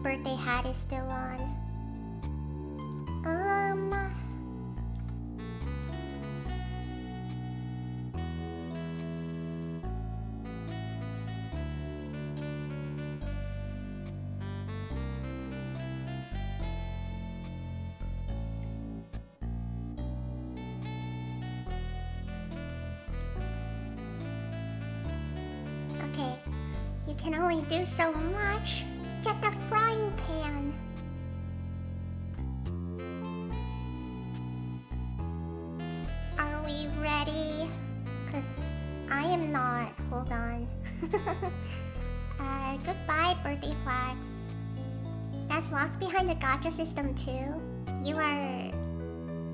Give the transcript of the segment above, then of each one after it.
birthday hat is still on. Okay, you can only do so much. Get the frying pan. Are we ready? Cause I am not. Hold on. Goodbye, birthday flags. That's locked behind the gacha system too. You are...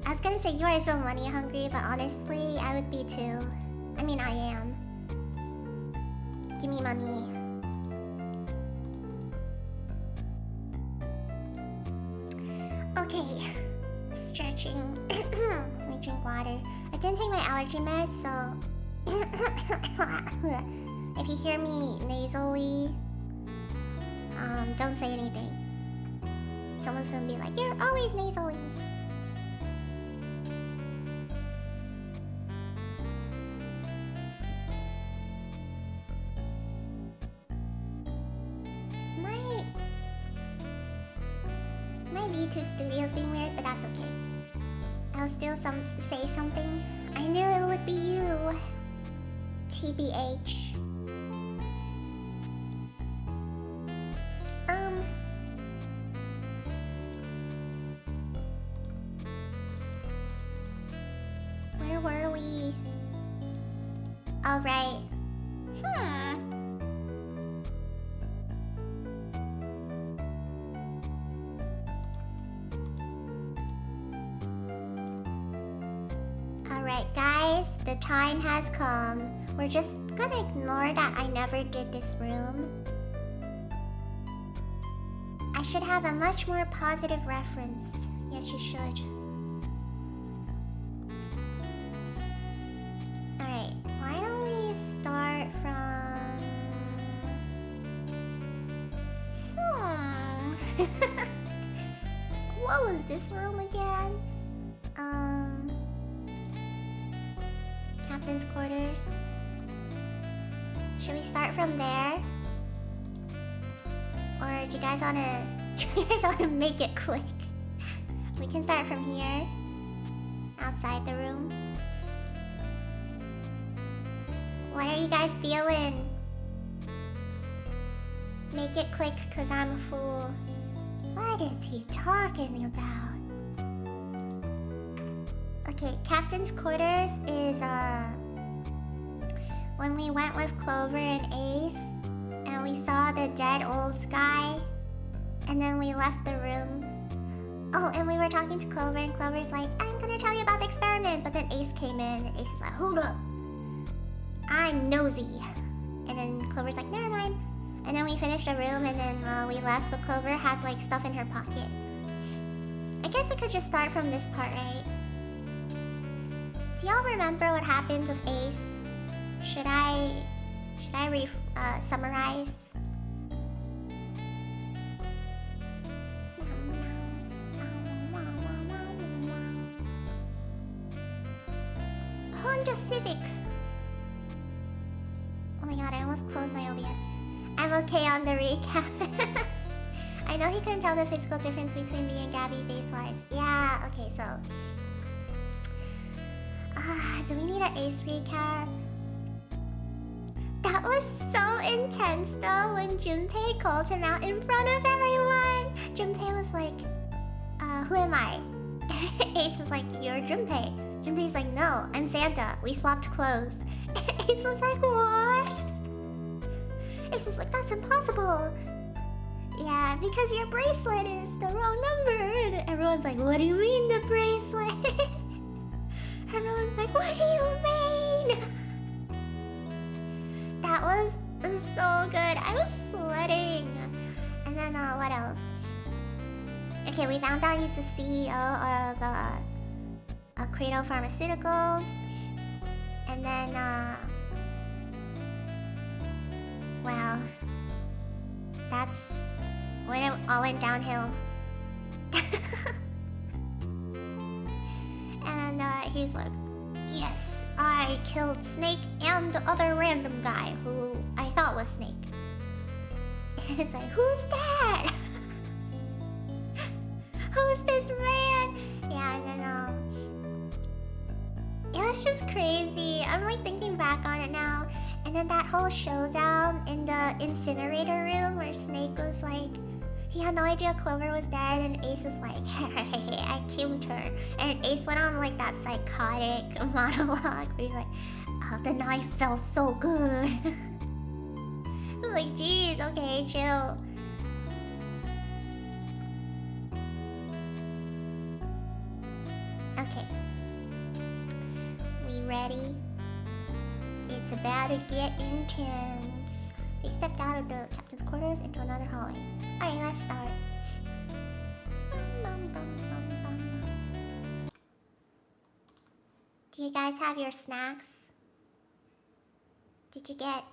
I was gonna say you are so money hungry, but honestly, I would be too. I mean, I am. Give me money. Okay. Stretching. Let me drink water. I didn't take my allergy meds, so... if you hear me nasally, don't say anything. Someone's gonna be like, you're always nasally. My V2 studio's being weird, but that's okay. I'll still say something. I knew it would be you. TBH. Where were we? All right. Alright guys, the time has come. We're just gonna ignore that I never did this room. I should have a much more positive reference. Yes, you should. Alright, why don't we start from... What was this room again? Captain's quarters. Should we start from there? Or do you guys wanna make it quick? We can start from here. Outside the room. What are you guys feeling? Make it quick, cause I'm a fool. What is he talking about? Okay, Captain's quarters is when we went with Clover and Ace and we saw the dead old guy and then we left the room. Oh, and we were talking to Clover and Clover's like, I'm gonna tell you about the experiment, but then Ace came in and Ace is like, hold up, I'm nosy. And then Clover's like, never mind. And then we finished the room and then we left, but Clover had like stuff in her pocket. I guess we could just start from this part, right? Do y'all remember what happens with Ace? Should I summarize? Honda Civic. Oh my god, I almost closed my OBS. I'm okay on the recap. I know he couldn't tell the physical difference between me and Gabby face-wise. Yeah, okay, so... do we need an Ace recap? That was so intense though when Junpei called him out in front of everyone. Junpei was like, who am I? Ace was like, you're Junpei. Junpei's like, no, I'm Santa. We swapped clothes. Ace was like, what? Ace was like, that's impossible. Yeah, because your bracelet is the wrong number. And everyone's like, what do you mean the bracelet? Everyone's like, what do you mean? That was so good. I was sweating. And then, what else? Okay, we found out he's the CEO of Credo Pharmaceuticals. And then, wow. That's... all went downhill. And he's like, yes, I killed Snake and the other random guy who I thought was Snake. And it's like, who's that? Who's this man? Yeah, and then it was just crazy. I'm like thinking back on it now. And then that whole showdown in the incinerator room where Snake was like, he had no idea Clover was dead, and Ace was like, hey, I killed her. And Ace went on like that psychotic monologue where he's like, oh, the knife felt so good. I was like, geez, okay, chill. Okay. We ready? It's about to get intense. They stepped out of the captain's quarters into another hallway. Alright, let's start. Do you guys have your snacks? Did you get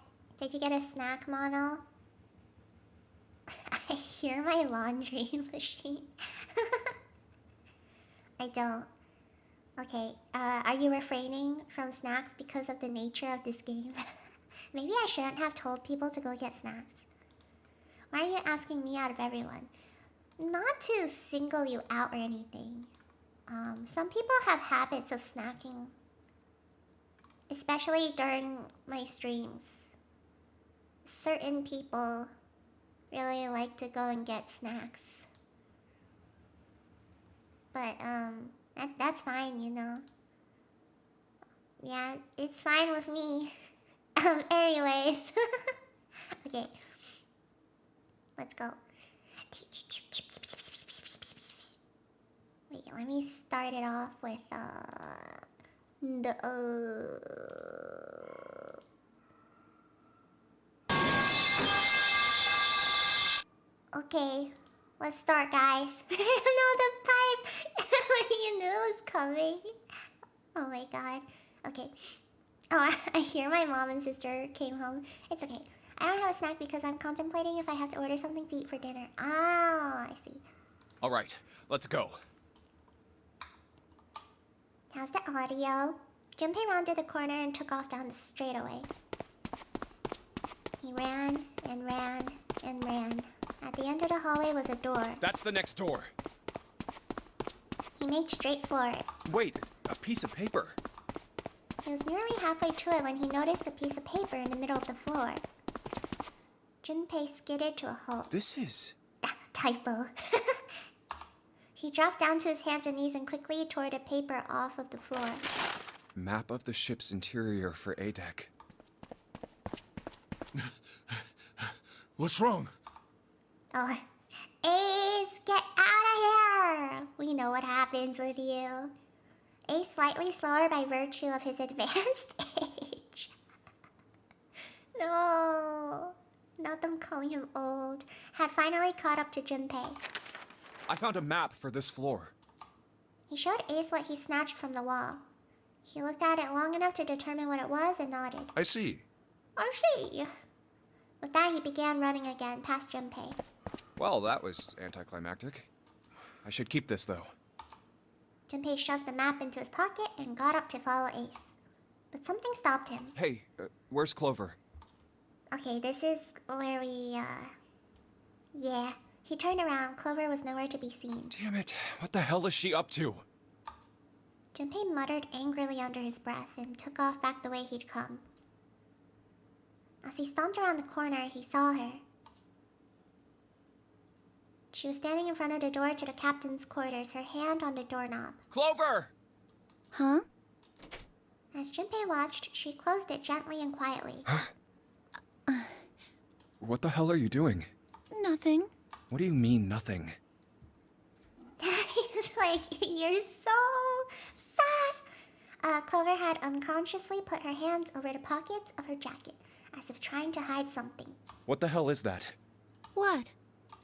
a snack model? I hear my laundry machine. I don't. Okay, are you refraining from snacks because of the nature of this game? Maybe I shouldn't have told people to go get snacks. Why are you asking me out of everyone? Not to single you out or anything. Some people have habits of snacking. Especially during my streams. Certain people really like to go and get snacks. But, that's fine, you know. Yeah, it's fine with me. Anyways. Okay. Let's go. Wait, let me start it off with, Okay, let's start, guys. I don't know the pipe. You knew it was coming. Oh my god. Okay. Oh, I hear my mom and sister came home. It's okay. I don't have a snack because I'm contemplating if I have to order something to eat for dinner. Oh, I see. All right, let's go. How's the audio? Junpei rounded the corner and took off down the straightaway. He ran and ran and ran. At the end of the hallway was a door. That's the next door. He made straight for it. Wait, a piece of paper. He was nearly halfway to it when he noticed a piece of paper in the middle of the floor. Junpei skidded to a halt. This is... Typo. He dropped down to his hands and knees and quickly tore the paper off of the floor. Map of the ship's interior for ADEC. What's wrong? Oh, Ace, get out of here! We know what happens with you. Ace, slightly slower by virtue of his advanced age. No, not them calling him old. Had finally caught up to Junpei. I found a map for this floor. He showed Ace what he snatched from the wall. He looked at it long enough to determine what it was and nodded. I see. I see. With that, he began running again, past Junpei. Well, that was anticlimactic. I should keep this, though. Junpei shoved the map into his pocket and got up to follow Ace. But something stopped him. Hey, where's Clover? Okay, this is where we, Yeah. He turned around. Clover was nowhere to be seen. Damn it, what the hell is she up to? Junpei muttered angrily under his breath and took off back the way he'd come. As he stomped around the corner, he saw her. She was standing in front of the door to the captain's quarters, her hand on the doorknob. Clover! Huh? As Junpei watched, she closed it gently and quietly. What the hell are you doing? Nothing. What do you mean, nothing? He's like, you're so sus! Clover had unconsciously put her hands over the pockets of her jacket, as if trying to hide something. What the hell is that? What?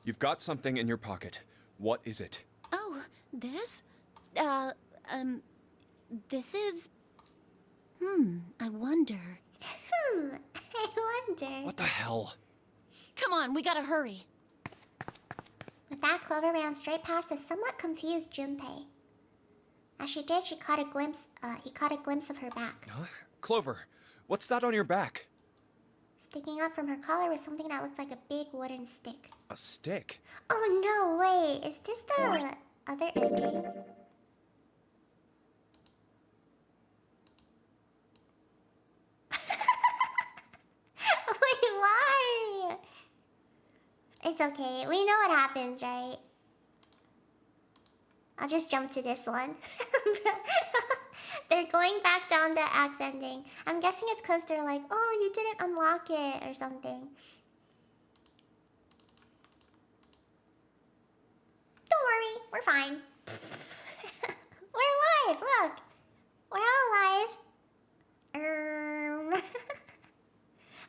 You've got something in your pocket. What is it? Oh, this? This is... I wonder. I wonder. What the hell? Come on, we gotta hurry. With that, Clover ran straight past the somewhat confused Junpei. As she did, he caught a glimpse of her back. Huh? Clover, what's that on your back? Sticking up from her collar was something that looked like a big wooden stick. A stick? Oh no, wait, is this the other ending? Wait, why? It's okay, we know what happens, right? I'll just jump to this one. They're going back down the axe ending. I'm guessing it's because they're like, oh, you didn't unlock it or something. Don't worry, we're fine. We're alive, look. We're all alive.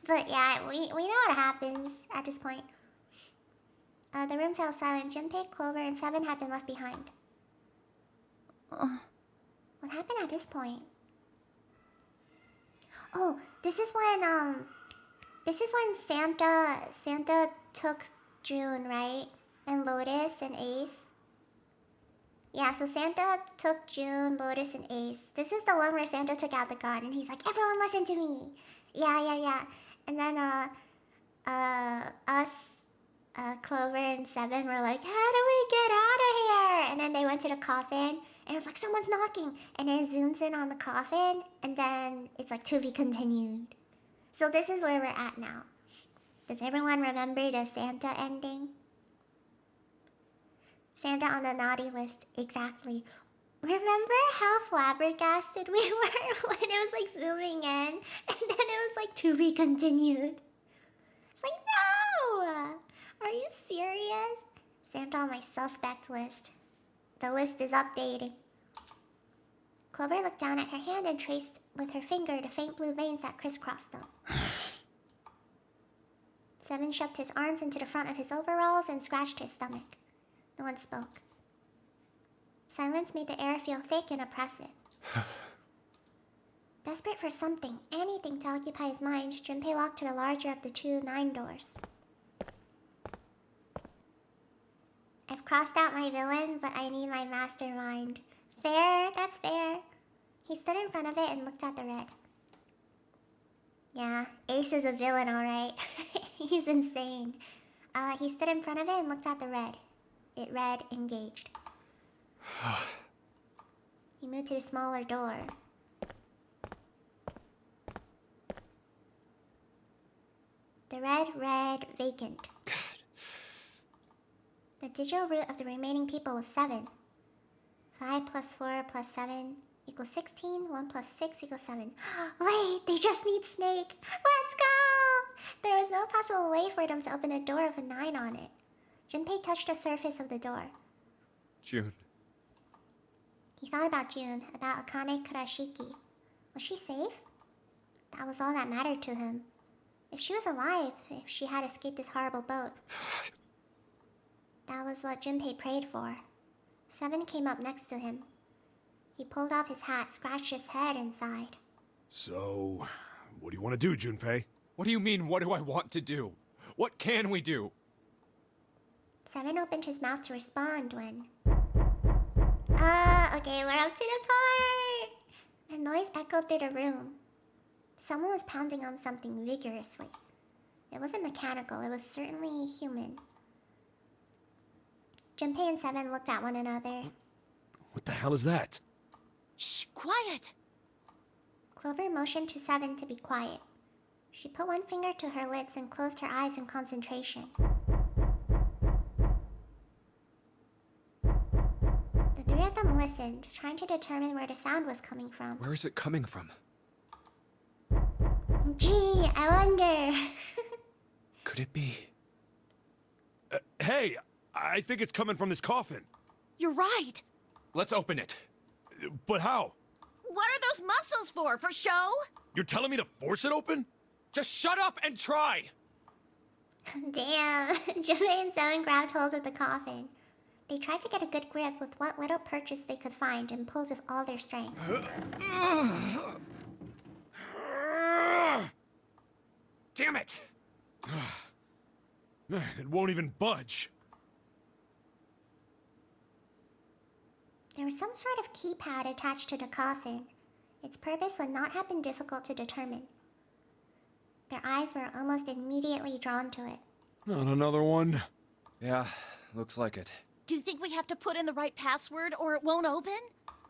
But yeah, we know what happens at this point. The room fell silent. Junpei, Clover, and Seven had been left behind. What happened at this point? Oh, this is when Santa took June, right? And Lotus and Ace. Yeah, so Santa took June, Lotus, and Ace. This is the one where Santa took out the gun and he's like, everyone listen to me. Yeah. And then us, Clover and Seven were like, how do we get out of here? And then they went to the coffin. And it was like, someone's knocking. And then it zooms in on the coffin. And then it's like, to be continued. So this is where we're at now. Does everyone remember the Santa ending? Santa on the naughty list. Exactly. Remember how flabbergasted we were when it was like zooming in? And then it was like, to be continued. It's like, no! Are you serious? Santa on my suspect list. The list is updating. Clover looked down at her hand and traced with her finger the faint blue veins that crisscrossed them. Seven shoved his arms into the front of his overalls and scratched his stomach. No one spoke. Silence made the air feel thick and oppressive. Desperate for something, anything to occupy his mind, Junpei walked to the larger of the two 9 doors. I've crossed out my villain, but I need my mastermind. Fair, that's fair. He stood in front of it and looked at the red. Yeah, Ace is a villain, alright. He's insane. He stood in front of it and looked at the red. It read, engaged. He moved to the smaller door. The red read, vacant. The digital root of the remaining people was 7. 5 plus 4 plus 7 equals 16. 1 plus 6 equals 7. Wait, they just need Snake. Let's go! There was no possible way for them to open a door with a 9 on it. Junpei touched the surface of the door. June. He thought about June, about Akane Kurashiki. Was she safe? That was all that mattered to him. If she was alive, if she had escaped this horrible boat. That was what Junpei prayed for. 7 came up next to him. He pulled off his hat, scratched his head, and sighed. So, what do you want to do, Junpei? What do you mean, what do I want to do? What can we do? 7 opened his mouth to respond when... okay, we're up to the part! A noise echoed through the room. Someone was pounding on something vigorously. It wasn't mechanical, it was certainly human. Junpei and 7 looked at one another. What the hell is that? Shh, quiet! Clover motioned to 7 to be quiet. She put one finger to her lips and closed her eyes in concentration. The 3 of them listened, trying to determine where the sound was coming from. Where is it coming from? Gee, I wonder. Could it be? Hey, I think it's coming from this coffin. You're right! Let's open it. But how? What are those muscles for? For show? You're telling me to force it open? Just shut up and try! Damn, Junpei and 7 grabbed hold of the coffin. They tried to get a good grip with what little purchase they could find and pulled with all their strength. Damn it! It won't even budge. There was some sort of keypad attached to the coffin. Its purpose would not have been difficult to determine. Their eyes were almost immediately drawn to it. Not another one. Yeah, looks like it. Do you think we have to put in the right password or it won't open?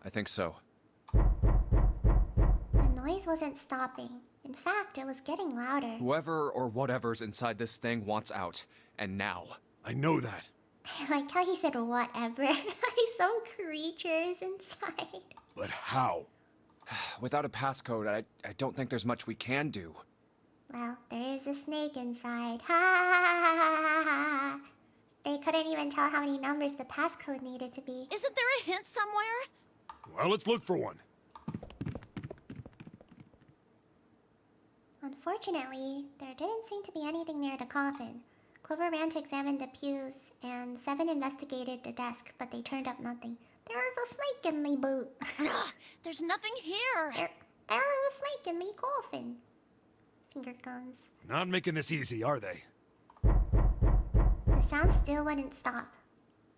I think so. The noise wasn't stopping. In fact, it was getting louder. Whoever or whatever's inside this thing wants out. And now. I know that. I like how he said whatever. Some creatures inside. But how? Without a passcode, I don't think there's much we can do. Well, there is a snake inside. Ha ha ha ha ha. They couldn't even tell how many numbers the passcode needed to be. Isn't there a hint somewhere? Well, let's look for one. Unfortunately, there didn't seem to be anything near the coffin. Clover ran to examine the pews, and Seven investigated the desk, but they turned up nothing. There's a snake in the boot. Ugh, there's nothing here. There's a snake in the coffin. Finger guns. Not making this easy, are they? The sound still wouldn't stop.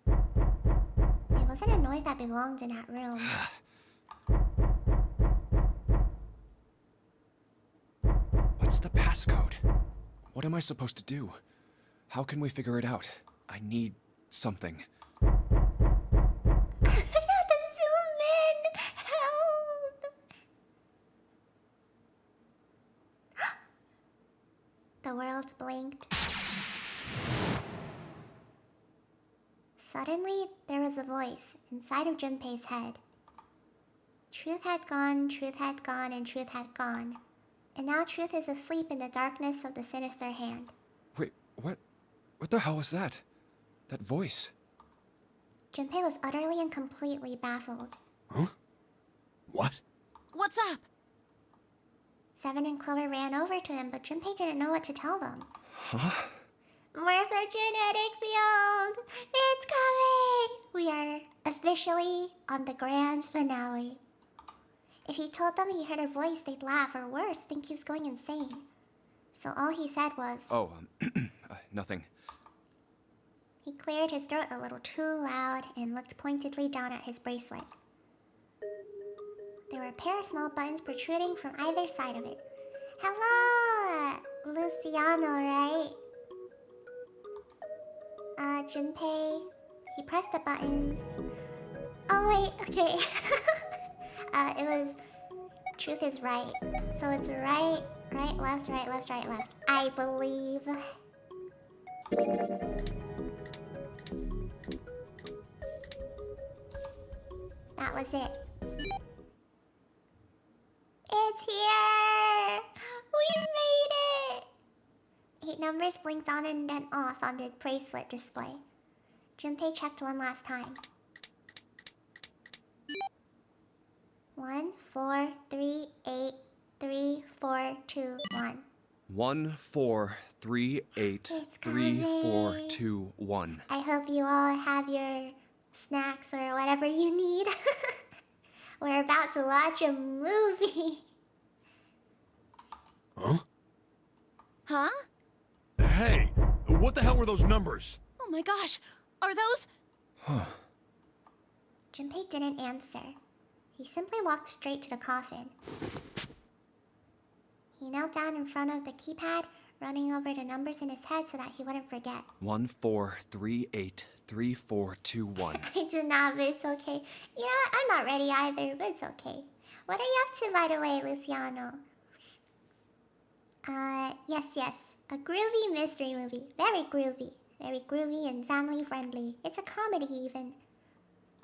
It wasn't a noise that belonged in that room. What's the passcode? What am I supposed to do? How can we figure it out? I need something. Not to zoom in! Help! The world blinked. Suddenly, there was a voice inside of Junpei's head. Truth had gone, and truth had gone. And now truth is asleep in the darkness of the sinister hand. Wait, what? What the hell was that? That voice? Junpei was utterly and completely baffled. Huh? What? What's up? Seven and Clover ran over to him, but Junpei didn't know what to tell them. Huh? Morphogenetic field! It's coming! We are officially on the grand finale. If he told them he heard a voice, they'd laugh, or worse, think he was going insane. So all he said was... Oh, nothing. He cleared his throat a little too loud and looked pointedly down at his bracelet. There were a pair of small buttons protruding from either side of it. Hello, Luciano, right? Junpei. He pressed the buttons. Oh wait, okay. It was truth is right. So it's right, left, right, left. I believe. That was it. It's here! We made it! 8 numbers blinked on and then off on the bracelet display. Junpei checked one last time. 1, 4, 3, 8, 3, 4, 2, 1. 1, 4, 3, 8, It's 3, 4, coming. 2, 1. I hope you all have your snacks or whatever you need. We're about to watch a movie. Huh? Huh? Hey, what the hell were those numbers? Oh my gosh. Are those... Junpei didn't answer. He simply walked straight to the coffin. He knelt down in front of the keypad, running over the numbers in his head so that he wouldn't forget. 1, 4, 3, 8, 3, 4, 2, 1. I do not, but it's okay. You know what? I'm not ready either, but it's okay. What are you up to, by the way, Luciano? Yes. A groovy mystery movie. Very groovy. Very groovy and family friendly. It's a comedy, even.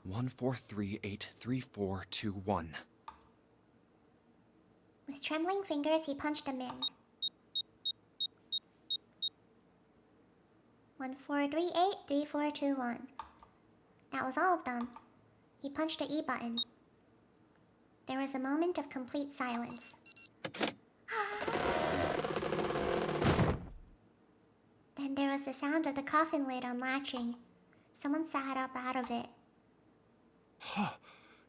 1, 4, 3, 8, 3, 4, 2, 1. With trembling fingers, he punched them in. 1, 4, 3, 8, 3, 4, 2, 1. That was all of them. He punched the E button. There was a moment of complete silence. Then there was the sound of the coffin lid unlatching. Someone sat up out of it.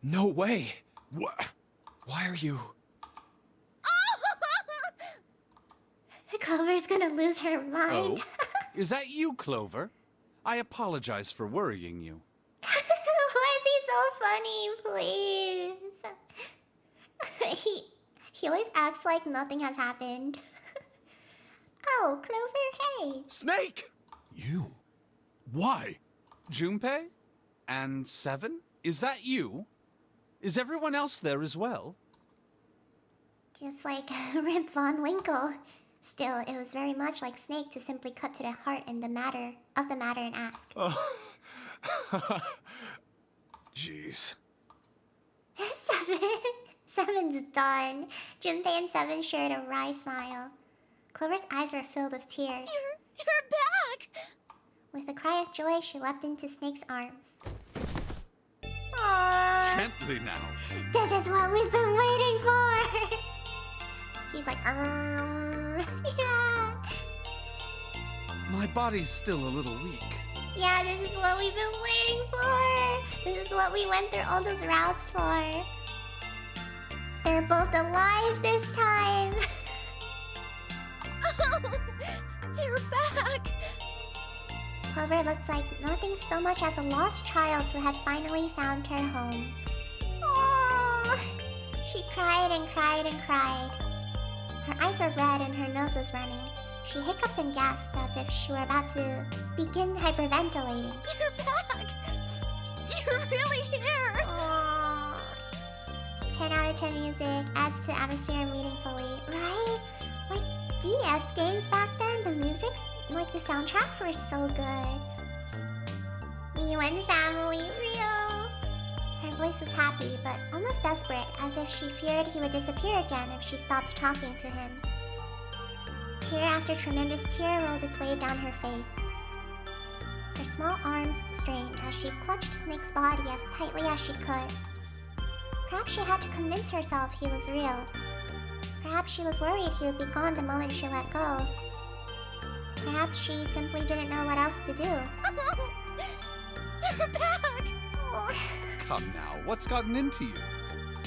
No way! What? Why are you... Clover's gonna lose her mind. Oh, is that you, Clover? I apologize for worrying you. Why is he so Bonnie, please. he always acts like nothing has happened. Oh, Clover, hey. Snake! You? Why? Junpei? And Seven? Is that you? Is everyone else there as well? Just like Rip Von Winkle. Still, it was very much like Snake to simply cut to the heart and the matter and ask. Jeez. Seven's done. Junpei and Seven shared a wry smile. Clover's eyes were filled with tears. You're back! With a cry of joy, she leapt into Snake's arms. Aww. Gently now. This is what we've been waiting for! He's like, yeah. My body's still a little weak. Yeah, this is what we've been waiting for! This is what we went through all those routes for. They're both alive this time! Oh, you're back! Clover looked like nothing so much as a lost child who had finally found her home. Oh, she cried and cried and cried. Her eyes were red and her nose was running. She hiccuped and gasped as if she were about to begin hyperventilating. You're back! You're really here! Aww. 10 out of 10 music adds to atmosphere meaningfully, right? Like DS games back then, the music, like the soundtracks were so good. Miu and family, real. Her voice was happy, but almost desperate, as if she feared he would disappear again if she stopped talking to him. Tear after tremendous tear rolled its way down her face. Her small arms strained as she clutched Snake's body as tightly as she could. Perhaps she had to convince herself he was real. Perhaps she was worried he would be gone the moment she let go. Perhaps she simply didn't know what else to do. You're back! Come now, what's gotten into you?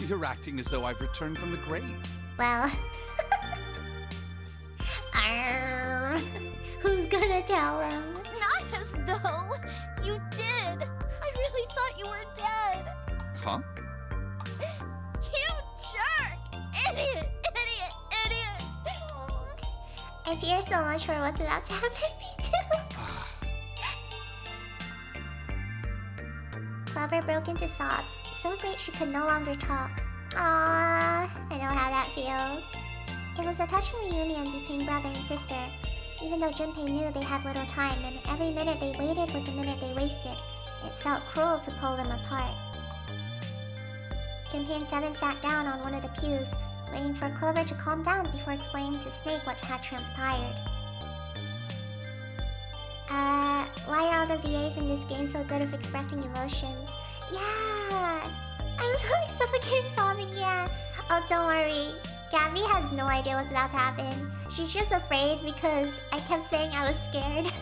You're acting as though I've returned from the grave. Well, who's gonna tell him? Not as though you did. I really thought you were dead. Huh? You jerk! Idiot! Idiot! Idiot! I fear so much for what's about to happen to me too. Clover broke into sobs, so great she could no longer talk. Aww, I know how that feels. It was a touching reunion between brother and sister, even though Junpei knew they had little time and every minute they waited was a minute they wasted. It felt cruel to pull them apart. Junpei and Seven sat down on one of the pews, waiting for Clover to calm down before explaining to Snake what had transpired. Why are all the VAs in this game so good at expressing emotions? Yeah! I'm really suffocating sobbing, yeah. Oh, don't worry. Gabby has no idea what's about to happen. She's just afraid because I kept saying I was scared.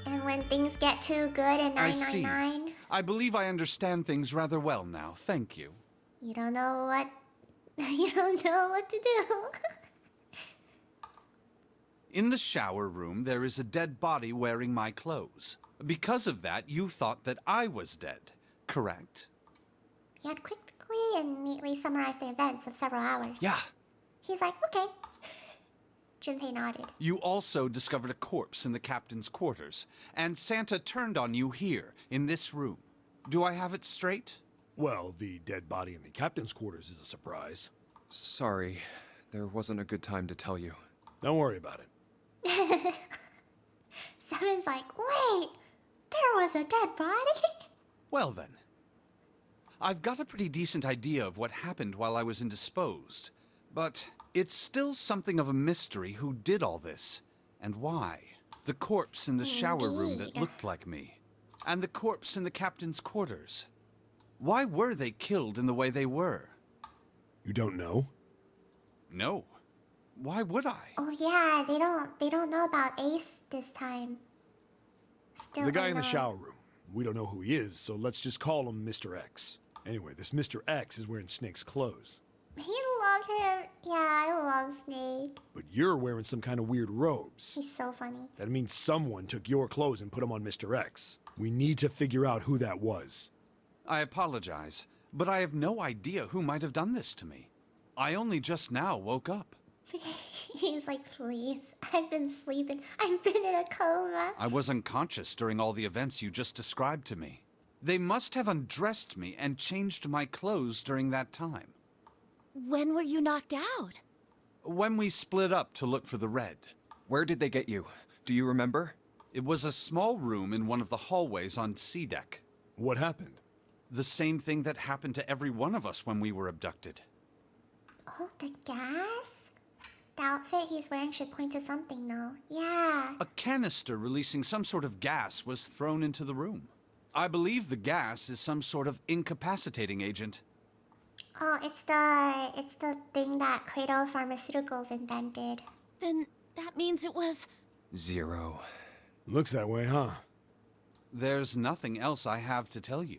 And when things get too good in I see. 999, I believe I understand things rather well now, thank you. you don't know what... you don't know what to do. In the shower room, there is a dead body wearing my clothes. Because of that, you thought that I was dead, correct? He had quickly and neatly summarized the events of several hours. Yeah. He's like, okay. Junpei nodded. You also discovered a corpse in the captain's quarters, and Santa turned on you here, in this room. Do I have it straight? Well, the dead body in the captain's quarters is a surprise. Sorry, there wasn't a good time to tell you. Don't worry about it. Seven's like, wait, there was a dead body? Well then. I've got a pretty decent idea of what happened while I was indisposed, but it's still something of a mystery who did all this, and why. The corpse in the shower room that Indeed. looked like me, and the corpse in the captain's quarters. Why were they killed in the way they were? You don't know? No. Why would I? Oh yeah, they don't know about Ace this time. Still The guy in the unknown. shower room. We don't know who he is, so let's just call him Mr. X. Anyway, this Mr. X is wearing Snake's clothes. He love him. Yeah, I love Snake. But you're wearing some kind of weird robes. He's so funny. That means someone took your clothes and put them on Mr. X. We need to figure out who that was. I apologize, but I have no idea who might have done this to me. I only just now woke up. He's like, please. I've been sleeping. I've been in a coma. I was unconscious during all the events you just described to me. They must have undressed me and changed my clothes during that time. When were you knocked out? When we split up to look for the red. Where did they get you? Do you remember? It was a small room in one of the hallways on C deck. What happened? The same thing that happened to every one of us when we were abducted. Oh, the gas? The outfit he's wearing should point to something, though. Yeah. A canister releasing some sort of gas was thrown into the room. I believe the gas is some sort of incapacitating agent. Oh, it's the thing that Cradle Pharmaceuticals invented. Then that means it was... Zero. Looks that way, huh? There's nothing else I have to tell you.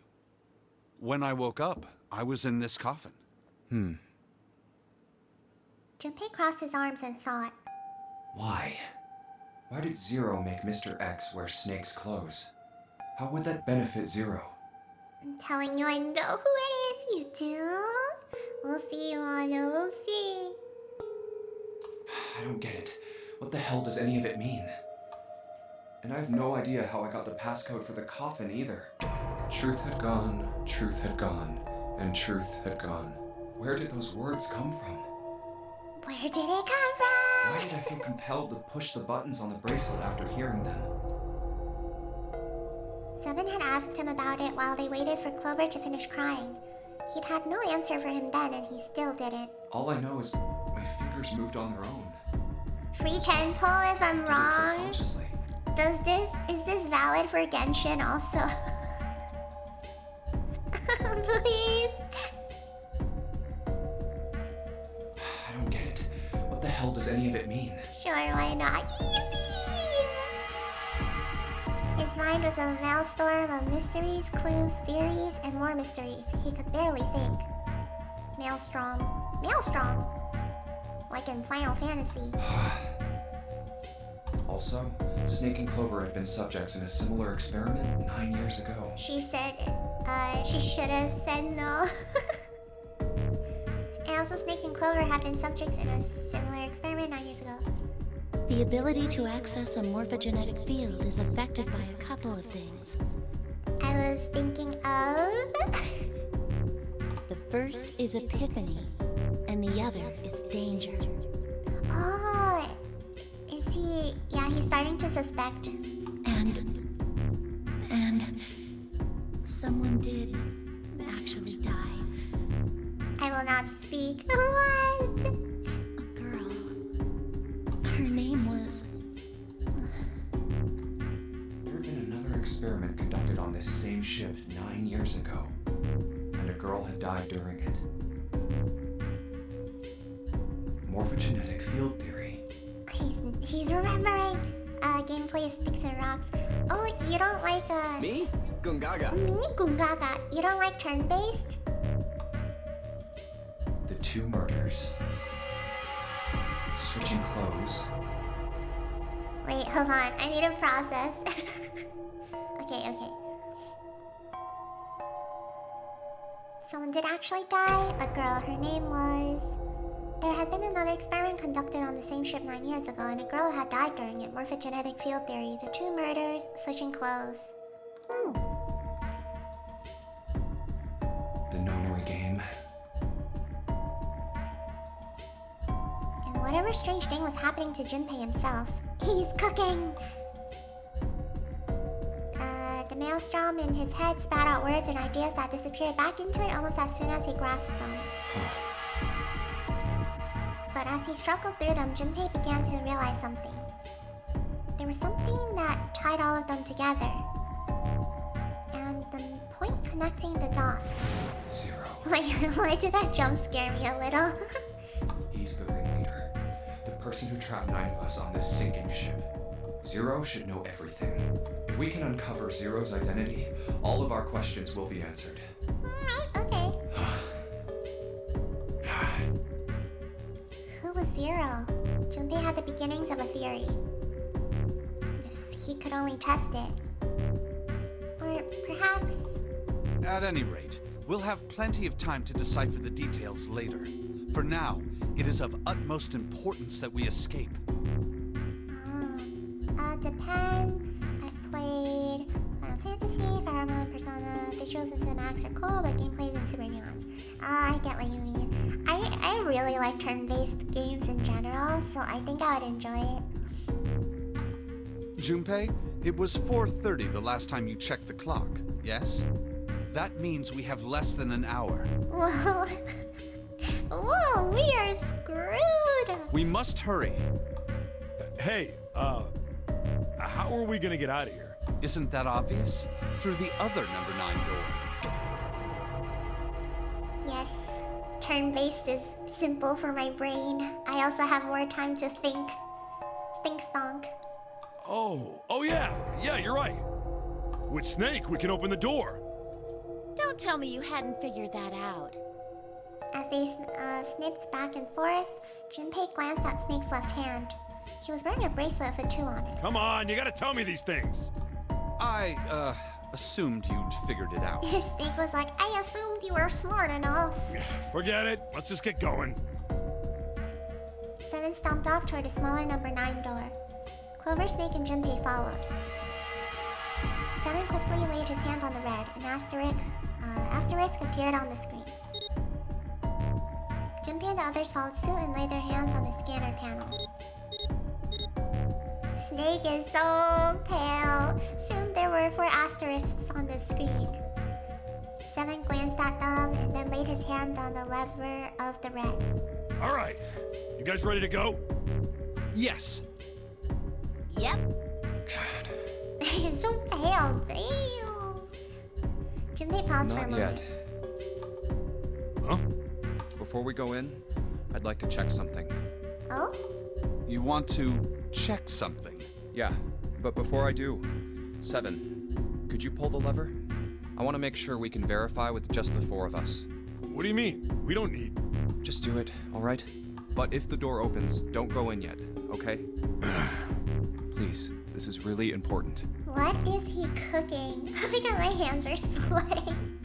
When I woke up, I was in this coffin. Junpei crossed his arms and thought. Why? Why did Zero make Mr. X wear Snake's clothes? How would that benefit Zero? I'm telling you, I know who it is. You do? We'll see, Mono. We'll see. I don't get it. What the hell does any of it mean? And I have no idea how I got the passcode for the coffin either. Truth had gone, and truth had gone. Where did those words come from? Where did it come from? Why did I feel compelled to push the buttons on the bracelet after hearing them? Seven had asked him about it while they waited for Clover to finish crying. He'd had no answer for him then, and he still didn't. All I know is my fingers moved on their own. Free Tenpole if I'm Did it wrong. subconsciously. Is this valid for Genshin also? Please. I don't get it. What the hell does any of it mean? Sure, why not? Yippee! His mind was a maelstrom of mysteries, clues, theories, and more mysteries. He could barely think. Maelstrom. Maelstrom! Like in Final Fantasy. Also, Snake and Clover had been subjects in a similar experiment 9 years ago. She said, she should have said no. And also Snake and Clover have been subjects in a similar experiment 9 years ago. The ability to access a morphogenetic field is affected by a couple of things. I was thinking of... The first is epiphany, and the other is danger. Oh, is he... Yeah, he's starting to suspect. And someone did actually die. I will not speak. What? A girl. Her name was... There had been another experiment conducted on this same ship 9 years ago, and a girl had died during it. Morphogenetic field theory. He's remembering. Gameplay is Sticks and Rocks. Oh, you don't like Me? Gungaga. Me, Gungaga. You don't like turn-based? The two murders. Switching clothes. Wait, hold on. I need to process. Okay. Someone did actually die. A girl. Her name was... There had been another experiment conducted on the same ship 9 years ago, and a girl had died during it. Morphogenetic field theory. The two murders. Switching clothes. The Nonary game. And whatever strange thing was happening to Junpei himself. He's cooking! The maelstrom in his head spat out words and ideas that disappeared back into it almost as soon as he grasped them. But as he struggled through them, Junpei began to realize something. There was something that tied all of them together. And the point connecting the dots. Zero. Wait, why did that jump scare me a little? He's the ringleader. The person who trapped 9 of us on this sinking ship. Zero should know everything. If we can uncover Zero's identity, all of our questions will be answered. Alright, okay. zero. Junpei had the beginnings of a theory. If he could only test it. Or perhaps... At any rate, we'll have plenty of time to decipher the details later. For now, it is of utmost importance that we escape. Depends. I've played Final Fantasy, Fire Emblem, Persona. Visuals and cinematics are cool, but gameplay is in super nuanced. I get what you mean. I really like turn-based games in general, so I think I would enjoy it. Junpei, it was 4:30 the last time you checked the clock, yes? That means we have less than an hour. Whoa. Whoa, we are screwed! We must hurry. Hey, how are we gonna get out of here? Isn't that obvious? Through the other number 9 door. Yes, turn-based is simple for my brain. I also have more time to think. Think thonk. Oh yeah, you're right. With Snake, we can open the door. Don't tell me you hadn't figured that out. As they snipped back and forth, Junpei glanced at Snake's left hand. He was wearing a bracelet with a 2 on it. Come on, you gotta tell me these things. I, assumed you'd figured it out. Snake was like, I assumed you were smart enough. Forget it. Let's just get going. 7 stomped off toward a smaller number 9 door. Clover, Snake, and Junpei followed. 7 quickly laid his hand on the red. An asterisk appeared on the screen. Junpei and the others followed suit and laid their hands on the scanner panel. Snake is so pale. Soon there were 4 asterisks on the screen. 7 glanced at them and then laid his hand on the lever of the red. All right, you guys ready to go? Yes. Yep. He's so pale, damn. Junpei paused for a Not moment. yet. Huh? Before we go in, I'd like to check something. Oh? You want to check something? Yeah, but before I do, 7, could you pull the lever? I want to make sure we can verify with just the 4 of us. What do you mean? We don't need... Just do it, all right? But if the door opens, don't go in yet, okay? Please, this is really important. What is he cooking? Oh my god, my hands are sweating.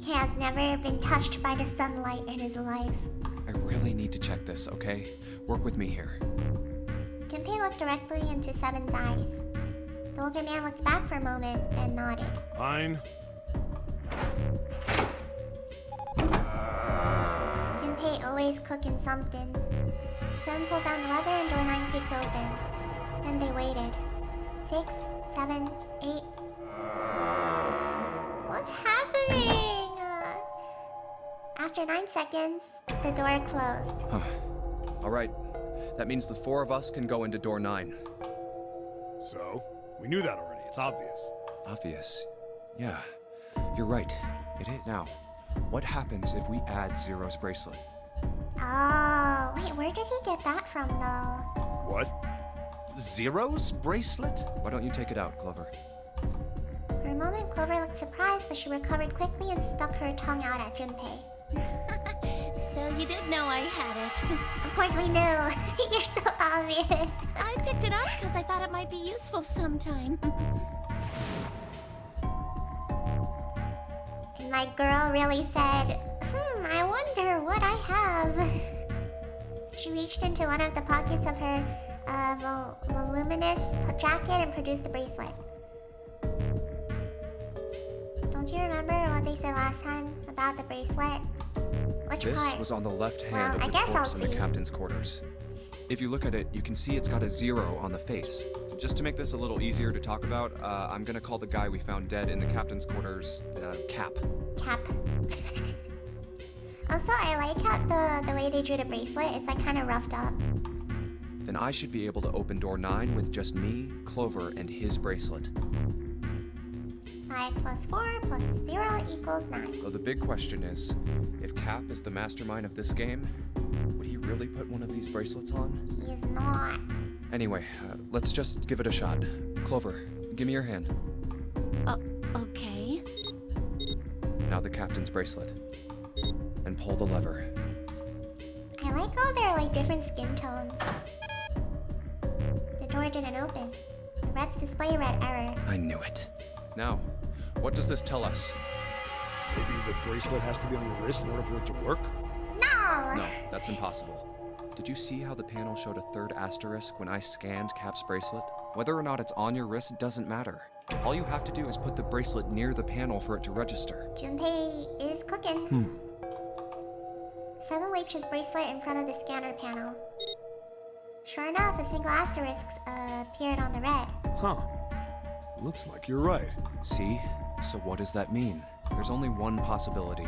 He has never been touched by the sunlight in his life. I really need to check this, okay? Work with me here. Junpei looked directly into 7's eyes. The older man looked back for a moment, then nodded. Fine. Junpei always cooking something. 7 pulled down the lever and door 9 creaked open. Then they waited. 6, 7, 8. What's happening? After 9 seconds, the door closed. All right, that means the 4 of us can go into door 9. So, we knew that already. It's obvious. Obvious. Yeah, you're right. It is. Now, what happens if we add Zero's bracelet? Oh, wait, where did he get that from, though? What? Zero's bracelet? Why don't you take it out, Clover? For a moment, Clover looked surprised, but she recovered quickly and stuck her tongue out at Junpei. So you did know I had it. Of course we knew. You're so obvious. I picked it up because I thought it might be useful sometime. And my girl really said, I wonder what I have. She reached into one of the pockets of her voluminous jacket and produced the bracelet. Don't you remember what they said last time about the bracelet? Which This part? was on the left hand Well, of I the guess corpse I'll in the see. captain's quarters. If you look at it, you can see it's got a 0 on the face. Just to make this a little easier to talk about, I'm gonna call the guy we found dead in the captain's quarters, Cap. Cap. Also, I like how the way they drew the bracelet. It's like kind of roughed up. Then I should be able to open door 9 with just me, Clover, and his bracelet. 5 plus 4 plus 0 equals 9. Though the big question is, if Cap is the mastermind of this game, would he really put one of these bracelets on? He is not. Anyway, let's just give it a shot. Clover, give me your hand. Okay. Now the captain's bracelet. And pull the lever. I like how they're like different skin tones. The door didn't open. The red's display read error. I knew it. Now, what does this tell us? Maybe the bracelet has to be on your wrist in order for it to work? No! No, that's impossible. Did you see how the panel showed a third asterisk when I scanned Cap's bracelet? Whether or not it's on your wrist doesn't matter. All you have to do is put the bracelet near the panel for it to register. Junpei is cooking. Seven waved his bracelet in front of the scanner panel. Sure enough, a single asterisk appeared on the red. Huh. Looks like you're right. See? So what does that mean? There's only one possibility.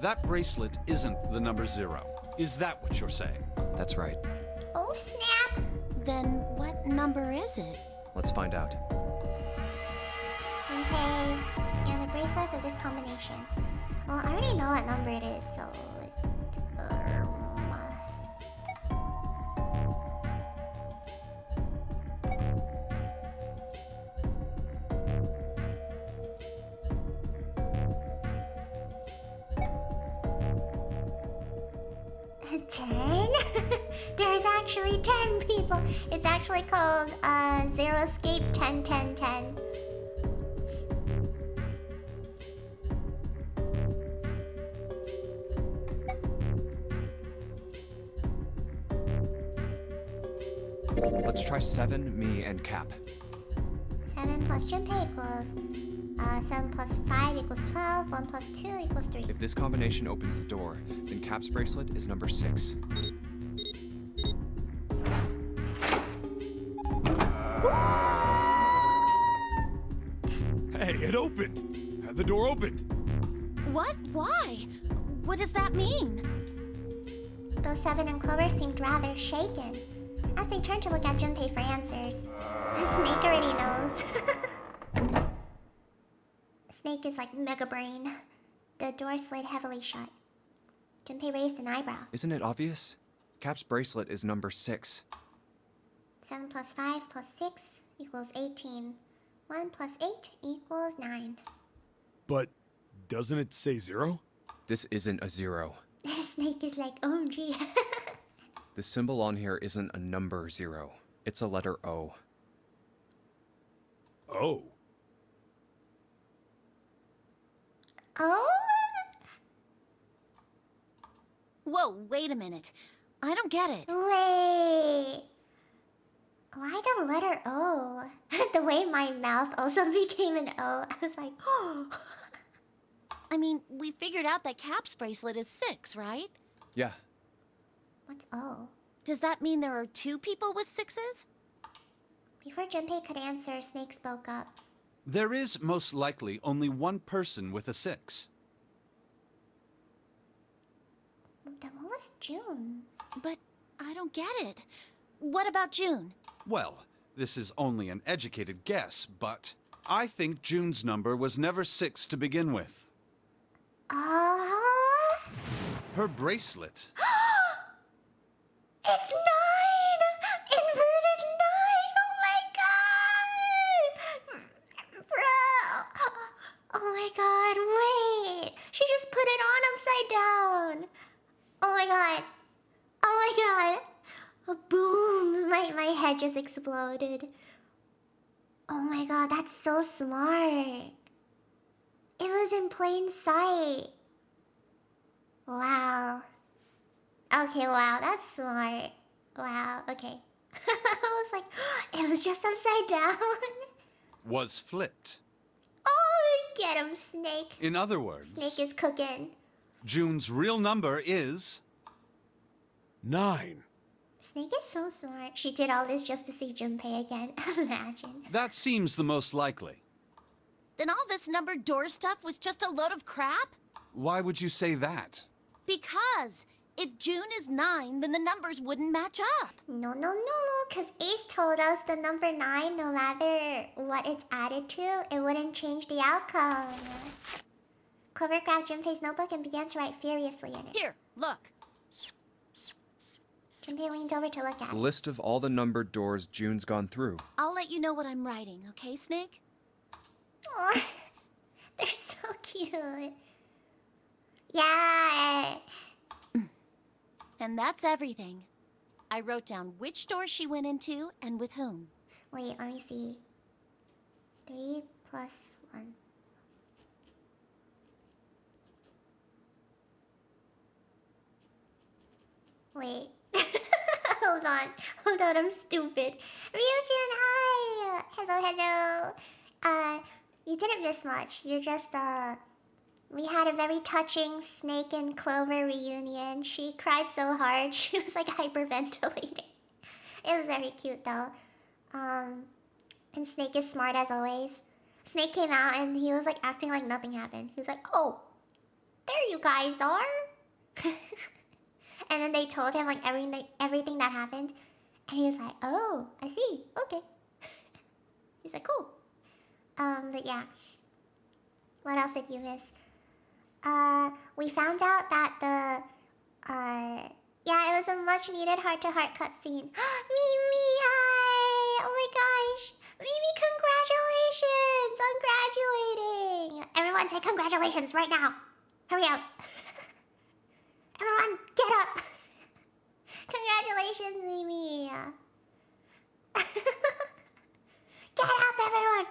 That bracelet isn't the number 0. Is that what you're saying? That's right. Oh snap! Then what number is it? Let's find out. Junpei, scan the bracelets of this combination. Well, I already know what number it is, so... Ten? There's actually 10 people. It's actually called Zero Escape 10-10-10. Let's try 7, me, and Cap. 7 plus Junpei equals 7 plus 5 equals 12. 1 plus 2 equals 3. If this combination opens the door, then Cap's bracelet is number 6. Hey, it opened! Had the door opened! What? Why? What does that mean? Both Seven and Clover seemed rather shaken as they turned to look at Junpei for answers. Snake already knows. Snake is like mega brain. The door slid heavily shut. Junpei raised an eyebrow. Isn't it obvious? Cap's bracelet is number 6. 7 plus 5 plus 6 equals 18. 1 plus 8 equals 9. But doesn't it say 0? This isn't a 0. Snake is like, OMG. The symbol on here isn't a number 0. It's a letter O. Oh. Oh? Whoa, wait a minute. I don't get it. Wait. Why the letter O? The way my mouth also became an O, I was like, oh. I mean, we figured out that Cap's bracelet is 6, right? Yeah. What's O? Does that mean there are 2 people with 6s? Before Junpei could answer, Snake spoke up. There is most likely only one person with a 6. Then what was June? But I don't get it. What about June? Well, this is only an educated guess, but I think June's number was never 6 to begin with. Her bracelet. It's 9! Inverted 9! Oh my god! Bro! Oh my god, wait! She just put it on upside down! Oh my god! Oh my god! Oh, boom! My head just exploded. Oh my god, that's so smart! It was in plain sight. Wow. Okay, wow, that's smart. Wow, okay. I was like, it was just upside down. Was flipped. Oh, get him, Snake. In other words, Snake is cooking. June's real number is... 9. Snake is so smart. She did all this just to see Junpei again. Imagine. That seems the most likely. Then all this numbered door stuff was just a load of crap? Why would you say that? Because if June is 9, then the numbers wouldn't match up. No, because Ace told us the number 9, no matter what it's added to, it wouldn't change the outcome. Clover grabbed Junpei's notebook and began to write furiously in it. Here, look. Junpei leaned over to look at it. List of all the numbered doors June's gone through. I'll let you know what I'm writing, okay, Snake? Aw, they're so cute. Yeah. And that's everything. I wrote down which door she went into and with whom. Wait, let me see. 3 plus 1. Wait. Hold on, I'm stupid. Ryujin, hi! Hello. You didn't miss much. You just, we had a very touching Snake and Clover reunion. She cried so hard, she was like hyperventilating. It was very cute though. And Snake is smart as always. Snake came out and he was like acting like nothing happened. He was like, oh, there you guys are. And then they told him like everything that happened. And he was like, oh, I see, okay. He's like, cool. But yeah. What else did you miss? We found out that yeah, it was a much needed heart-to-heart cutscene. Mimi, hi! Oh my gosh! Mimi, congratulations on graduating! Everyone say congratulations right now! Hurry up! Everyone, get up! Congratulations, Mimi! Get up, everyone!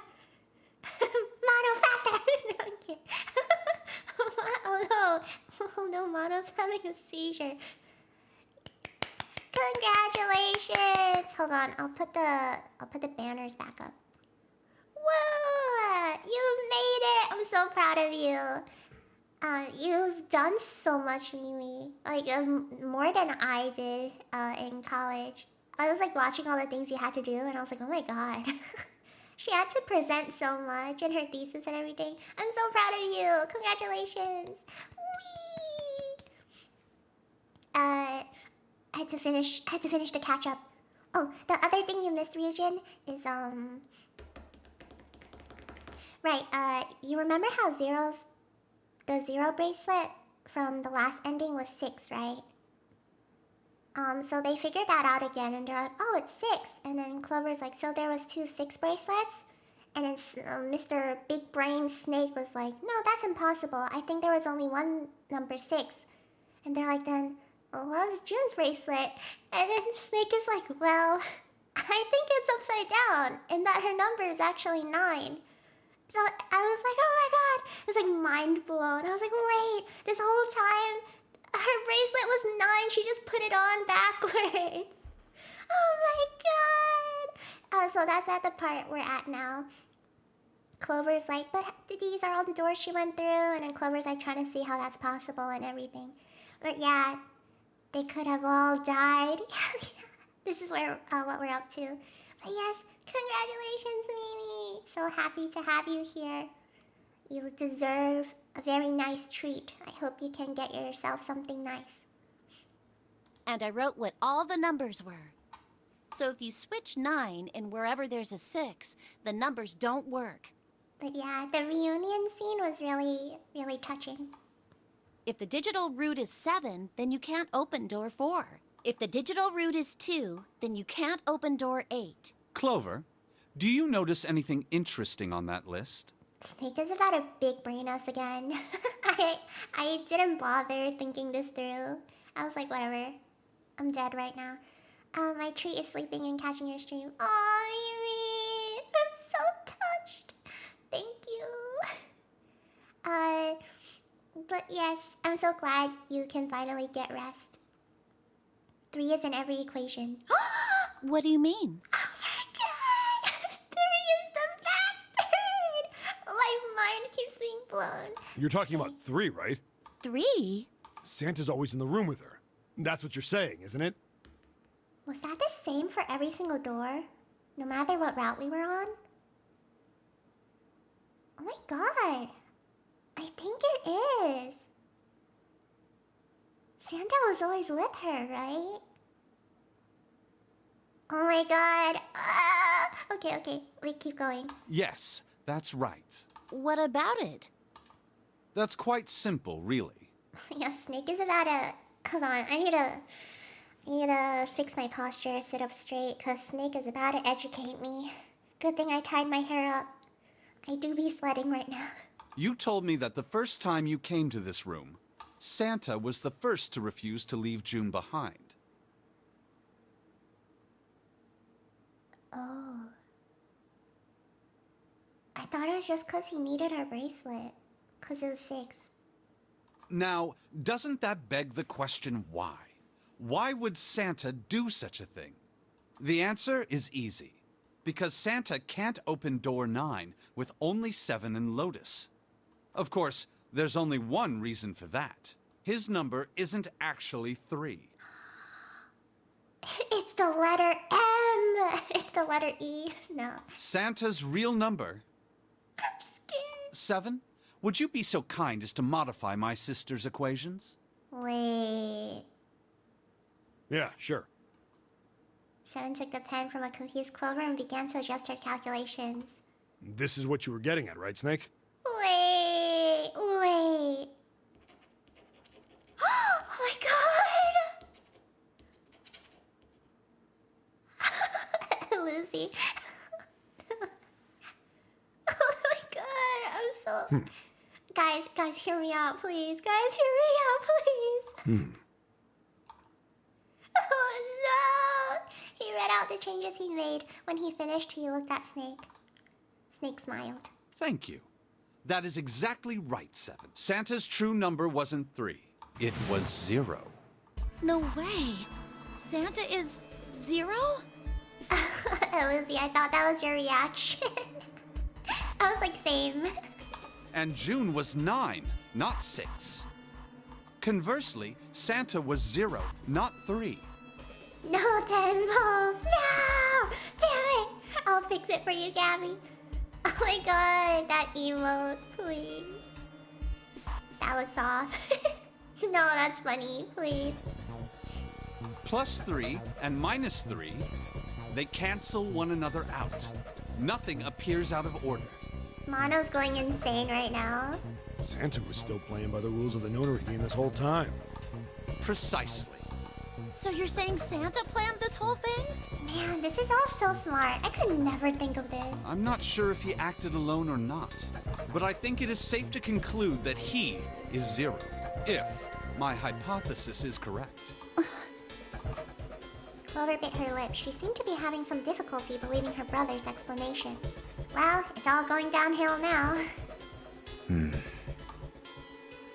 Mono, faster! No, I'm kidding. Oh no! Oh no, Mono's having a seizure. Congratulations! Hold on, I'll put the banners back up. Whoa! You made it! I'm so proud of you. You've done so much, Mimi. Like, more than I did in college. I was like watching all the things you had to do, and I was like, oh my god. She had to present so much in her thesis and everything. I'm so proud of you. Congratulations. Whee! I had to finish the catch up. Oh, the other thing you missed, Ryujin, is right, you remember how the zero bracelet from the last ending was 6, right? So they figured that out again, and they're like, oh, it's 6. And then Clover's like, so there was 2 6 bracelets? And then Mr. Big Brain Snake was like, no, that's impossible. I think there was only one number 6. And they're like, then, what was June's bracelet? And then Snake is like, well, I think it's upside down, and that her number is actually 9. So I was like, oh my god. It was like mind blown. I was like, wait, this whole time, her bracelet was 9. She just put it on backwards. Oh my god. So that's at the part we're at now. Clover's like, but these are all the doors she went through. And then Clover's like trying to see how that's possible and everything. But yeah, they could have all died. This is where what we're up to. But yes, congratulations, Mimi. So happy to have you here. You deserve a very nice treat. I hope you can get yourself something nice. And I wrote what all the numbers were. So if you switch 9 and wherever there's a 6, the numbers don't work. But yeah, the reunion scene was really, really touching. If the digital root is 7, then you can't open door 4. If the digital root is 2, then you can't open door 8. Clover, do you notice anything interesting on that list? Snake is about to big brain us again. I didn't bother thinking this through. I was like, whatever. I'm dead right now. My tree is sleeping and catching your stream. Aw, Mimi! I'm so touched. Thank you. But yes, I'm so glad you can finally get rest. 3 is in every equation. What do you mean? Oh my god! 3 is the bastard! My mind keeps being blown. You're talking about 3, right? 3? Santa's always in the room with her. That's what you're saying, isn't it? Was that the same for every single door? No matter what route we were on? Oh my god! I think it is. Santa was always with her, right? Oh my god. Okay. Wait, keep going. Yes, that's right. What about it? That's quite simple, really. Yeah, Snake is about to... Hold on, I need to fix my posture, sit up straight, because Snake is about to educate me. Good thing I tied my hair up. I do be sweating right now. You told me that the first time you came to this room, Santa was the first to refuse to leave June behind. Oh. I thought it was just because he needed her bracelet. Because it was 6. Now, doesn't that beg the question why? Why would Santa do such a thing? The answer is easy. Because Santa can't open door 9 with only 7 and Lotus. Of course, there's only one reason for that. His number isn't actually 3. It's the letter M. It's the letter E. No. Santa's real number, I'm scared. 7? Would you be so kind as to modify my sister's equations? Wait. Yeah, sure. 7 took the pen from a confused Clover and began to adjust her calculations. This is what you were getting at, right, Snake? Wait. Oh my god! Lucy. Oh my god, I'm so... Guys, hear me out, please. Guys, hear me out, please. Oh no! He read out the changes he made. When he finished, he looked at Snake. Snake smiled. Thank you. That is exactly right, 7. Santa's true number wasn't 3. It was 0. No way. Santa is 0? Lucy, I thought that was your reaction. I was like, same. And June was 9, not 6. Conversely, Santa was 0, not 3. No, 10 balls. No! Damn it! I'll fix it for you, Gabby. Oh my god, that emote, please. That looks off. No, that's funny, please. Plus 3 and minus 3, they cancel one another out. Nothing appears out of order. Mono's going insane right now. Santa was still playing by the rules of the notary game this whole time. Precisely. So you're saying Santa planned this whole thing? Man, this is all so smart. I could never think of this. I'm not sure if he acted alone or not, but I think it is safe to conclude that he is 0, if my hypothesis is correct. Clover bit her lip. She seemed to be having some difficulty believing her brother's explanation. Well, it's all going downhill now.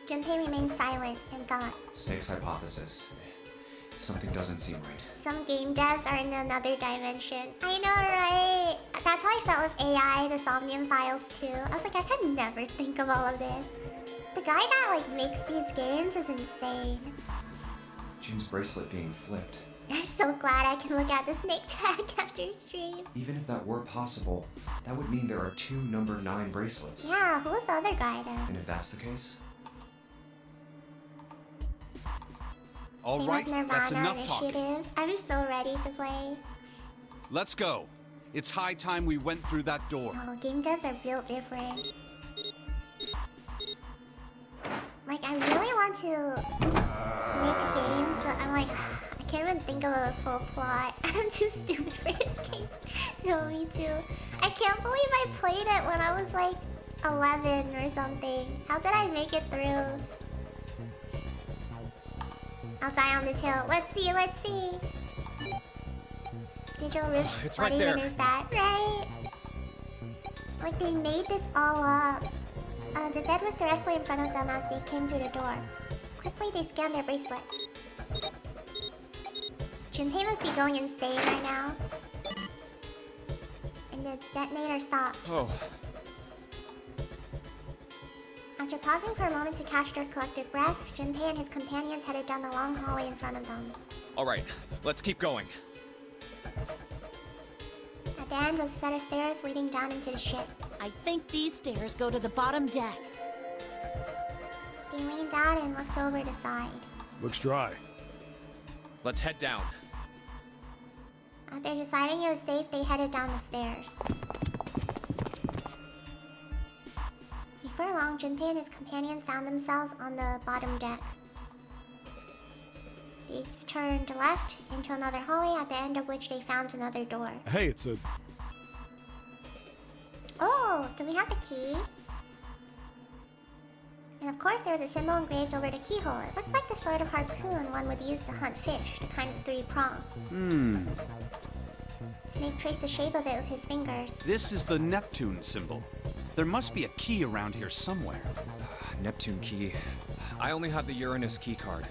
Junpei remained silent and thought. Snake's hypothesis. Something doesn't seem right. Some game devs are in another dimension. I know, right? That's how I felt with AI, the Somnium Files too. I was like, I could never think of all of this. The guy that makes these games is insane. June's bracelet being flipped. I'm so glad I can look at the snake tag after stream. Even if that were possible, that would mean there are 2 number 9 bracelets. Yeah, who was the other guy then? And if that's the case, All Same right, with Nirvana that's enough talking. Initiative. I'm so ready to play. Let's go. It's high time we went through that door. Oh, game devs are built different. I really want to make a game, so I'm like, I can't even think of a full plot. I'm too stupid for this game. No, me too. I can't believe I played it when I was 11 or something. How did I make it through? I'll die on this hill. Let's see. Digital Rift, it's what right even there. is that, right? They made this all up. The dead was directly in front of them as they came through the door. Quickly, they scanned their bracelets. Junpei must be going insane right now. And the detonator stopped. Oh, After pausing for a moment to catch their collective breath, Junpei and his companions headed down the long hallway in front of them. all right. Let's keep going. At the end was a set of stairs leading down into the ship. I think these stairs go to the bottom deck. They leaned out and looked over the side. Looks dry. Let's head down. After deciding it was safe, they headed down the stairs. Before long, Junpei and his companions found themselves on the bottom deck. They turned left into another hallway, at the end of which they found another door. Hey, it's a... Oh, do we have the key? And of course, there was a symbol engraved over the keyhole. It looked like the sort of harpoon one would use to hunt fish, the kind of three-prong. Snake traced the shape of it with his fingers. This is the Neptune symbol. There must be a key around here somewhere. Neptune key. I only have the Uranus key card.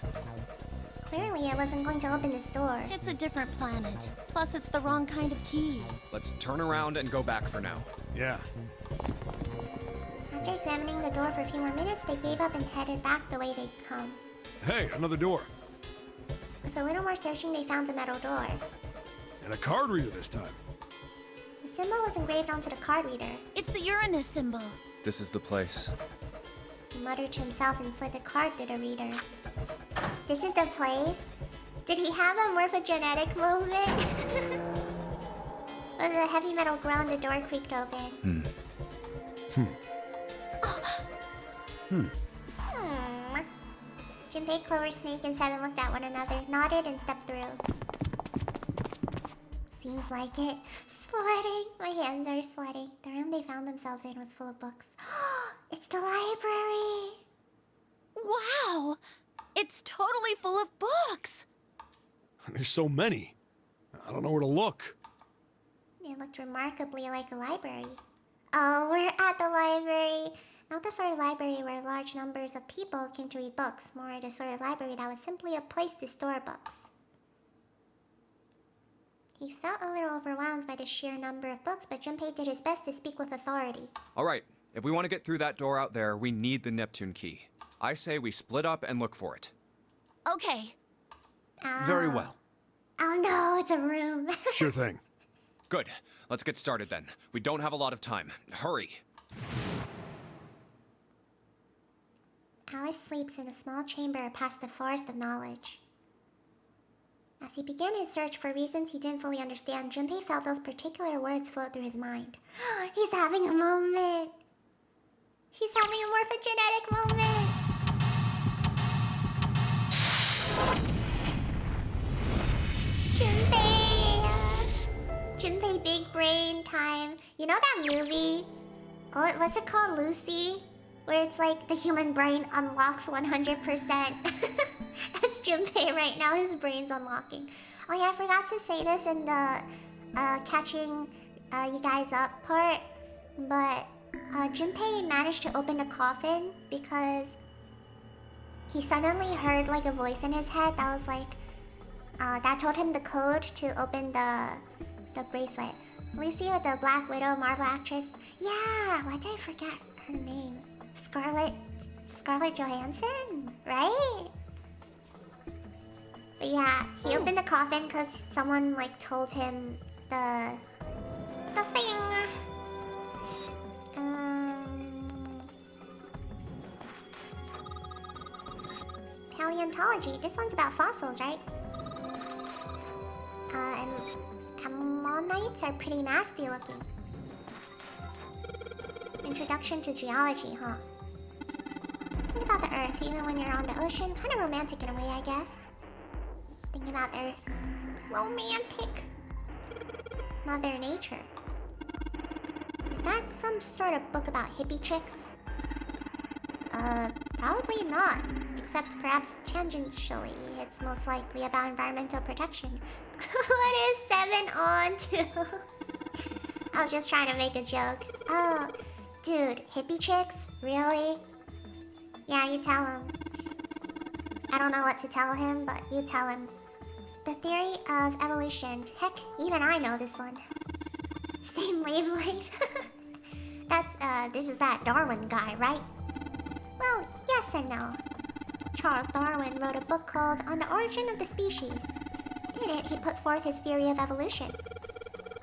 Clearly, it wasn't going to open this door. It's a different planet. Plus, it's the wrong kind of key. Let's turn around and go back for now. Yeah. After examining the door for a few more minutes, they gave up and headed back the way they'd come. Hey, another door. With a little more searching, they found a metal door. And a card reader this time. The symbol was engraved onto the card reader. It's the Uranus symbol. This is the place. He muttered to himself and slid the card through the reader. This is the place? Did he have a morphogenetic moment? With a heavy metal groan, the door creaked open. Junpei, Clover, Snake, and Seven looked at one another, nodded, and stepped through. Seems like it. Sweating. My hands are sweating. The room they found themselves in was full of books. It's the library! Wow! It's totally full of books! There's so many. I don't know where to look. It looked remarkably like a library. Oh, we're at the library. Not the sort of library where large numbers of people came to read books, more the sort of library that was simply a place to store books. He felt a little overwhelmed by the sheer number of books, but Junpei did his best to speak with authority. All right, if we want to get through that door out there, we need the Neptune key. I say we split up and look for it. Okay. Very well. Oh no, it's a room. Sure thing. Good. Let's get started then. We don't have a lot of time. Hurry. Alice sleeps in a small chamber past the forest of knowledge. As he began his search for reasons he didn't fully understand, Junpei felt those particular words float through his mind. He's having a moment! He's having a morphogenetic moment! Junpei big brain time. You know that movie? What's it called? Lucy? Where it's like the human brain unlocks 100%. That's Junpei right now. His brain's unlocking. Oh yeah, I forgot to say this in the catching you guys up part. But Junpei managed to open the coffin because he suddenly heard like a voice in his head that was like, that told him the code to open the bracelet. Lucy with the Black Widow Marvel actress. Yeah, why did I forget her name? Scarlett Johansson, right? But yeah, he opened the coffin because someone like told him the thing. Paleontology. This one's about fossils, right? And ammonites are pretty nasty looking. Introduction to geology, huh? Think about the Earth, even when you're on the ocean. Kind of romantic in a way, I guess. Thinking about the Earth. Romantic. Mother Nature. Is that some sort of book about hippie chicks? Probably not. Except perhaps tangentially, it's most likely about environmental protection. What is 7 on to? I was just trying to make a joke. Oh, dude, hippie chicks? Really? Yeah, you tell him. I don't know what to tell him, but you tell him. The theory of evolution. Heck, even I know this one. Same wavelength. This is that Darwin guy, right? Well, yes and no. Charles Darwin wrote a book called On the Origin of the Species. In it, he put forth his theory of evolution.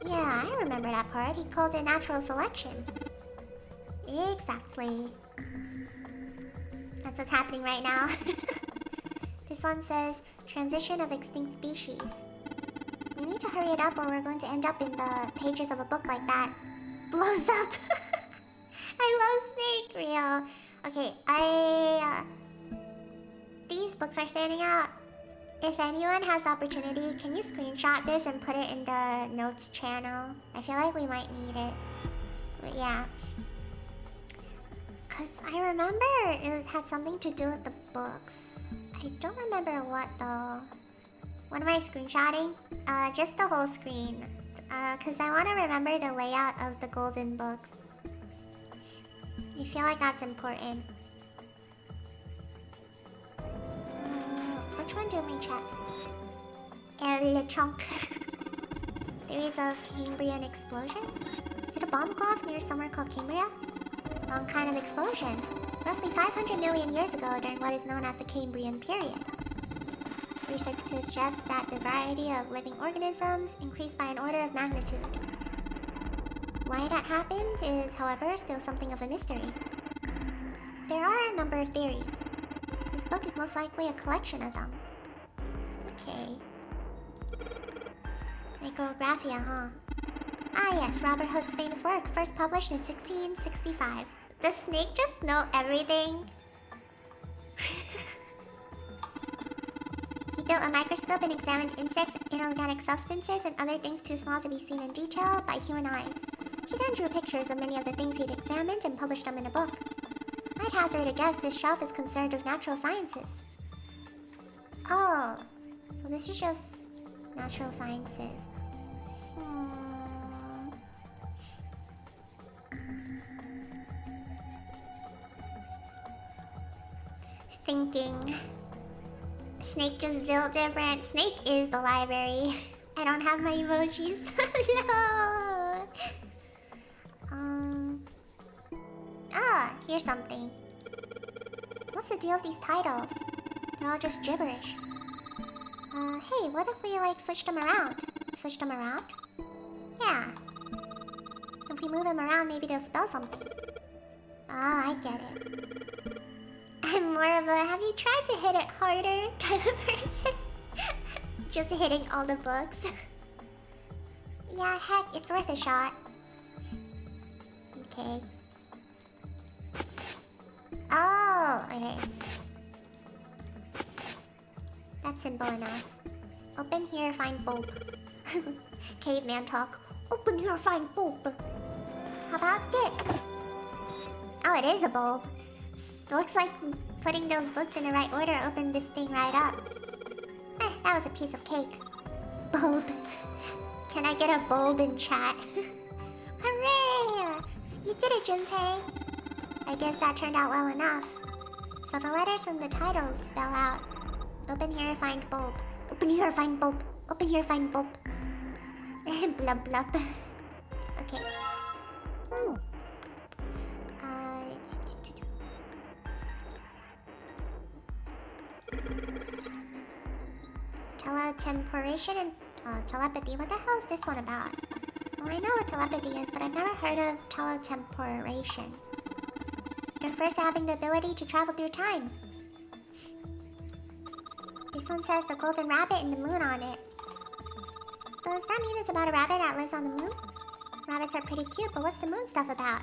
Yeah, I remember that part. He called it natural selection. Exactly. That's what's happening right now. This one says, transition of extinct species. We need to hurry it up or we're going to end up in the pages of a book like that. Blows up. I love Snake, real. Okay, these books are standing out. If anyone has the opportunity, can you screenshot this and put it in the notes channel? I feel like we might need it. But yeah. Because I remember it had something to do with the books. I don't remember what though. What am I screenshotting? Just the whole screen. Because I want to remember the layout of the golden books. I feel like that's important. Which one did we check? Le Trunk. Theories of Cambrian explosion? Is it a bomb go off near somewhere called Cambria? Wrong kind of explosion. Roughly 500 million years ago during what is known as the Cambrian period. Research suggests that the variety of living organisms increased by an order of magnitude. Why that happened is, however, still something of a mystery. There are a number of theories. This book is most likely a collection of them. Okay. Micrographia, huh? Ah yes, Robert Hooke's famous work, first published in 1665. Does Snake just know everything? He built a microscope and examined insects, inorganic substances, and other things too small to be seen in detail by human eyes. He then drew pictures of many of the things he'd examined and published them in a book. I'd hazard a guess this shelf is concerned with natural sciences. Oh, so this is just natural sciences. Thinking. Snake just built different. Snake is the library. I don't have my emojis. No. Here's something. What's the deal with these titles? They're all just gibberish. Hey, what if we like switch them around? Switch them around? Yeah. If we move them around, maybe they'll spell something. Ah, I get it. I'm more of a have you tried to hit it harder kind of person. Just hitting all the books. Yeah, heck, it's worth a shot. Okay. Oh, okay. That's simple enough. Open here, find bulb. Caveman talk. Open here, find bulb. How about this? Oh, it is a bulb. Looks like putting those books in the right order opened this thing right up. That was a piece of cake. Bulb. Can I get a bulb in chat? Hooray! You did it, Junpei. I guess that turned out well enough. So the letters from the titles spell out. Open here, find bulb. Open here, find bulb. Open here, find bulb. Blub blub. Okay. Teletemporation and telepathy. What the hell is this one about? Well, I know what telepathy is, but I've never heard of teletemporation. It refers to having the ability to travel through time. This one says the golden rabbit and the moon on it. Does that mean it's about a rabbit that lives on the moon? Rabbits are pretty cute, but what's the moon stuff about?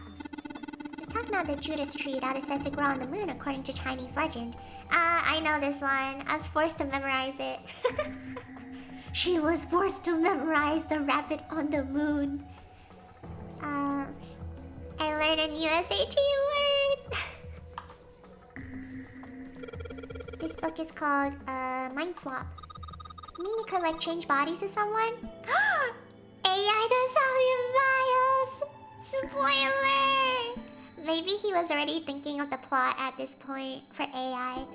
It's talking about the Judas tree that is said to grow on the moon according to Chinese legend. I know this one. I was forced to memorize it. She was forced to memorize the rabbit on the moon. I learned a new SAT word. This book is called Mind Swap. You mean you could like change bodies with someone? AI does all your files! Spoiler! Maybe he was already thinking of the plot at this point for AI.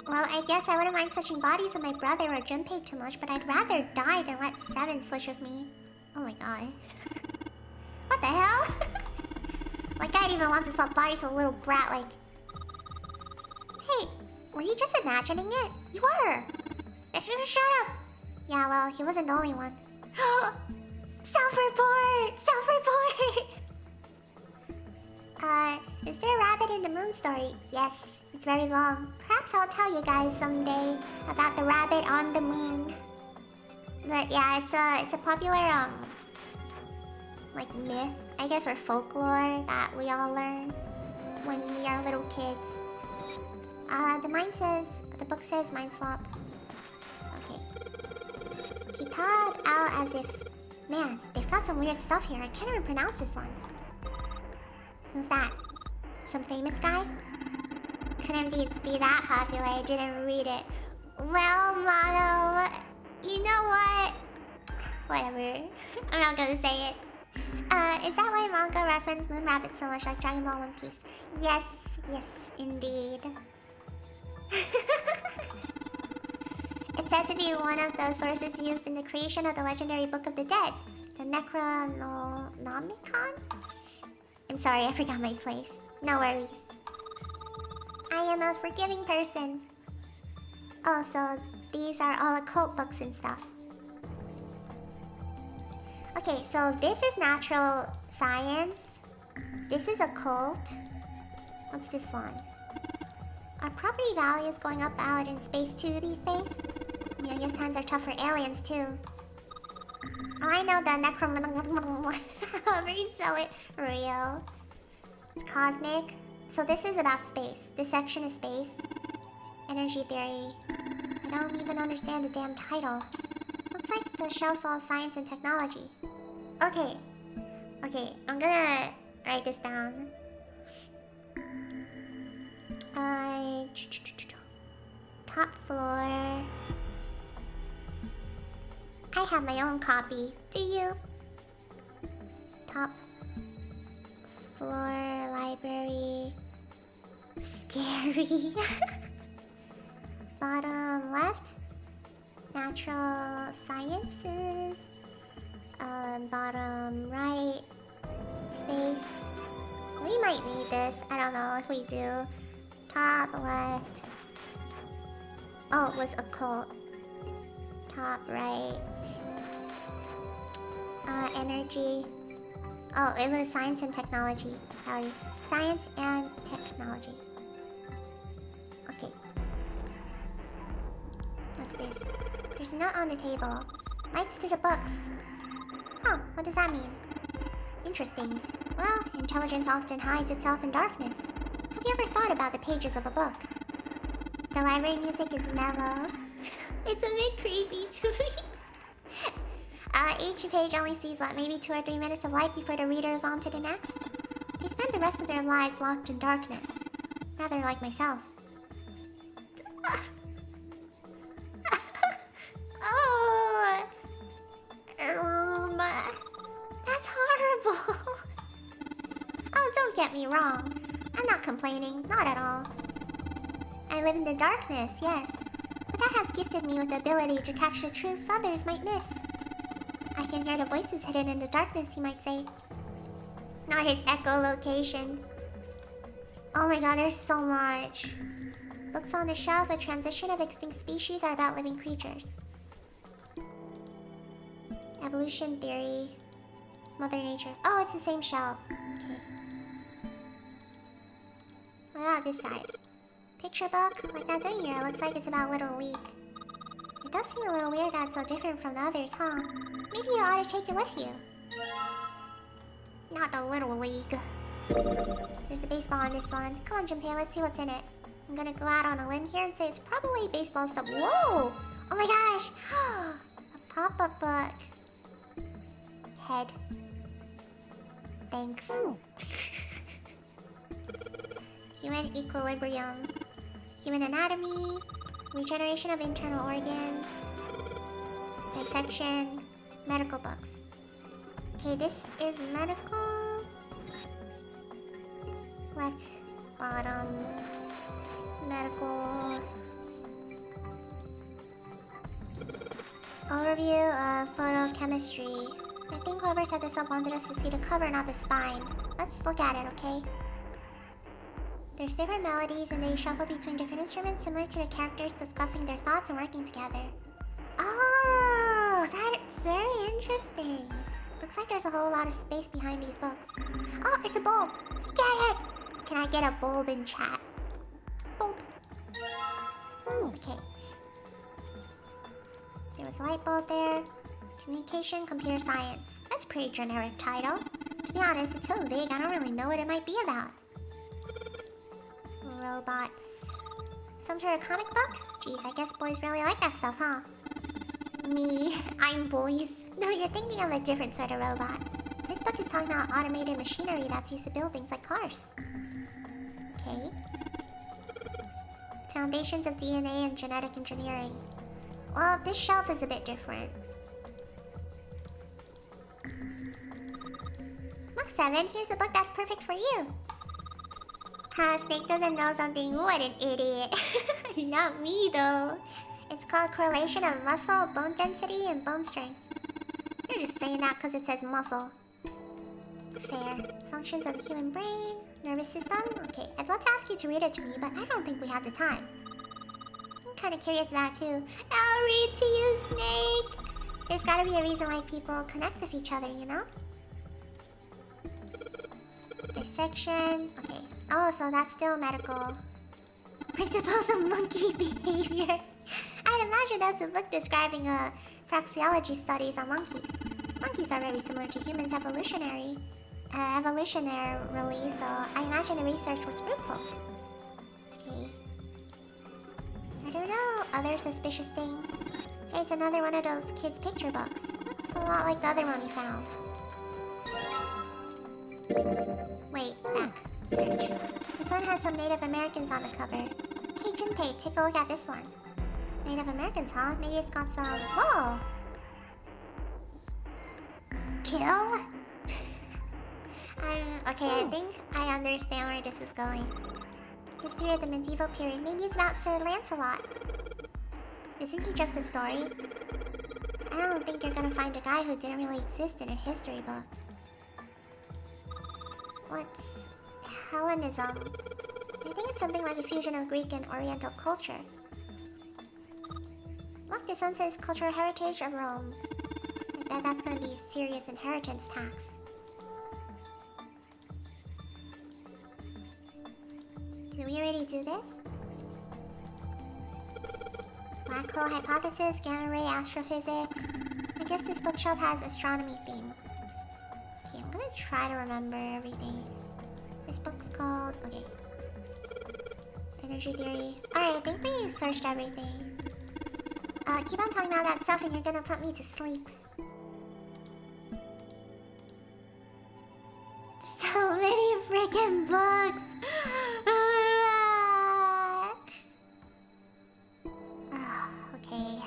Well, I guess I wouldn't mind switching bodies with my brother or Junpei too much, but I'd rather die than let Seven switch with me. Oh my god. What the hell? Like I'd even want to swap bodies with a little brat like... Hey, were you just imagining it? You were! Shut up! Yeah, well, he wasn't the only one. Self-report! Self-report! Is there a rabbit in the moon story? Yes, it's very long. Perhaps I'll tell you guys someday about the rabbit on the moon. But yeah, it's a popular, like myth, I guess, or folklore that we all learn when we are little kids. The book says Mind Swap. Okay. Kitab al-Azif. Man, they've got some weird stuff here. I can't even pronounce this one. Who's that? some famous guy. Couldn't be that popular. I didn't read it. Well, Mono, you know what? Whatever. I'm not gonna say it. Is that why manga reference Moon Rabbit so much like Dragon Ball One Piece? Yes, indeed. It's said to be one of the sources used in the creation of the legendary Book of the Dead, the Necronomicon? I'm sorry, I forgot my place. No worries. I am a forgiving person. Oh, so these are all occult books and stuff. Okay, so this is natural science. This is occult. What's this one? Are property values going up out in space too these days? Yeah, I guess times are tough for aliens too. Oh, I know the however you spell it. Real. It's cosmic. So this is about space. This section is space. Energy theory. I don't even understand the damn title. Looks like the shelf's all science and technology. Okay, I'm gonna write this down. Top floor. I have my own copy. Do you? Top floor library. Scary. Bottom left. Natural sciences. Bottom right. Space. We might need this. I don't know if we do. Top left. Oh, it was occult. Top right. Energy. Oh, it was science and technology. Sorry. Science and technology. Okay. What's this? There's a note on the table. Lights to the books. Huh, what does that mean? Interesting. Well, intelligence often hides itself in darkness. Have you ever thought about the pages of a book? The library music is mellow. It's a bit creepy to me. Each page only sees, what, maybe 2 or 3 minutes of light before the reader is on to the next? They spend the rest of their lives locked in darkness. Rather like myself. Oh, that's horrible. Oh, don't get me wrong. I'm not complaining, not at all. I live in the darkness, yes. But that has gifted me with the ability to catch the truths others might miss. I can hear the voices hidden in the darkness, you might say. Not his echolocation. Oh my god, there's so much. Books on the shelf, A Transition of Extinct Species, are about living creatures. Evolution theory. Mother Nature. Oh, it's the same shelf. Okay. What about this side? Picture book? Like that down here, it looks like it's about Little League. It does seem a little weird that it's so different from the others, huh? Maybe you ought to take it with you. Not the Little League. There's a baseball on this one. Come on, Junpei, let's see what's in it. I'm gonna go out on a limb here and say it's probably baseball stuff. Whoa! Oh my gosh! A pop-up book. Head. Thanks. Human equilibrium. Human anatomy. Regeneration of internal organs. Dissection. Medical books. Okay, this is medical. Left bottom. Medical. Overview of photochemistry. I think whoever set this up wanted us to see the cover, not the spine. Let's look at it, okay? There's different melodies and they shuffle between different instruments similar to the characters discussing their thoughts and working together. Oh, that's very interesting. Looks like there's a whole lot of space behind these books. Oh, it's a bulb! Get it! Can I get a bulb in chat? Bulb. Okay. There was a light bulb there. Communication, computer science. That's a pretty generic title. To be honest, it's so vague I don't really know what it might be about. Robots. Some sort of comic book? Jeez, I guess boys really like that stuff, huh? Me, I'm boys. No, you're thinking of a different sort of robot. This book is talking about automated machinery that's used to build things like cars. Okay. Foundations of DNA and genetic engineering. Well, this shelf is a bit different. Look, Seven, here's a book that's perfect for you. Snake doesn't know something. What an idiot. Not me, though. It's called Correlation of Muscle, Bone Density, and Bone Strength. You're just saying that because it says muscle. Fair. Functions of the human brain, nervous system. Okay, I'd love to ask you to read it to me, but I don't think we have the time. I'm kind of curious about it, too. I'll read to you, Snake. There's gotta be a reason why people connect with each other, you know? Dissection. Okay. Oh, so that's still medical. Principles of monkey behavior. I'd imagine that's a book describing praxeology studies on monkeys. Monkeys are very similar to humans evolutionarily, so I imagine the research was fruitful. Okay. I don't know. Other suspicious things. Hey, it's another one of those kids' picture books. Looks a lot like the other one we found. Wait, back. Search. This one has some Native Americans on the cover. Hey, Junpei, take a look at this one. Native Americans, huh? Maybe it's got some... Whoa! Kill? Okay, I think I understand where this is going. History of the medieval period. Maybe it's about Sir Lancelot. Isn't he just a story? I don't think you're gonna find a guy who didn't really exist in a history book. What's Hellenism? I think it's something like a fusion of Greek and Oriental culture. Look, this one says cultural heritage of Rome. I bet that's gonna be serious inheritance tax. Did we already do this? Black hole hypothesis, gamma ray astrophysics. I guess this bookshelf has astronomy theme. Okay, I'm gonna try to remember everything. This book's called... Okay. Energy theory. Alright, I think we searched everything. Keep on talking about that stuff and you're gonna put me to sleep. So many freaking books! Okay.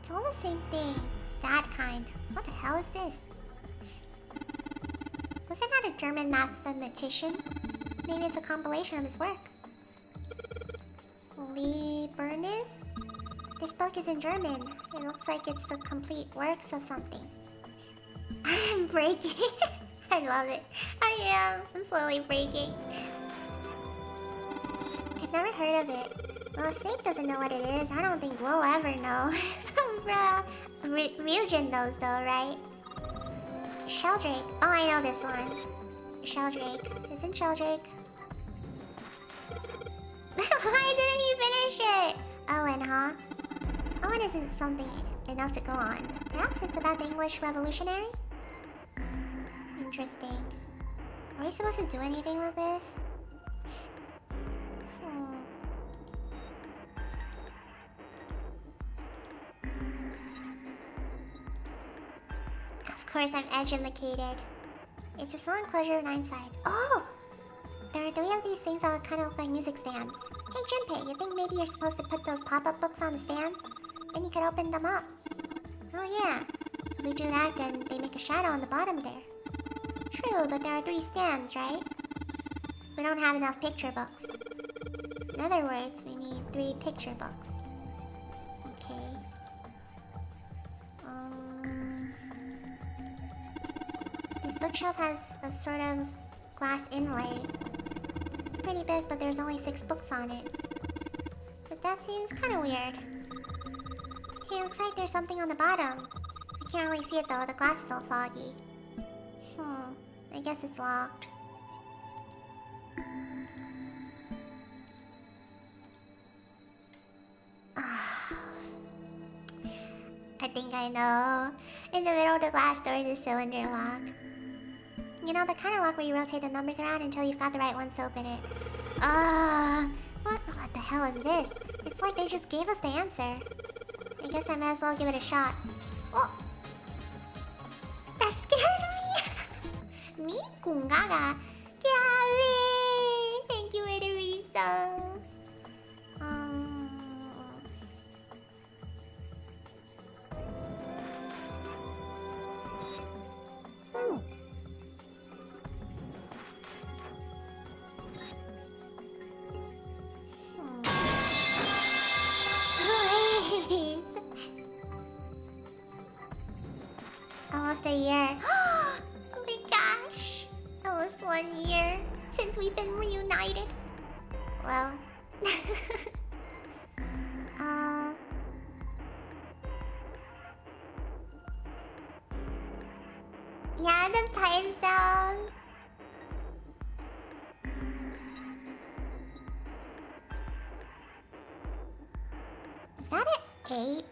It's all the same thing. That kind. What the hell is this? Wasn't that a German mathematician? Maybe it's a compilation of his work. Lee Bernis? This book is in German. It looks like it's the complete works of something. I'm breaking. I love it. I am. I'm slowly breaking. I've never heard of it. Well, Snake doesn't know what it is. I don't think we'll ever know. Bruh. Ryujin knows though, right? Sheldrake. Oh, I know this one. Sheldrake. Isn't Sheldrake? Why didn't you finish it? Owen, huh? Owen isn't something enough to go on. Perhaps it's about the English Revolutionary? Interesting. Are we supposed to do anything with this? Of course, I'm educated. It's a small enclosure of 9 sides. Oh! There are 3 of these things that kind of look like music stands. Hey, Junpei, you think maybe you're supposed to put those pop-up books on the stands? Then you could open them up. Oh yeah. If we do that, then they make a shadow on the bottom there. True, but there are 3 stands, right? We don't have enough picture books. In other words, we need 3 picture books. Okay. This bookshelf has a sort of glass inlay. It's pretty big, but there's only 6 books on it. But that seems kind of weird. Hey, looks like there's something on the bottom. I can't really see it though, the glass is all foggy. I guess it's locked. I think I know. In the middle of the glass door is a cylinder lock. You know, the kind of lock where you rotate the numbers around until you've got the right ones to open it. What the hell is this? It's like they just gave us the answer. I guess I might as well give it a shot. Oh! Kungaga. Gary! Thank you, Teresa. Please. Almost a year. Oh my gosh. Almost 1 year since we've been reunited. Well. Yeah, the pipe sound. Is that an 8?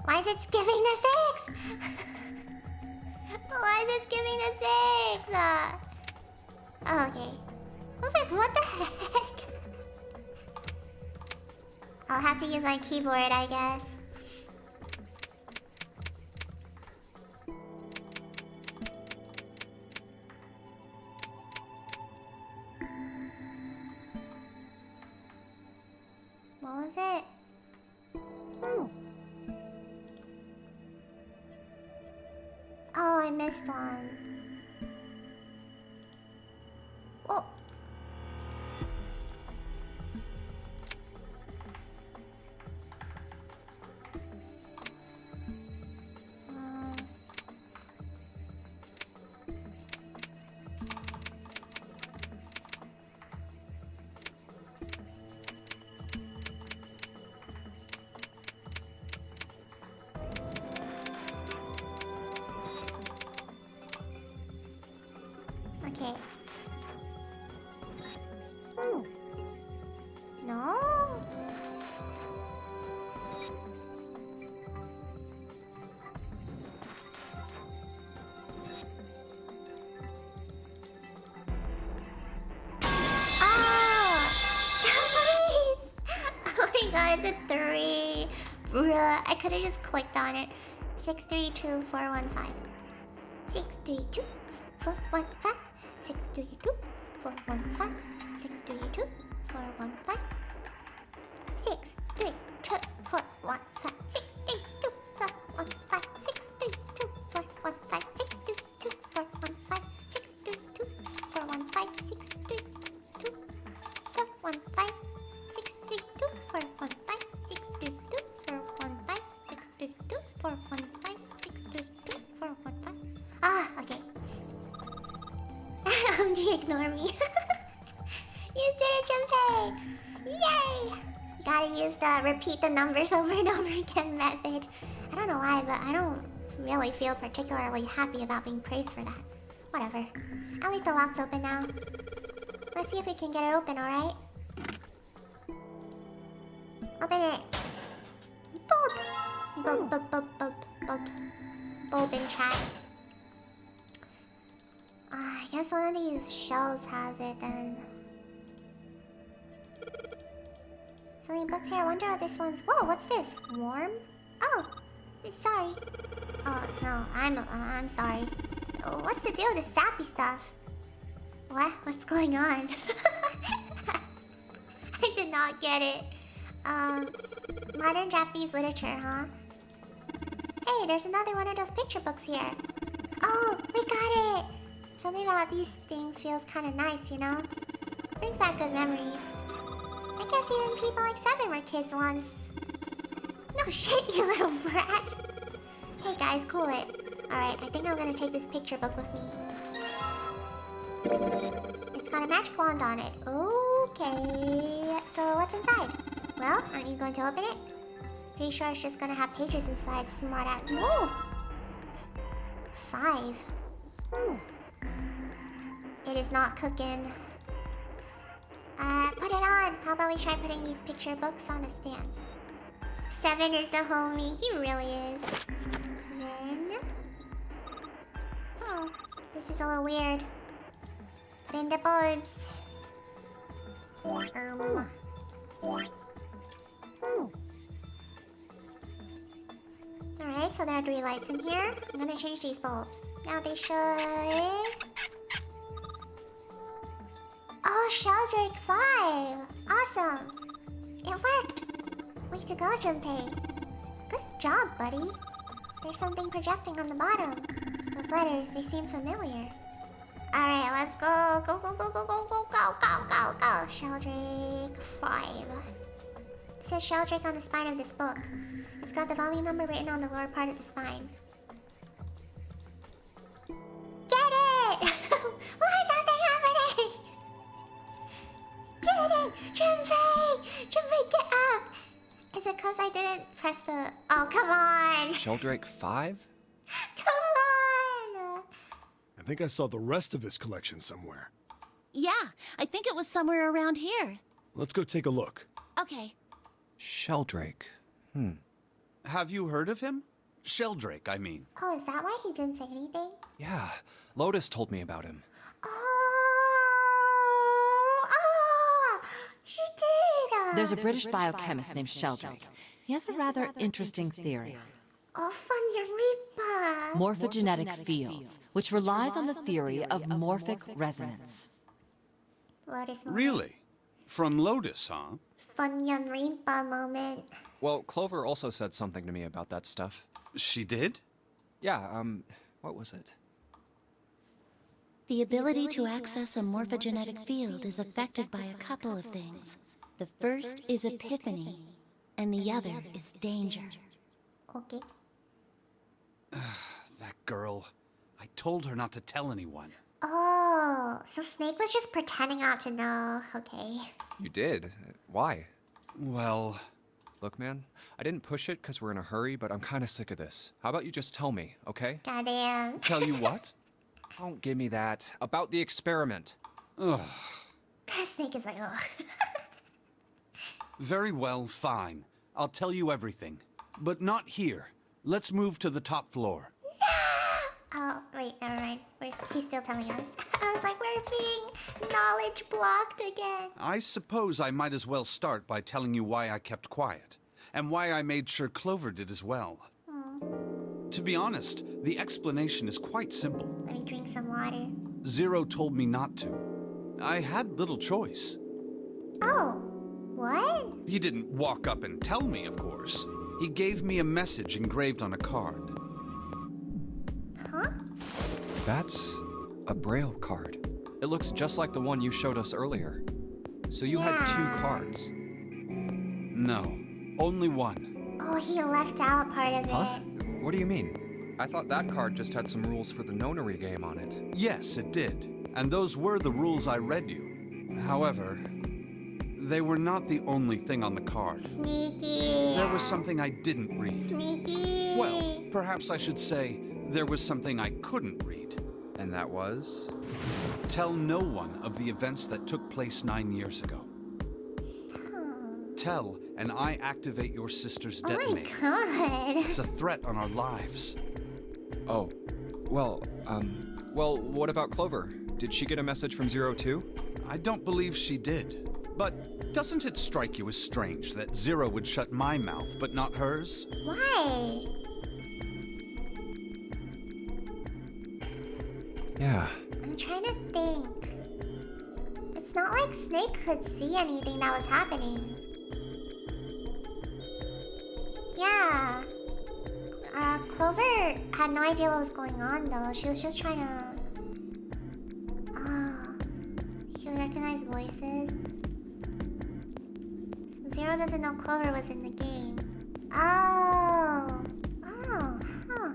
Why is it skipping the 6? Why is it skipping the 6? Oh, okay. I was like, what the heck? I'll have to use my keyboard, I guess. What was it? Oh, I missed one. Oh. Okay. No. Oh! Oh my god, it's a 3. Bruh, I could have just clicked on it. 632415. 632 415. 632 415. 632 415. 632 415. 632 415. 632 415. 632 415. 632 415. 632 415. 632 415. 632 415. 632 415. 632 415. Ah, okay. Ignore me. You did it, Junpei! Yay! You gotta use the repeat the numbers over and over again method. I don't know why, but I don't really feel particularly happy about being praised for that. Whatever. At least the lock's open now. Let's see if we can get it open, alright? Open it. Boop! Boop, boop, boop, boop, boop. Boop in chat. I guess one of these shells has it then. So many books here. I wonder what this one's. Whoa, what's this? Warm? Oh, sorry. Oh no, I'm sorry. What's the deal with the sappy stuff? What? What's going on? I did not get it. Modern Japanese literature, huh? Hey, there's another one of those picture books here. Oh, we got it. Something about these things feels kind of nice, you know? Brings back good memories. I guess even people like 7 were kids once. No shit, you little brat. Hey guys, cool it. Alright, I think I'm gonna take this picture book with me. It's got a magic wand on it. Okay. So what's inside? Well, aren't you going to open it? Pretty sure it's just gonna have pages inside. Smart ass. Whoa! 5. It is not cooking. Put it on. How about we try putting these picture books on a stand? 7 is the homie. He really is. Then... this is a little weird. Put in the bulbs. Alright, so there are 3 lights in here. I'm gonna change these bulbs. Now they should... Oh, Sheldrake 5! Awesome! It worked! Way to go, Junpei. Good job, buddy. There's something projecting on the bottom. Those letters, they seem familiar. Alright, let's go. Go, go, go, go, go, go, go, go, go, go. Sheldrake 5. It says Sheldrake on the spine of this book. It's got the volume number written on the lower part of the spine. Get it! Why is something happening? Get it! Junpei! Junpei, get up! Is it because I didn't press the... Oh, come on! Sheldrake 5? Come on! I think I saw the rest of this collection somewhere. Yeah, I think it was somewhere around here. Let's go take a look. Okay. Sheldrake. Have you heard of him? Sheldrake, I mean. Oh, is that why he didn't say anything? Yeah, Lotus told me about him. Oh, she did! There's a British biochemist named Sheldrake. He has a rather interesting theory. Oh, Funyaripa! Morphogenetic fields, which relies on the theory of morphic resonance. Lotus moment. Really? From Lotus, huh? Funyaripa moment. Well, Clover also said something to me about that stuff. She did? Yeah, what was it? The ability to access a morphogenetic field is affected by a couple of things. The first is epiphany, and the other is danger. Okay. That girl. I told her not to tell anyone. Oh, so Snake was just pretending not to know. Okay. You did? Why? Well, Look, man, I didn't push it because we're in a hurry, but I'm kind of sick of this. How about you just tell me, okay? Goddamn. tell you what? Don't give me that. About the experiment. Ugh. Snake is like, oh. Very well, fine. I'll tell you everything. But not here. Let's move to the top floor. Oh, wait, never mind. He's still telling us. I was like, we're being knowledge blocked again. I suppose I might as well start by telling you why I kept quiet, and why I made sure Clover did as well. To be honest, the explanation is quite simple. Let me drink some water. Zero told me not to. I had little choice. Oh, what? He didn't walk up and tell me, of course. He gave me a message engraved on a card. Huh? That's a Braille card. It looks just like the one you showed us earlier. So you had 2 cards. No, only one. Oh, he left out part of Huh? it. What do you mean? I thought that card just had some rules for the nonary game on it. Yes, it did. And those were the rules I read you. However, they were not the only thing on the card. Sneaky. There was something I didn't read. Sneaky. Well, perhaps I should say there was something I couldn't read. And that was? Tell no one of the events that took place 9 years ago. Tell, and I activate your sister's Oh my detonator. god. It's a threat on our lives. Oh. Well, what about Clover? Did she get a message from Zero too? I don't believe she did. But doesn't it strike you as strange that Zero would shut my mouth, but not hers? Why? Yeah. I'm trying to think. It's not like Snake could see anything that was happening. Yeah. Clover had no idea what was going on though. She was just trying to... Oh. She would recognize voices. Zero doesn't know Clover was in the game. Oh. Oh, huh.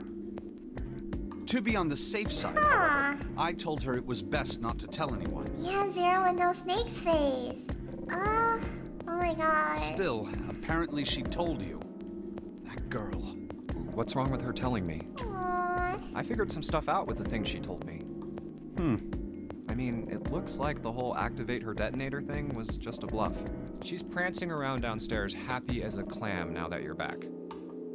To be on the safe side, Huh. I told her it was best not to tell anyone. Yeah, Zero with no Snake's face. Oh my god. Still, apparently she told you. That girl. What's wrong with her telling me? Aww. I figured some stuff out with the things she told me. I mean, it looks like the whole activate her detonator thing was just a bluff. She's prancing around downstairs happy as a clam now that you're back.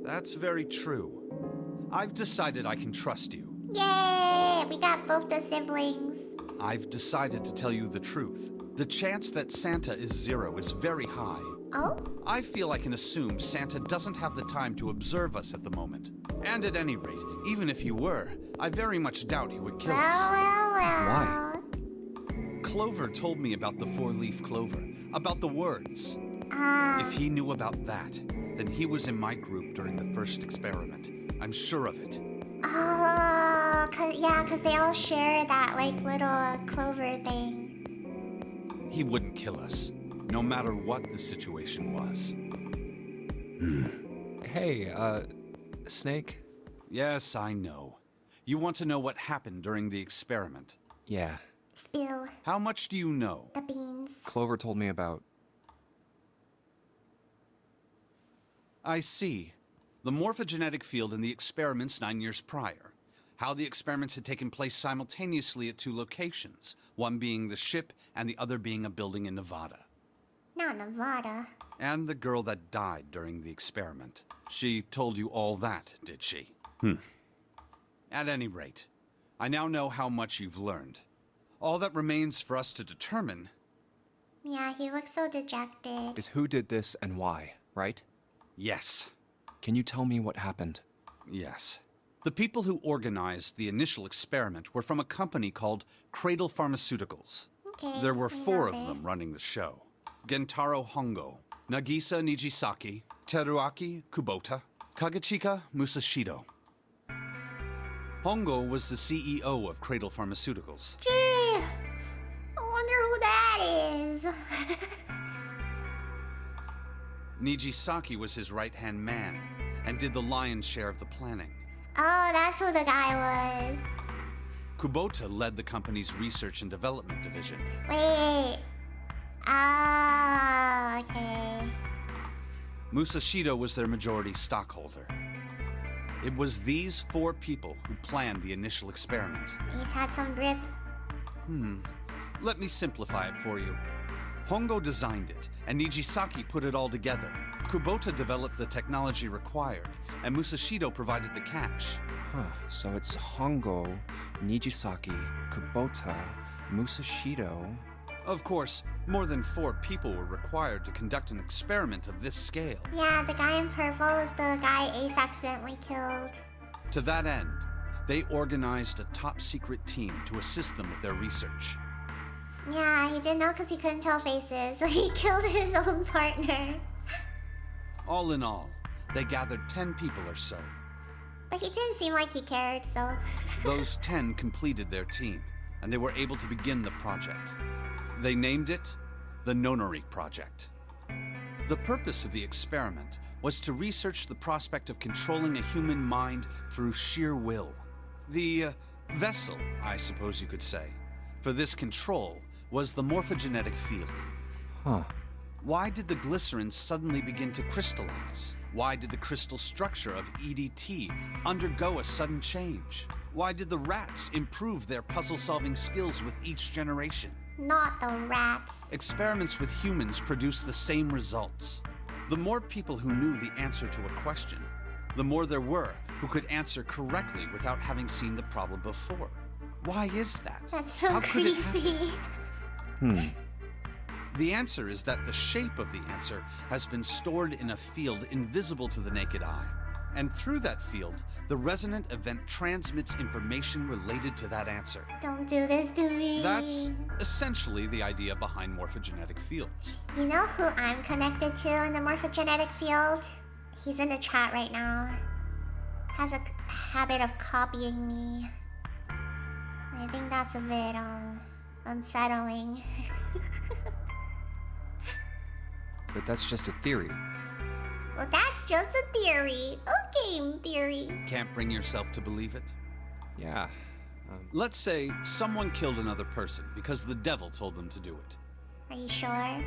That's very true. I've decided I can trust you. Yay! We got both the siblings. I've decided to tell you the truth. The chance that Santa is 0 is very high. Oh? I feel I can assume Santa doesn't have the time to observe us at the moment. And at any rate, even if he were, I very much doubt he would kill us. Why? Clover told me about the 4-leaf clover, about the words. If he knew about that, then he was in my group during the first experiment. I'm sure of it. Oh, cause they all share that, like, little clover thing. He wouldn't kill us, no matter what the situation was. Hey, Snake? Yes, I know. You want to know what happened during the experiment. Yeah. Spill How much do you know? the beans. Clover told me about... I see. The morphogenetic field in the experiments 9 years prior. How the experiments had taken place simultaneously at 2 locations, one being the ship and the other being a building in Nevada. Not Nevada. And the girl that died during the experiment. She told you all that, did she? At any rate, I now know how much you've learned. All that remains for us to determine... Yeah, he looks so dejected. is who did this and why, right? Yes. Can you tell me what happened? Yes. The people who organized the initial experiment were from a company called Cradle Pharmaceuticals. Okay. There were we 4 know of this. them running the show. Gentaro Hongo, Nagisa Nijisaki, Teruaki Kubota, Kagechika Musashido. Hongo was the CEO of Cradle Pharmaceuticals. Gee, I wonder who that is. Nijisaki was his right-hand man and did the lion's share of the planning. Oh, that's who the guy was. Kubota led the company's research and development division. Wait. Ah, okay. Musashido was their majority stockholder. It was these 4 people who planned the initial experiment. He's had some drip. Let me simplify it for you. Hongo designed it, and Nijisaki put it all together. Kubota developed the technology required, and Musashido provided the cash. Huh, so it's Hongo, Nijisaki, Kubota, Musashido... Of course, more than 4 people were required to conduct an experiment of this scale. Yeah, the guy in purple is the guy Ace accidentally killed. To that end, they organized a top-secret team to assist them with their research. Yeah, he didn't know because he couldn't tell faces, so he killed his own partner. All in all, they gathered 10 people or so. But he didn't seem like he cared, so... Those 10 completed their team, and they were able to begin the project. They named it the Nonori Project. The purpose of the experiment was to research the prospect of controlling a human mind through sheer will. The vessel, I suppose you could say, for this control was the morphogenetic field. Huh. Why did the glycerin suddenly begin to crystallize? Why did the crystal structure of EDT undergo a sudden change? Why did the rats improve their puzzle-solving skills with each generation? Not the rats. Experiments with humans produce the same results. The more people who knew the answer to a question, the more there were who could answer correctly without having seen the problem before. Why is that? That's so How could it happen? creepy. The answer is that the shape of the answer has been stored in a field invisible to the naked eye. And through that field, the resonant event transmits information related to that answer. Don't do this to me. That's essentially the idea behind morphogenetic fields. You know who I'm connected to in the morphogenetic field? He's in the chat right now. Has a habit of copying me. I think that's a bit, unsettling. But that's just a theory. Well, that's just a theory. A game theory. Can't bring yourself to believe it? Yeah. Let's say someone killed another person because the devil told them to do it. Are you sure?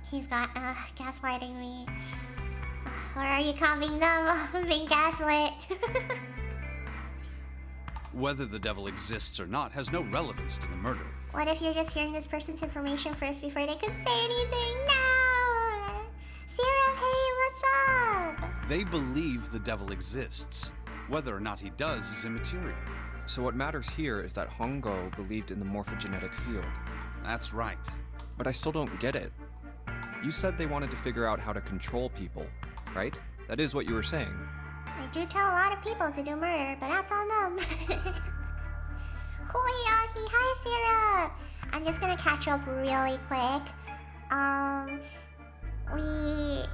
He's got, gaslighting me. Or are you copying them? I'm being gaslit. Whether the devil exists or not has no relevance to the murder. What if you're just hearing this person's information first before they can say anything? No! Sarah, hey, what's up? They believe the devil exists. Whether or not he does is immaterial. So what matters here is that Hongo believed in the morphogenetic field. That's right. But I still don't get it. You said they wanted to figure out how to control people, right? That is what you were saying. I do tell a lot of people to do murder, but that's on them. Hoyaki, hi Sarah! I'm just gonna catch up really quick.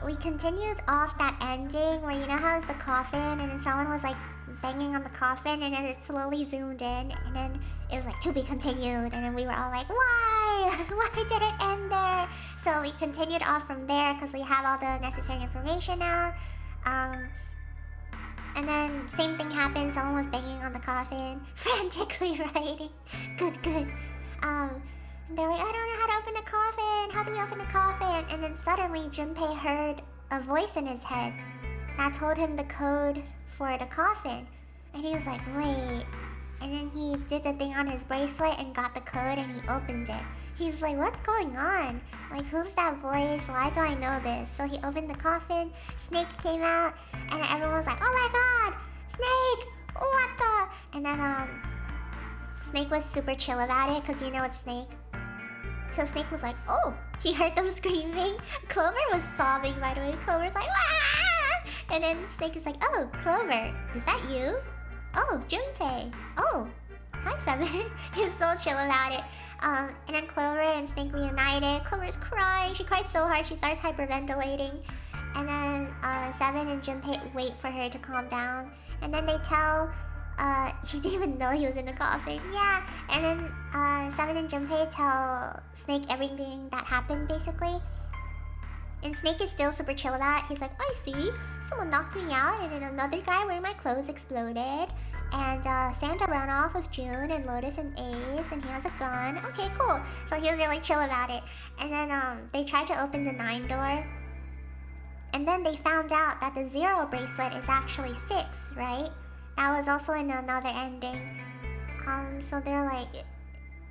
We continued off that ending where you know how it's the coffin and then someone was like banging on the coffin and then it slowly zoomed in and then it was like to be continued and then we were all like, why? Why did it end there? So we continued off from there because we have all the necessary information now. And then same thing happened, someone was banging on the coffin, frantically writing. Good. And they're like, I don't know how to open the coffin. How do we open the coffin? And then suddenly Junpei heard a voice in his head that told him the code for the coffin. And he was like, wait. And then he did the thing on his bracelet and got the code and he opened it. He was like, what's going on? Like, who's that voice? Why do I know this? So he opened the coffin, Snake came out, and everyone was like, oh my god! Snake! What the? And then, Snake was super chill about it, because you know it's Snake. So Snake was like, oh! He heard them screaming. Clover was sobbing, by the way. Clover's like, ah! And then Snake is like, oh, Clover, is that you? Oh, Junpei. Oh, hi, Seven. He's so chill about it. And then Clover and Snake reunited. Clover's crying. She cried so hard she starts hyperventilating. And then Seven and Junpei wait for her to calm down. And then they tell she didn't even know he was in the coffin. Yeah. And then Seven and Junpei tell Snake everything that happened basically. And Snake is still super chill about it. He's like, I see. Someone knocked me out and then another guy wearing my clothes exploded. And Santa ran off with June and Lotus and Ace and he has a gun. Okay, cool. So he was really chill about it. And then they tried to open the 9 door. And then they found out that the 0 bracelet is actually 6, right? That was also in another ending. So they're like,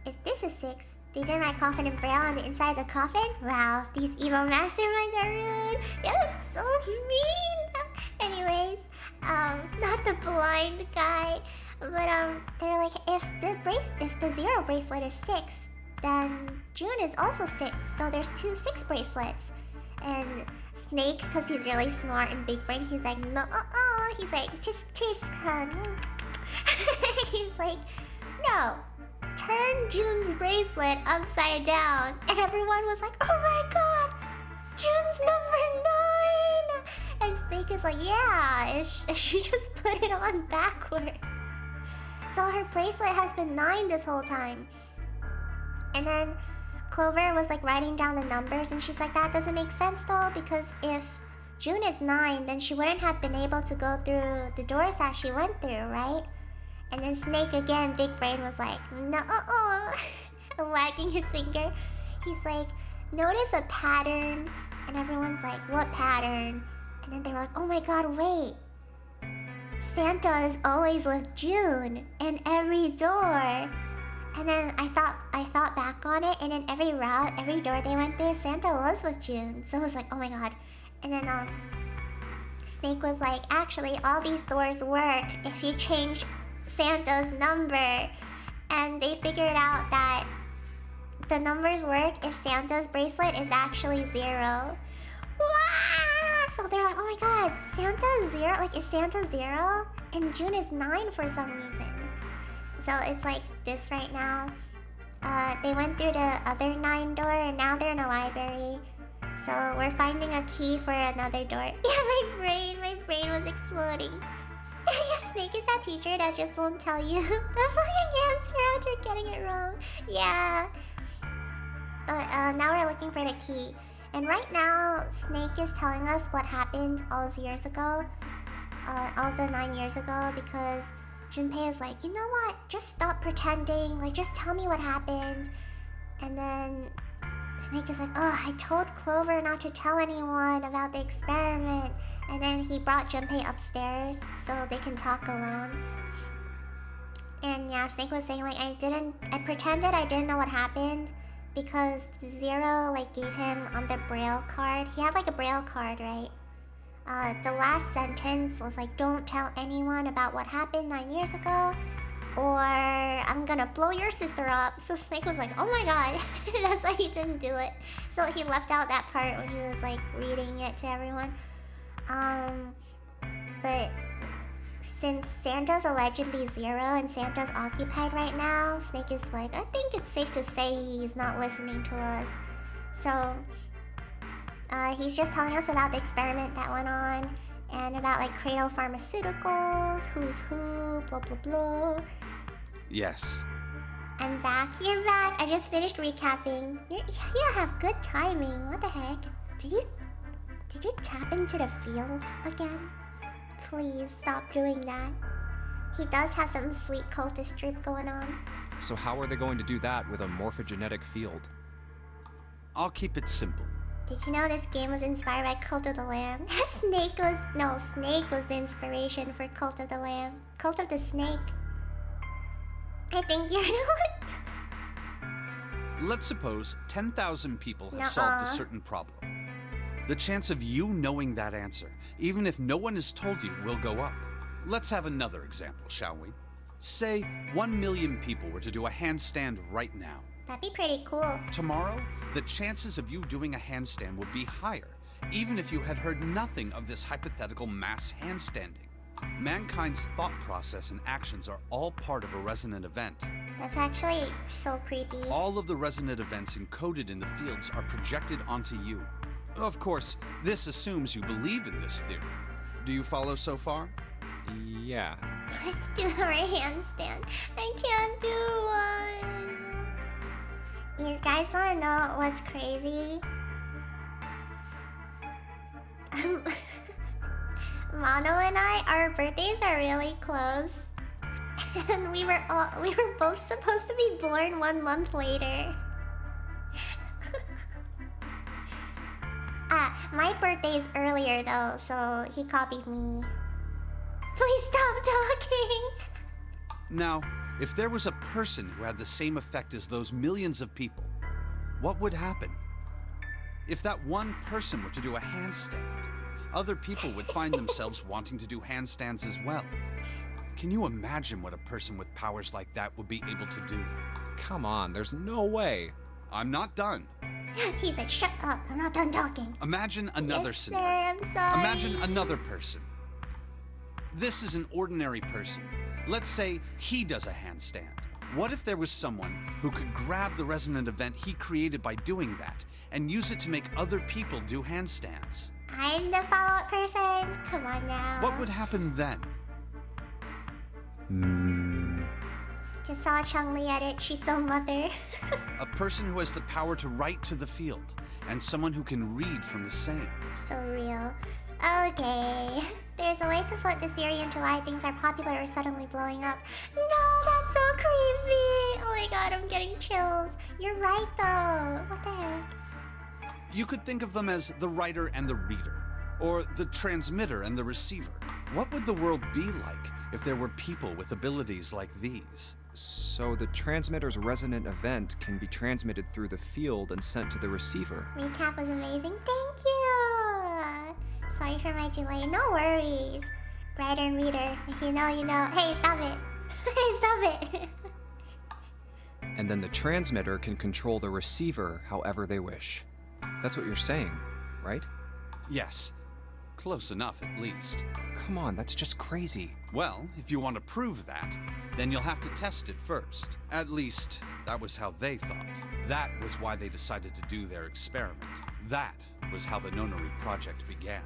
if this is 6, they did write coffin in Braille on the inside of the coffin? Wow, these evil masterminds are rude. That was so mean. Anyways, not the blind guy, but they're like, if the 0 bracelet is 6, then June is also 6. So there's 2 6 bracelets. And Snake, because he's really smart and big brain, he's like, no, he's like, just he's like, no, turn June's bracelet upside down. And everyone was like, oh my god, June's number 9. And Snake is like, yeah, she just put it on backwards. So her bracelet has been 9 this whole time. And then Clover was like writing down the numbers and she's like, that doesn't make sense though, because if June is 9, then she wouldn't have been able to go through the doors that she went through, right? And then Snake again, big brain, was like, no, wagging his finger. He's like, notice a pattern. And everyone's like, what pattern? And then they're like, oh my god, wait. Santa is always with June in every door. And then I thought back on it, and in every route, every door they went through, Santa was with June. So I was like, oh my god. And then Snake was like, actually, all these doors work if you change Santa's number. And they figured out that the numbers work if Santa's bracelet is actually 0. Wow! So they're like, oh my god, Santa's 0? Like, is Santa 0? And June is 9 for some reason. So it's like this right now. They went through the other 9 door and now they're in a library. So we're finding a key for another door. Yeah, my brain was exploding. Snake is that teacher that just won't tell you the fucking answer after getting it wrong. Yeah. But now we're looking for the key. And right now, Snake is telling us what happened all those years ago. All the 9 years ago, because Junpei is like, you know what? Just stop pretending. Like, just tell me what happened. And then Snake is like, oh, I told Clover not to tell anyone about the experiment. And then he brought Junpei upstairs so they can talk alone. And yeah, Snake was saying like I pretended I didn't know what happened because Zero like gave him on the Braille card. He had like a Braille card, right? The last sentence was like, "Don't tell anyone about what happened 9 years ago, or I'm gonna blow your sister up." So Snake was like, "Oh my god," that's why he didn't do it. So he left out that part when he was like reading it to everyone. But since Santa's allegedly Zero and Santa's occupied right now, Snake is like, I think it's safe to say he's not listening to us. So, he's just telling us about the experiment that went on, and about like Cradle Pharmaceuticals, who's who, blah blah blah. Yes. I'm back. You're back. I just finished recapping. You have good timing. What the heck? Did you tap into the field again? Please stop doing that. He does have some sweet cultist drip going on. So how are they going to do that with a morphogenetic field? I'll keep it simple. Did you know this game was inspired by Cult of the Lamb? Snake was the inspiration for Cult of the Lamb. Cult of the Snake. I think you're the one. Let's suppose 10,000 people have solved a certain problem. The chance of you knowing that answer, even if no one has told you, will go up. Let's have another example, shall we? Say 1 million people were to do a handstand right now. That'd be pretty cool. Tomorrow, the chances of you doing a handstand would be higher, even if you had heard nothing of this hypothetical mass handstanding. Mankind's thought process and actions are all part of a resonant event. That's actually so creepy. All of the resonant events encoded in the fields are projected onto you. Of course, this assumes you believe in this theory. Do you follow so far? Yeah. Let's do our handstand. I can't do one. You guys wanna know what's crazy? Mono and I, our birthdays are really close. And we were both supposed to be born 1 month later. My birthday's earlier though, so he copied me. Please stop talking! Now, if there was a person who had the same effect as those millions of people, what would happen? If that one person were to do a handstand, other people would find themselves wanting to do handstands as well. Can you imagine what a person with powers like that would be able to do? Come on, there's no way. I'm not done. He's like, shut up, I'm not done talking. Imagine another Yes, sir, scenario. I'm sorry. Imagine another person. This is an ordinary person. Let's say he does a handstand. What if there was someone who could grab the resonant event he created by doing that and use it to make other people do handstands? I'm the follow-up person. Come on now. What would happen then? Just saw Chun-Li edit. She's so mother. A person who has the power to write to the field, and someone who can read from the same. So real. Okay. There's a way to float the theory into why things are popular or suddenly blowing up. No, that's so creepy. Oh my god, I'm getting chills. You're right though. What the heck? You could think of them as the writer and the reader, or the transmitter and the receiver. What would the world be like if there were people with abilities like these? So the transmitter's resonant event can be transmitted through the field and sent to the receiver. Recap was amazing. Thank you. Sorry for my delay. No worries. Writer and reader. If you know, you know. Hey, stop it. Hey, stop it. And then the transmitter can control the receiver however they wish. That's what you're saying, right? Yes. Close enough, at least. Come on, that's just crazy. Well, if you want to prove that, then you'll have to test it first. At least, that was how they thought. That was why they decided to do their experiment. That was how the Nonary project began.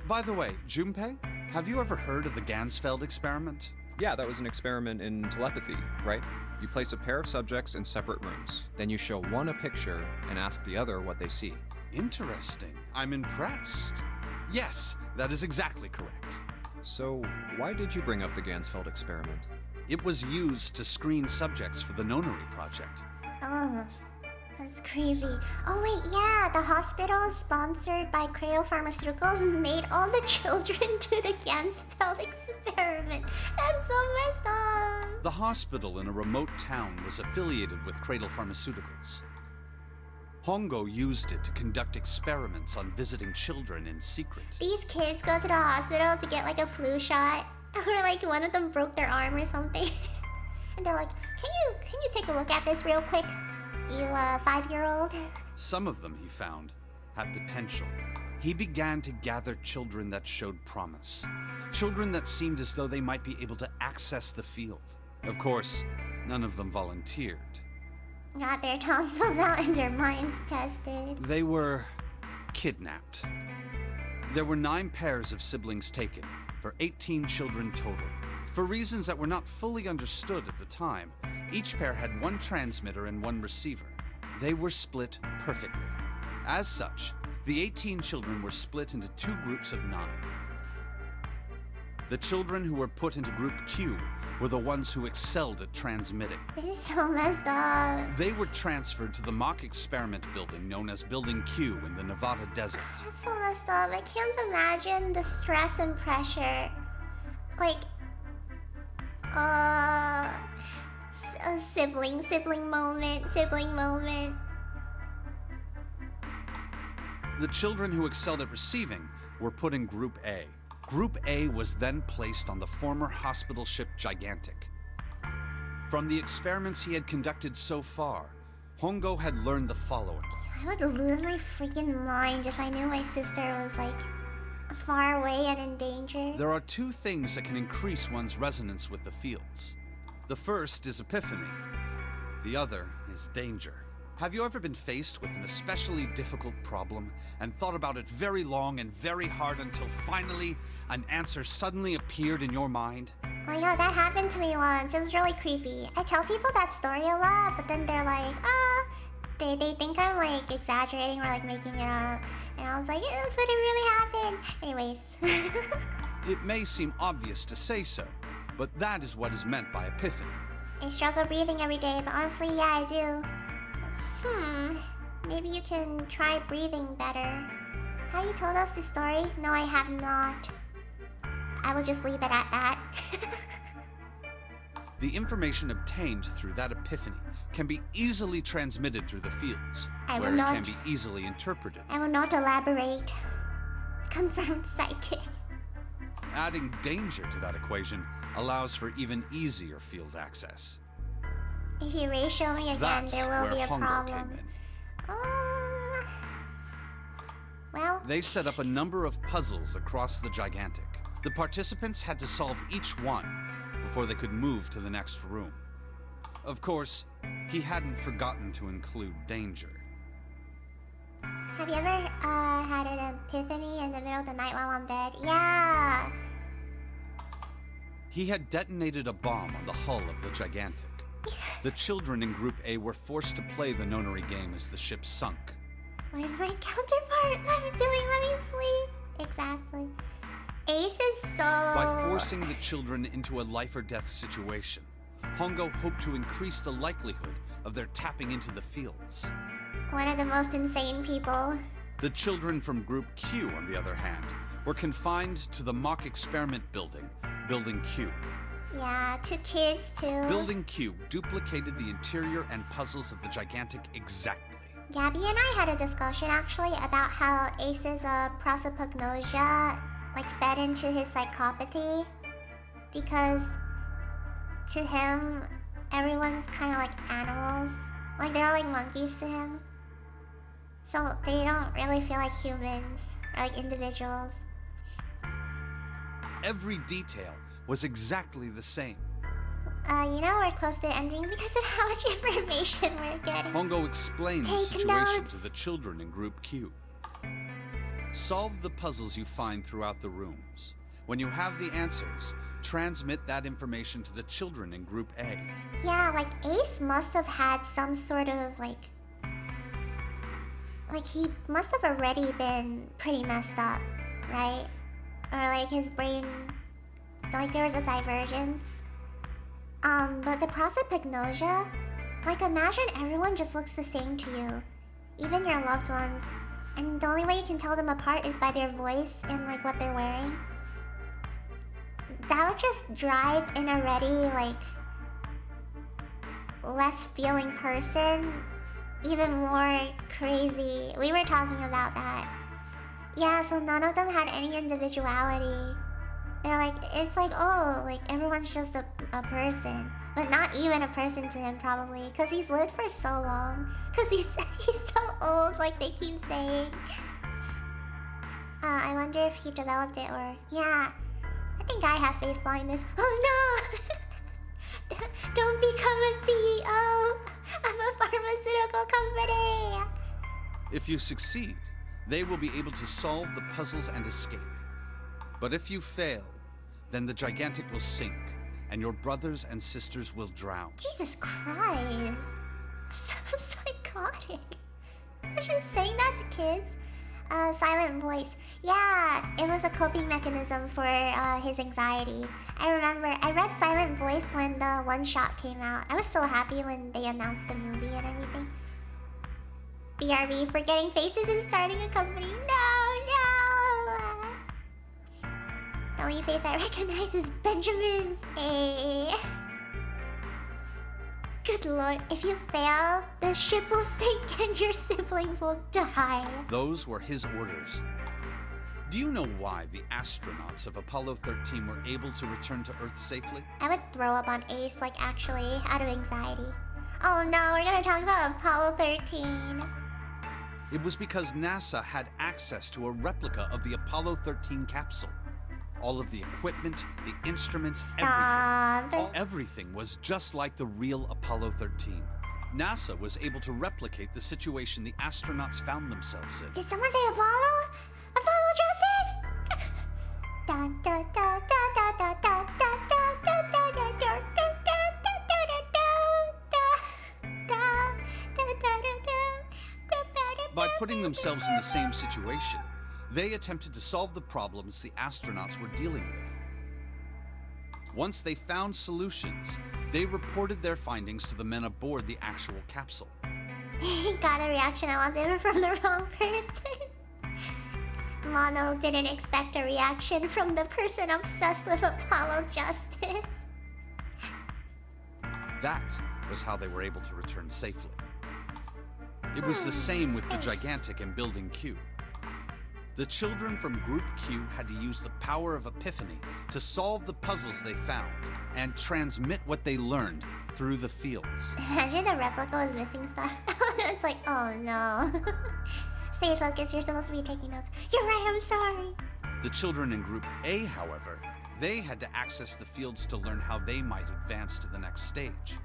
By the way, Junpei, have you ever heard of the Gansfeld experiment? Yeah, that was an experiment in telepathy, right? You place a pair of subjects in separate rooms. Then you show one a picture and ask the other what they see. Interesting. I'm impressed. Yes, that is exactly correct. So, why did you bring up the Gansfeld experiment? It was used to screen subjects for the Nonary project. Oh. That's creepy. Oh wait, yeah, the hospital sponsored by Cradle Pharmaceuticals made all the children do the Gansfeld experiment. That's so messed up. The hospital in a remote town was affiliated with Cradle Pharmaceuticals. Hongo used it to conduct experiments on visiting children in secret. These kids go to the hospital to get like a flu shot, or like one of them broke their arm or something, and they're like, "Can you take a look at this real quick, you 5-year-old?" Some of them, he found, had potential. He began to gather children that showed promise. Children that seemed as though they might be able to access the field. Of course, none of them volunteered. Got their tonsils out and their minds tested. They were kidnapped. There were 9 pairs of siblings taken, for 18 children total. For reasons that were not fully understood at the time, each pair had 1 transmitter and 1 receiver. They were split perfectly. As such, the 18 children were split into 2 groups of 9. The children who were put into Group Q were the ones who excelled at transmitting. This is so messed up. They were transferred to the mock experiment building known as Building Q in the Nevada desert. That's so messed up. I can't imagine the stress and pressure. Like, a sibling moment. The children who excelled at receiving were put in Group A. Group A was then placed on the former hospital ship Gigantic. From the experiments he had conducted so far, Hongo had learned the following. I would lose my freaking mind if I knew my sister was like far away and in danger. There are 2 things that can increase one's resonance with the fields. The first is epiphany. The other is danger. Have you ever been faced with an especially difficult problem and thought about it very long and very hard until finally an answer suddenly appeared in your mind? Oh my god, that happened to me once. It was really creepy. I tell people that story a lot, but then they're like, they think I'm like exaggerating or like making it up. And I was like, but it really happened. Anyways. It may seem obvious to say so, but that is what is meant by epiphany. I struggle breathing every day, but honestly, yeah, I do. Maybe you can try breathing better. Have you told us the story? No, I have not. I will just leave it at that. The information obtained through that epiphany can be easily transmitted through the fields, I will where it not. can be easily interpreted. I will not elaborate. Confirmed psychic. Adding danger to that equation allows for even easier field access. If you ratio me again, That's there will where be a Hongo problem. came in. Well, They set up a number of puzzles across the Gigantic. The participants had to solve each one before they could move to the next room. Of course, he hadn't forgotten to include danger. have you ever had an epiphany in the middle of the night while on bed? Yeah. He had detonated a bomb on the hull of the Gigantic. The children in Group A were forced to play the nonary game as the ship sunk. What is my counterpart? Let me sleep. Exactly. Ace is so... By forcing the children into a life or death situation, Hongo hoped to increase the likelihood of their tapping into the fields. One of the most insane people. The children from Group Q, on the other hand, were confined to the mock experiment building, Building Q. Yeah, to kids too. Building Q duplicated the interior and puzzles of the Gigantic exactly. Gabby and I had a discussion actually about how Ace's prosopagnosia like fed into his psychopathy, because to him everyone's kind of like animals, like they're all like monkeys to him, so they don't really feel like humans or like individuals. Every detail was exactly the same. We're close to ending because of how much information we're getting. Hongo explained the Take situation notes. to the children in Group Q. Solve the puzzles you find throughout the rooms. When you have the answers, transmit that information to the children in Group A. Yeah, like Ace must have had some sort of like he must have already been pretty messed up, right? Or like his brain, like there was a divergence. But the prosopagnosia, Like, imagine everyone just looks the same to you. Even your loved ones. And the only way you can tell them apart is by their voice and, like, what they're wearing. That would just drive an already, like, less feeling person even more crazy. We were talking about that. Yeah, so none of them had any individuality. They're like, it's like, oh, like, everyone's just a person. But not even a person to him, probably. Because he's lived for so long. Because he's so old, like they keep saying. I wonder if he developed it or... Yeah, I think I have face blindness. Oh no! Don't become a CEO of a pharmaceutical company! If you succeed, they will be able to solve the puzzles and escape. But if you fail, then the Gigantic will sink, and your brothers and sisters will drown. Jesus Christ. So psychotic. Imagine saying that to kids. Silent voice. Yeah, it was a coping mechanism for his anxiety. I remember, I read Silent Voice when the one shot came out. I was so happy when they announced the movie and everything. BRB, forgetting faces and starting a company. No! The only face I recognize is Benjamin's. Good lord, if you fail, the ship will sink and your siblings will die. Those were his orders. Do you know why the astronauts of Apollo 13 were able to return to Earth safely? I would throw up on Ace, like, actually, out of anxiety. Oh no, we're gonna talk about Apollo 13. It was because NASA had access to a replica of the Apollo 13 capsule. All of the equipment, the instruments, everything was just like the real Apollo 13. NASA was able to replicate the situation the astronauts found themselves in. Did someone say Apollo? Apollo justice? Dun, dun, dun, dun, dun, dun, dun, dun, dun, dun, dun, dun, By putting themselves in the same situation, they attempted to solve the problems the astronauts were dealing with. Once they found solutions, they reported their findings to the men aboard the actual capsule. Got a reaction I wanted from the wrong person. Mono didn't expect a reaction from the person obsessed with Apollo justice. That was how they were able to return safely. It was the same with the Gigantic and Building Q. The children from Group Q had to use the power of Epiphany to solve the puzzles they found and transmit what they learned through the fields. Imagine the replica was missing stuff. It's like, oh no. Stay focused, you're supposed to be taking notes. You're right, I'm sorry. The children in Group A, however, they had to access the fields to learn how they might advance to the next stage.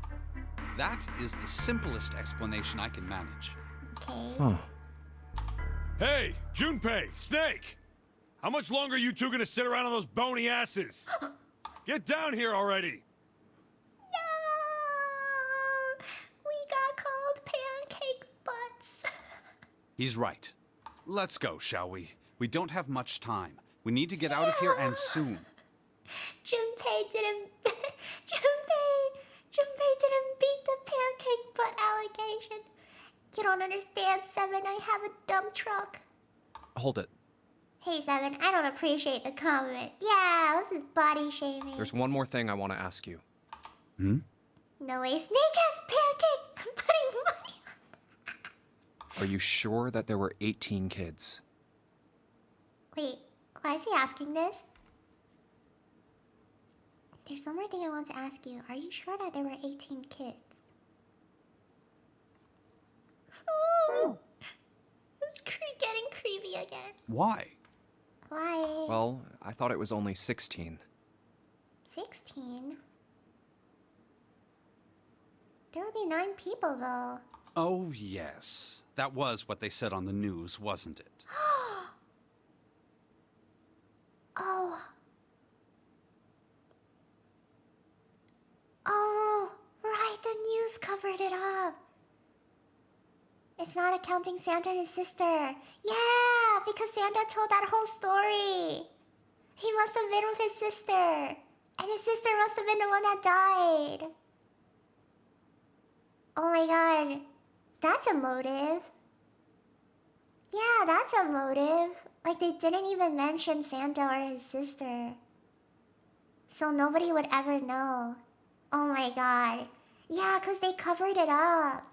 That is the simplest explanation I can manage. Okay. Huh. Hey, Junpei, Snake! How much longer are you two gonna sit around on those bony asses? Get down here already! No! We got called pancake butts. He's right. Let's go, shall we? We don't have much time. We need to get out of here and soon. Junpei didn't... Junpei didn't beat the pancake butt allegation. You don't understand, Seven. I have a dump truck. Hold it. Hey, Seven. I don't appreciate the comment. Yeah, this is body shaming. There's one more thing I want to ask you. No way. Snake has pancake. I'm putting money on... Are you sure that there were 18 kids? Wait, why is he asking this? There's one more thing I want to ask you. Are you sure that there were 18 kids? Ooh, it's getting creepy again. Why? Why? Well, I thought it was only 16. 16? There would be 9 people, though. Oh, yes. That was what they said on the news, wasn't it? Oh. Oh, right, the news covered it up. It's not accounting Santa and his sister. Yeah, because Santa told that whole story. He must have been with his sister. And his sister must have been the one that died. Oh my god. That's a motive. Yeah, that's a motive. Like, they didn't even mention Santa or his sister. So nobody would ever know. Oh my god. Yeah, because they covered it up.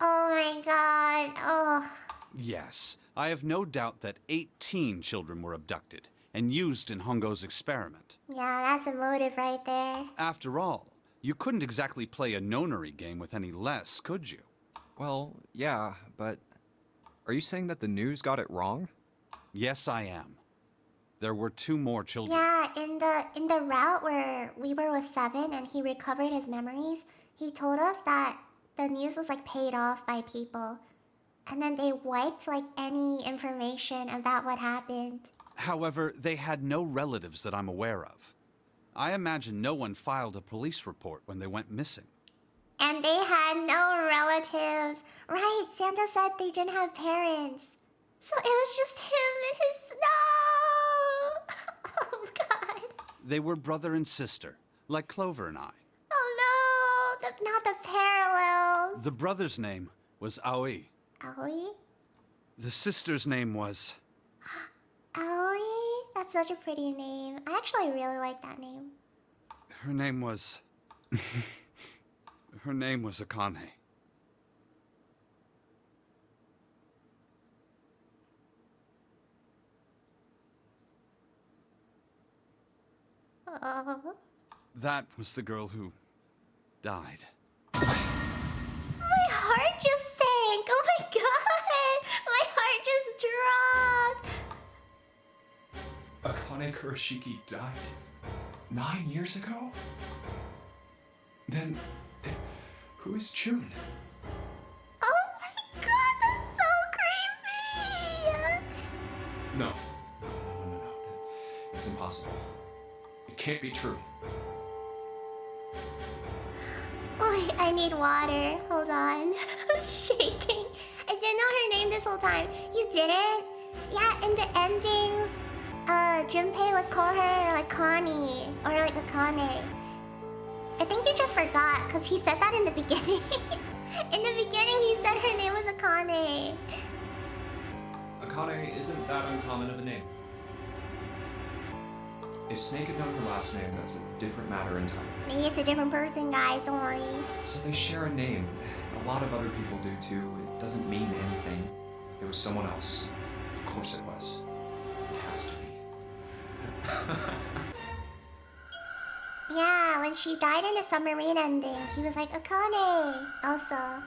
Oh my god. Oh. Yes, I have no doubt that 18 children were abducted and used in Hongo's experiment. Yeah, that's a motive right there. After all, you couldn't exactly play a nonary game with any less, could you? Well, yeah, but are you saying that the news got it wrong? Yes, I am. There were 2 more children. Yeah, in the route where we were with Seven and he recovered his memories, he told us that the news was like paid off by people. And then they wiped like any information about what happened. However, they had no relatives that I'm aware of. I imagine no one filed a police report when they went missing. And they had no relatives. Right, Santa said they didn't have parents. So it was just him and his... No! Oh, God. They were brother and sister, like Clover and I. Oh, no! Not the parallels. The brother's name was Aoi. Aoi? The sister's name was... Aoi? That's such a pretty name. I actually really like that name. Her name was... Her name was Akane. Oh. That was the girl who died. My heart just sank. Oh my god. My heart just dropped. Akane Kurashiki died 9 years ago? Then, who is June? Oh my god, that's so creepy. No. It's impossible. It can't be true. Oh, I need water. Hold on. I'm shaking. I didn't know her name this whole time. You didn't? Yeah, in the endings, Junpei would call her like Connie or like Akane. I think you just forgot because he said that in the beginning. In the beginning, he said her name was Akane. Akane isn't that uncommon of a name. If Snake had known her last name, that's a different matter entirely. Maybe it's a different person, guys. Don't worry. So they share a name. A lot of other people do too. It doesn't mean anything. It was someone else. Of course it was. It has to be. Yeah, when she died in the submarine ending, he was like, Akane, also.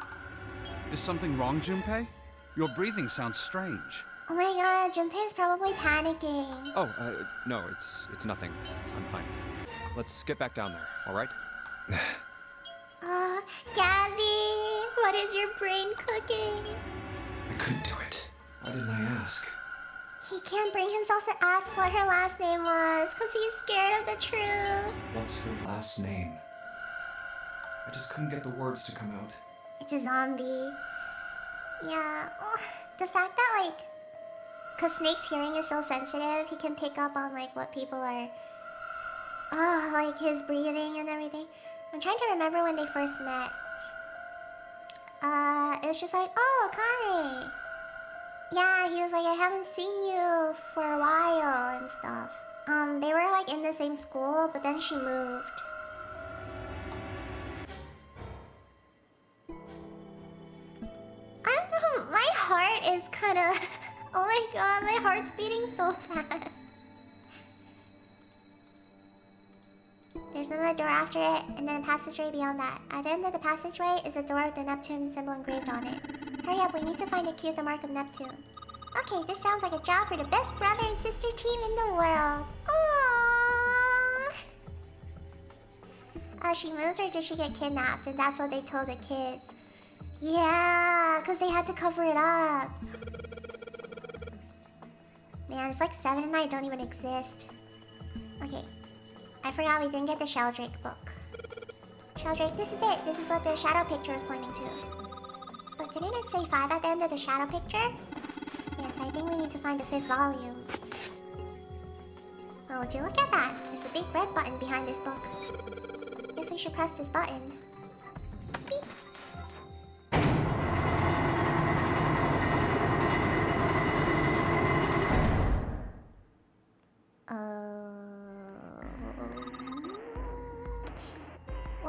Is something wrong, Junpei? Your breathing sounds strange. Oh my god, Junpei's probably panicking. Oh, no, it's nothing. I'm fine. Let's get back down there, all right? Gabby, what is your brain cooking? I couldn't do it. Why didn't I ask? He can't bring himself to ask what her last name was, because he's scared of the truth. What's her last name? I just couldn't get the words to come out. It's a zombie. Yeah, the fact that, like, because Snake's hearing is so sensitive, he can pick up on, like, what people are... like his breathing and everything. I'm trying to remember when they first met. It was just like, oh, Kane. Yeah, he was like, I haven't seen you for a while and stuff. They were, like, in the same school, but then she moved. I don't know, my heart is kind of... Oh my god, my heart's beating so fast. There's another door after it, and then a passageway beyond that. At the end of the passageway is a door with the Neptune symbol engraved on it. Hurry up, we need to find the cue with the mark of Neptune. Okay, this sounds like a job for the best brother and sister team in the world. Aww. She moved or did she get kidnapped? And that's what they told the kids. Yeah, because they had to cover it up. Man, it's like 7 and I don't even exist. Okay. I forgot we didn't get the Sheldrake book. Sheldrake, this is it. This is what the shadow picture is pointing to. But didn't it say 5 at the end of the shadow picture? Yes, I think we need to find the 5th volume. Well, would you look at that? There's a big red button behind this book. Guess we should press this button. Beep.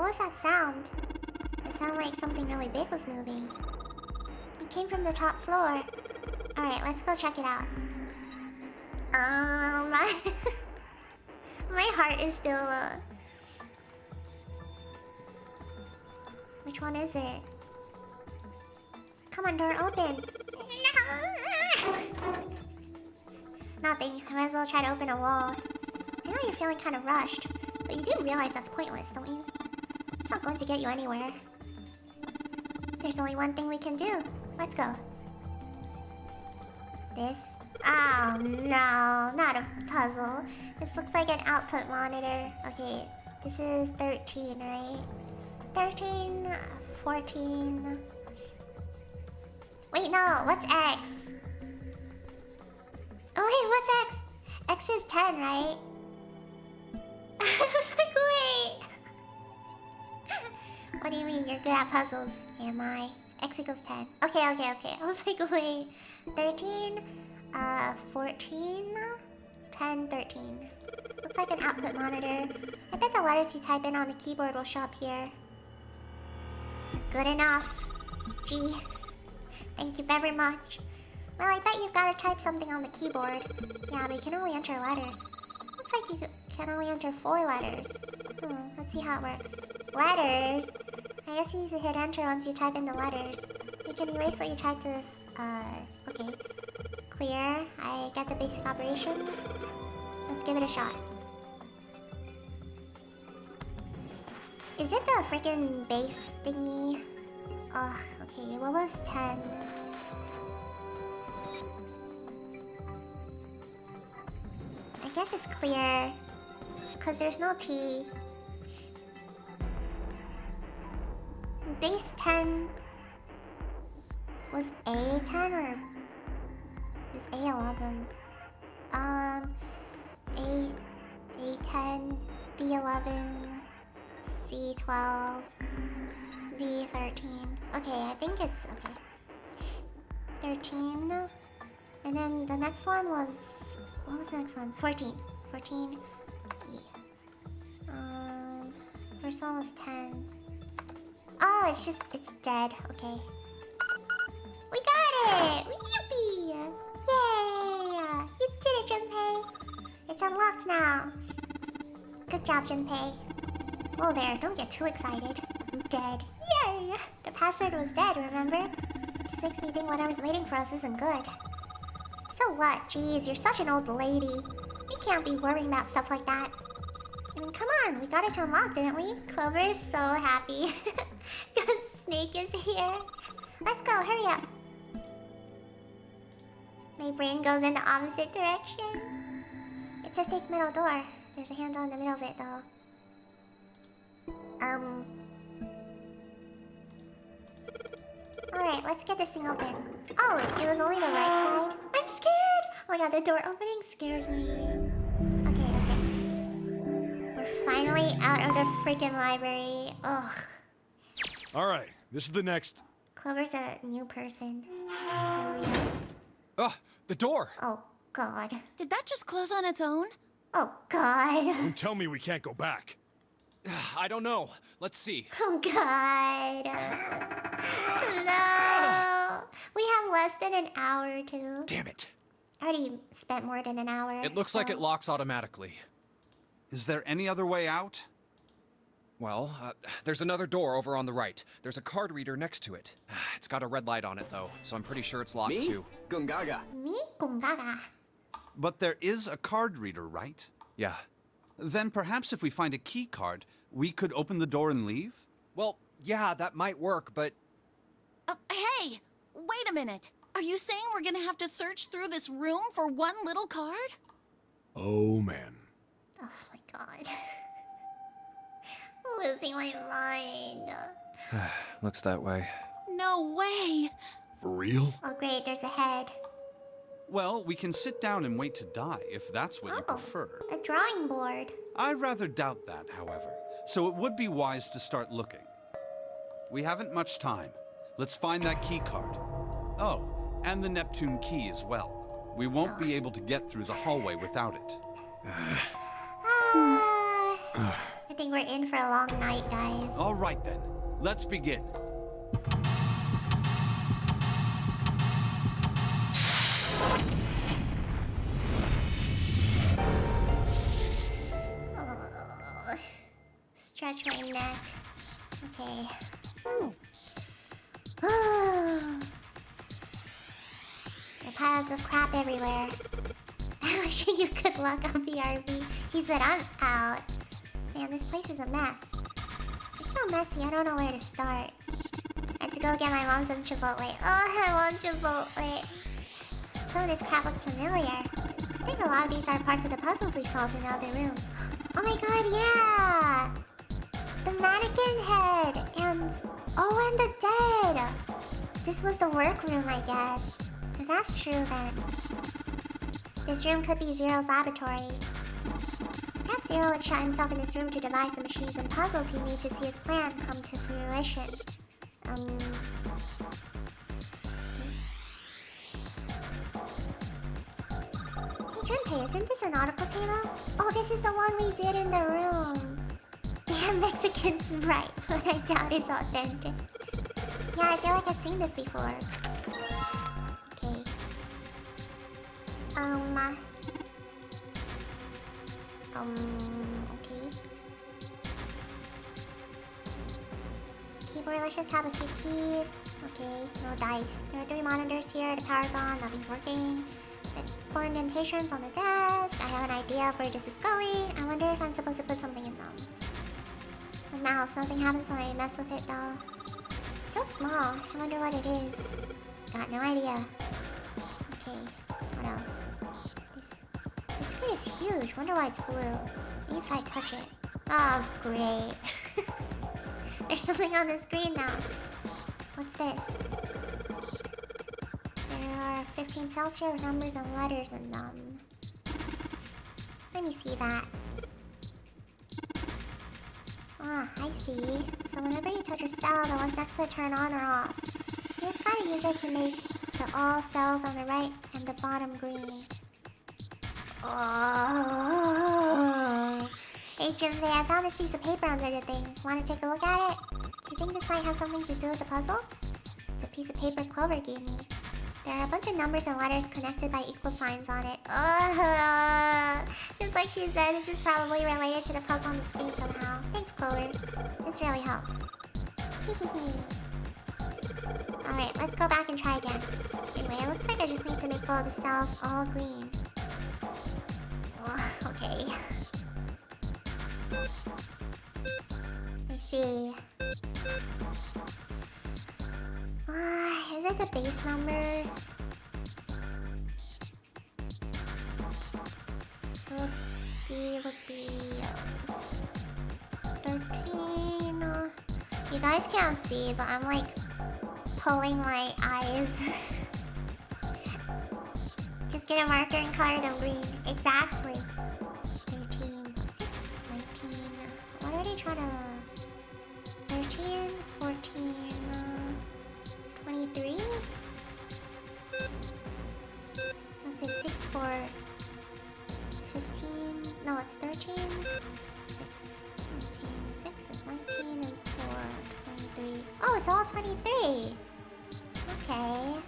was that sound? It sounded like something really big was moving. It came from the top floor. Alright, let's go check it out. My, my heart is still, Which one is it? Come on, door open. Nothing. I might as well try to open a wall. I know you're feeling kind of rushed, but you do realize that's pointless, don't you? It's not going to get you anywhere. There's only one thing we can do. Let's go. This? Oh no, not a puzzle. This looks like an output monitor. Okay, this is 13, right? 13, 14... Wait, no, what's X? Oh wait, what's X? X is 10, right? I was like, wait. What do you mean you're good at puzzles? Am I? X equals 10. Okay. I was like, wait. 13, 14, 10, 13. Looks like an output monitor. I bet the letters you type in on the keyboard will show up here. Good enough. Gee. Thank you very much. Well, I bet you've got to type something on the keyboard. Yeah, but you can only enter letters. Looks like you can only enter 4 letters. Let's see how it works. Letters? I guess you need to hit enter once you type in the letters. You can erase what you typed to this. Okay. Clear. I get the basic operations. Let's give it a shot. Is it the freaking base thingy? Ugh, okay, what was 10? I guess it's clear, because there's no T. Base 10 was A10 or is A11? A10, B11, C12, D13. Okay, I think it's okay. 13. And then the next one was, what was the next one? 14. 14. E. First one was 10. Oh, it's dead. Okay. We got it! Yippee! Yay! You did it, Junpei! It's unlocked now. Good job, Junpei. Whoa there, don't get too excited. I'm dead. Yay! The password was dead, remember? Just makes me think whatever's waiting for us isn't good. So what? Jeez, you're such an old lady. You can't be worrying about stuff like that. I mean, come on, we got it to unlock, didn't we? Clover is so happy. Because Snake is here. Let's go, hurry up. My brain goes in the opposite direction. It's a thick metal door. There's a handle in the middle of it, though. Alright, let's get this thing open. Oh, it was only the right side? I'm scared! Oh my god, the door opening scares me. Okay. We're finally out of the freaking library. Ugh. Alright, this is the next. Clover's a new person. Oh, the door! Oh, God. Did that just close on its own? Oh, God. Don't tell me we can't go back. I don't know. Let's see. Oh, God. No. We have less than an hour, too. Damn it. I already spent more than an hour. It looks like it locks automatically. Is there any other way out? Well, there's another door over on the right. There's a card reader next to it. It's got a red light on it, though, so I'm pretty sure it's locked, too. Gungaga. Me? Gungaga. But there is a card reader, right? Yeah. Then perhaps if we find a key card, we could open the door and leave? Well, yeah, that might work, but... Hey! Wait a minute. Are you saying we're gonna have to search through this room for one little card? Oh, man. Oh, my God. I'm losing my mind. Looks that way. No way! For real? Oh, great, there's a head. Well, we can sit down and wait to die, if that's what you prefer. A drawing board. I rather doubt that, however, so it would be wise to start looking. We haven't much time. Let's find that key card. Oh, and the Neptune key as well. We won't be able to get through the hallway without it. I think we're in for a long night, guys. All right then, let's begin. Oh, stretch my neck. Okay. There are piles of crap everywhere. I wish you good luck on BRB. He said I'm out. Man, this place is a mess. It's so messy, I don't know where to start. I had to go get my mom some Chipotle. Oh, I want Chipotle. Some of this crap looks familiar. I think a lot of these are parts of the puzzles we solved in other rooms. Oh my god, yeah! The mannequin head! And... oh, and the dead! This was the workroom, I guess. If that's true, then... this room could be Zero's laboratory. Perhaps Zero would shut himself in this room to devise the machines and puzzles he needs to see his plan come to fruition. Hey Junpei, isn't this a nautical table? Oh, this is the one we did in the room. Damn, Mexican's right, but I doubt it's authentic. Yeah, I feel like I've seen this before. Okay. Okay. Keyboard, let's just have a few keys. Okay, no dice. There are 3 monitors here, the power's on, nothing's working. 4 indentations on the desk. I have an idea of where this is going. I wonder if I'm supposed to put something in them. The mouse, nothing happens when I mess with it though. So small, I wonder what it is. Got no idea. Okay, what else? This screen is huge, wonder why it's blue. Maybe if I touch it. Oh, great. There's something on the screen now. What's this? There are 15 cells here with numbers and letters in them. Let me see that. Ah, I see. So whenever you touch a cell, the ones next to it turn on or off. You just gotta use it to make the all cells on the right and the bottom green. Oh. Hey Junpei, I found this piece of paper under the thing. Wanna take a look at it? Do you think this might have something to do with the puzzle? It's a piece of paper Clover gave me. There are a bunch of numbers and letters connected by equal signs on it. Just like she said, this is probably related to the puzzle on the screen somehow. Thanks, Clover. This really helps. Alright, let's go back and try again. Anyway, it looks like I just need to make all the cells all green. Okay. Let's see. Is it the base numbers? So D would be 13. You guys can't see, but I'm like pulling my eyes. Just get a marker and color them green. Exactly. 13 plus 6, 19. What are they trying to... 13, 14, 23? What's this? 6 for 15? No, it's 13. 6, 19, 6 is 19, and 4, 23. Oh, it's all 23! Okay.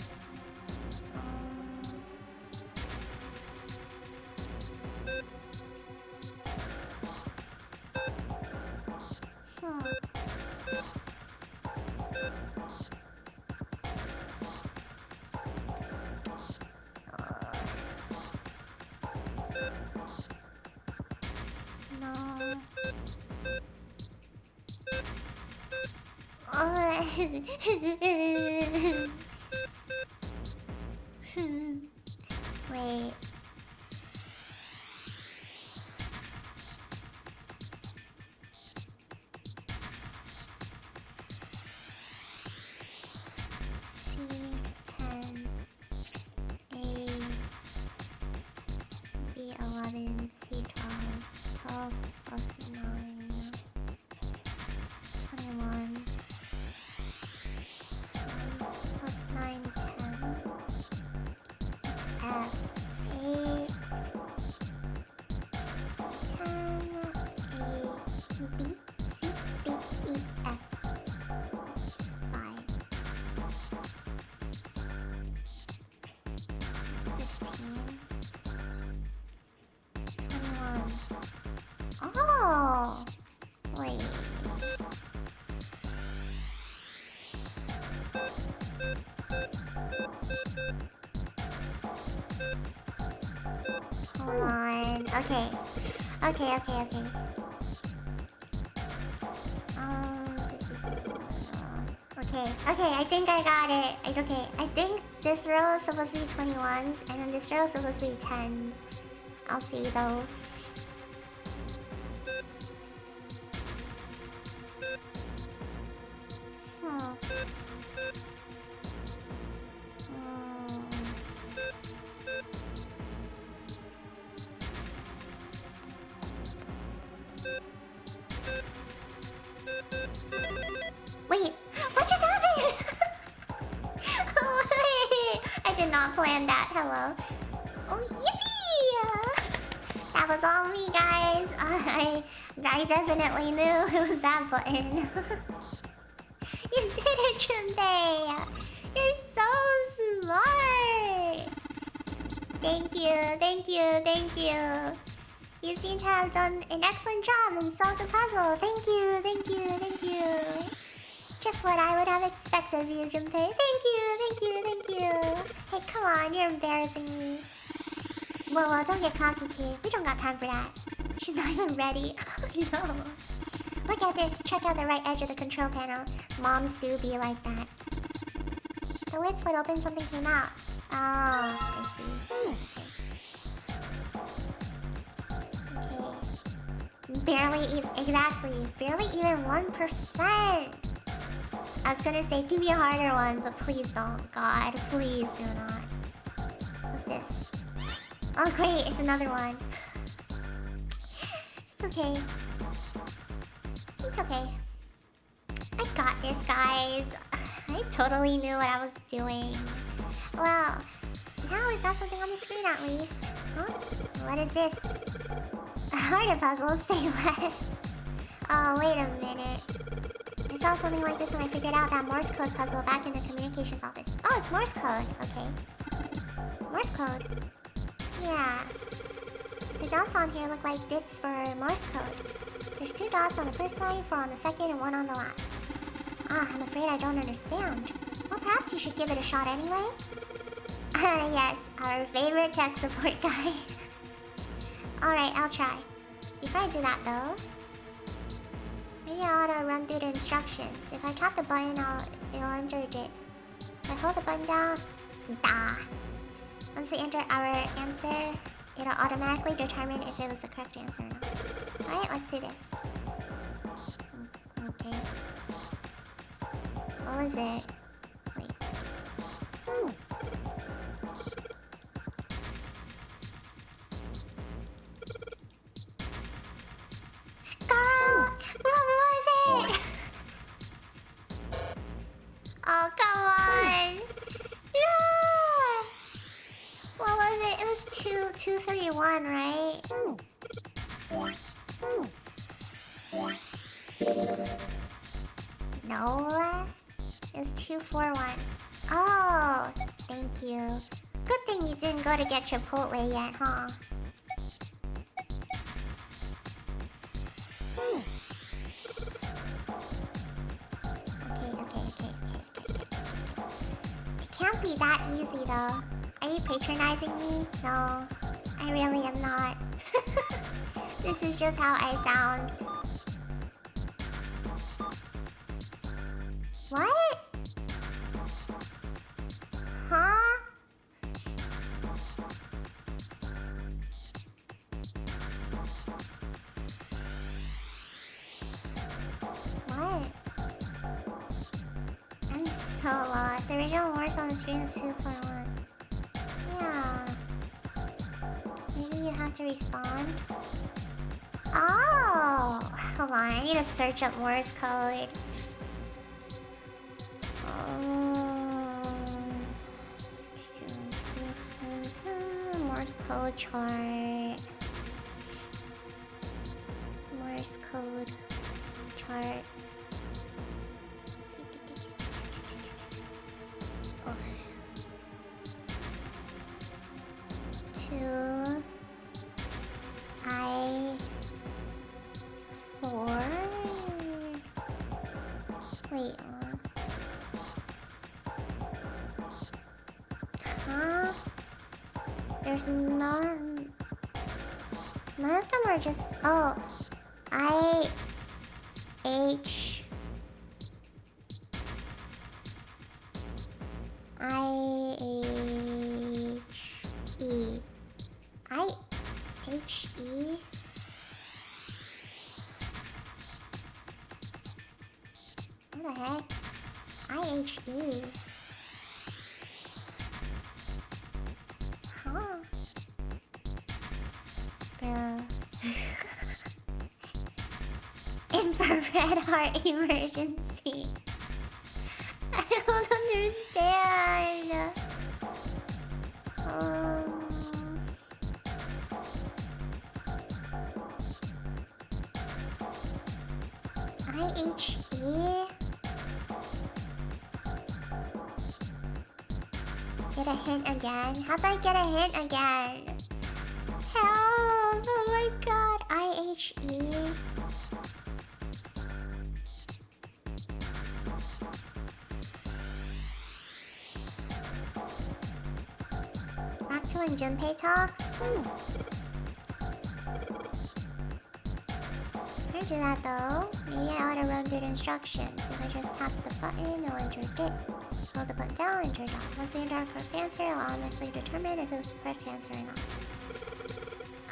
Wait. C10, A, B11, C12, 12 plus 9, 21. 9, 10. It's F. A, Come on. Okay. Okay. Okay, I think I got it. Okay, I think this row is supposed to be 21s, and then this row is supposed to be 10s. I'll see though. Hmm. Wait, what just happened? Wait, I did not plan that. Hello. Oh, yippee! That was all me, guys. I definitely knew it was that button. You did it, Junpei. You're so smart. Thank you. You seem to have done an excellent job and solved the puzzle. Thank you. Just what I would have expected of you, Junpei. Thank you. Hey, come on, you're embarrassing me. Whoa, don't get cocky, kid. We don't got time for that. She's not even ready. No. Look at this. Check out the right edge of the control panel. Moms do be like that. The lid slid open, something came out. Oh, I see. Okay. Barely even 1%. I was gonna say, give me a harder one, but please don't. God, please do not. What's this? Oh great, it's another one. It's okay. I got this, guys. I totally knew what I was doing. Well, now we've got something on the screen at least. Huh? What is this? A harder puzzle, say less. Oh, wait a minute. I saw something like this when I figured out that Morse code puzzle back in the communications office. Oh, it's Morse code. Okay. Morse code. Yeah. The dots on here look like bits for Morse code. There's 2 dots on the first line, 4 on the second, and 1 on the last. I'm afraid I don't understand. Well, perhaps you should give it a shot anyway? Yes, our favorite tech support guy. Alright, I'll try. Before I do that though, maybe I ought to run through the instructions. If I tap the button, it'll enter a digit. If I hold the button down, once we enter our answer, it'll automatically determine if it was the correct answer or not. Alright, let's do this. Okay. What was it? Wait. Girl! What was it? Oh, come on! Yeah! What was it? It was 231, right? No, it was 241. Oh, thank you. Good thing you didn't go to get Chipotle yet, huh? Okay. It can't be that easy though. Are you patronizing me? No, I really am not. This is just how I sound. What? Huh? What? I'm so lost. The original Morse on the screen is 241. Yeah. Maybe you have to respond? Oh! Hold on, I need to search up Morse code. Morse code chart. Morse code chart. Oh. 2 I-4. Wait. Huh? There's none. None of them are just. Oh. I. H. I. H. E. I. H. E. What the heck? I-H-E. Huh. Bro. Infrared heart emergency. I don't understand. I-H-E. Get a hint again? How do I get a hint again? Help! Oh my god. I-H-E. Back to when Junpei talks? Can I do that though? Maybe I ought to run through the instructions. If I just tap the button, it'll enter git. Hold the button down, enter dot. Once we enter our correct answer, it'll automatically determine if it was the correct answer or not.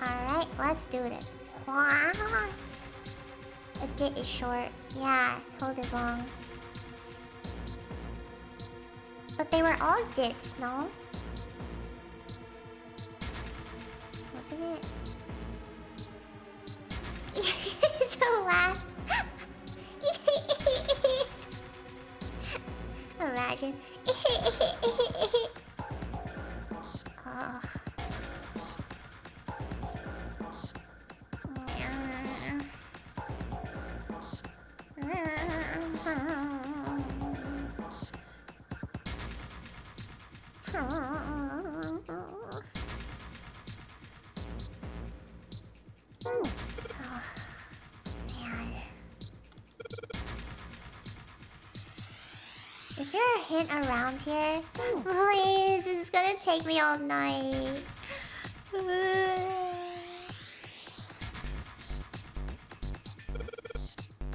Alright, let's do this. What? A dit is short. Yeah, hold it long. But they were all dits, no? Wasn't it? It's a laugh. Imagine. Oh. Is there a hint around here? Please, this is gonna take me all night.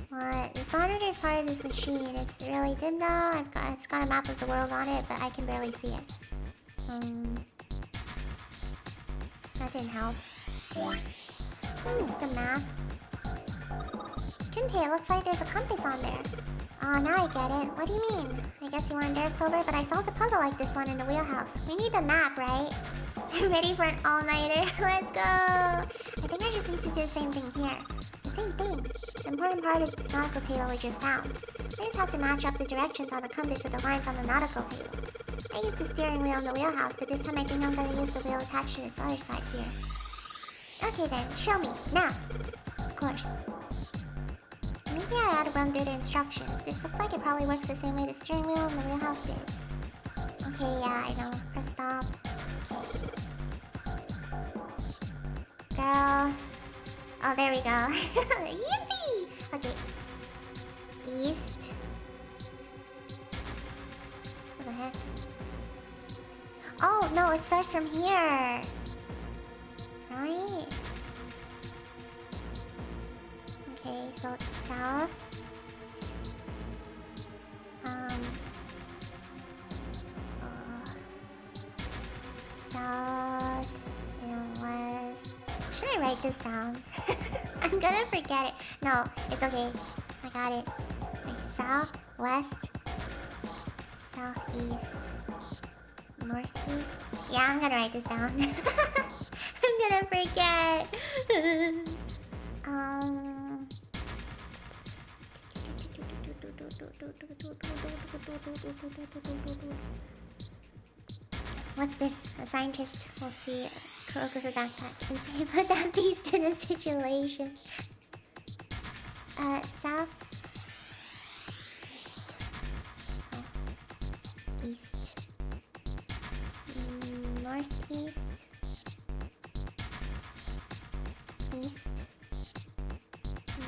What? This monitor is part of this machine. It's really dim though. It's got a map of the world on it, but I can barely see it. That didn't help. Is it the map? Junpei, it looks like there's a compass on there. Oh, now I get it. What do you mean? I guess you weren't there, Clover, but I solved a puzzle like this one in the wheelhouse. We need the map, right? I'm ready for an all-nighter. Let's go! I think I just need to do the same thing here. The same thing. The important part is this nautical table we just found. I just have to match up the directions on the compass with the lines on the nautical table. I used the steering wheel in the wheelhouse, but this time I think I'm gonna use the wheel attached to this other side here. Okay then, show me. Now. Of course. Maybe I ought to run through the instructions. This looks like it probably works the same way the steering wheel and the wheelhouse did. Okay, yeah, I know. Press stop. Okay. Girl. Oh, there we go. Yippee! Okay. East. What the heck? Oh, no, it starts from here. Right? Okay, so it's south. South and west. Should I write this down? I'm gonna forget it. No, it's okay. I got it. Okay, south, west, southeast, northeast. Yeah, I'm gonna write this down. I'm gonna forget. What's this? A scientist will see Kuroko's backpack and say, put that beast in a situation. South. East. Northeast. East.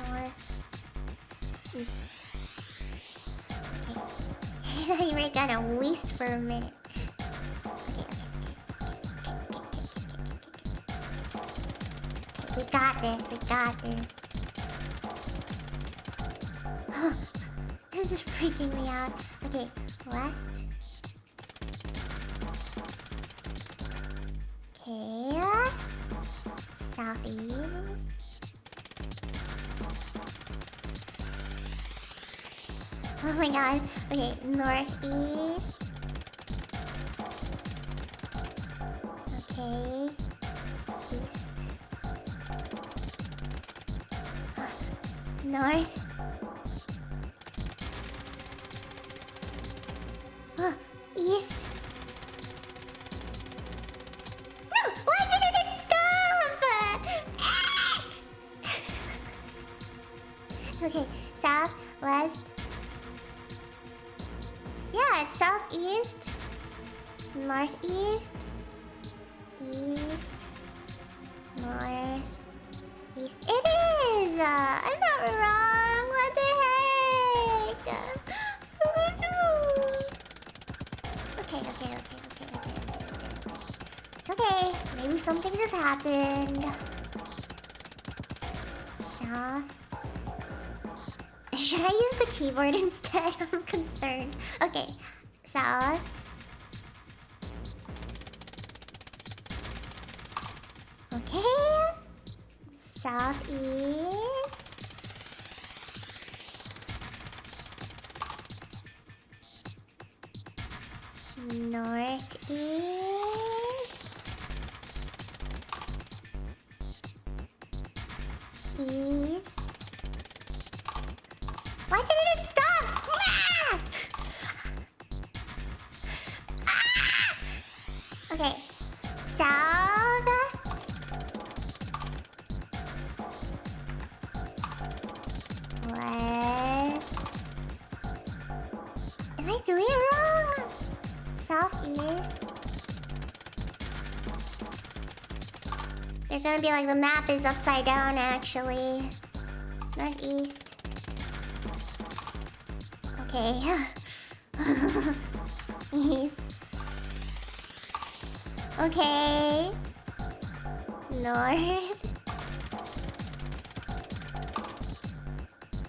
North. East. Okay. I thought you were gonna waste for a minute. We got this. We got this. This is freaking me out. Okay, west. Okay. Southeast. Oh my god. Okay, northeast. Okay. East. North. East. No! Why didn't it stop? Okay, south, west. Yeah, it's southeast, northeast, east, north, east. It is! I'm not wrong. What the heck? Okay. It's okay. Maybe something just happened. South. Should I use the keyboard instead? I'm concerned. Okay. South. Okay. Southeast. Northeast. East. Why didn't it stop? Okay. South. West. Am I doing it wrong? Southeast. They're gonna be like the map is upside down actually. Northeast. Okay. East. Okay. North.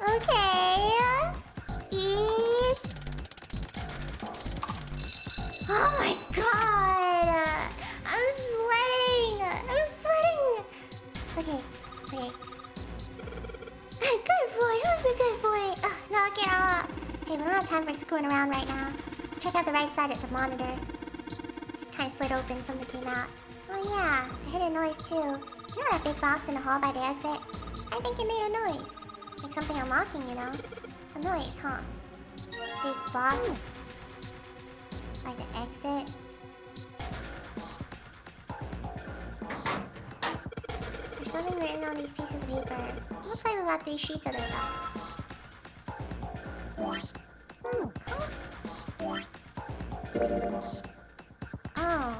Okay. East. Oh my god! I'm sweating! Okay. Good boy, who's a good boy? Knock it off. Hey, we don't have time for screwing around right now. Check out the right side of the monitor. Just kind of slid open, something came out. Oh yeah, I heard a noise too. You know that big box in the hall by the exit? I think it made a noise. Like something unlocking, you know? A noise, huh? Big box. By the exit. There's something written on these pieces of paper. Looks like we got 3 sheets of this stuff. Oh.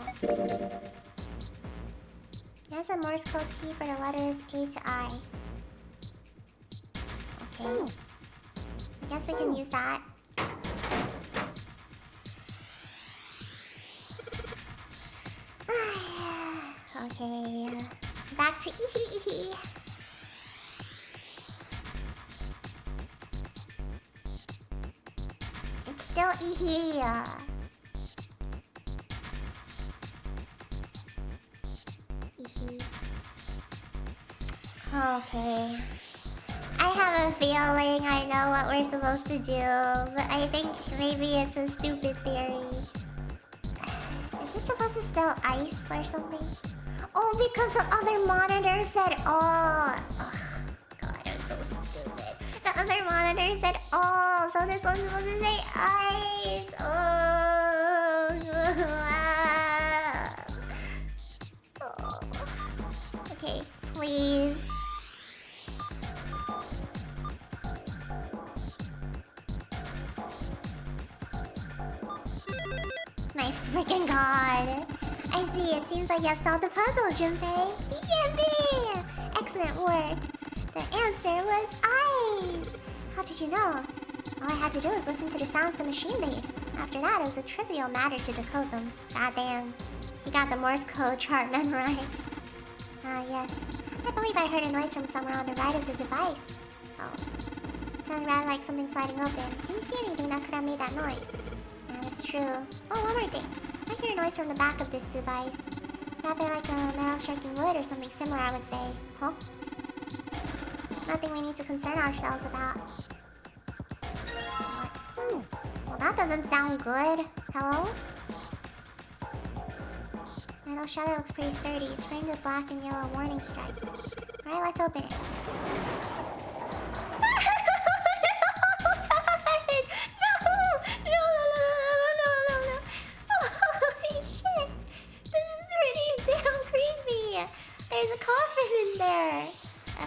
That's a Morse code key for the letters A to I. Okay. I guess we can use that. Okay. Back to Eehee. It's still Eehee. Okay. I have a feeling I know what we're supposed to do, but I think maybe it's a stupid theory. Is it supposed to spell ice or something? Oh, because the other monitor said all. Oh, God, I'm so stupid. The other monitor said all, so this one's supposed to say ice. Oh. Okay, please. My freaking god. I see, it seems like you have solved the puzzle, Junpei. Yippee! Excellent work. The answer was ice. How did you know? All I had to do was listen to the sounds the machine made. After that, it was a trivial matter to decode them. Goddamn. He got the Morse code chart memorized. Ah, yes. I believe I heard a noise from somewhere on the right of the device. Oh. Sounded rather like something sliding open. Do you see anything that could have made that noise? Yeah, that's true. Oh, one more thing. I hear a noise from the back of this device. Rather like a metal striking wood or something similar, I would say. Huh? Nothing we need to concern ourselves about. What? Well, that doesn't sound good. Hello? Metal shutter looks pretty sturdy. It's framed with black and yellow warning stripes. Alright, let's open it. There's a coffin in there. A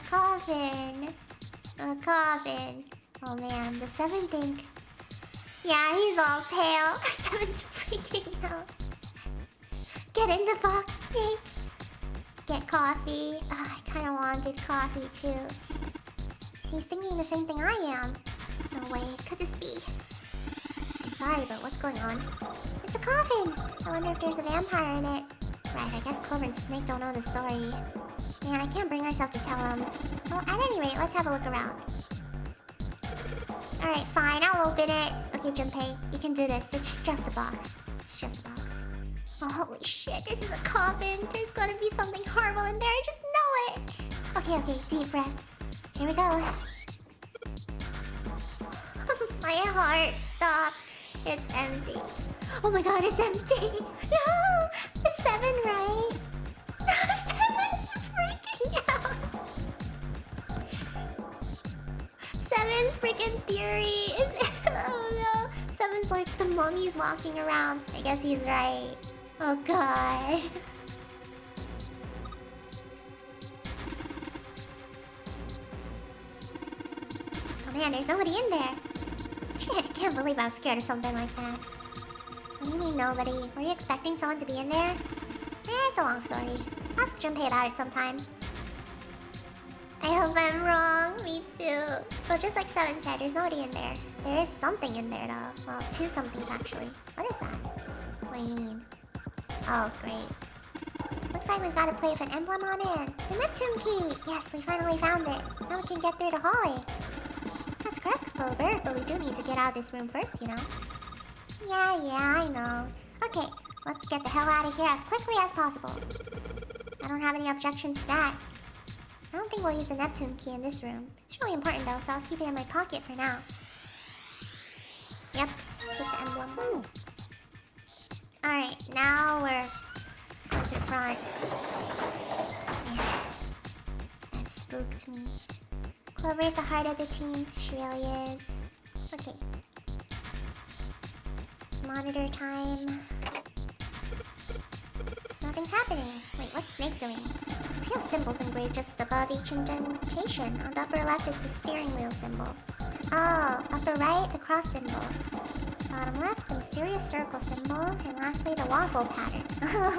coffin. Oh man, the Seven think. Yeah, he's all pale. Seven's freaking out. Get in the box, Snake. Get coffee. Oh, I kind of wanted coffee too. He's thinking the same thing I am. No way, could this be? I'm sorry, but what's going on? It's a coffin. I wonder if there's a vampire in it. Right, I guess Clover and Snake don't know the story. Man, I can't bring myself to tell them. Well, at any rate, let's have a look around. Alright, fine, I'll open it. Okay, Junpei, you can do this. It's just a box. It's just a box. Oh, holy shit, this is a coffin. There's gotta be something horrible in there, I just know it. Okay, deep breaths. Here we go. My heart, stop. It's empty. Oh my god, it's empty. No! It's Seven, right? No, Seven's freaking out. Seven's freaking theory. Oh no. Seven's like the mummy's walking around. I guess he's right. Oh god. Oh man, there's nobody in there. Shit, I can't believe I was scared of something like that. What do you mean nobody? Were you expecting someone to be in there? It's a long story. Ask Junpei about it sometime. I hope I'm wrong. Me too. But just like Seven said, there's nobody in there. There is something in there though. Well, two somethings actually. What is that? What do you mean? Oh, great. Looks like we've got a plate with an emblem on it. The Neptune key! Yes, we finally found it. Now we can get through the hallway. That's correct, Clover, but we do need to get out of this room first, you know. Yeah, I know. Okay, let's get the hell out of here as quickly as possible. I don't have any objections to that. I don't think we'll use the Neptune key in this room. It's really important though, so I'll keep it in my pocket for now. Yep, take the emblem. Alright, now we're going to the front. Yeah, that spooked me. Clover's the heart of the team. She really is. Okay. Monitor time. Nothing's happening. Wait, what's Snake doing? I feel symbols engraved just above each indentation. On the upper left is the steering wheel symbol. Oh, upper right, the cross symbol. Bottom left, the mysterious circle symbol. And lastly, the waffle pattern.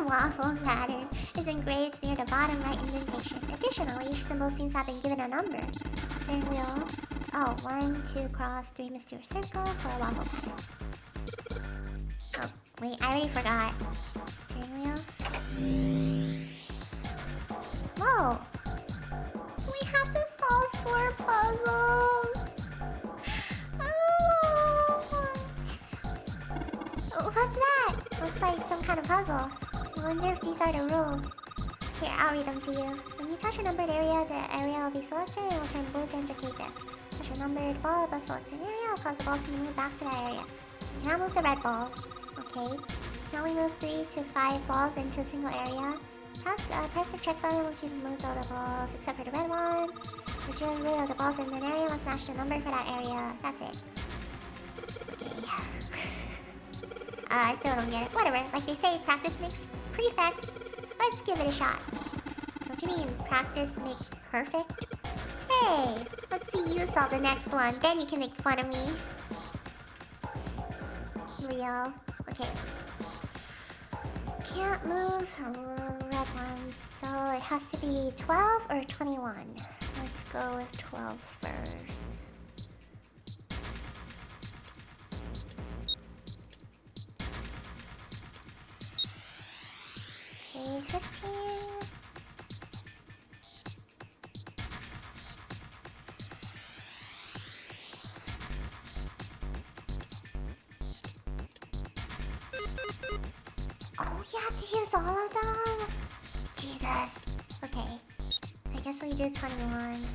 Waffle pattern is engraved near the bottom right indentation. Additionally, each symbol seems to have been given a number. Steering wheel. Oh, 1, 2, cross, 3, mysterious circle, 4, waffle pattern. Oh, wait, I already forgot. Steering wheel. Whoa! We have to solve 4 puzzles! Oh, what's that? Looks like some kind of puzzle. I wonder if these are the rules. Here, I'll read them to you. When you touch a numbered area, the area will be selected and will turn blue to indicate this. Touch a numbered ball above selected area, will cause the balls to be moved back to that area. You cannot move the red balls. Okay. You can only move 3 to 5 balls into a single area. Press the check button once you've moved all the balls, except for the red one. Once you're rid of the balls in an area, must smash the number for that area. That's it. Okay. I still don't get it. Whatever. Like they say, practice makes prefects. Let's give it a shot. Don't you mean practice makes perfect? Hey, let's see you solve the next one. Then you can make fun of me. Real. Okay. Can't move red ones, so it has to be 12 or 21. Let's go with 12 first. Okay, 15. You have to use all of them? Jesus. Okay. I guess we did 21.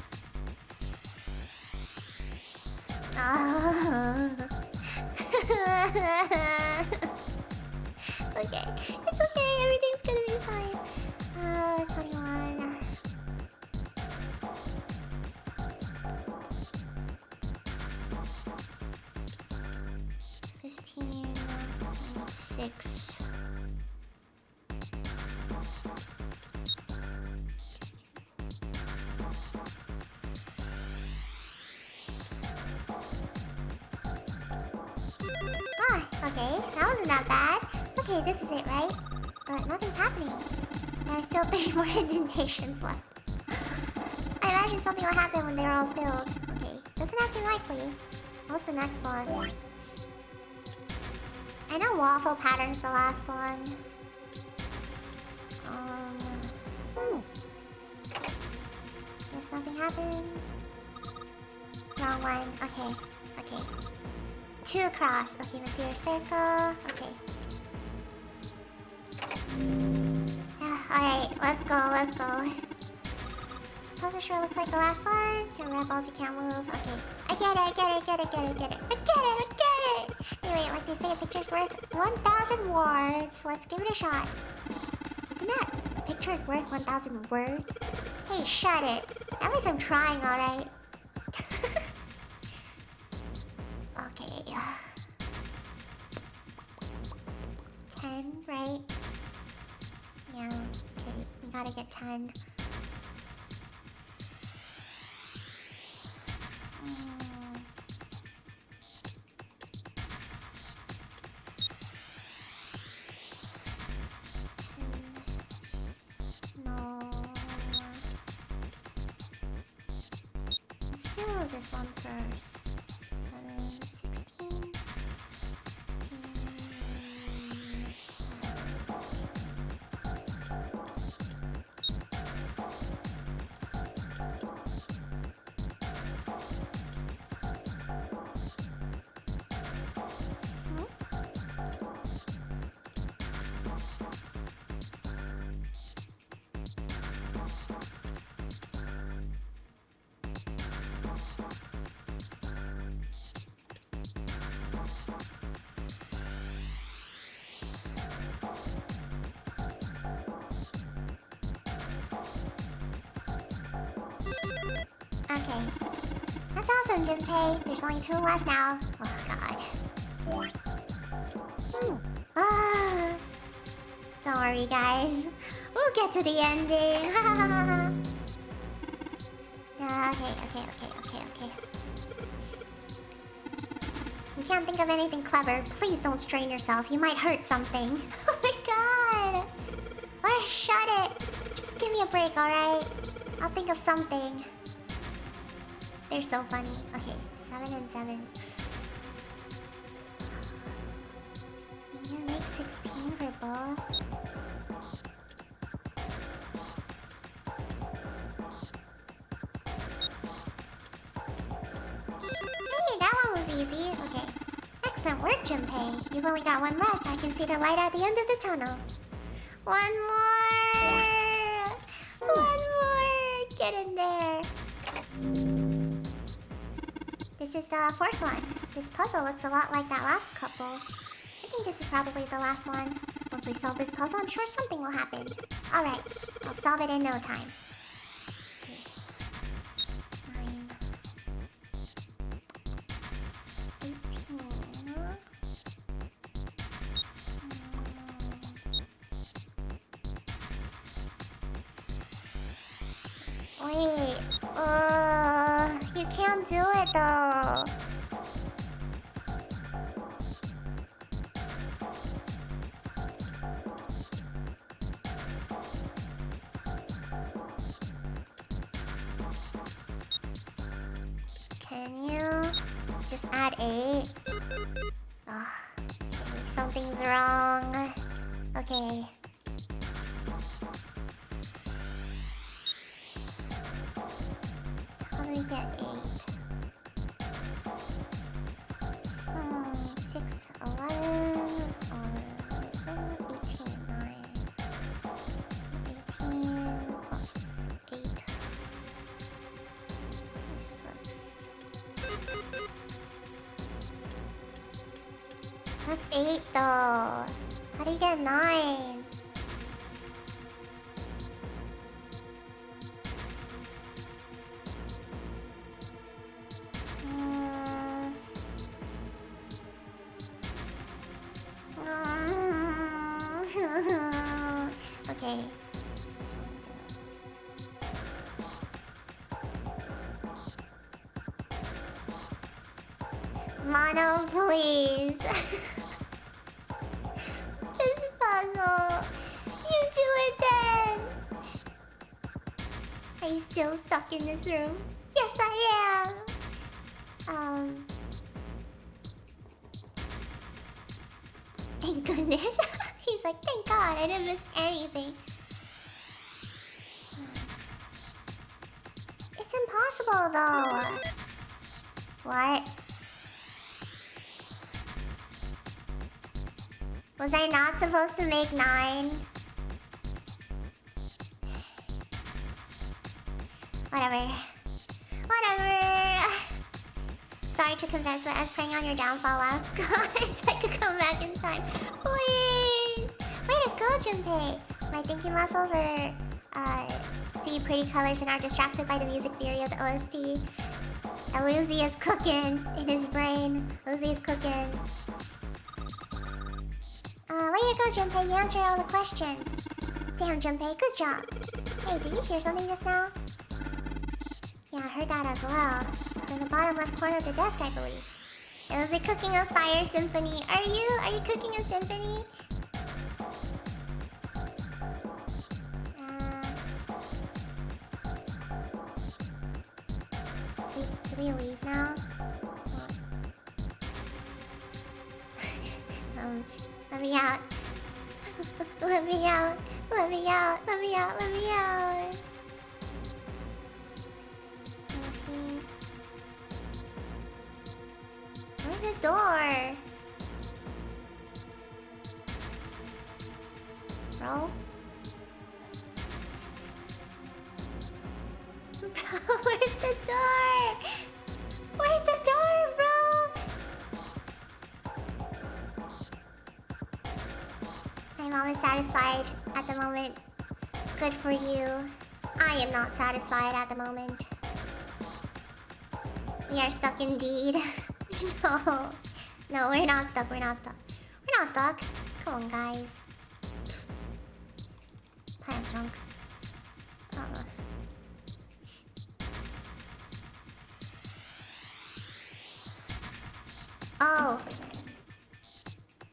Okay. It's okay. Everything's gonna be fine. 21. 15. 6. Okay, that wasn't that bad. Okay, this is it, right? But nothing's happening. There are still 3 more indentations left. I imagine something will happen when they're all filled. Okay, doesn't that seem likely? What's the next one? I know waffle pattern's the last one. Guess nothing happened. Wrong one. Okay, okay. 2 across. Okay, mysterious circle. Okay. Alright, let's go, let's go. Puzzle sure looks like the last one. Your red balls, you can't move. Okay. I get it, I get it, I get it, I get it, I get it. I get it, I get it! Anyway, like they say, a picture's worth 1,000 words. Let's give it a shot. Isn't that a picture is worth 1,000 words? Hey, shut it. At least I'm trying, alright? Okay. 10, right? Yeah, okay. We gotta get 10. No. Let's do this one first. 7, 16. Okay. That's awesome, Junpei. There's only 2 left now. Oh, God. Don't worry, guys. We'll get to the ending. Okay. You can't think of anything clever. Please don't strain yourself. You might hurt something. Oh, my God. Or shut it. Just give me a break, alright? I'll think of something. They're so funny. Okay, 7 and 7. I'm gonna make 16 for both. Hey, that one was easy. Okay. Excellent work, Junpei. You've only got 1 left. I can see the light at the end of the tunnel. 1 more! 1 more! Get in there. This is the 4th one. This puzzle looks a lot like that last couple. I think this is probably the last one. Once we solve this puzzle, I'm sure something will happen. Alright, I'll solve it in no time. 9. 18. Wait, you can't do it though. Can you just add 8? Oh, something's wrong. Okay. How do we get 8? 6, 11, or 18, 9. That's 8 though. How do you get 9? Okay. Mono, please. This puzzle. You do it then. Are you still stuck in this room? Yes, I am. Thank goodness. He's like, thank God, I didn't miss anything. It's impossible though. What? Was I not supposed to make 9? Whatever. Whatever. Sorry to confess, but I was praying on your downfall last God so I could come back in time. Please! Way to go, Junpei! My thinking muscles see pretty colors and are distracted by the music theory of the OST. And Lucy is cooking in his brain. Lucy is cooking. Way to go, Junpei. You answered all the questions. Damn, Junpei, good job. Hey, did you hear something just now? Yeah, I heard that as well. In the bottom left corner of the desk, I believe. It was a cooking a fire symphony. Are you cooking a symphony? Do we leave now? Let me out. Let me out. Let me out. Let me out. Let me out. Machine. Where's the door? Bro? Where's the door? Where's the door, bro? My mom is satisfied at the moment. Good for you. I am not satisfied at the moment. We are stuck indeed. No. No, we're not stuck. We're not stuck. We're not stuck. Come on, guys. Plant junk. Oh.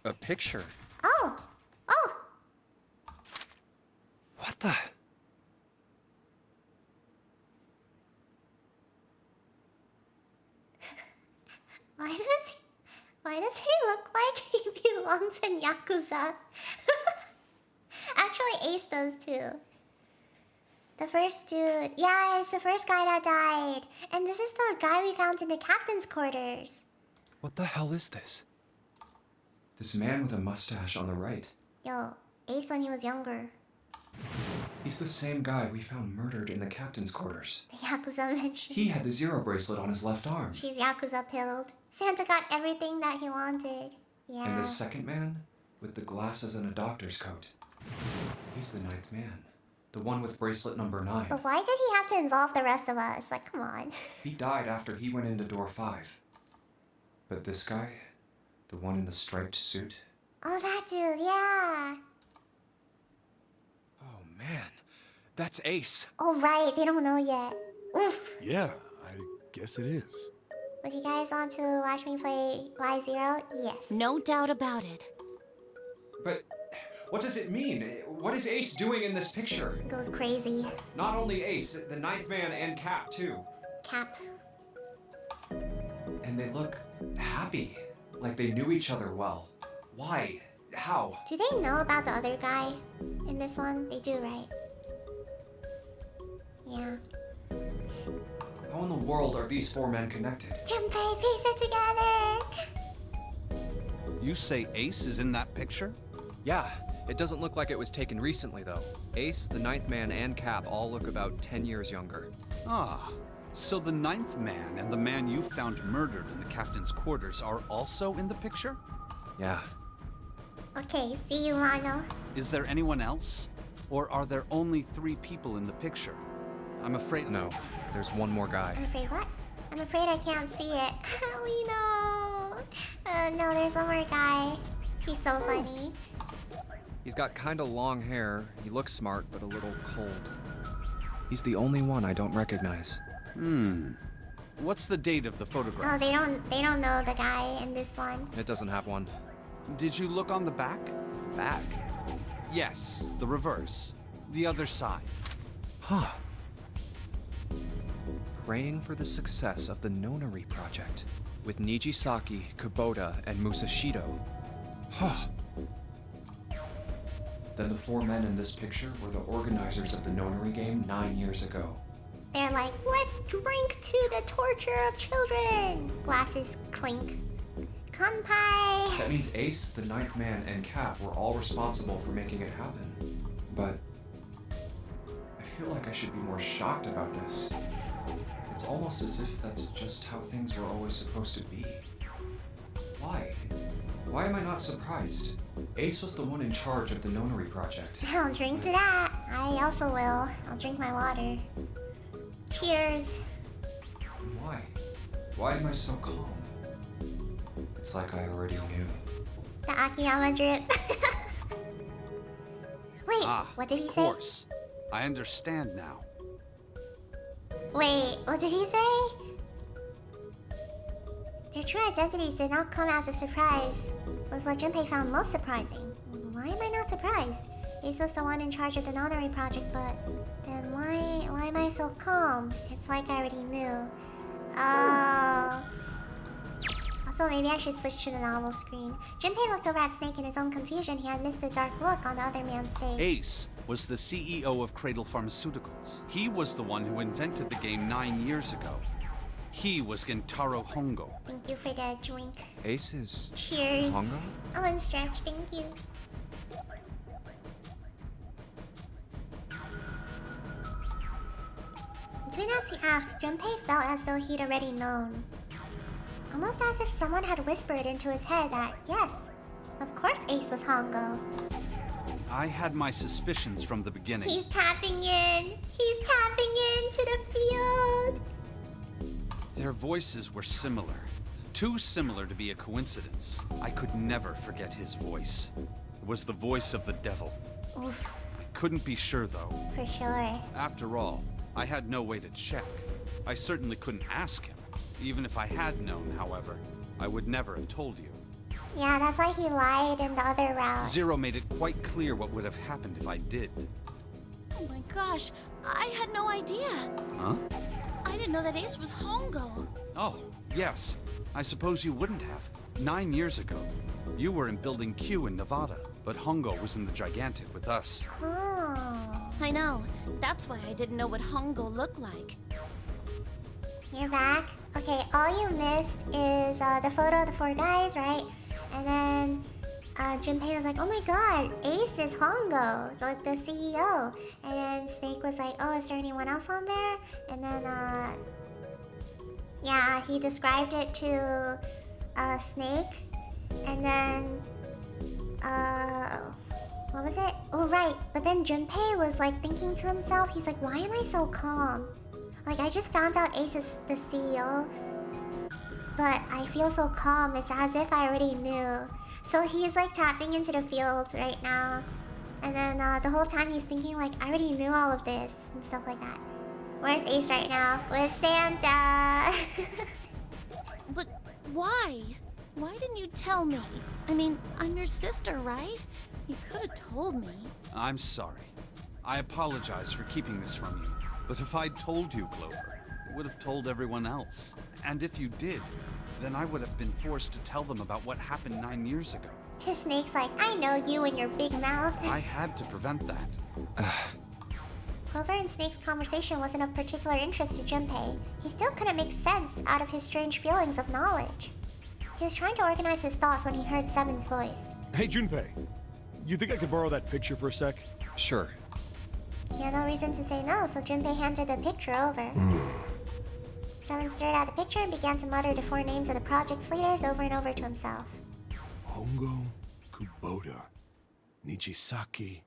A picture. Oh. Oh. What the? Why does he look like he belongs in Yakuza? Actually, Ace does too. The first dude. Yeah, it's the first guy that died. And this is the guy we found in the captain's quarters. What the hell is this? This man with a mustache on the right. Yo, Ace when he was younger. He's the same guy we found murdered in the captain's quarters. The Yakuza mentioned. He had the zero bracelet on his left arm. She's Yakuza pilled. Santa got everything that he wanted. Yeah. And the second man, with the glasses and a doctor's coat. He's the 9th man. The one with bracelet number 9. But why did he have to involve the rest of us? Like, come on. He died after he went into door 5. But this guy, the one in the striped suit. Oh, that dude, yeah. Oh man, that's Ace. Oh, right, they don't know yet. Oof. Yeah, I guess it is. Would you guys want to watch me play Y0? Yes. No doubt about it. But what does it mean? What is Ace doing in this picture? Goes crazy. Not only Ace, the 9th man and Cap too. Cap. And they look happy, like they knew each other well. Why? How? Do they know about the other guy in this one? They do, right? Yeah. How in the world are these 4 men connected? Junpei, piece it together! You say Ace is in that picture? Yeah, it doesn't look like it was taken recently though. Ace, the 9th man, and Cap all look about 10 years younger. Ah, so the 9th man and the man you found murdered in the captain's quarters are also in the picture? Yeah. Okay, see you, Mono. Is there anyone else? Or are there only 3 people in the picture? I'm afraid... No, there's one more guy. I'm afraid what? I'm afraid I can't see it. We know. No, there's one more guy. He's so funny. He's got kinda long hair. He looks smart, but a little cold. He's the only one I don't recognize. What's the date of the photograph? Oh, they don't know the guy in this one. It doesn't have one. Did you look on the back? Back? Yes, the reverse. The other side. Huh. Praying for the success of the Nonary project with Nijisaki, Kubota, and Musashido. Huh. Then the 4 men in this picture were the organizers of the Nonary game 9 years ago. They're like, let's drink to the torture of children. Glasses clink. Kanpai. That means Ace, the 9th man, and Cap were all responsible for making it happen. But I feel like I should be more shocked about this. It's almost as if that's just how things were always supposed to be. Why? Why am I not surprised? Ace was the one in charge of the Nonary project. I'll drink to that. I also will. I'll drink my water. Cheers. Why? Why am I so calm? It's like I already knew. The Akiyama drip. Wait, Ah, what did he of say? course. I understand now. Wait, what did he say? Their true identities did not come as a surprise, was what Junpei found most surprising. Why am I not surprised? Ace was the one in charge of the Nonary project, but then why am I so calm? It's like I already knew. Oh. Also, maybe I should switch to the novel screen. Junpei looked over at Snake in his own confusion. He had missed the dark look on the other man's face. Ace was the CEO of Cradle Pharmaceuticals. He was the one who invented the game 9 years ago. He was Gentaro Hongo. Thank you for the drink. Ace is... Cheers. Hongo? Oh, and stretch, thank you. Even as he asked, Junpei felt as though he'd already known. Almost as if someone had whispered into his head that, yes, of course Ace was Hongo. I had my suspicions from the beginning. He's tapping in! He's tapping into the field! Their voices were similar. Too similar to be a coincidence. I could never forget his voice. It was the voice of the devil. Oof, I couldn't be sure, though. for sure. After all, I had no way to check. I certainly couldn't ask him. Even if I had known, however, I would never have told you. Yeah, that's why he lied in the other route. Zero made it quite clear what would have happened if I did. Oh my gosh, I had no idea. Huh? I didn't know that Ace was Hongo. Oh, yes. I suppose you wouldn't have. 9 years ago, you were in Building Q in Nevada, but Hongo was in the Gigantic with us. Oh. I know. That's why I didn't know what Hongo looked like. You're back? Okay, all you missed is the photo of the 4 guys, right? And then Junpei was like, oh my god, Ace is Hongo, like the CEO. And then Snake was like, oh, is there anyone else on there? And then, yeah, he described it to Snake. And then, what was it? Oh, right. But then Junpei was like thinking to himself, he's like, why am I so calm? Like, I just found out Ace is the CEO, but I feel so calm. It's as if I already knew. So he's like tapping into the fields right now. And then the whole time he's thinking like, I already knew all of this and stuff like that. Where's Ace right now? With Santa. But why? Why didn't you tell me? I mean, I'm your sister, right? You could have told me. I'm sorry. I apologize for keeping this from you. But if I'd told you, Clover, I would have told everyone else. And if you did, then I would have been forced to tell them about what happened 9 years ago. His Snake's like, I know you and your big mouth. I had to prevent that. Clover and Snake's conversation wasn't of particular interest to Junpei. He still couldn't make sense out of his strange feelings of knowledge. He was trying to organize his thoughts when he heard Seven's voice. Hey, Junpei. You think I could borrow that picture for a sec? Sure. He had no reason to say no, so Junpei handed the picture over. Seven stared at the picture and began to mutter the 4 names of the project's leaders over and over to himself. Hongo Kubota. Nijisaki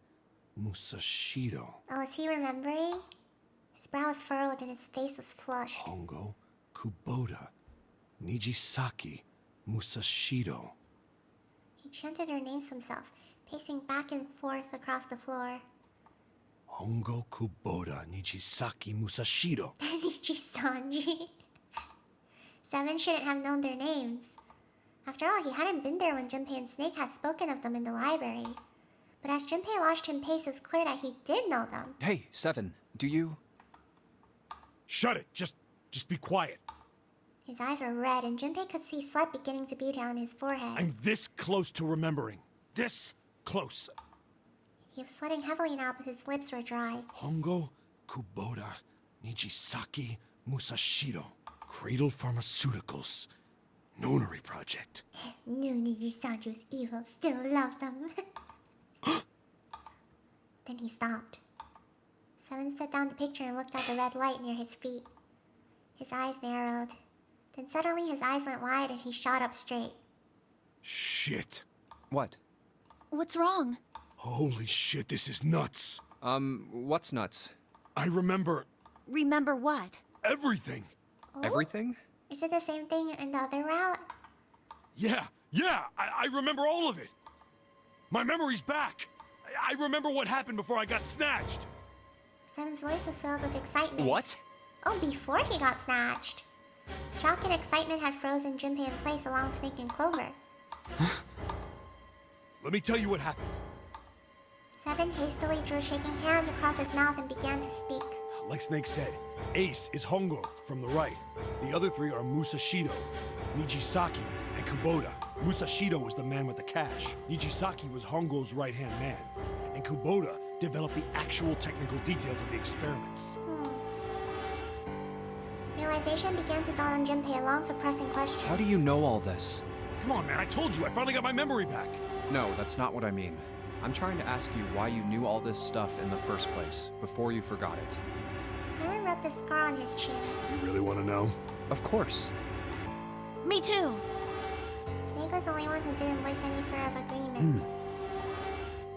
Musashiro. Oh, is he remembering? His brow was furrowed and his face was flushed. Hongo Kubota. Nijisaki Musashiro. He chanted her names to himself, pacing back and forth across the floor. Hongo Kubota Nijisaki Musashiro. Nijisanji. Seven shouldn't have known their names. After all, he hadn't been there when Junpei and Snake had spoken of them in the library. But as Junpei watched him pace, it was clear that he did know them. Hey, Seven, do you... Shut it! Just be quiet. His eyes were red, and Junpei could see sweat beginning to bead down his forehead. I'm this close to remembering. This close. He was sweating heavily now, but his lips were dry. Hongo Kubota Nijisaki Musashiro. Cradle Pharmaceuticals. Nonary Project. Knew Nijisanji was evil, still loved them. Then he stopped. Seven set down the picture and looked at the red light near his feet. His eyes narrowed. Then suddenly his eyes went wide and he shot up straight. Shit. What? What's wrong? Holy shit, this is nuts. What's nuts? I remember Remember what? everything. Everything? Is it the same thing in the other route? Yeah, I remember all of it. My memory's back. I remember what happened before I got snatched. Seven's voice was filled with excitement. What? Oh, before he got snatched. Shock and excitement had frozen Junpei in place along Snake and Clover. Let me tell you what happened. Seven hastily drew shaking hands across his mouth and began to speak. Like Snake said, Ace is Hongo from the right. The other three are Musashido, Nijisaki, and Kubota. Musashido was the man with the cash. Nijisaki was Hongo's right-hand man. And Kubota developed the actual technical details of the experiments. Realization began to dawn on Junpei, a long suppressing question. How do you know all this? Come on, man, I told you, I finally got my memory back. No, that's not what I mean. I'm trying to ask you why you knew all this stuff in the first place, before you forgot it. Seven rubbed the scar on his chin. You really want to know? Of course. Me too. Snake was the only one who didn't voice any sort of agreement.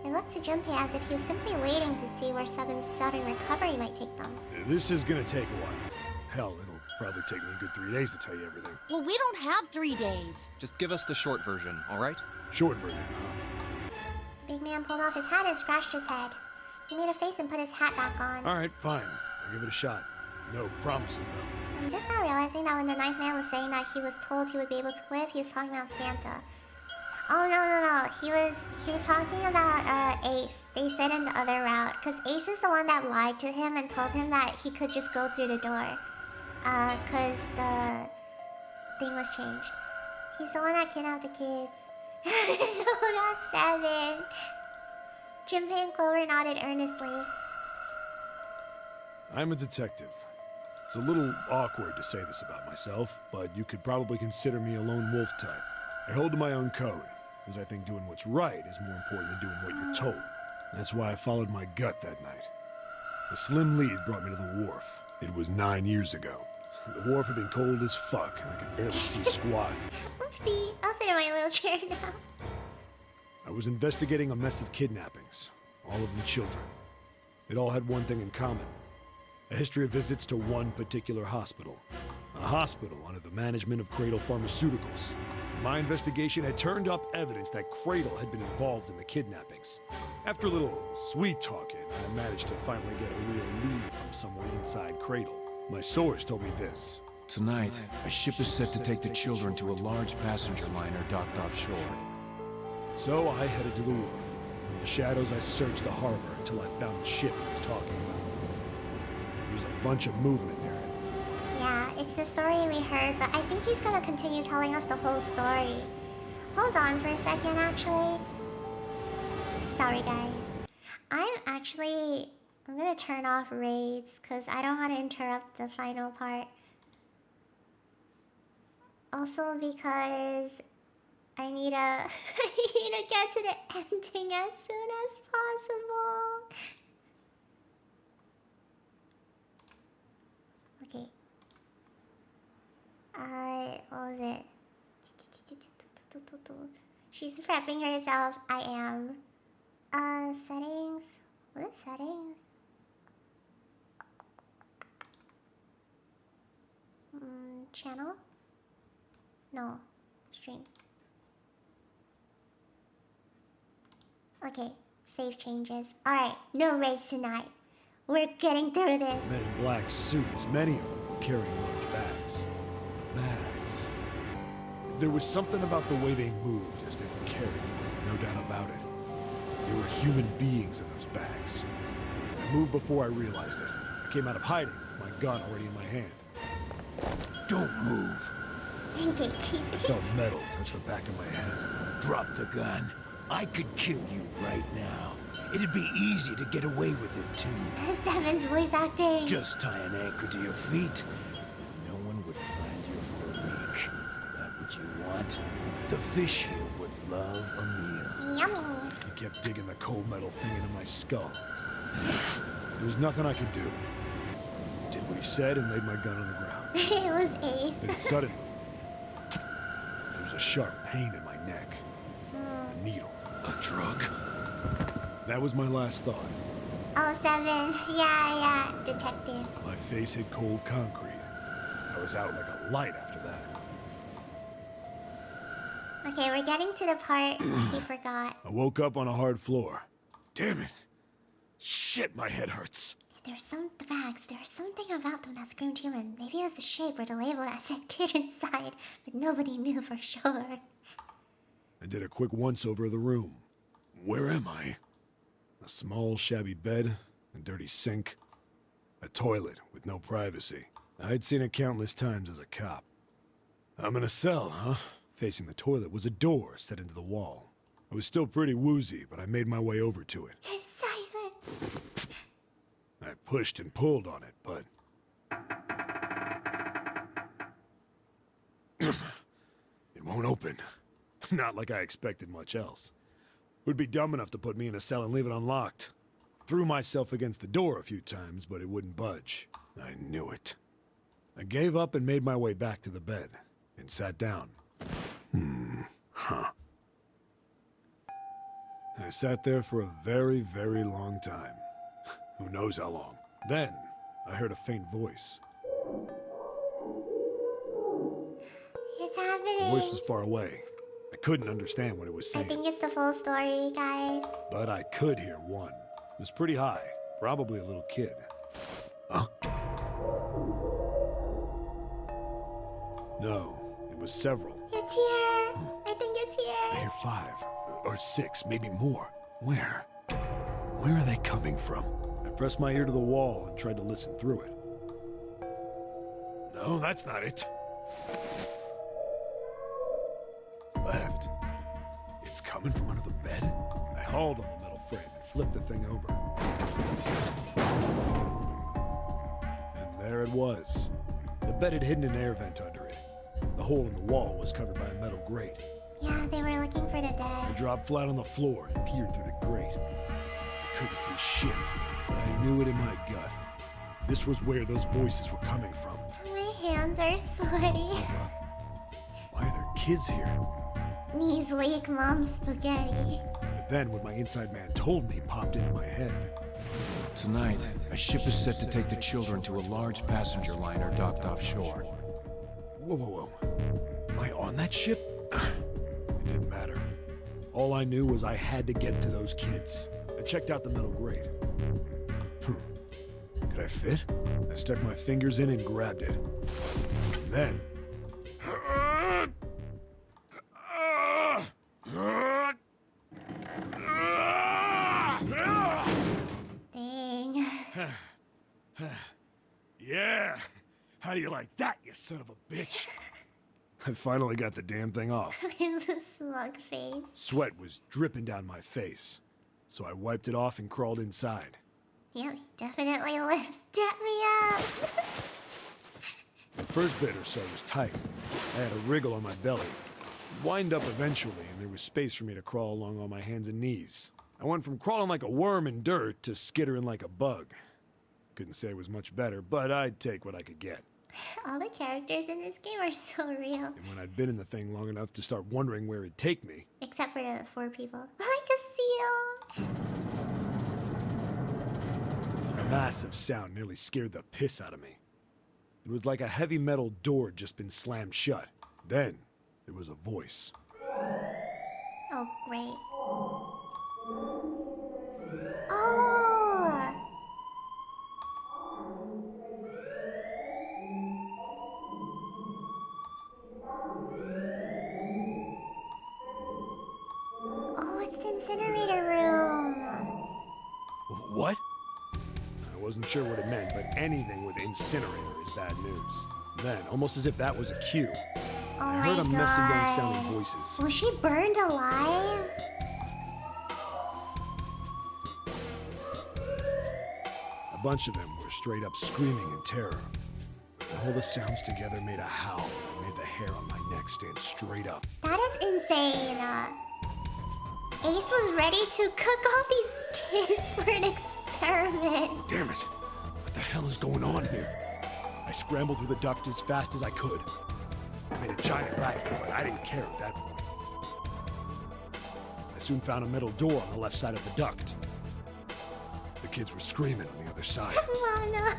It looked to Junpei as if he was simply waiting to see where Seven's sudden recovery might take them. This is gonna take a while. Hell, it'll probably take me a good 3 days to tell you everything. Well, we don't have 3 days. Just give us the short version, all right? Short version, huh? The big man pulled off his hat and scratched his head. He made a face and put his hat back on. Alright, fine. I'll give it a shot. No promises, though. I'm just now realizing that when the ninth man was saying that he was told he would be able to live, he was talking about Santa. Oh, no. He was talking about, Ace. They said in the other route. Because Ace is the one that lied to him and told him that he could just go through the door. Because the thing was changed. He's the one that kidnapped the kids. No, not Seven. Junpei and Clover nodded earnestly. I'm a detective. It's a little awkward to say this about myself, but you could probably consider me a lone wolf type. I hold to my own code, as I think doing what's right is more important than doing what you're told. That's why I followed my gut that night. A slim lead brought me to the wharf. It was 9 years ago. The wharf had been cold as fuck, and I could barely see squat. Oopsie, I'll sit in my little chair now. I was investigating a mess of kidnappings, all of them children. It all had one thing in common. A history of visits to one particular hospital. A hospital under the management of Cradle Pharmaceuticals. My investigation had turned up evidence that Cradle had been involved in the kidnappings. After a little sweet talking, I managed to finally get a real lead from someone inside Cradle. My source told me this. Tonight, a ship is set to take the children to a large passenger liner docked offshore. So I headed to the wharf. In the shadows, I searched the harbor until I found the ship he was talking about. There was a bunch of movement near it. Yeah, it's the story we heard, but I think he's gonna continue telling us the whole story. Hold on for a second, actually. Sorry, guys. I'm gonna turn off raids, because I don't want to interrupt the final part. Also because I need to get to the ending as soon as possible. Okay. What was it? She's prepping herself. I am. Settings. What is settings? Channel? No. Stream. Okay. Save changes. Alright. No race tonight. We're getting through this. Men in black suits, many of them carrying large bags. Bags. There was something about the way they moved as they were carried, no doubt about it. There were human beings in those bags. I moved before I realized it. I came out of hiding, my gun already in my hand. Don't move. I felt metal touch the back of my head. Drop the gun. I could kill you right now. It'd be easy to get away with it, too. Seven's voice acting. Just tie an anchor to your feet, and no one would find you for a week. That what you want? The fish here would love a meal. Yummy. He kept digging the cold metal thing into my skull. There was nothing I could do. I did what he said and laid my gun on the ground. It was Ace. Then suddenly, there was a sharp pain in my neck. A needle. A drug? That was my last thought. Oh, Seven. Yeah, detective. My face hit cold concrete. I was out like a light after that. Okay, we're getting to the part he forgot. I woke up on a hard floor. Damn it. Shit, my head hurts. There's something about them that screamed human. Maybe it was the shape or the label that said kid inside, but nobody knew for sure. I did a quick once-over of the room. Where am I? A small, shabby bed, a dirty sink, a toilet with no privacy. I'd seen it countless times as a cop. I'm in a cell, huh? Facing the toilet was a door set into the wall. I was still pretty woozy, but I made my way over to it. Simon. I pushed and pulled on it, but... it won't open. Not like I expected much else. Would be dumb enough to put me in a cell and leave it unlocked. Threw myself against the door a few times, but it wouldn't budge. I knew it. I gave up and made my way back to the bed, and sat down. I sat there for a very, very long time. Who knows how long. Then, I heard a faint voice. It's happening. The voice was far away. I couldn't understand what it was I saying. think it's the full story, guys. But I could hear one. It was pretty high. Probably a little kid. Huh? No, it was several. It's here. I think it's I here. hear 5 or 6, maybe more. Where? Where are they coming from? I pressed my ear to the wall and tried to listen through it. No, that's not it. Left. It's coming from under the bed? I hauled on the metal frame and flipped the thing over. And there it was. The bed had hidden an air vent under it. The hole in the wall was covered by a metal grate. Yeah, they were looking for the I dead. dropped flat on the floor and peered through the grate. I couldn't see shit, but I knew it in my gut. This was where those voices were coming from. My hands are sweaty. Why are there kids here? Knees weak, mom's spaghetti. But then what my inside man told me popped into my head. Tonight, a ship is set to take the children to a large passenger liner docked offshore. Whoa. Am I on that ship? It didn't matter. All I knew was I had to get to those kids. I checked out the metal grate. Could I fit? I stuck my fingers in and grabbed it. And then... Dang. Yeah! How do you like that, you son of a bitch? I finally got the damn thing off. It's a smug face. Sweat was dripping down my face, so I wiped it off and crawled inside. Yep, definitely lifted me up. The first bit or so was tight. I had a wriggle on my belly. Wind up eventually, and there was space for me to crawl along on my hands and knees. I went from crawling like a worm in dirt to skittering like a bug. Couldn't say it was much better, but I'd take what I could get. All the characters in this game are so real. And when I'd been in the thing long enough to start wondering where it'd take me... Except for the 4 people. Like a seal! A massive sound nearly scared the piss out of me. It was like a heavy metal door had just been slammed shut. Then, there was a voice. Oh, great. Oh! Oh, it's the incinerator room. What? I wasn't sure what it meant, but anything with incinerator is bad news. Then, almost as if that was a cue, Oh I my heard a messy young God. sounding voices. Was she burned alive? A bunch of them were straight up screaming in terror. And all the sounds together made a howl that made the hair on my neck stand straight up. That is insane. Ace was ready to cook all these kids for an experiment. Damn it! What the hell is going on here? I scrambled through the duct as fast as I could. I made a giant racket, but I didn't care at that point. I soon found a metal door on the left side of the duct. The kids were screaming on the other side. Mona.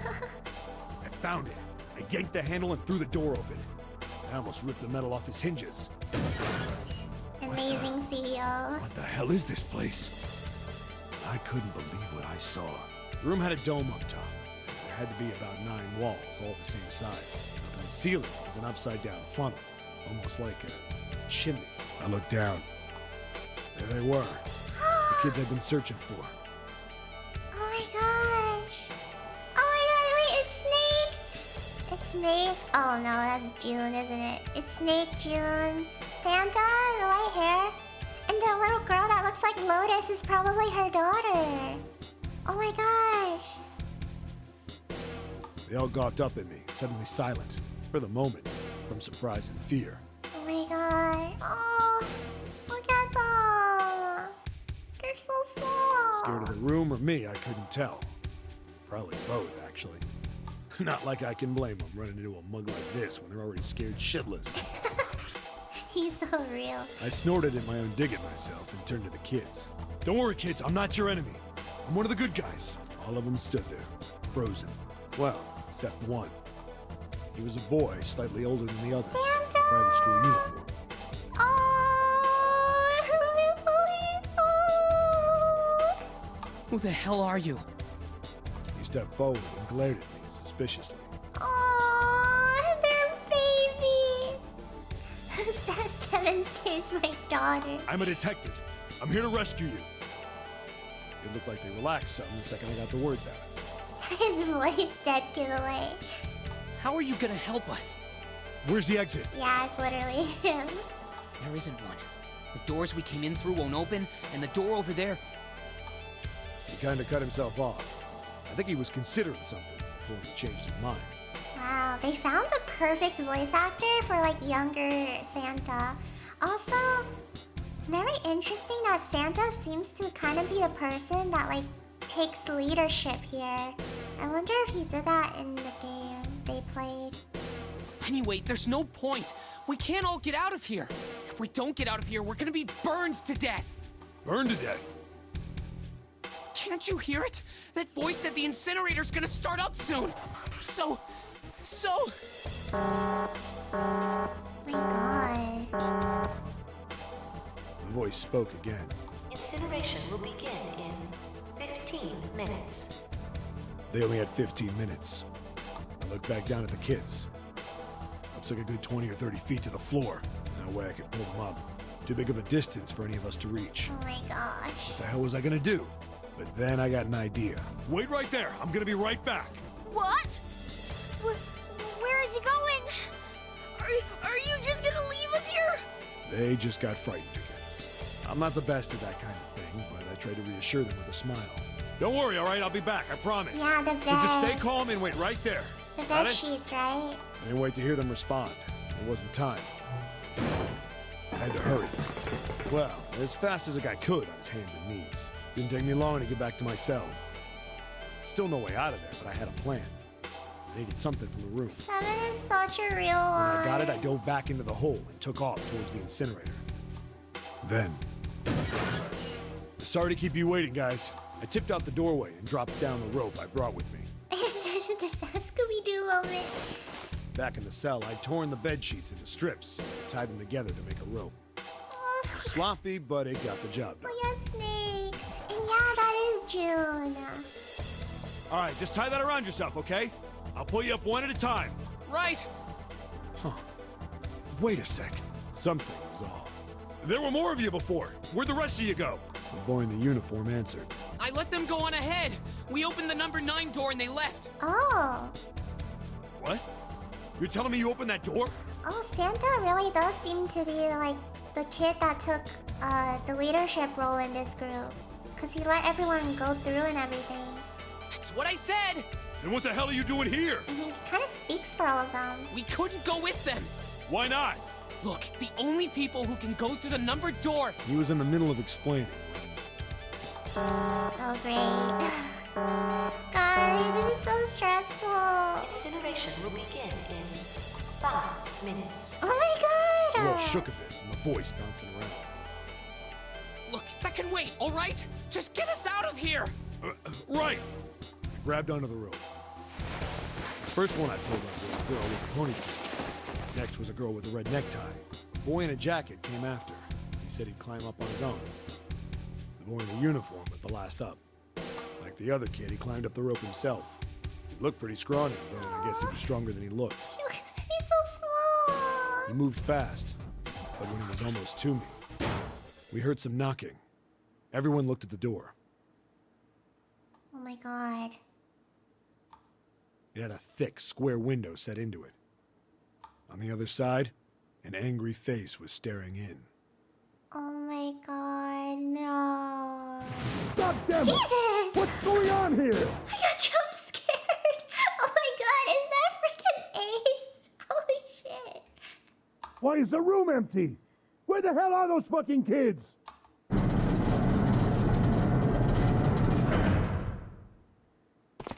I found it. I yanked the handle and threw the door open. I almost ripped the metal off its hinges. Amazing CEO. What the hell is this place? I couldn't believe what I saw. The room had a dome up top. There had to be about 9 walls, all the same size. On the ceiling was an upside-down funnel, almost like a chimney. I looked down. There they were. The kids I'd been searching for. Oh my gosh. Oh my god, wait, it's Snake. It's Snake. Oh no, that's June, isn't it? It's Snake, June, Santa, the white hair, and the little girl that looks like Lotus is probably her daughter. Oh my gosh. They all gawked up at me, suddenly silent, for the moment, from surprise and fear. Oh my god. Oh, look at them. They're so small. Scared of the room or me, I couldn't tell. Probably both, actually. Not like I can blame them running into a mug like this when they're already scared shitless. He's so real. I snorted at my own dig at myself and turned to the kids. Don't worry, kids, I'm not your enemy. I'm one of the good guys. All of them stood there, frozen. Well, except one. He was a boy, slightly older than the others. Santa! Private school uniform. Oh, Who the hell are you? He stepped forward and glared at me suspiciously. oh, they're babies. Seven saves my daughter. I'm a detective. I'm here to rescue you. It looked like they relaxed some the second I got the words out. His voice dead giveaway. How are you gonna help us? Where's the exit? Yeah, it's literally him. There isn't one. The doors we came in through won't open, and the door over there... He kind of cut himself off. I think he was considering something before he changed his mind. Wow, they found a perfect voice actor for like younger Santa. Also, very interesting that Santa seems to kind of be a person that like takes leadership here. I wonder if he did that in the game they played. Anyway, there's no point. We can't all get out of here. If we don't get out of here, we're gonna be burned to death. Burned to death? Can't you hear it? That voice said the incinerator's gonna start up soon. So... My god. The voice spoke again. Incineration will begin in 15 minutes. They only had 15 minutes. I looked back down at the kids. Looks like a good 20 or 30 feet to the floor. No way I could pull them up. Too big of a distance for any of us to reach. Oh my gosh. What the hell was I gonna do? But then I got an idea. Wait right there. I'm gonna be right back. What? Where is he going? Are you just gonna leave us here? They just got frightened again. I'm not the best at that kind of thing, but I tried to reassure them with a smile. Don't worry, all right? I'll be back, I promise. Yeah, the So just bed. stay calm and wait right there. The Got bed it? sheets, right? I didn't wait to hear them respond. There wasn't time. I had to hurry. Well, as fast as a guy could on his hands and knees. Didn't take me long to get back to my cell. Still no way out of there, but I had a plan. I needed something from the room. 7 is such a real When I one. got it, I dove back into the hole and took off towards the incinerator. Then... Sorry to keep you waiting, guys. I tipped out the doorway and dropped down the rope I brought with me. This is the Scooby-Doo moment. Back in the cell, I'd torn the bed sheets into strips and tied them together to make a rope. Oh, Sloppy, but it got the job done. yes, Snake. And yeah, that is June. All right, just tie that around yourself, okay? I'll pull you up one at a time. Right. Huh. Wait a sec. Something was off. There were more of you before. Where'd the rest of you go? The boy in the uniform answered. I let them go on ahead. We opened the number 9 door and they left. Oh. What? You're telling me you opened that door? Oh, Santa really does seem to be like the kid that took the leadership role in this group. Because he let everyone go through and everything. That's what I said. Then what the hell are you doing here? And he kind of speaks for all of them. We couldn't go with them. Why not? Look, the only people who can go through the numbered door. He was in the middle of explaining. Oh, great. God, this is so stressful. Incineration will begin in 5 minutes. Oh my The god! wall shook a bit, and the voice bouncing around. Look, that can wait, all right? Just get us out of here. Right! I grabbed onto the rope. The first one I pulled up was a girl with a ponytail. Next was a girl with a red necktie. A boy in a jacket came after. He said he'd climb up on his own. The boy in the uniform was the last up. Like the other kid, he climbed up the rope himself. He looked pretty scrawny, but I guess he was stronger than he looked. He's so small. He moved fast, but when he was almost to me, we heard some knocking. Everyone looked at the door. Oh my god. It had a thick, square window set into it. On the other side, an angry face was staring in. Oh my god, no. God damn it! Jesus! What's going on here? I got jump scared. Oh my god, is that freaking Ace? Holy shit. Why is the room empty? Where the hell are those fucking kids?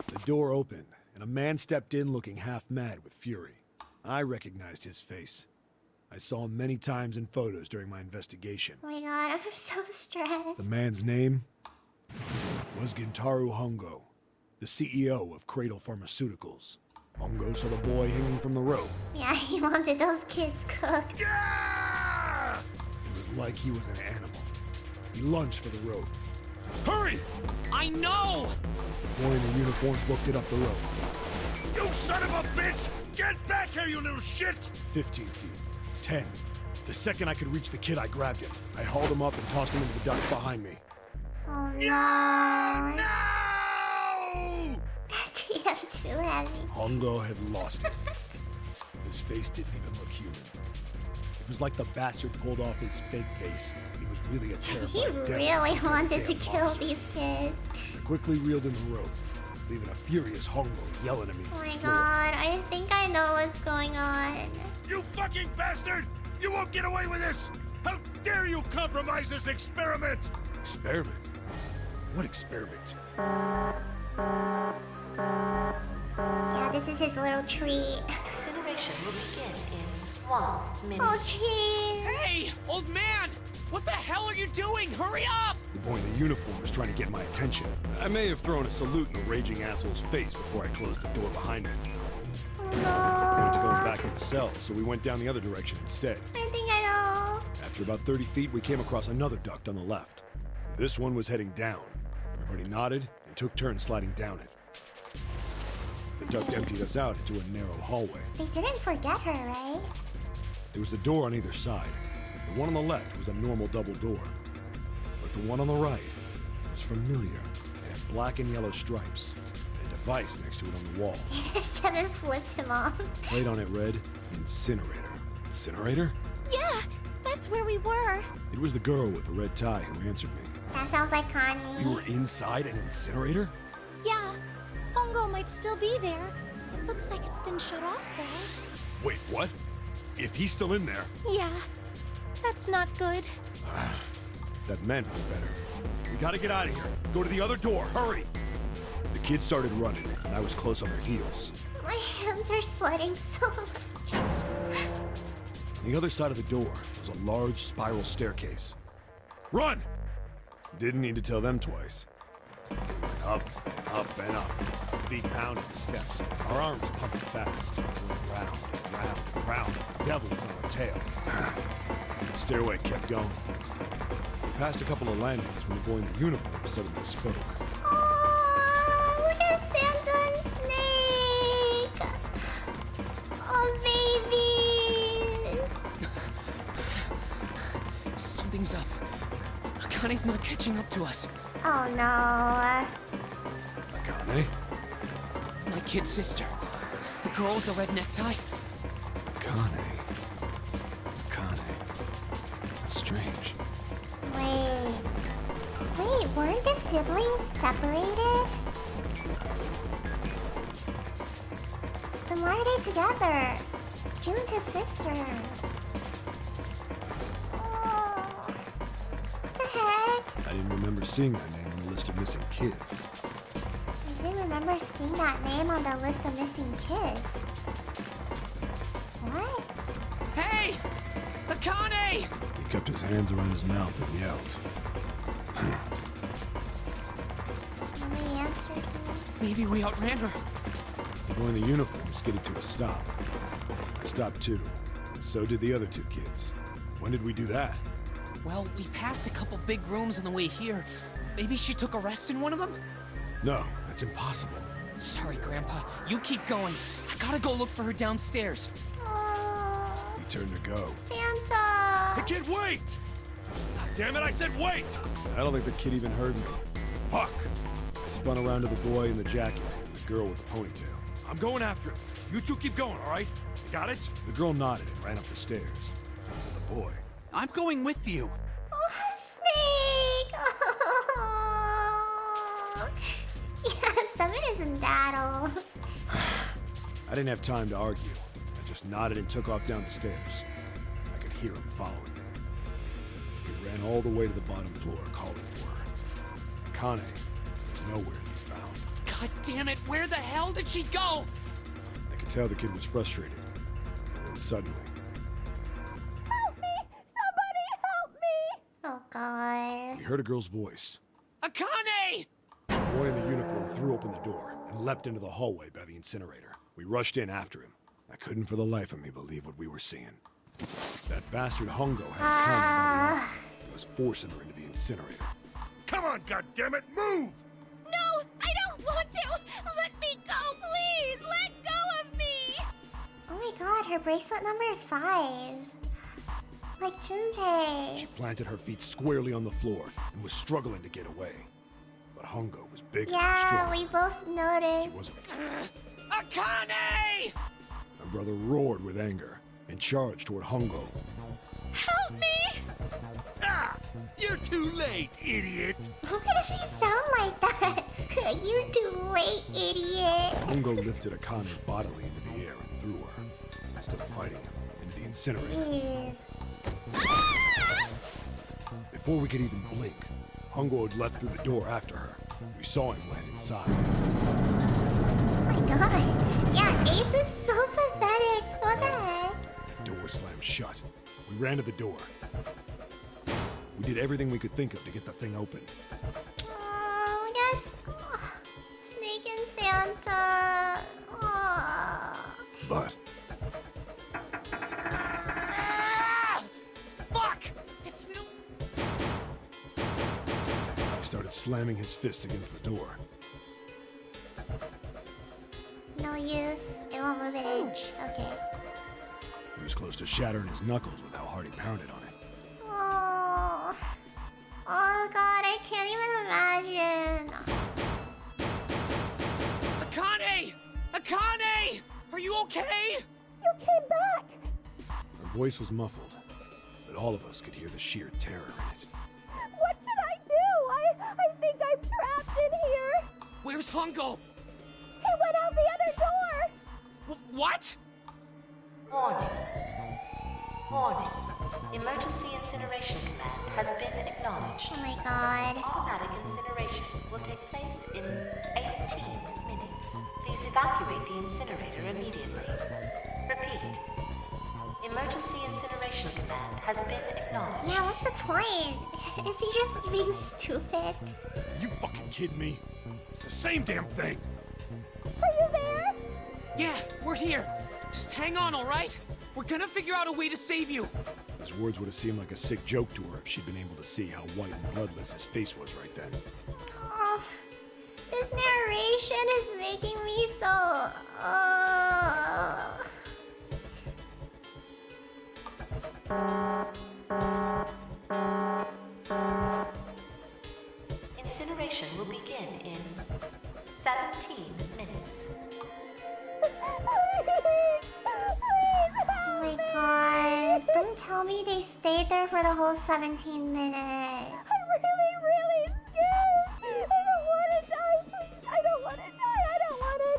The door opened, and a man stepped in looking half mad with fury. I recognized his face. I saw him many times in photos during my investigation. Oh my god, I'm so stressed. The man's name was Gintaro Hongo, the CEO of Cradle Pharmaceuticals. Hongo saw the boy hanging from the rope. Yeah, he wanted those kids cooked. Yeah! It was like he was an animal. He lunged for the rope. Hurry! I know! The boy in the uniform booked it up the rope. You son of a bitch! Get back here, you little shit! 15 feet. 10. The second I could reach the kid, I grabbed him. I hauled him up and tossed him into the duct behind me. Oh no. No! That's too heavy. Hongo had lost it. His face didn't even look human. It was like the bastard pulled off his fake face, and he was really a terrified He devil. really wanted to Damn kill monster. these kids. I quickly reeled in the rope, leaving a furious Hongo yelling at me. Oh my god, I think I know what's going on. You fucking bastard! You won't get away with this! How dare you compromise this experiment! Experiment? What experiment? Yeah, this is his little treat. Incineration will begin in 1 minute. Oh jeez. Hey, old man! What the hell are you doing? Hurry up! The boy in the uniform was trying to get my attention. I may have thrown a salute in the raging asshole's face before I closed the door behind me. Oh I no. wanted to go back in the cell, so we went down the other direction instead. I think I know. After about 30 feet, we came across another duct on the left. This one was heading down. Everybody nodded and took turns sliding down it. The duct emptied us out into a narrow hallway. They didn't forget her, right? There was a door on either side. The one on the left was a normal double door. But the one on the right was familiar. It had black and yellow stripes, and a device next to it on the wall. 7 flipped him off. Plate on it read, Incinerator. Incinerator? Yeah, that's where we were. It was the girl with the red tie who answered me. That sounds like Connie. You were inside an incinerator? Yeah, Hongo might still be there. It looks like it's been shut off, though. Wait, what? If he's still in there, Yeah, that's not good. that meant we're better. We gotta get out of here. Go to the other door, hurry! The kids started running, and I was close on their heels. My are sweating so much. On the other side of the door was a large spiral staircase. Run! Didn't need to tell them twice. We went up and up and up. Feet pounding the steps. Our arms pumping fast. Round and round and round. The devil was on our tail. The stairway kept going. We passed a couple of landings when the boy in the uniform suddenly spoke. Oh, look at Santa and Snake! Oh, baby! Something's up. Akane's not catching up to us. Oh no. Akane? My kid sister. The girl with the red necktie. Akane. That's strange. Wait, weren't the siblings separated? Then why are they together? June's his sister. Oh, what the heck? I didn't remember seeing that name on the list of missing kids. I didn't remember seeing that name on the list of missing kids. What? Hey! Akane! He kept his hands around his mouth and yelled. Nobody answered me. Maybe we outran her. The boy in the uniform skidded to a stop. I stopped too, and so did the other two kids. When did we do that? Well, we passed a couple big rooms on the way here. Maybe she took a rest in one of them? No, that's impossible. Sorry, Grandpa. You keep going. I gotta go look for her downstairs. Oh, He turned to go. Santa! The kid, wait! God damn it, I said wait! I don't think the kid even heard me. Fuck! I spun around to the boy in the jacket and the girl with the ponytail. I'm going after him. You two keep going, all right? Got it? The girl nodded and ran up the stairs. The boy. I'm going with you. Oh, Snake! Oh. Yeah, Summon is in battle. I didn't have time to argue. I just nodded and took off down the stairs. I could hear him following me. He ran all the way to the bottom floor, calling for her. Akane was nowhere to be found. God damn it, where the hell did she go? I could tell the kid was frustrated. And then suddenly, Help me! Somebody help me! Oh, God. we heard a girl's voice. Akane! The boy in the uniform threw open the door and leapt into the hallway by the incinerator. We rushed in after him. I couldn't for the life of me believe what we were seeing. That bastard Hongo had Akane by the arm and was forcing her into the incinerator. Come on, goddammit, move! No, I don't want to! Let me go, please! Let go of me! Oh my God, her bracelet number is 5. Like Junpei. She planted her feet squarely on the floor and was struggling to get away. But Hongo was big and Yeah, strong. we both noticed. She wasn't. Akane! My brother roared with anger and charged toward Hongo. Help me! Ah! You're too late, idiot! Why does he sound like that? You're too late, idiot. Hongo lifted Akane bodily into the air and threw her, still fighting him, into the incinerator. Jeez. Before we could even blink, Hongo had leapt through the door after her. We saw him land inside. Oh my God. Yeah, Ace is so pathetic. What the heck? The door slammed shut. We ran to the door. We did everything we could think of to get the thing open. Oh, yes. Snake and Santa. Oh. But Fuck! It's no... he started slamming his fists against the door. No use. It won't move an inch. Okay. He was close to shattering his knuckles with how hard he pounded on it. Oh. Oh God, I can't even imagine. Akane! Akane! Are you okay? You came back. Her voice was muffled, but all of us could hear the sheer terror in it. What should I do? I think I'm trapped in here. Where's Hongo? He went out the other door. What? Warning. Warning. Emergency incineration command has been acknowledged. Oh my God. Automatic incineration will take place in 18 minutes. Please evacuate the incinerator immediately. Repeat. Emergency incineration command has been acknowledged. Yeah, what's the point? Is he just being stupid? You fucking kidding me? It's the same damn thing. Are you there? Yeah, we're here. Just hang on, all right? We're gonna figure out a way to save you. His words would have seemed like a sick joke to her if she'd been able to see how white and bloodless his face was right then. Oh, this narration is making me so... Incineration will begin in 17 minutes. Oh my god. Don't tell me they stayed there for the whole 17 minutes. I'm really scared. I don't want to die, please. I don't want to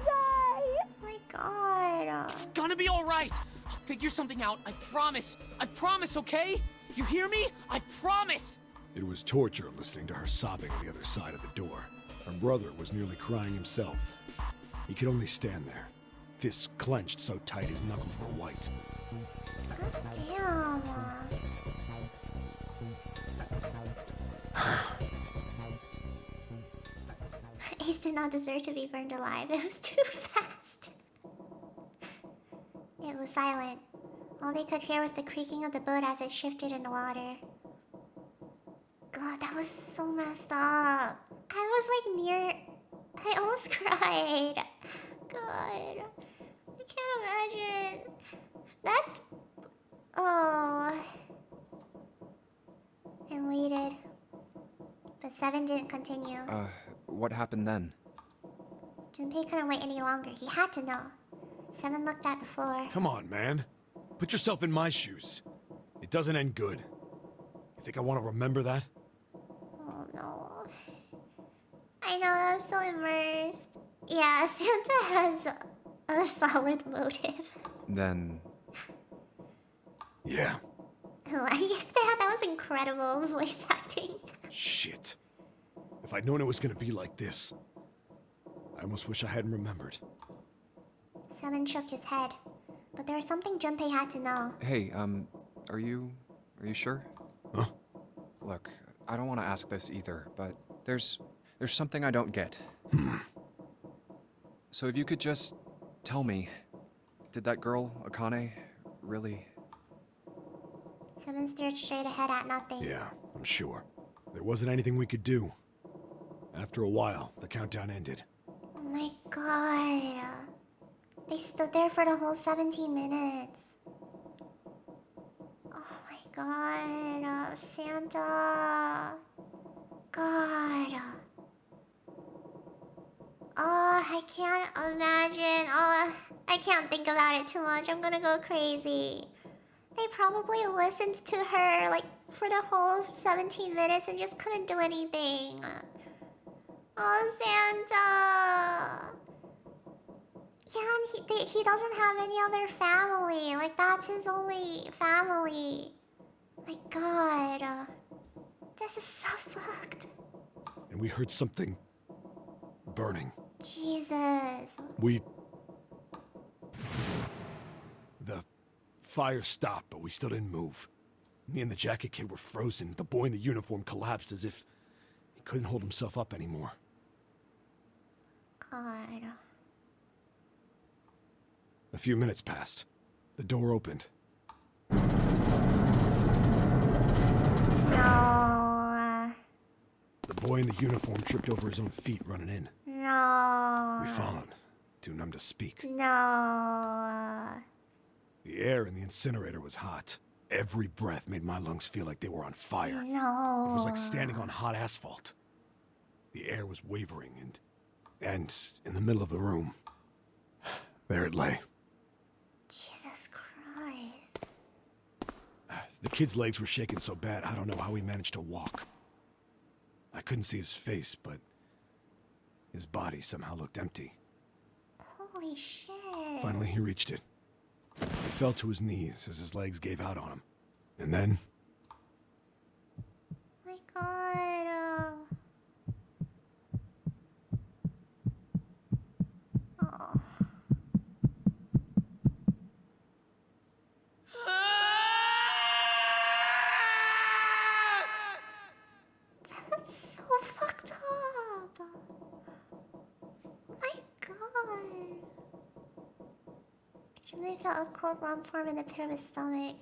die. Oh my god. It's gonna be all right. I'll figure something out. I promise. I promise, okay? You hear me? I promise. It was torture listening to her sobbing on the other side of the door. Her brother was nearly crying himself. He could only stand there, fists clenched so tight his knuckles were white. Damn. Ace did not deserve to be burned alive. It was too fast. It was silent. All they could hear was the creaking of the boat as it shifted in the water. God, that was so messed up. I was like near... I almost cried. God. I can't imagine. That's... Oh. And waited. But 7 didn't continue. What happened then? Junpei couldn't wait any longer. He had to know. 7 looked at the floor. Come on, man. Put yourself in my shoes. It doesn't end good. You think I want to remember that? Oh no. I know, I was so immersed. Yeah, Santa has a solid motive. Then... Yeah. Like that was incredible voice acting. Shit. If I'd known it was gonna be like this, I almost wish I hadn't remembered. 7 shook his head. But there was something Junpei had to know. Hey, are you sure? Huh? Look, I don't want to ask this either, but there's something I don't get. So if you could just tell me, did that girl, Akane, really... 7 stared straight ahead at nothing. Yeah, I'm sure. There wasn't anything we could do. After a while, the countdown ended. Oh my god. They stood there for the whole 17 minutes. Oh my god. Santa. God. Oh, I can't imagine. Oh, I can't think about it too much. I'm gonna go crazy. They probably listened to her, like, for the whole 17 minutes and just couldn't do anything. Oh, Santa. Yeah, and he doesn't have any other family. Like, that's his only family. My god. This is so fucked. And we heard something... burning. Jesus. The fire stopped, but we still didn't move. Me and the jacket kid were frozen. The boy in the uniform collapsed as if he couldn't hold himself up anymore. God. A few minutes passed. The door opened. No. The boy in the uniform tripped over his own feet running in. No. We followed, too numb to speak. No. The air in the incinerator was hot. Every breath made my lungs feel like they were on fire. No. It was like standing on hot asphalt. The air was wavering, and in the middle of the room, there it lay. Jesus Christ. The kid's legs were shaking so bad, I don't know how he managed to walk. I couldn't see his face, but his body somehow looked empty. Holy shit. Finally, he reached it. He fell to his knees as his legs gave out on him. And then... My god. Oh. I felt a cold lump form in the pit of his stomach.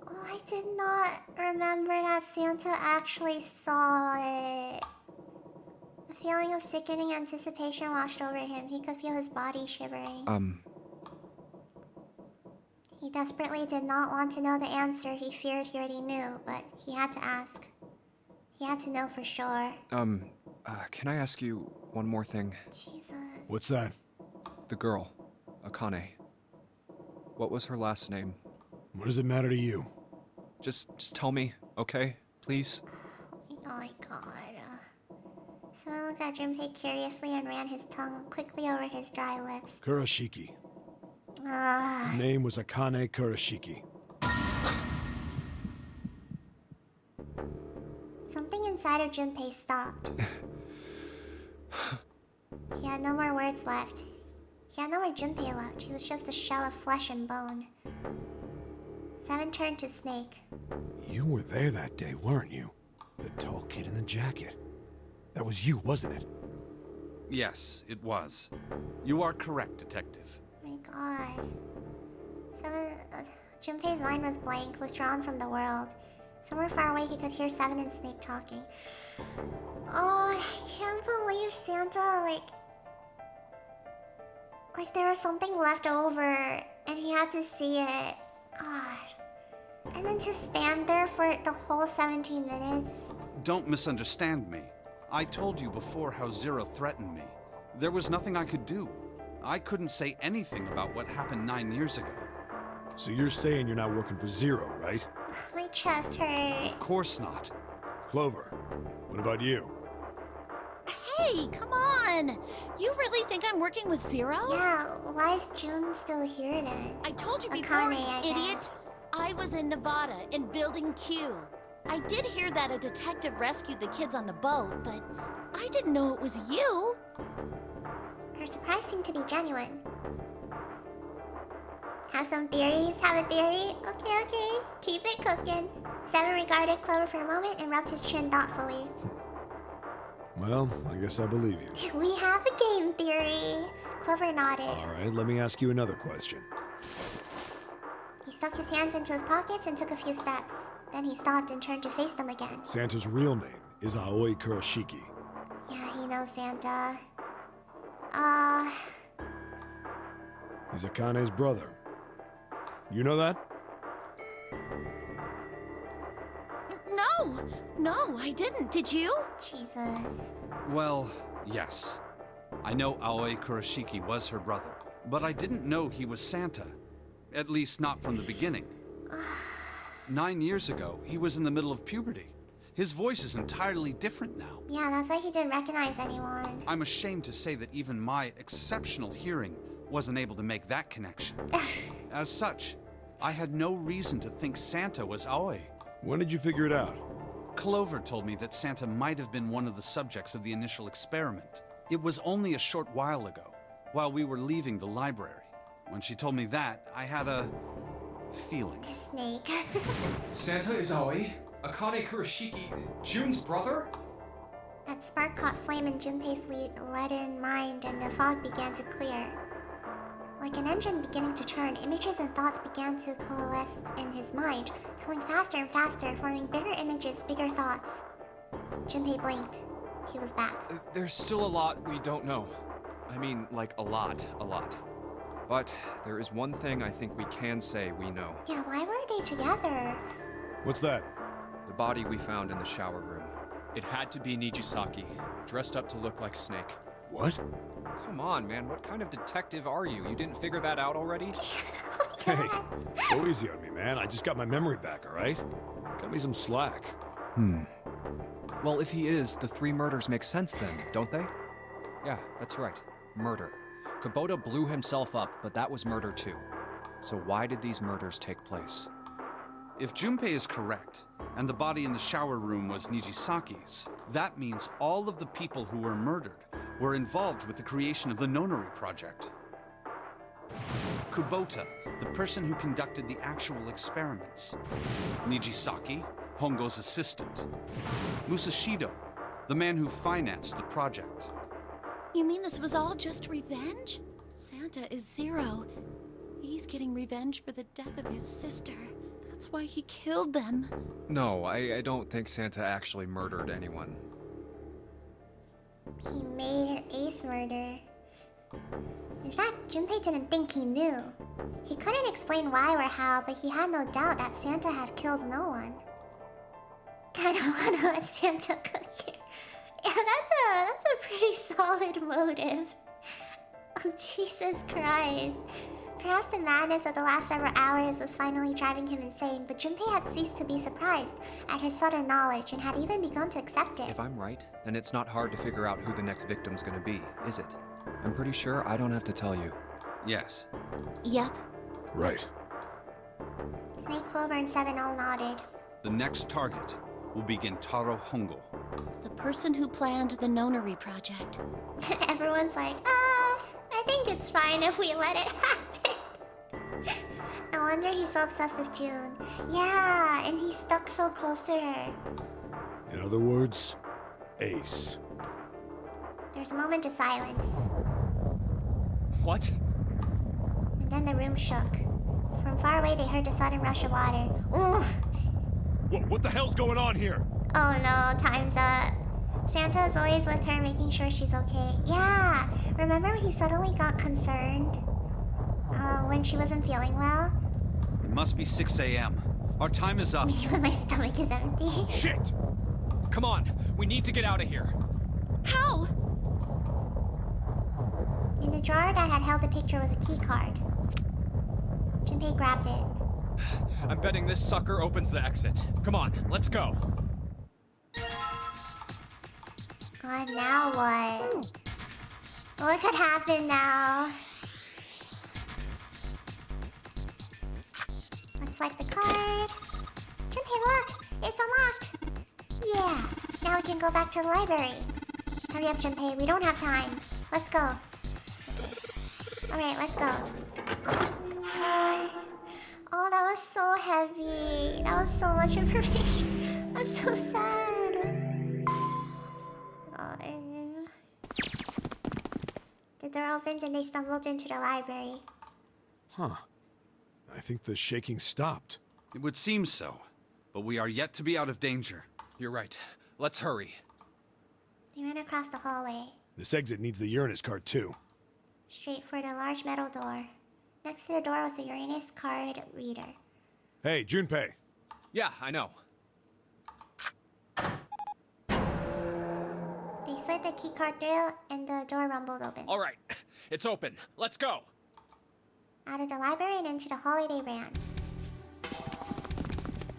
Oh, I did not remember that Santa actually saw it. A feeling of sickening anticipation washed over him. He could feel his body shivering. He desperately did not want to know the answer. He feared he already knew, but he had to ask. He had to know for sure. Can I ask you one more thing? Jesus. What's that? The girl, Akane. What was her last name? What does it matter to you? Just tell me, okay? Please? Oh my god. Someone looked at Junpei curiously and ran his tongue quickly over his dry lips. Kurashiki. Ah. Her name was Akane Kurashiki. Something inside of Junpei stopped. He had no more words left. He had no more Junpei left. He was just a shell of flesh and bone. Seven turned to Snake. You were there that day, weren't you? The tall kid in the jacket. That was you, wasn't it? Yes, it was. You are correct, Detective. My god. Junpei's mind was blank, withdrawn from the world. Somewhere far away he could hear Seven and Snake talking. Oh, I can't believe Santa, like there was something left over and he had to see it. God. And then to stand there for the whole 17 minutes. Don't misunderstand me. I told you before how Zero threatened me. There was nothing I could do. I couldn't say anything about what happened 9 years ago. So you're saying you're not working for Zero, right? My chest hurts. Of course not. Clover, what about you? Hey, come on! You really think I'm working with Zero? Yeah, why is June still here then? I told you before, Akane, idiot! I was in Nevada, in Building Q. I did hear that a detective rescued the kids on the boat, but I didn't know it was you. Her surprise seemed to be genuine. Have some theories? Have a theory? Okay. Keep it cooking. Seven regarded Clover for a moment and rubbed his chin thoughtfully. Well, I guess I believe you. We have a game theory. Clover nodded. All right, let me ask you another question. He stuck his hands into his pockets and took a few steps. Then he stopped and turned to face them again. Santa's real name is Aoi Kurashiki. Yeah, he knows Santa. He's Akane's brother. You know that? No, I didn't. Did you? Jesus. Well, yes. I know Aoi Kurashiki was her brother, but I didn't know he was Santa. At least not from the beginning. 9 years ago, he was in the middle of puberty. His voice is entirely different now. Yeah, that's why he didn't recognize anyone. I'm ashamed to say that even my exceptional hearing wasn't able to make that connection. As such, I had no reason to think Santa was Aoi. When did you figure it out? Clover told me that Santa might have been one of the subjects of the initial experiment. It was only a short while ago, while we were leaving the library. When she told me that, I had a feeling. Snake. Santa is Aoi? Akane Kurashiki, June's brother? That spark caught flame in Junpei's leaden mind and the fog began to clear. Like an engine beginning to turn, images and thoughts began to coalesce in his mind, going faster and faster, forming bigger images, bigger thoughts. Junpei blinked. He was back. There's still a lot we don't know. I mean, like a lot. But there is one thing I think we can say we know. Yeah, why were they together? What's that? The body we found in the shower room. It had to be Nijisaki, dressed up to look like Snake. What? Come on, man. What kind of detective are you? You didn't figure that out already? Hey, go easy on me, man. I just got my memory back, all right? Cut me some slack. Well, if he is, the 3 murders make sense then, don't they? Yeah, that's right. Murder. Kubota blew himself up, but that was murder too. So why did these murders take place? If Junpei is correct, and the body in the shower room was Nijisaki's, that means all of the people who were murdered were involved with the creation of the Nonori Project. Kubota, the person who conducted the actual experiments. Nijisaki, Hongo's assistant. Musashido, the man who financed the project. You mean this was all just revenge? Santa is Zero. He's getting revenge for the death of his sister. That's why he killed them. No, I don't think Santa actually murdered anyone. He made Ace murder. In fact, Junpei didn't think he knew. He couldn't explain why or how, but he had no doubt that Santa had killed no one. Kinda wanna let Santa cook here. Yeah, that's a pretty solid motive. Oh, Jesus Christ. Perhaps the madness of the last several hours was finally driving him insane, but Junpei had ceased to be surprised at his sudden knowledge and had even begun to accept it. If I'm right, then it's not hard to figure out who the next victim's gonna be, is it? I'm pretty sure I don't have to tell you. Yes. Yep. Right. Snake, Clover, and Seven all nodded. The next target will be Gentaro Hongo. The person who planned the Nonary project. Everyone's like, I think it's fine if we let it happen. No wonder he's so obsessed with June. Yeah, and he's stuck so close to her. In other words, Ace. There's a moment of silence. What? And then the room shook. From far away, they heard the sudden rush of water. Oof! What the hell's going on here? Oh no, time's up. Santa is always with her, making sure she's okay. Yeah, remember when he suddenly got concerned? When she wasn't feeling well? It must be 6 a.m. Our time is up. Me when my stomach is empty. Shit! Come on, we need to get out of here. How? In the drawer that had held the picture was a key card. Junpei grabbed it. I'm betting this sucker opens the exit. Come on, let's go. God, now what? What could happen now? Let's swipe the card. Junpei, look! It's unlocked! Yeah, now we can go back to the library. Hurry up, Junpei, we don't have time. Let's go. Alright, let's go. God. Oh, that was so heavy. That was so much information. I'm so sad. The door opened and they stumbled into the library. Huh. I think the shaking stopped. It would seem so, but we are yet to be out of danger. You're right. Let's hurry. They ran across the hallway, This exit needs the Uranus card too. straight for the large metal door. Next to the door was the Uranus card reader. Hey, Junpei. Yeah, I know. They slid the keycard through and the door rumbled open. All right, it's open. Let's go. Out of the library and into the hallway they ran.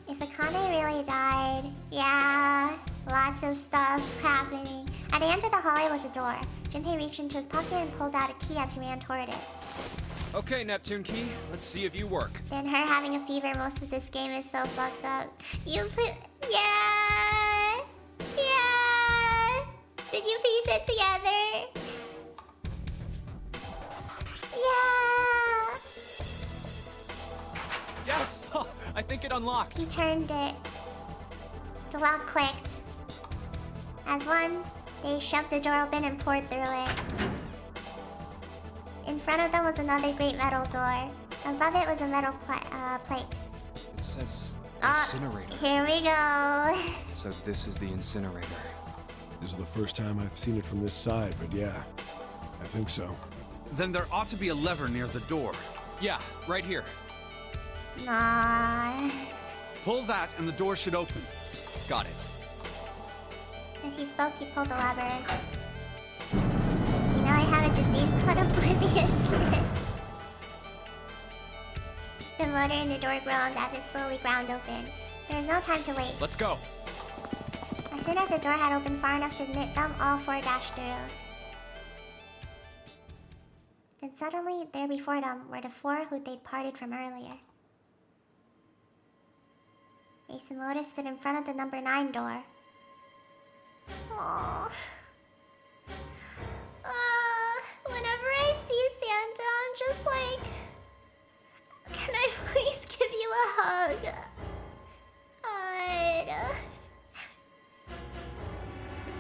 If Akane really died, yeah, lots of stuff happening. At the end of the hallway was a door. Junpei reached into his pocket and pulled out a key as he ran toward it. Okay, Neptune Key, let's see if you work. Then her having a fever most of this game is so fucked up. You put... Yeah! Yeah! Did you piece it together? Yeah! Yes! Huh, I think it unlocked. He turned it. The lock clicked. As one, they shoved the door open and poured through it. In front of them was another great metal door. Above it was a metal plate. It says incinerator. Here we go. So this is the incinerator. This is the first time I've seen it from this side, but yeah, I think so. Then there ought to be a lever near the door. Yeah, right here. Nah. Pull that and the door should open. Got it. As he spoke, he pulled the lever. You know I have a disease called obliviousness. The motor in the door groaned as it slowly ground open. There was no time to wait. Let's go. As soon as the door had opened far enough to admit them, all four dashed through. Then suddenly, there before them were the four who they'd parted from earlier. Ace and Lotus stood in front of the number 9 door. Aww. Whenever I see Santa, I'm just like, can I please give you a hug? God.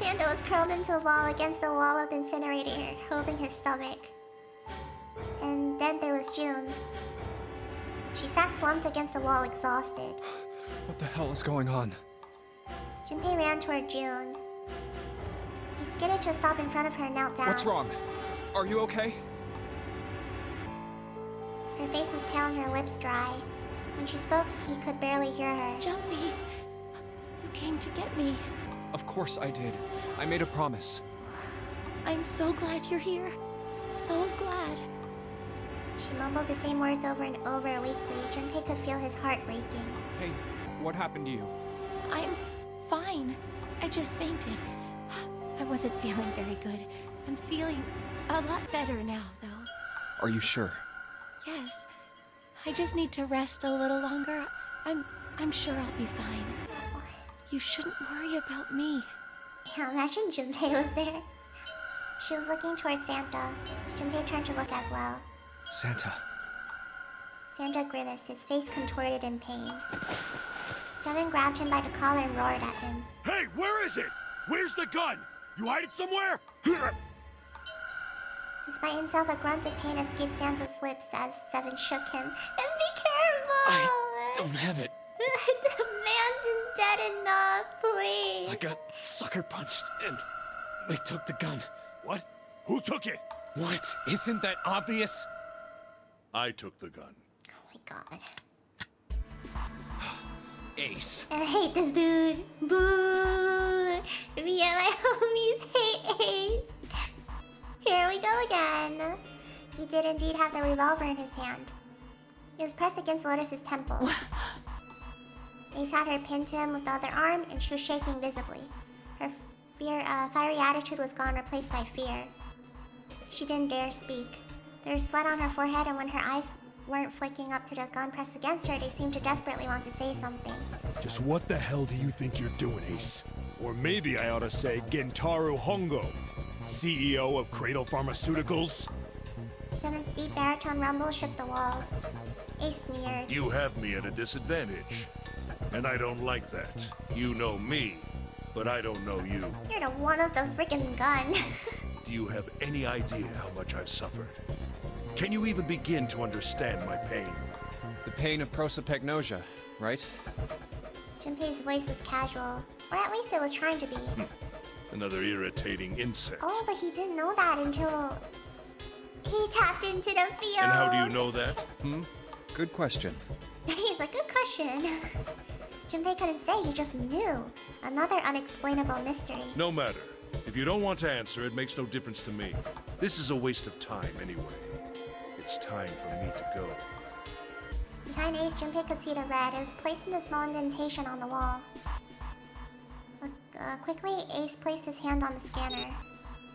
Santa was curled into a ball against the wall of the incinerator, holding his stomach. And then there was June. She sat slumped against the wall, exhausted. What the hell is going on? Junpei ran toward June. He skidded to a stop in front of her and knelt down. What's wrong? Are you okay? Her face was pale and her lips dry. When she spoke, he could barely hear her. Junpei, you came to get me. Of course I did. I made a promise. I'm so glad you're here. So glad. She mumbled the same words over and over weakly. Junpei could feel his heart breaking. Hey, what happened to you? I'm fine. I just fainted. I wasn't feeling very good. I'm feeling a lot better now, though. Are you sure? Yes. I just need to rest a little longer. I'm sure I'll be fine. You shouldn't worry about me. Yeah, imagine Junpei was there. She was looking towards Santa. Junpei turned to look as well. Santa. Santa grimaced, his face contorted in pain. Seven grabbed him by the collar and roared at him. Hey, where is it? Where's the gun? You hide it somewhere? Despite himself, a grunt of pain escaped Santa's lips as Seven shook him. And be careful! I don't have it. The man's is dead enough, please. I got sucker punched and they took the gun. What? Who took it? What? Isn't that obvious? I took the gun. Oh my god. Ace. I hate this dude. Boo! Me and my homies hate Ace. Here we go again. He did indeed have the revolver in his hand. It was pressed against Lotus's temple. Ace had her pinned to him with the other arm, and she was shaking visibly. Her fiery attitude was gone, replaced by fear. She didn't dare speak. There was sweat on her forehead, and when her eyes weren't flicking up to the gun pressed against her, they seemed to desperately want to say something. Just what the hell do you think you're doing, Ace? Or maybe I ought to say Gentaro Hongo, CEO of Cradle Pharmaceuticals? Seven's deep baritone rumble shook the walls. Ace sneered. You have me at a disadvantage. And I don't like that. You know me, but I don't know you. You're the one with the freaking gun. Do you have any idea how much I've suffered? Can you even begin to understand my pain? The pain of prosopagnosia, right? Junpei's voice was casual. Or at least it was trying to be. Another irritating insect. Oh, but he didn't know that until he tapped into the field. And how do you know that? Good question. He's like, good question. Junpei couldn't say, he just knew. Another unexplainable mystery. No matter. If you don't want to answer, it makes no difference to me. This is a waste of time anyway. It's time for me to go. Behind Ace, Junpei could see the red. It was placed in a small indentation on the wall. Quickly, Ace placed his hand on the scanner.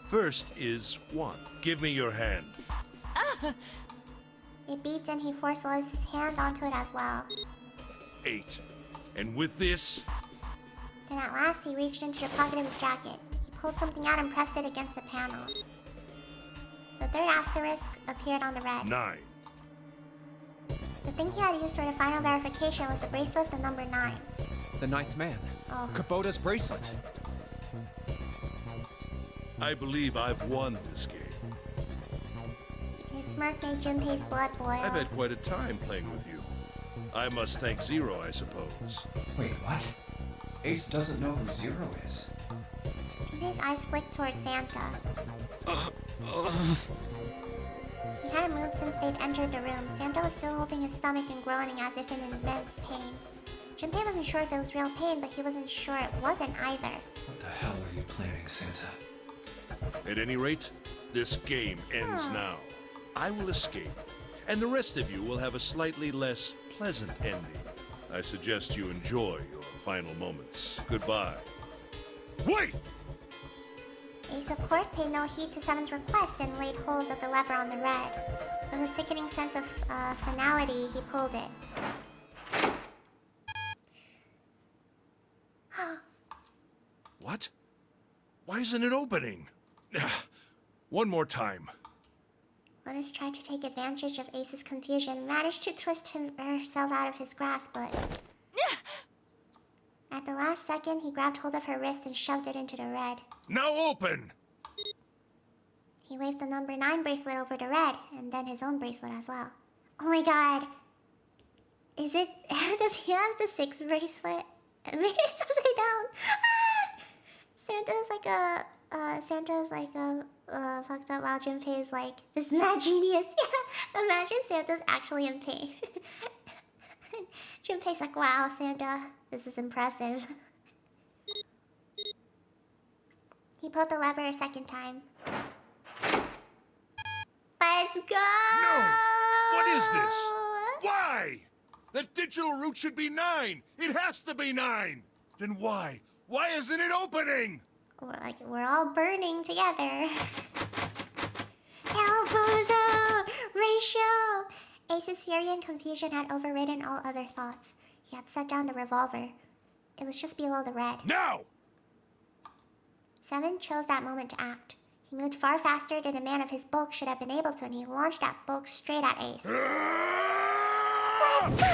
First is 1. Give me your hand. It beeped and he forced Lotus's hand onto it as well. 8. And with this... Then at last, he reached into the pocket of his jacket. He pulled something out and pressed it against the panel. The third asterisk appeared on the red. 9. The thing he had used for the final verification was the bracelet, the number 9. The ninth man. Oh. Kubota's bracelet. I believe I've won this game. His smirk made Junpei's blood boil. I've had quite a time playing with you. I must thank Zero, I suppose. Wait, what? Ace doesn't know who Zero is. Junpei's eyes flicked towards Santa. He hadn't moved since they'd entered the room. Santa was still holding his stomach and groaning as if in immense pain. Junpei wasn't sure if it was real pain, but he wasn't sure it wasn't either. What the hell are you planning, Santa? At any rate, this game ends now. I will escape, and the rest of you will have a slightly less pleasant ending. I suggest you enjoy your final moments. Goodbye. Wait! Ace, of course, paid no heed to Seven's request and laid hold of the lever on the red. With a sickening sense of finality, he pulled it. What? Why isn't it opening? One more time. Lotus tried to take advantage of Ace's confusion and managed to twist herself out of his grasp, but... At the last second, he grabbed hold of her wrist and shoved it into the red. Now open! He waved the number 9 bracelet over the red, and then his own bracelet as well. Oh my god! Is it? Does he have the 6 bracelet? Maybe it's upside down. Santa's like a fucked up while Junpei is like this mad genius. Yeah, imagine Santa's actually in pain. Junpei's like, wow, Santa, this is impressive. He pulled the lever a second time. Let's go! No! What is this? Why? That digital route should be 9! It has to be 9! Then why? Why isn't it opening? We're all burning together. Elbozo! Ratio! Ace's fury and confusion had overridden all other thoughts. He had set down the revolver. It was just below the red. Now! 7 chose that moment to act. He moved far faster than a man of his bulk should have been able to, and he launched that bulk straight at Ace. Let's go!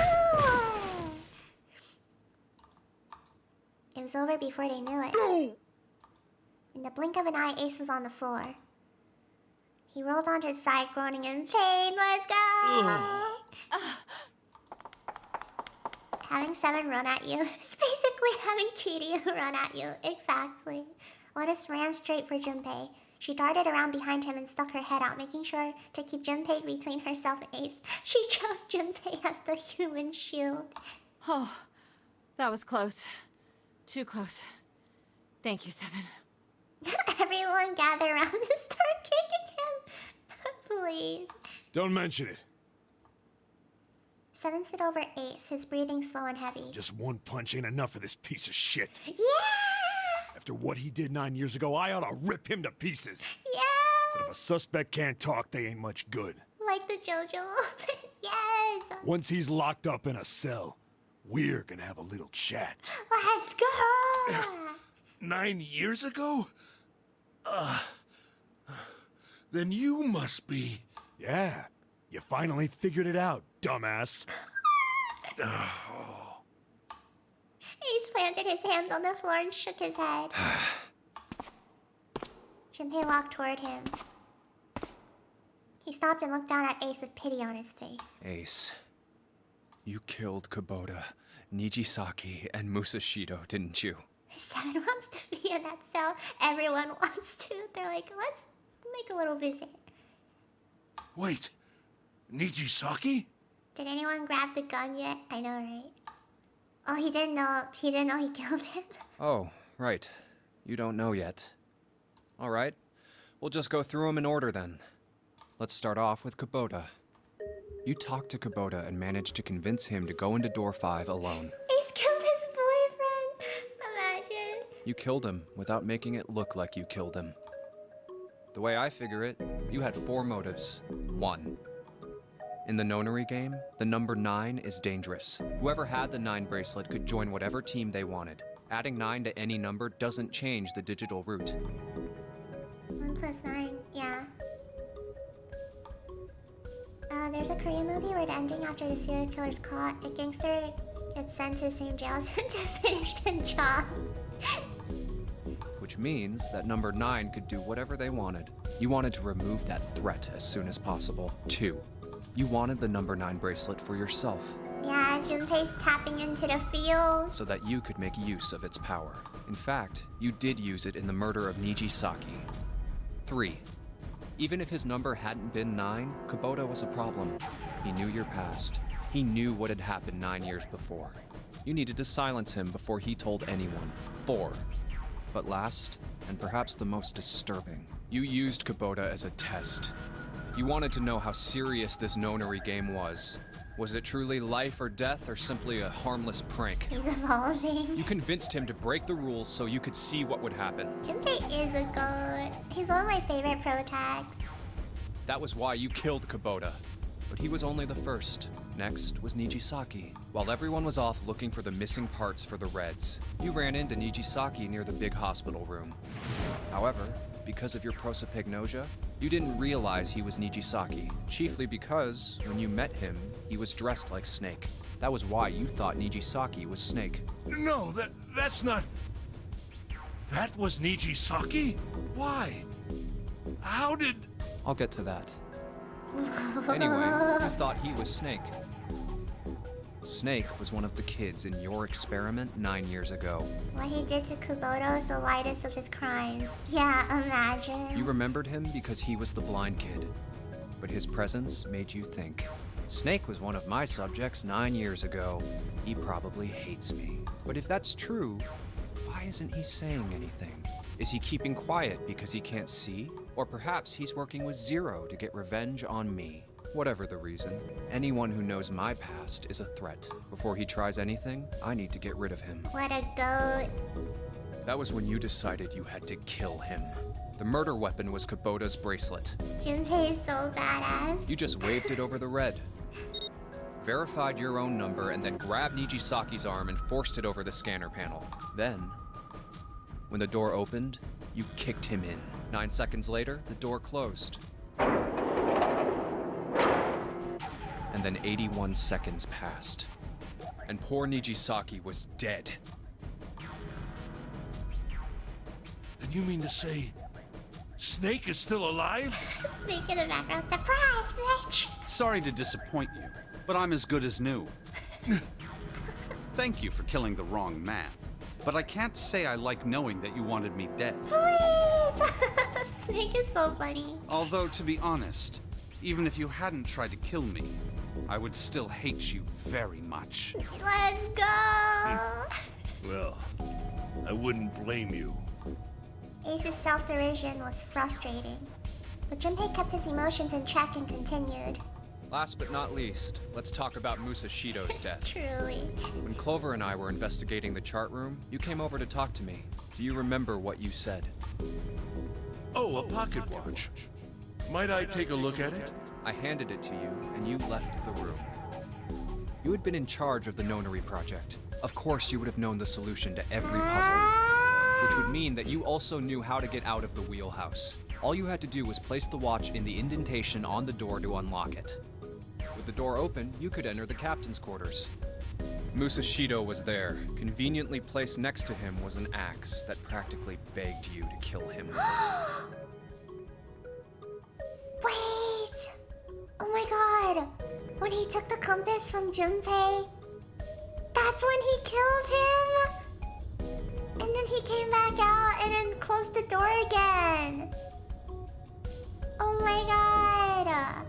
It was over before they knew it. No! In the blink of an eye, Ace was on the floor. He rolled onto his side, groaning in pain. Let's go! Having 7 run at you is basically having TD run at you. Exactly. Lotus ran straight for Junpei. She darted around behind him and stuck her head out, making sure to keep Junpei between herself and Ace. She chose Junpei as the human shield. Oh, that was close. Too close. Thank you, 7. Everyone gather around and start kicking him. Please. Don't mention it. 7 stood over Ace, his breathing slow and heavy. Just one punch ain't enough for this piece of shit. Yeah! After what he did 9 years ago, I ought to rip him to pieces. Yeah! But if a suspect can't talk, they ain't much good. Like the JoJo moment. Yes! Once he's locked up in a cell, we're gonna have a little chat. Let's go! 9 years ago? Then you must be... Yeah, you finally figured it out, dumbass. Ace planted his hands on the floor and shook his head. Junpei walked toward him. He stopped and looked down at Ace with pity on his face. Ace, you killed Kubota, Nijisaki, and Musashido, didn't you? 7 wants to be in that cell. Everyone wants to. They're like, let's make a little visit. Wait, Nijisaki? Did anyone grab the gun yet? I know, right? Oh, he didn't know he killed him. Oh, right. You don't know yet. All right. We'll just go through them in order then. Let's start off with Kubota. You talked to Kubota and managed to convince him to go into door 5 alone. Ace killed his boyfriend. Imagine. You killed him without making it look like you killed him. The way I figure it, you had 4 motives. 1. In the nonary game, the number 9 is dangerous. Whoever had the 9 bracelet could join whatever team they wanted. Adding 9 to any number doesn't change the digital route. 1 + 9, yeah. There's a Korean movie where the ending after the serial killer's caught, a gangster gets sent to the same jail as him to finish the job. Which means that number 9 could do whatever they wanted. You wanted to remove that threat as soon as possible. 2. You wanted the number 9 bracelet for yourself. Yeah, Junpei's tapping into the field. So that you could make use of its power. In fact, you did use it in the murder of Nijisaki. 3. Even if his number hadn't been 9, Kubota was a problem. He knew your past. He knew what had happened 9 years before. You needed to silence him before he told anyone. 4. But last, and perhaps the most disturbing, you used Kubota as a test. You wanted to know how serious this nonary game was. Was it truly life or death, or simply a harmless prank? He's evolving. You convinced him to break the rules so you could see what would happen. Junpei is a goat. He's one of my favorite pro tags. That was why you killed Kubota. But he was only the first. Next was Nijisaki. While everyone was off looking for the missing parts for the Reds, you ran into Nijisaki near the big hospital room. However, because of your prosopagnosia, you didn't realize he was Nijisaki, chiefly because, when you met him, he was dressed like Snake. That was why you thought Nijisaki was Snake. No, that's not... That was Nijisaki? Why? How did... I'll get to that. Anyway, you thought he was Snake. Snake was one of the kids in your experiment 9 years ago. What he did to Kuboto is the lightest of his crimes. Yeah, imagine. You remembered him because he was the blind kid. But his presence made you think. Snake was one of my subjects 9 years ago. He probably hates me. But if that's true, why isn't he saying anything? Is he keeping quiet because he can't see? Or perhaps he's working with Zero to get revenge on me. Whatever the reason, anyone who knows my past is a threat. Before he tries anything, I need to get rid of him. What a goat. That was when you decided you had to kill him. The murder weapon was Kubota's bracelet. Junpei's so badass. You just waved it over the red. Verified your own number and then grabbed Nijisaki's arm and forced it over the scanner panel. Then, when the door opened, you kicked him in. 9 seconds later, the door closed. And then 81 seconds passed. And poor Nijisaki was dead. And you mean to say Snake is still alive? Snake in the background. Surprise, bitch! Sorry to disappoint you, but I'm as good as new. Thank you for killing the wrong man. But I can't say I like knowing that you wanted me dead. Please! Snake is so funny. Although, to be honest, even if you hadn't tried to kill me, I would still hate you very much. Let's go! Well, I wouldn't blame you. Ace's self-derision was frustrating. But Junpei kept his emotions in check and continued. Last but not least, let's talk about Musashido's death. Truly. When Clover and I were investigating the chart room, you came over to talk to me. Do you remember what you said? Oh, a pocket watch. Might I take a look at it? I handed it to you, and you left the room. You had been in charge of the Nonary project. Of course you would have known the solution to every puzzle. Which would mean that you also knew how to get out of the wheelhouse. All you had to do was place the watch in the indentation on the door to unlock it. With the door open, you could enter the captain's quarters. Musashido was there. Conveniently placed next to him was an axe that practically begged you to kill him with it. Wait! Oh my god! When he took the compass from Junpei, that's when he killed him? And then he came back out and then closed the door again. Oh my god!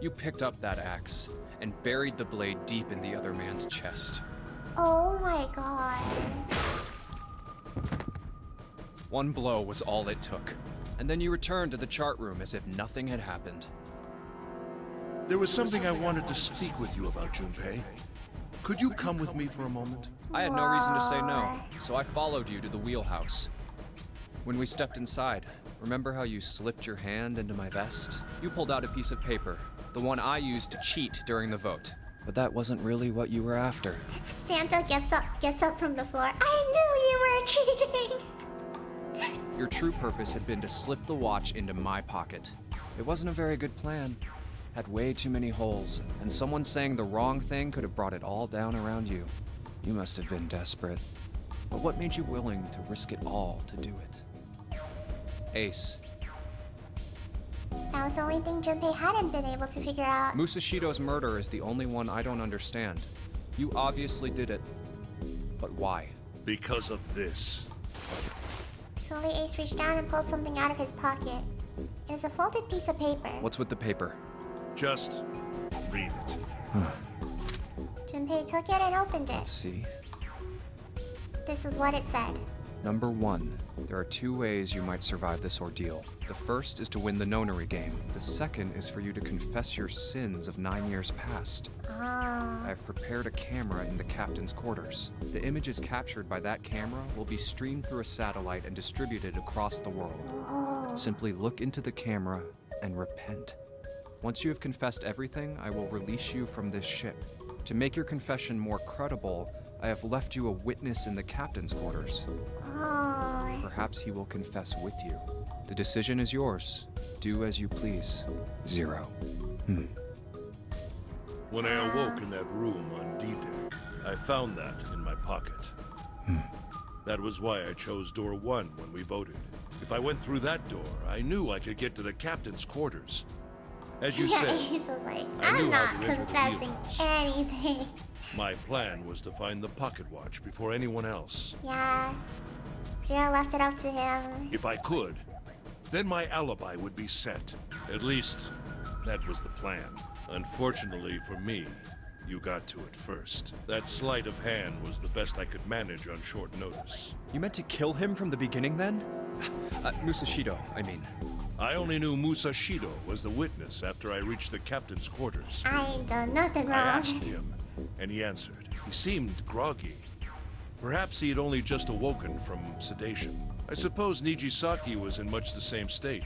You picked up that axe and buried the blade deep in the other man's chest. Oh my god. One blow was all it took. And then you returned to the chart room as if nothing had happened. There was something I wanted to speak with you about, Junpei. Could you come with me for a moment? I had no reason to say no, so I followed you to the wheelhouse. When we stepped inside, remember how you slipped your hand into my vest? You pulled out a piece of paper, the one I used to cheat during the vote. But that wasn't really what you were after. Santa gets up from the floor. I knew you were cheating! Your true purpose had been to slip the watch into my pocket. It wasn't a very good plan. Had way too many holes, and someone saying the wrong thing could have brought it all down around you. You must have been desperate. But what made you willing to risk it all to do it? Ace. That was the only thing Junpei hadn't been able to figure out. Musashido's murder is the only one I don't understand. You obviously did it. But why? Because of this. Slowly, Ace reached down and pulled something out of his pocket. It was a folded piece of paper. What's with the paper? Just read it. Junpei took it and opened it. Let's see. This is what it said. Number 1. There are 2 ways you might survive this ordeal. The first is to win the Nonary game. The second is for you to confess your sins of 9 years past. I have prepared a camera in the captain's quarters. The images captured by that camera will be streamed through a satellite and distributed across the world. Simply look into the camera and repent. Once you have confessed everything, I will release you from this ship. To make your confession more credible, I have left you a witness in the captain's quarters. Perhaps he will confess with you. The decision is yours. Do as you please. Zero. When I awoke in that room on D-Deck, I found that in my pocket. That was why I chose door 1 when we voted. If I went through that door, I knew I could get to the captain's quarters. As you said, Ace was like, I I'm knew how not to enter the confessing wheelhouse. anything. My plan was to find the pocket watch before anyone else. Yeah. Zero left it up to him. If I could, then my alibi would be set. At least, that was the plan. Unfortunately for me, you got to it first. That sleight of hand was the best I could manage on short notice. You meant to kill him from the beginning then? Musashido, I mean. I only knew Musashido was the witness after I reached the captain's quarters. I ain't done nothing wrong. I asked him, and he answered. He seemed groggy. Perhaps he had only just awoken from sedation. I suppose Nijisaki was in much the same state.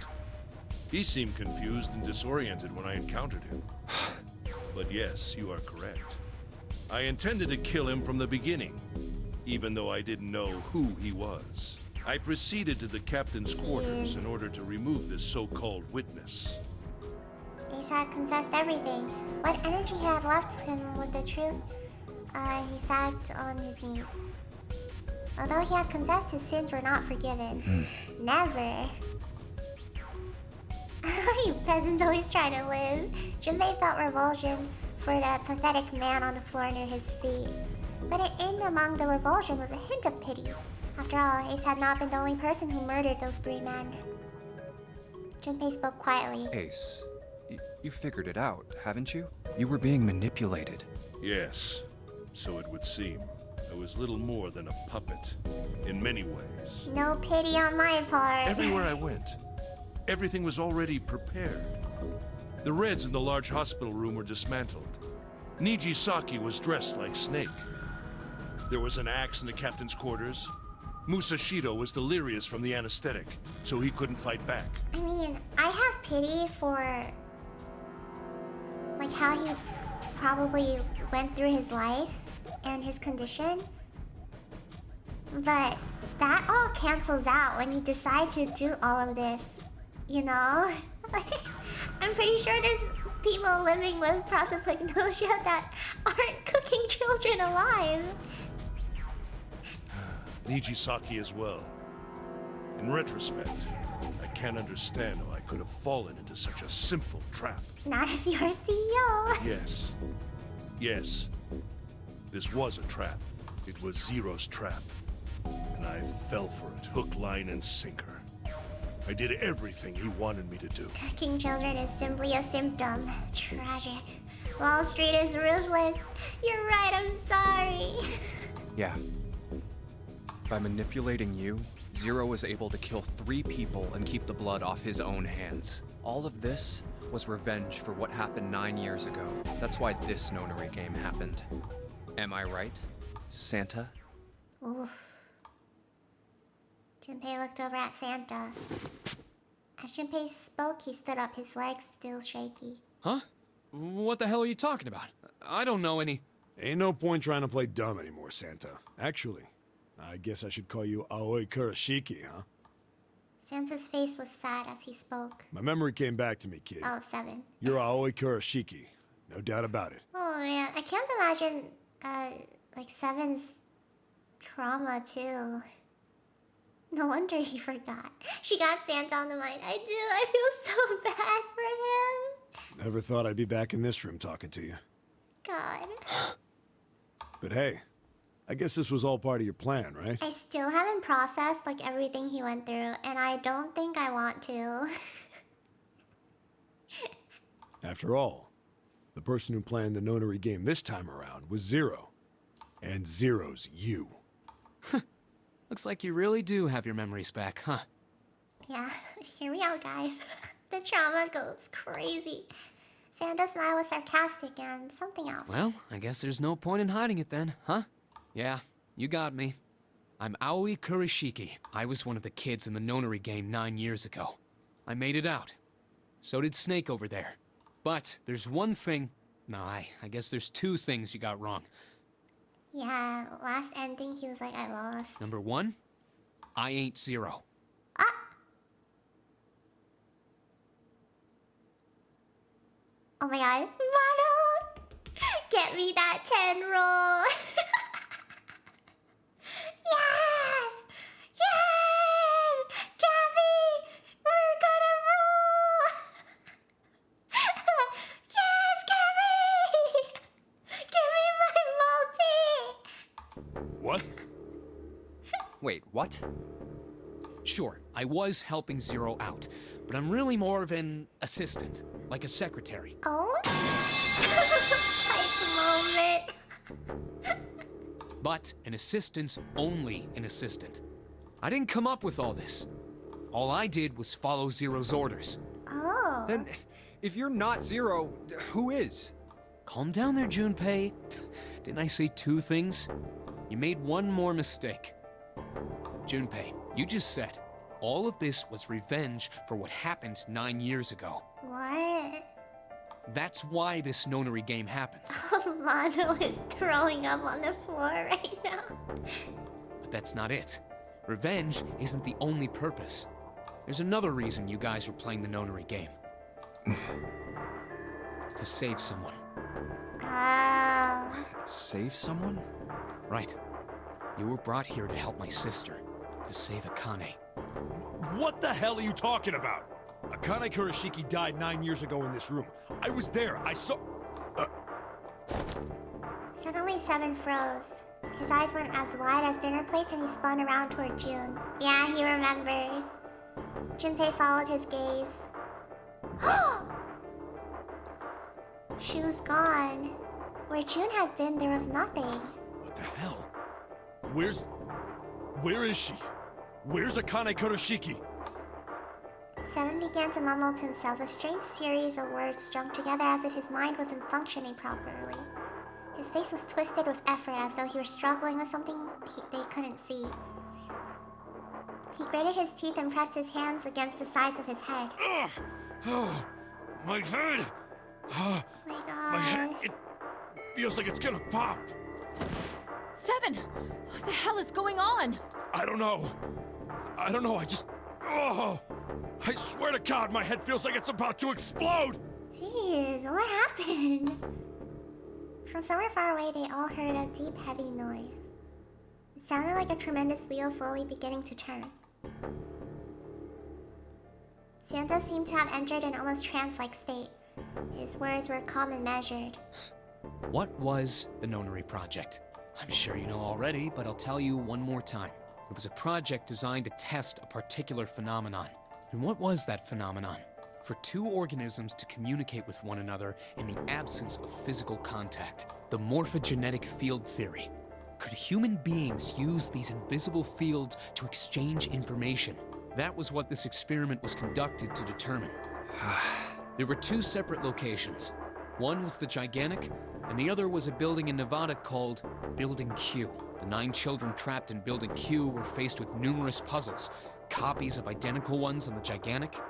He seemed confused and disoriented when I encountered him. But yes, you are correct. I intended to kill him from the beginning, even though I didn't know who he was. I proceeded to the captain's quarters in order to remove this so-called witness. Ace had confessed everything. What energy had left him with the truth? He sat on his knees. Although he had confessed, his sins were not forgiven. Never. You peasants always try to live. Junpei felt revulsion for the pathetic man on the floor near his feet. But in among the revulsion was a hint of pity. After all, Ace had not been the only person who murdered those 3 men. Junpei spoke quietly. Ace, you figured it out, haven't you? You were being manipulated. Yes, so it would seem. I was little more than a puppet, in many ways. No pity on my part. Everywhere I went, everything was already prepared. The Reds in the large hospital room were dismantled. Nijisaki was dressed like Snake. There was an axe in the captain's quarters. Musashido was delirious from the anesthetic, so he couldn't fight back. I mean, I have pity for like how he probably went through his life and his condition. But that all cancels out when you decide to do all of this, you know? I'm pretty sure there's people living with prosopagnosia that aren't cooking children alive. Nijisaki as well. In retrospect, I can't understand how I could have fallen into such a simple trap. Not if you're CEO. Yes. Yes. This was a trap. It was Zero's trap. And I fell for it, hook, line, and sinker. I did everything he wanted me to do. Cooking children is simply a symptom. Tragic. Wall Street is ruthless. You're right, I'm sorry. Yeah. By manipulating you, Zero was able to kill 3 people and keep the blood off his own hands. All of this was revenge for what happened 9 years ago. That's why this nonary game happened. Am I right, Santa? Oof. Junpei looked over at Santa. As Junpei spoke, he stood up, his legs still shaky. Huh? What the hell are you talking about? I don't know any... Ain't no point trying to play dumb anymore, Santa. Actually, I guess I should call you Aoi Kurashiki, huh? Santa's face was sad as he spoke. My memory came back to me, kid. Oh, 7. You're Aoi Kurashiki. No doubt about it. Oh man, I can't imagine, like 7's trauma too. No wonder he forgot. She got Santa on the mind. I feel so bad for him. Never thought I'd be back in this room talking to you. God. But hey, I guess this was all part of your plan, right? I still haven't processed like everything he went through, and I don't think I want to. After all, the person who planned the nonary game this time around was Zero. And Zero's you. Looks like you really do have your memories back, huh? Yeah, hear me out, guys. The trauma goes crazy. Santa's smile was sarcastic and something else. Well, I guess there's no point in hiding it then, huh? Yeah, you got me. I'm Aoi Kurashiki. I was one of the kids in the nonary game 9 years ago. I made it out. So did Snake over there. But there's one thing... No, I guess there's 2 things you got wrong. Yeah, last ending he was like, I lost. Number 1, I ain't Zero. Oh my god. Ronald! Get me that 10 roll! Yes! Yes! Gabby! We're gonna roll! Yes, Gabby! Give me my What? Wait, what? Sure, I was helping Zero out, but I'm really more of an assistant, like a secretary. Oh? Hype moment. But an assistant's only an assistant. I didn't come up with all this. All I did was follow Zero's orders. Oh. Then, if you're not Zero, who is? Calm down there, Junpei. Didn't I say 2 things? You made one more mistake. Junpei, you just said all of this was revenge for what happened 9 years ago. What? That's why this nonary game happened. Mono is throwing up on the floor right now. But that's not it. Revenge isn't the only purpose. There's another reason you guys were playing the nonary game. To save someone. Oh. Save someone? Right. You were brought here to help my sister. To save Akane. What the hell are you talking about? Akane Kurashiki died 9 years ago in this room. I was there. I saw... Suddenly, Seven froze. His eyes went as wide as dinner plates and he spun around toward June. Yeah, he remembers. Junpei followed his gaze. She was gone. Where June had been, there was nothing. What the hell? Where is she? Where's Akane Kurashiki? Seven began to mumble to himself, a strange series of words strung together as if his mind wasn't functioning properly. His face was twisted with effort as though he were struggling with something they couldn't see. He gritted his teeth and pressed his hands against the sides of his head. Oh, my head! Oh my god. My head, it feels like it's gonna pop. Seven! What the hell is going on? I don't know, I just... Oh! I swear to God, my head feels like it's about to explode! Jeez, what happened? From somewhere far away, they all heard a deep, heavy noise. It sounded like a tremendous wheel slowly beginning to turn. Santa seemed to have entered an almost trance-like state. His words were calm and measured. What was the Nonary Project? I'm sure you know already, but I'll tell you one more time. It was a project designed to test a particular phenomenon. And what was that phenomenon? For 2 organisms to communicate with one another in the absence of physical contact. The morphogenetic field theory. Could human beings use these invisible fields to exchange information? That was what this experiment was conducted to determine. There were 2 separate locations. One was the Gigantic, and the other was a building in Nevada called Building Q. The 9 children trapped in Building Q were faced with numerous puzzles, copies of identical ones on the Gigantic.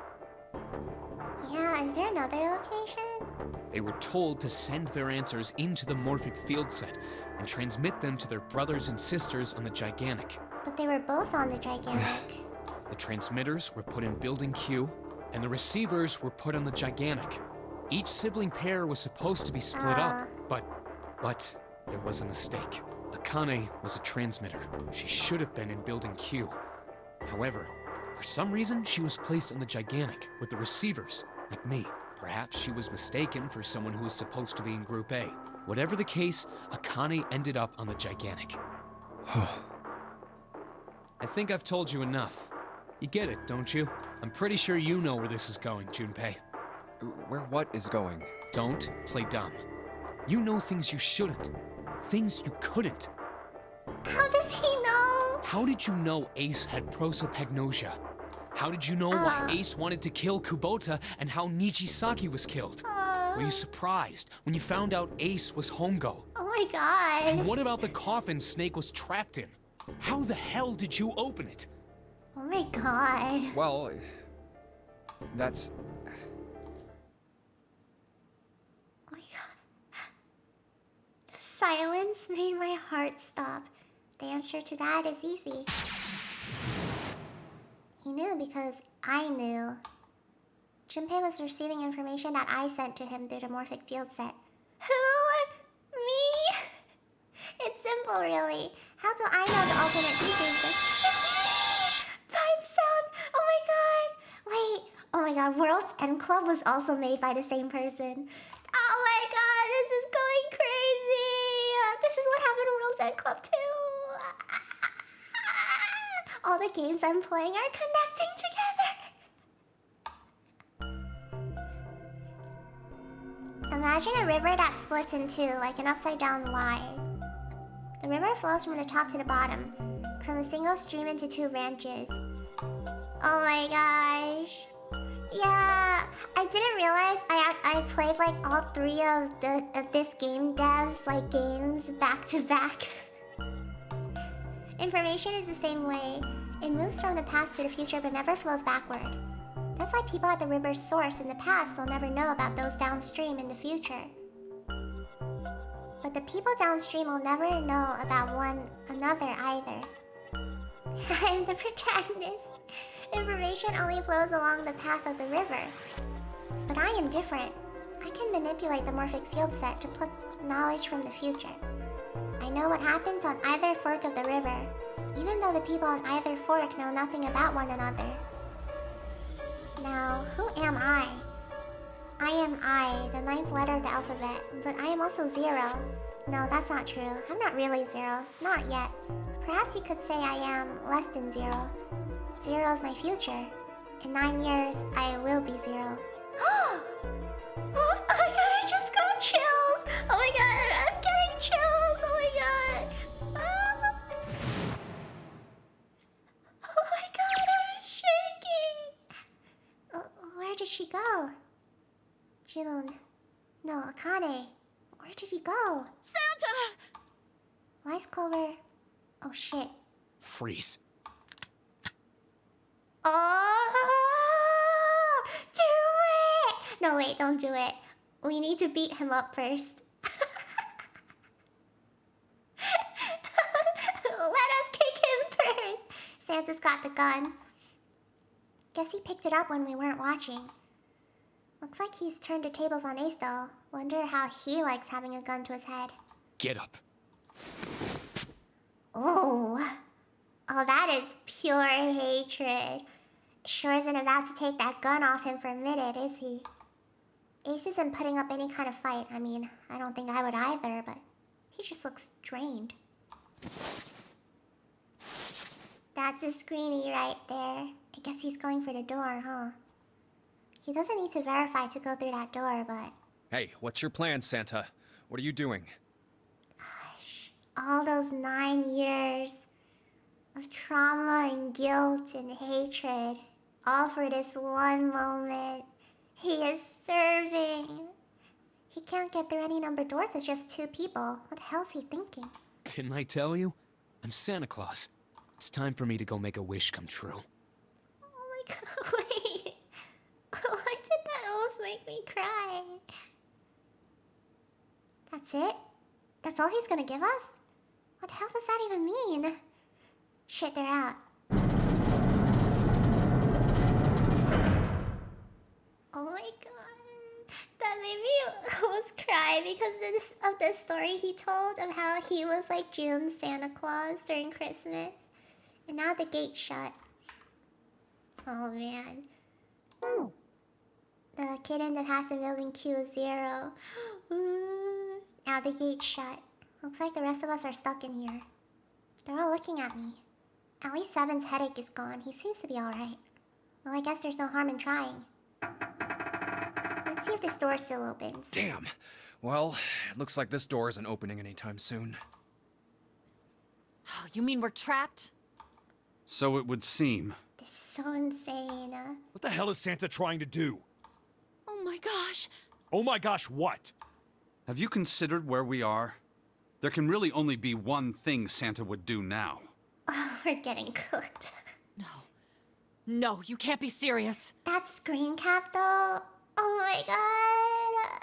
Yeah, is there another location? They were told to send their answers into the morphic field set and transmit them to their brothers and sisters on the Gigantic. But they were both on the Gigantic. The transmitters were put in Building Q, and the receivers were put on the Gigantic. Each sibling pair was supposed to be split up, but there was a mistake. Akane was a transmitter. She should have been in Building Q. However, for some reason, she was placed on the Gigantic with the receivers, like me. Perhaps she was mistaken for someone who was supposed to be in Group A. Whatever the case, Akane ended up on the Gigantic. I think I've told you enough. You get it, don't you? I'm pretty sure you know where this is going, Junpei. Where what is going? Don't play dumb. You know things you shouldn't. Things you couldn't. How does he know? How did you know Ace had prosopagnosia? How did you know why Ace wanted to kill Kubota and how Nijisaki was killed? Were you surprised when you found out Ace was Hongo? Oh my god. And what about the coffin Snake was trapped in? How the hell did you open it? Oh my god. Well, that's... Oh my god. The silence made my heart stop. The answer to that is easy. He knew because I knew. Junpei was receiving information that I sent to him through the morphic field set. Who? Me? It's simple, really. How do I know the alternate teachings? It's me! Pipe sound! Oh my god! Wait. Oh my god, World's End Club was also made by the same person. Oh my god, this is going crazy! This is what happened in World's End Club too! All the games I'm playing are connecting together. Imagine a river that splits in two, like an upside-down Y. The river flows from the top to the bottom, from a single stream into two branches. Oh my gosh. Yeah, I didn't realize I played like all three of this game devs like games back to back. Information is the same way. It moves from the past to the future but never flows backward. That's why people at the river's source in the past will never know about those downstream in the future. But the people downstream will never know about one another either. I'm the protagonist. Information only flows along the path of the river. But I am different. I can manipulate the morphic field set to pluck knowledge from the future. I know what happens on either fork of the river, even though the people on either fork know nothing about one another. Now, who am I? I am I, the 9th letter of the alphabet, but I am also 0. No, that's not true. I'm not really 0. Not yet. Perhaps you could say I am less than 0. 0 is my future. In 9 years, I will be 0. Oh my god, I just got chills! Oh my god, I'm getting chills! Oh my god! Ah. Oh my god, I'm shaking! Where did she go? June. No, Akane. Where did he go? Santa! Why is Clover... Oh shit. Freeze. Oh! Do it! No, wait, don't do it. We need to beat him up first. Let us kick him first. Santa's got the gun. Guess he picked it up when we weren't watching. Looks like he's turned the tables on Ace though. Wonder how he likes having a gun to his head. Get up. Oh. Oh, that is pure hatred. Sure isn't about to take that gun off him for a minute, is he? Ace isn't putting up any kind of fight. I mean, I don't think I would either, but he just looks drained. That's a screenie right there. I guess he's going for the door, huh? He doesn't need to verify to go through that door, but... Hey, what's your plan, Santa? What are you doing? Gosh, all those 9 years of trauma and guilt and hatred, all for this one moment. He is serving. He can't get through any numbered doors with just 2 people. What the hell's he thinking? Didn't I tell you? I'm Santa Claus. It's time for me to go make a wish come true. Oh my god, wait. Why did that almost make me cry? That's it? That's all he's gonna give us? What the hell does that even mean? Shit, they're out. Oh my god. That made me almost cry because of the story he told of how he was like June's Santa Claus during Christmas. And now the gate's shut. Oh man. The kitten that has the building Q is 0. Now the gate's shut. Looks like the rest of us are stuck in here. They're all looking at me. At least Seven's headache is gone. He seems to be alright. Well, I guess there's no harm in trying. Let's see if this door still opens. Damn. Well, it looks like this door isn't opening anytime soon. Oh, you mean we're trapped? So it would seem. This is so insane. What the hell is Santa trying to do? Oh my gosh. Oh my gosh, what? Have you considered where we are? There can really only be one thing Santa would do now. Oh, we're getting cooked. No, you can't be serious. That screen cap, though. Oh my god.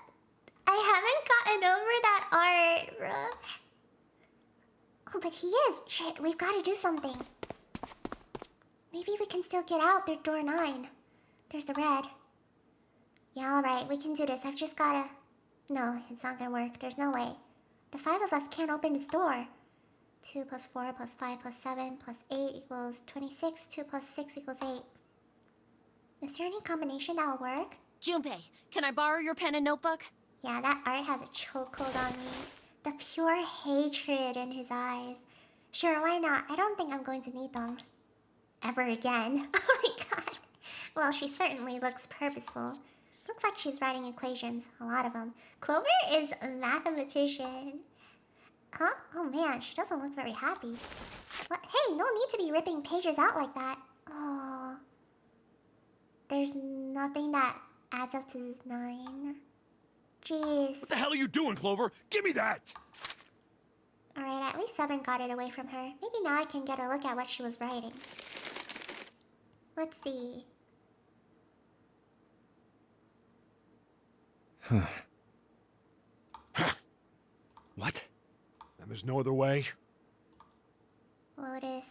I haven't gotten over that art, bro. Oh, but he is. Shit, we've got to do something. Maybe we can still get out through door 9. There's the red. Yeah, alright, we can do this. I've just gotta... No, it's not gonna work. There's no way. The 5 of us can't open this door. 2 plus 4 plus 5 plus 7 plus 8 equals 26. 2 plus 6 equals 8. Is there any combination that will work? Junpei, can I borrow your pen and notebook? Yeah, that art has a chokehold on me. The pure hatred in his eyes. Sure, why not? I don't think I'm going to need them. ever again. Oh my god. Well, she certainly looks purposeful. Looks like she's writing equations, a lot of them. Clover is a mathematician. Huh? Oh man, she doesn't look very happy. What? Hey, no need to be ripping pages out like that. Oh. There's nothing that adds up to 9. Jeez. What the hell are you doing, Clover? Give me that! Alright, at least 7 got it away from her. Maybe now I can get a look at what she was writing. Let's see. What? And there's no other way? Lotus.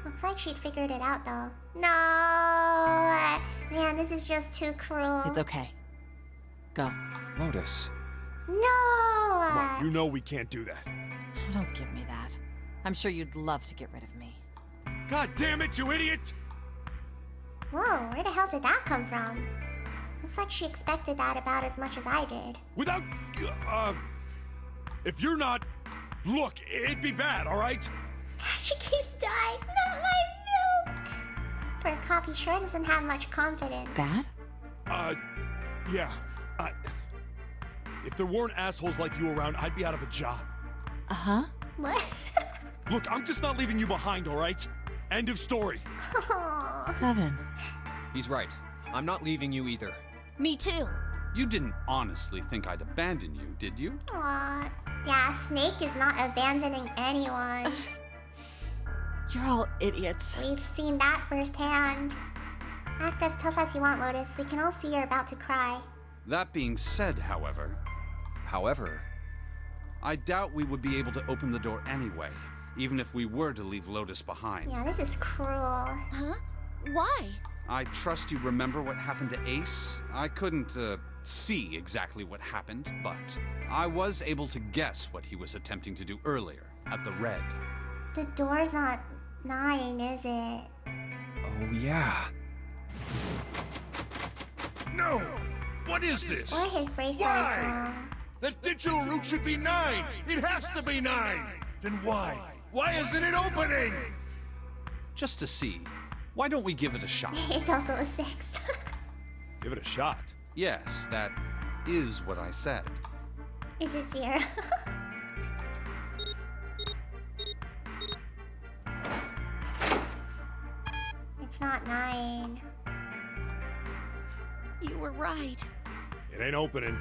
Looks like she'd figured it out, though. No! Man, this is just too cruel. It's okay. Go. Lotus. No! Come on, you know we can't do that. Don't give me that. I'm sure you'd love to get rid of me. God damn it, you idiot! Whoa, where the hell did that come from? Looks like she expected that about as much as I did. Without... if you're not... Look, it'd be bad, alright? She keeps dying. Not my milk! For a coffee, sure doesn't have much confidence. Bad? Yeah. If there weren't assholes like you around, I'd be out of a job. Uh-huh. What? Look, I'm just not leaving you behind, alright? End of story. 7. He's right. I'm not leaving you either. Me too. You didn't honestly think I'd abandon you, did you? Aw. Yeah, Snake is not abandoning anyone. You're all idiots. We've seen that firsthand. Act as tough as you want, Lotus. We can all see you're about to cry. That being said, however, I doubt we would be able to open the door anyway, even if we were to leave Lotus behind. Yeah, this is cruel. Huh? Why? I trust you remember what happened to Ace. I couldn't, see exactly what happened, but I was able to guess what he was attempting to do earlier at the Red. The door's not 9, is it? Oh, yeah. No! What is this? Or his bracelet is Why? wrong. The digital route should be 9! It has to be 9! Then why? Why isn't it opening? Just to see. Why don't we give it a shot? It's also a 6. Give it a shot. Yes, that is what I said. Is it 0? It's not 9. You were right. It ain't opening.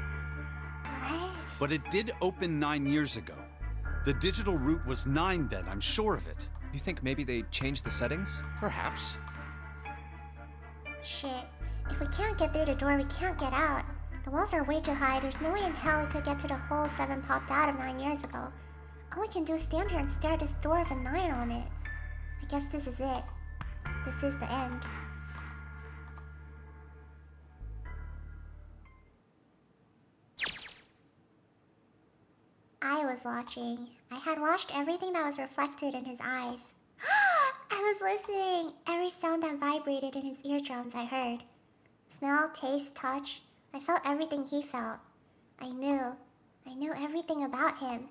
What? But it did open 9 years ago. The digital route was 9 then, I'm sure of it. You think maybe they changed the settings? Perhaps. Shit. If we can't get through the door, we can't get out. The walls are way too high. There's no way in hell we could get to the hole 7 popped out of 9 years ago. All we can do is stand here and stare at this door with a 9 on it. I guess this is it. This is the end. I was watching. I had watched everything that was reflected in his eyes. I was listening. Every sound that vibrated in his eardrums I heard. Smell, taste, touch. I felt everything he felt. I knew everything about him.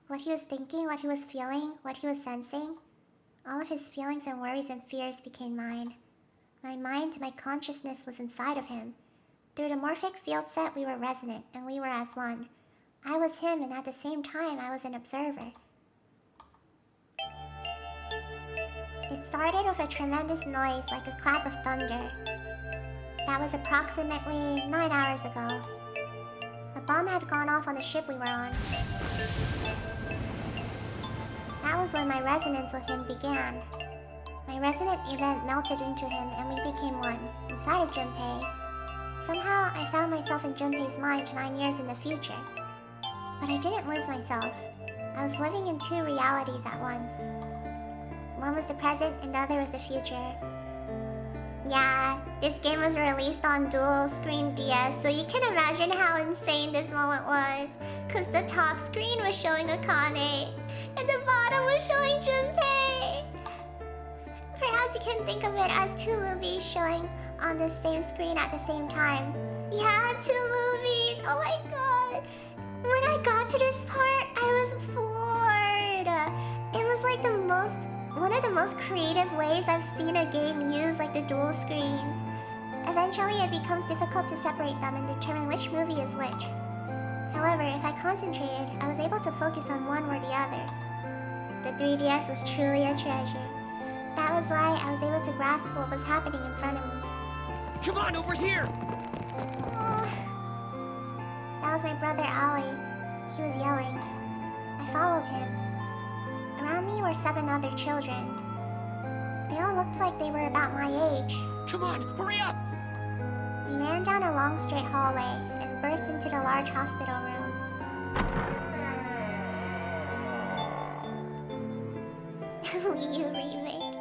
What he was thinking, what he was feeling, what he was sensing. All of his feelings and worries and fears became mine. My mind, my consciousness was inside of him. Through the morphic field set, we were resonant, and we were as one. I was him, and at the same time, I was an observer. It started with a tremendous noise, like a clap of thunder. That was approximately 9 hours ago. The bomb had gone off on the ship we were on. That was when my resonance with him began. My resonant event melted into him, and we became one, inside of Junpei. Somehow, I found myself in Junpei's mind 9 years in the future. But I didn't lose myself. I was living in 2 realities at once. One was the present, and the other was the future. Yeah, this game was released on dual screen DS, so you can imagine how insane this moment was. Cause the top screen was showing Akane, and the bottom was showing Junpei. Perhaps you can think of it as 2 movies showing on the same screen at the same time. Yeah, 2 movies! Oh my god! When I got to this part, I was floored. It was like one of the most creative ways I've seen a game use, like the dual screens. Eventually, it becomes difficult to separate them and determine which movie is which. However, if I concentrated, I was able to focus on one or the other. The 3DS was truly a treasure. That was why I was able to grasp what was happening in front of me. Come on, over here! Oh. That was my brother Aoi. He was yelling. I followed him. Around me were 7 other children. They all looked like they were about my age. Come on, hurry up! We ran down a long straight hallway and burst into the large hospital room. Wii U remake.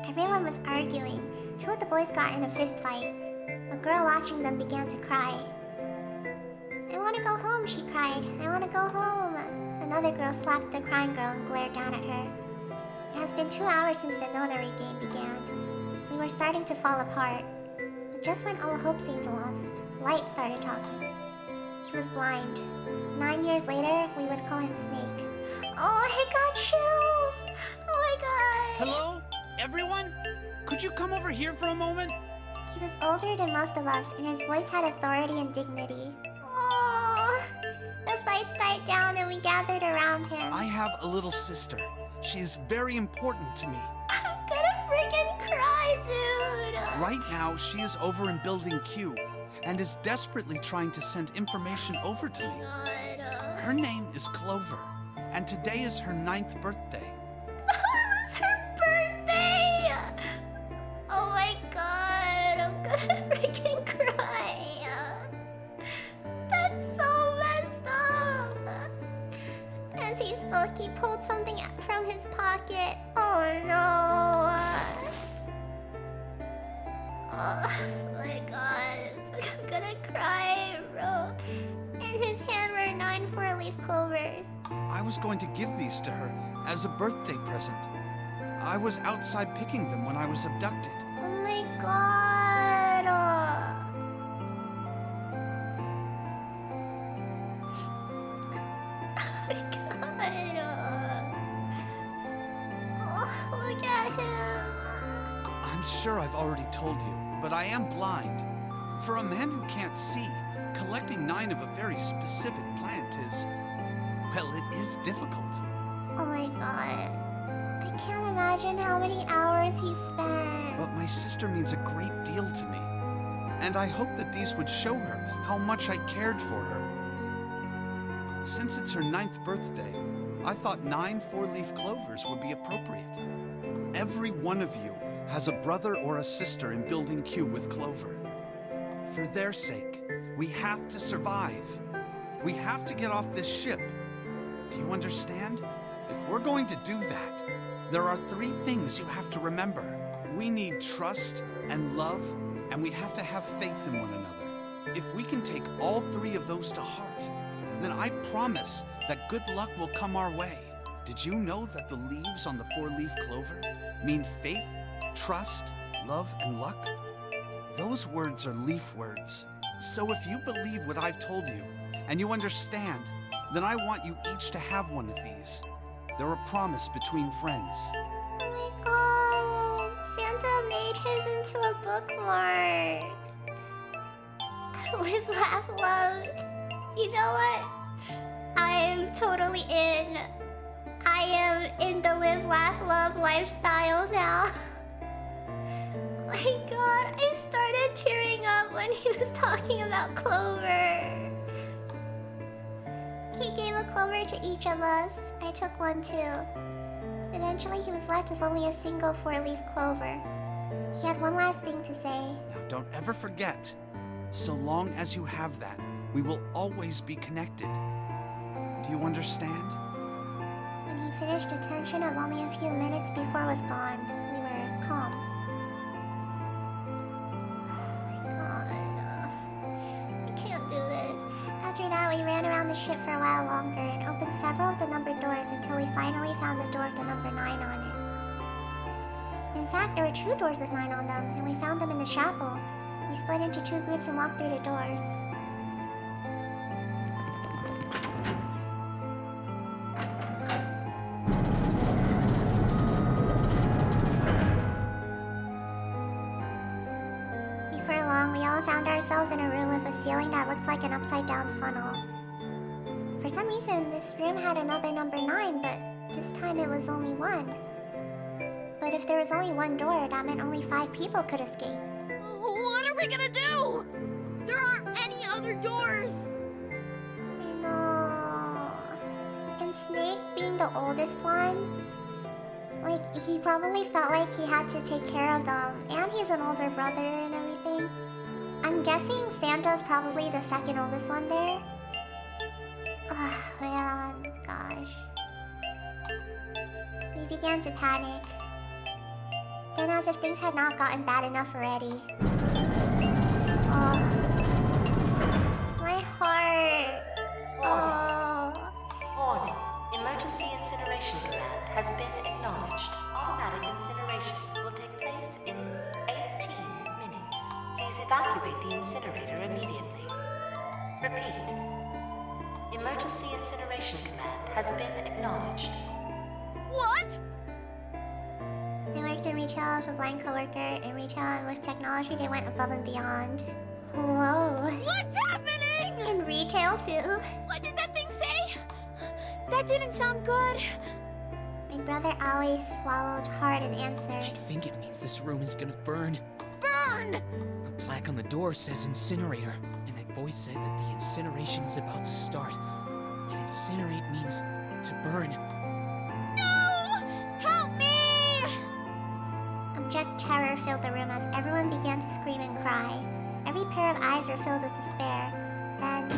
Everyone was arguing. 2 of the boys got in a fist fight. A girl watching them began to cry. I want to go home, she cried. I want to go home. Another girl slapped the crying girl and glared down at her. It has been 2 hours since the Nonary game began. We were starting to fall apart. But just when all hope seemed lost, Light started talking. He was blind. 9 years later, we would call him Snake. Oh, I got chills! Oh my god! Hello? Everyone? Could you come over here for a moment? He was older than most of us, and his voice had authority and dignity. Oh, the fights died down and we gathered around him. I have a little sister. She's very important to me. I'm gonna freaking cry, dude! Right now, she is over in Building Q and is desperately trying to send information over to me. Her name is Clover, and today is her 9th birthday. It's her birthday! Oh my god, I'm gonna freaking cry. That's so messed up. As he spoke, he pulled something out from his pocket. Oh no. Oh my god, I'm gonna cry, bro. In his hand were 9 4-leaf clovers. I was going to give these to her as a birthday present. I was outside picking them when I was abducted. Oh my god. Oh my god. Oh, look at him. I'm sure I've already told you, but I am blind. For a man who can't see, collecting 9 of a very specific plant is, well, it is difficult. Oh my god. I can't imagine how many hours he spent. But my sister means a great deal to me, and I hope that these would show her how much I cared for her. Since it's her 9th birthday, I thought 9 4-leaf clovers would be appropriate. Every one of you has a brother or a sister in Building Q with Clover. For their sake, we have to survive. We have to get off this ship. Do you understand? If we're going to do that, there are 3 things you have to remember. We need trust and love, and we have to have faith in one another. If we can take all 3 of those to heart, then I promise that good luck will come our way. Did you know that the leaves on the 4-leaf clover mean faith, trust, love, and luck? Those words are leaf words. So if you believe what I've told you, and you understand, then I want you each to have one of these. They're a promise between friends. Oh my god. Santa made his into a bookmark. Live, laugh, love. You know what? I am totally in. I am in the live, laugh, love lifestyle now. My god, I started tearing up when he was talking about Clover. He gave a clover to each of us. I took one too. Eventually, he was left with only a single 4-leaf clover. He had one last thing to say. Now, don't ever forget. So long as you have that, we will always be connected. Do you understand? When he finished, the tension of only a few minutes before was gone. We were calm. Oh my god. I can't do this. After that, we ran around the ship for a while longer and opened several of the numbered doors until we finally found the door with the number 9 on it. In fact, there were 2 doors with 9 on them, and we found them in the chapel. We split into 2 groups and walked through the doors. we all found ourselves in a room with a ceiling that looked like an upside-down funnel. For some reason, this room had another number 9, but this time it was only 1. But if there was only one door, that meant only 5 people could escape. What are we gonna do? There aren't any other doors. I know. And Snake, being the oldest one, like, he probably felt like he had to take care of them. And he's an older brother and everything. I'm guessing Santa's probably the second oldest one there. Oh, man, gosh. We began to panic. Then, as if things had not gotten bad enough already. Oh. My heart. Oh. Warning. Emergency incineration command has been acknowledged. Automatic incineration will take place in 18 minutes. Please evacuate the incinerator immediately. Repeat. Emergency incineration command has been acknowledged. What? I worked in retail as a blind coworker. In retail and with technology, they went above and beyond. Whoa. What's happening? In retail, too. What did that thing say? That didn't sound good. My brother always swallowed hard and I answered. think it means this room is gonna burn. Burn! A plaque on the door says incinerator, and that voice said that the incineration is about to start. And incinerate means to burn. No! Help me! Abject terror filled the room as everyone began to scream and cry. Every pair of eyes were filled with despair. Then...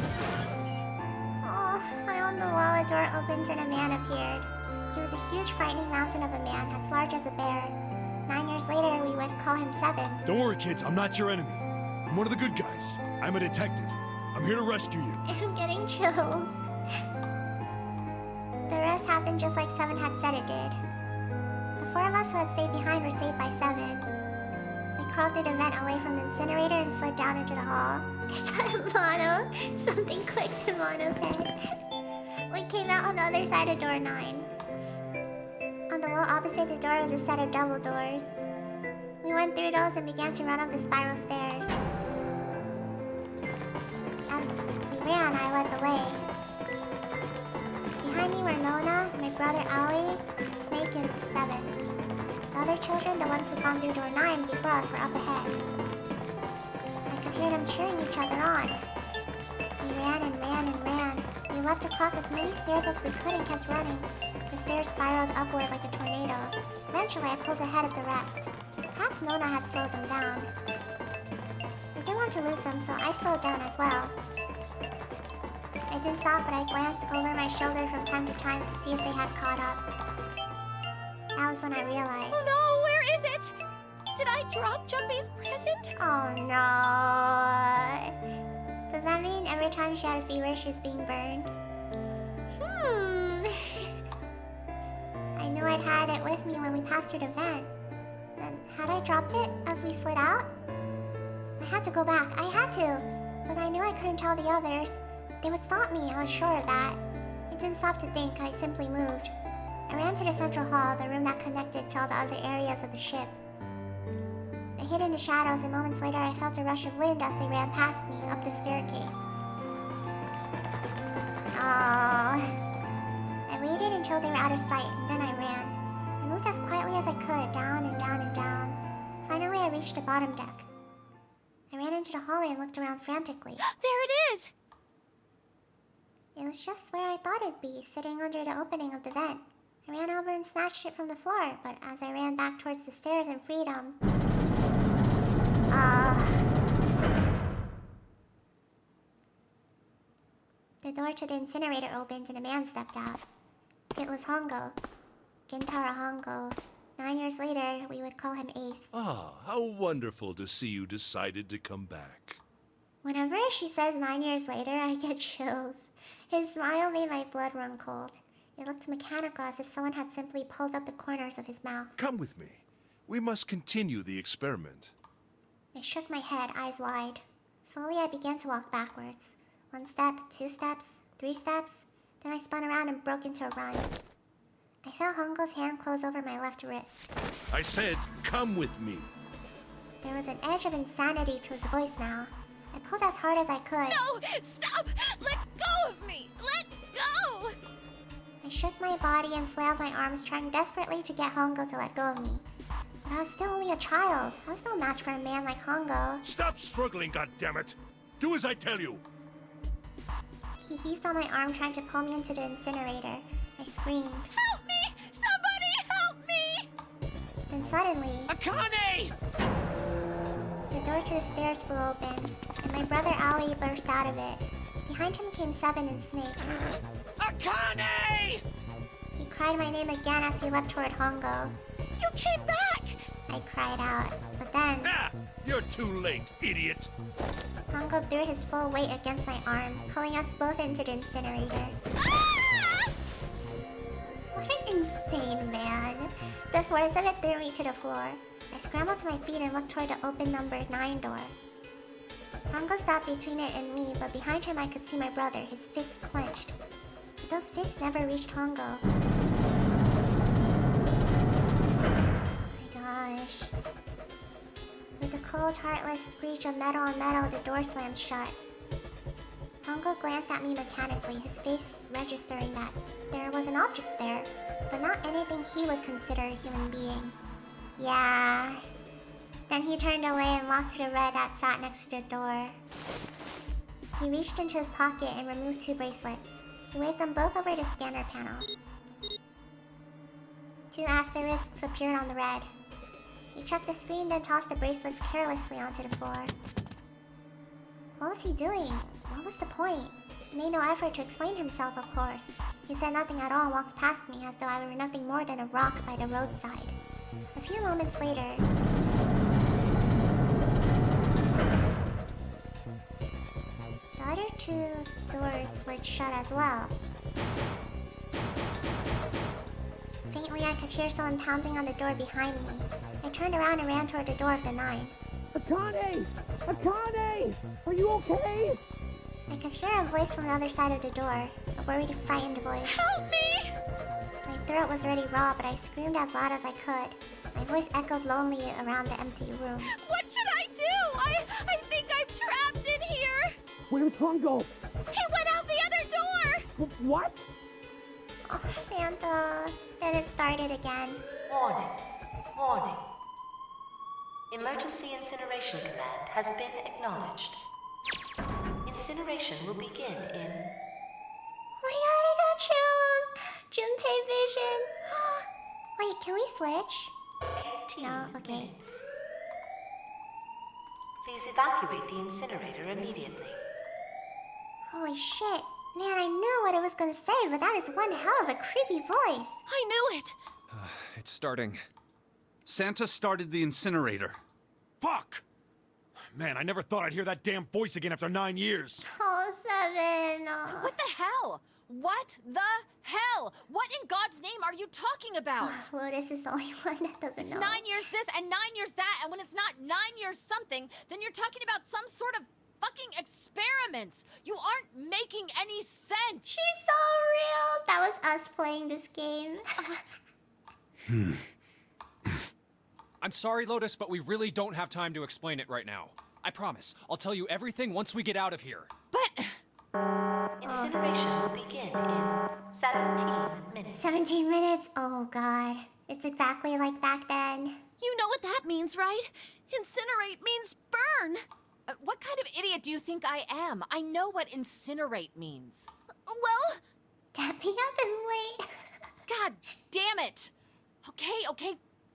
oh, on the wall a door opened and a man appeared. He was a huge, frightening mountain of a man, as large as a bear. 9 years later, we would call him Seven. Don't worry, kids. I'm not your enemy. I'm one of the good guys. I'm a detective. I'm here to rescue you. I'm getting chills. The rest happened just like Seven had said it did. The 4 of us who had stayed behind were saved by Seven. We crawled through the vent away from the incinerator and slid down into the hall. Is that Mono? Something clicked in Mono's head. We came out on the other side of door 9. On the wall opposite the door was a set of double doors. We went through those and began to run up the spiral stairs. As we ran, I led the way. Behind me were Nona, my brother Ali, Snake, and Seven. The other children, the ones who'd gone through door 9 before us, were up ahead. I could hear them cheering each other on. We ran and ran and ran. We leapt across as many stairs as we could and kept running. The stairs spiraled upward like a tornado. Eventually, I pulled ahead of the rest. Perhaps Nona had slowed them down. I didn't want to lose them, so I slowed down as well. I didn't stop, but I glanced over my shoulder from time to time to see if they had caught up. That was when I realized. Oh no, where is it? Did I drop Jumpy's present? Oh no. Does that mean every time she had a fever, she's being burned? I knew I'd had it with me when we passed through the vent. Then, had I dropped it as we slid out? I had to go back. I had to. But I knew I couldn't tell the others. They would stop me, I was sure of that. I didn't stop to think, I simply moved. I ran to the central hall, the room that connected to all the other areas of the ship. I hid in the shadows, and moments later I felt a rush of wind as they ran past me up the staircase. Oh. I waited until they were out of sight, and then I ran. I moved as quietly as I could, down and down and down. Finally, I reached the bottom deck. I ran into the hallway and looked around frantically. There it is! It was just where I thought it'd be, sitting under the opening of the vent. I ran over and snatched it from the floor, but as I ran back towards the stairs in freedom... The door to the incinerator opened and a man stepped out. It was Hongo. Gintara Hongo. 9 years later, we would call him Ace. Ah, how wonderful to see you decided to come back. Whenever she says 9 years later, I get chills. His smile made my blood run cold. It looked mechanical, as if someone had simply pulled up the corners of his mouth. Come with me. We must continue the experiment. I shook my head, eyes wide. Slowly, I began to walk backwards. 1 step, 2 steps, 3 steps. Then I spun around and broke into a run. I felt Hongo's hand close over my left wrist. I said, come with me. There was an edge of insanity to his voice now. I pulled as hard as I could. No! Stop! Let go of me! Let go! I shook my body and flailed my arms, trying desperately to get Hongo to let go of me. But I was still only a child. I was no match for a man like Hongo. Stop struggling, goddammit! Do as I tell you! He heaved on my arm, trying to pull me into the incinerator. I screamed. Help me! Somebody help me! Then suddenly... Akane! The door to the stairs flew open, and my brother Aoi burst out of it. Behind him came Seven and Snake. Akane! He cried my name again as he leapt toward Hongo. You came back! I cried out, but then... Ah! You're too late, idiot! Hongo threw his full weight against my arm, pulling us both into the incinerator. Ah! What an insane man. The force of it threw me to the floor. I scrambled to my feet and looked toward the open number 9 door. Hongo stopped between it and me, but behind him I could see my brother, his fists clenched. But those fists never reached Hongo. Oh my gosh. With a cold, heartless screech of metal on metal, the door slammed shut. Hongo glanced at me mechanically, his face registering that there was an object there, but not anything he would consider a human being. Yeah. Then he turned away and walked to the red that sat next to the door. He reached into his pocket and removed 2 bracelets. He waved them both over the scanner panel. 2 asterisks appeared on the red. He checked the screen, then tossed the bracelets carelessly onto the floor. What was he doing? What was the point? He made no effort to explain himself, of course. He said nothing at all and walked past me as though I were nothing more than a rock by the roadside. A few moments later... The other 2 doors slid shut as well. Faintly, I could hear someone pounding on the door behind me. I turned around and ran toward the door of the 9. Akane! Akane! Are you okay? I could hear a voice from the other side of the door, a worried, frightened voice. Help me! My throat was already raw, but I screamed as loud as I could. My voice echoed lonely around the empty room. What should I do? I think I'm trapped in here! Where's Hongo? He went out the other door! What? Oh, Santa. Then it started again. Warning. Warning. Emergency Incineration Command has been acknowledged. Incineration will begin in... Oh my god, I got chills! Juntae vision! Wait, can we switch? 18 No, okay. minutes. Please evacuate the incinerator immediately. Holy shit. Man, I knew what it was gonna say, but that is one hell of a creepy voice. I knew it! It's starting. Santa started the incinerator. Fuck! Man, I never thought I'd hear that damn voice again after 9 years. Oh, Seven. Oh. What the hell? What the hell? What in God's name are you talking about? Lotus is the only one that doesn't It's know. 9 years this and 9 years that, and when it's not 9 years something, then you're talking about some sort of fucking experiments. You aren't making any sense. She's so real. That was us playing this game. I'm sorry, Lotus, but we really don't have time to explain it right now. I promise. I'll tell you everything once we get out of here. But... Incineration will begin in 17 minutes. 17 minutes? Oh, God. It's exactly like back then. You know what that means, right? Incinerate means burn. What kind of idiot do you think I am? I know what incinerate means. Well... Debbie, I've been late. God damn it! Okay,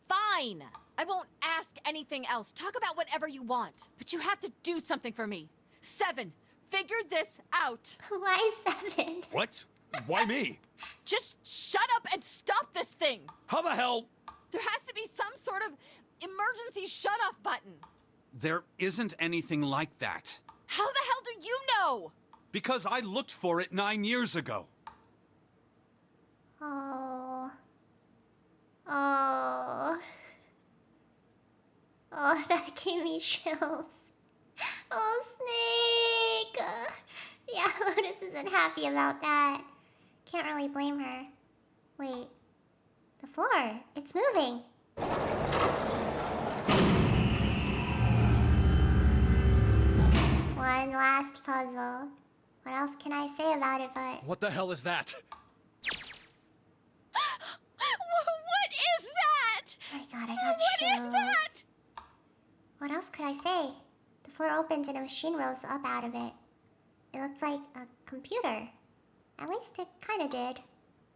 fine. I won't ask anything else. Talk about whatever you want. But you have to do something for me. 7, figure this out. Why 7? What? Why me? Just shut up and stop this thing. How the hell? There has to be some sort of emergency shut-off button. There isn't anything like that. How the hell do you know? Because I looked for it 9 years ago. Oh. Oh. Oh, that gave me chills. Oh, Snake! Yeah, Lotus isn't happy about that. Can't really blame her. Wait. The floor. It's moving. puzzle. What else can I say about it but... What the hell is that? What is that? Oh my god, I got What chills. is that? What else could I say? The floor opens and a machine rolls up out of it. It looks like a computer. At least it kinda did.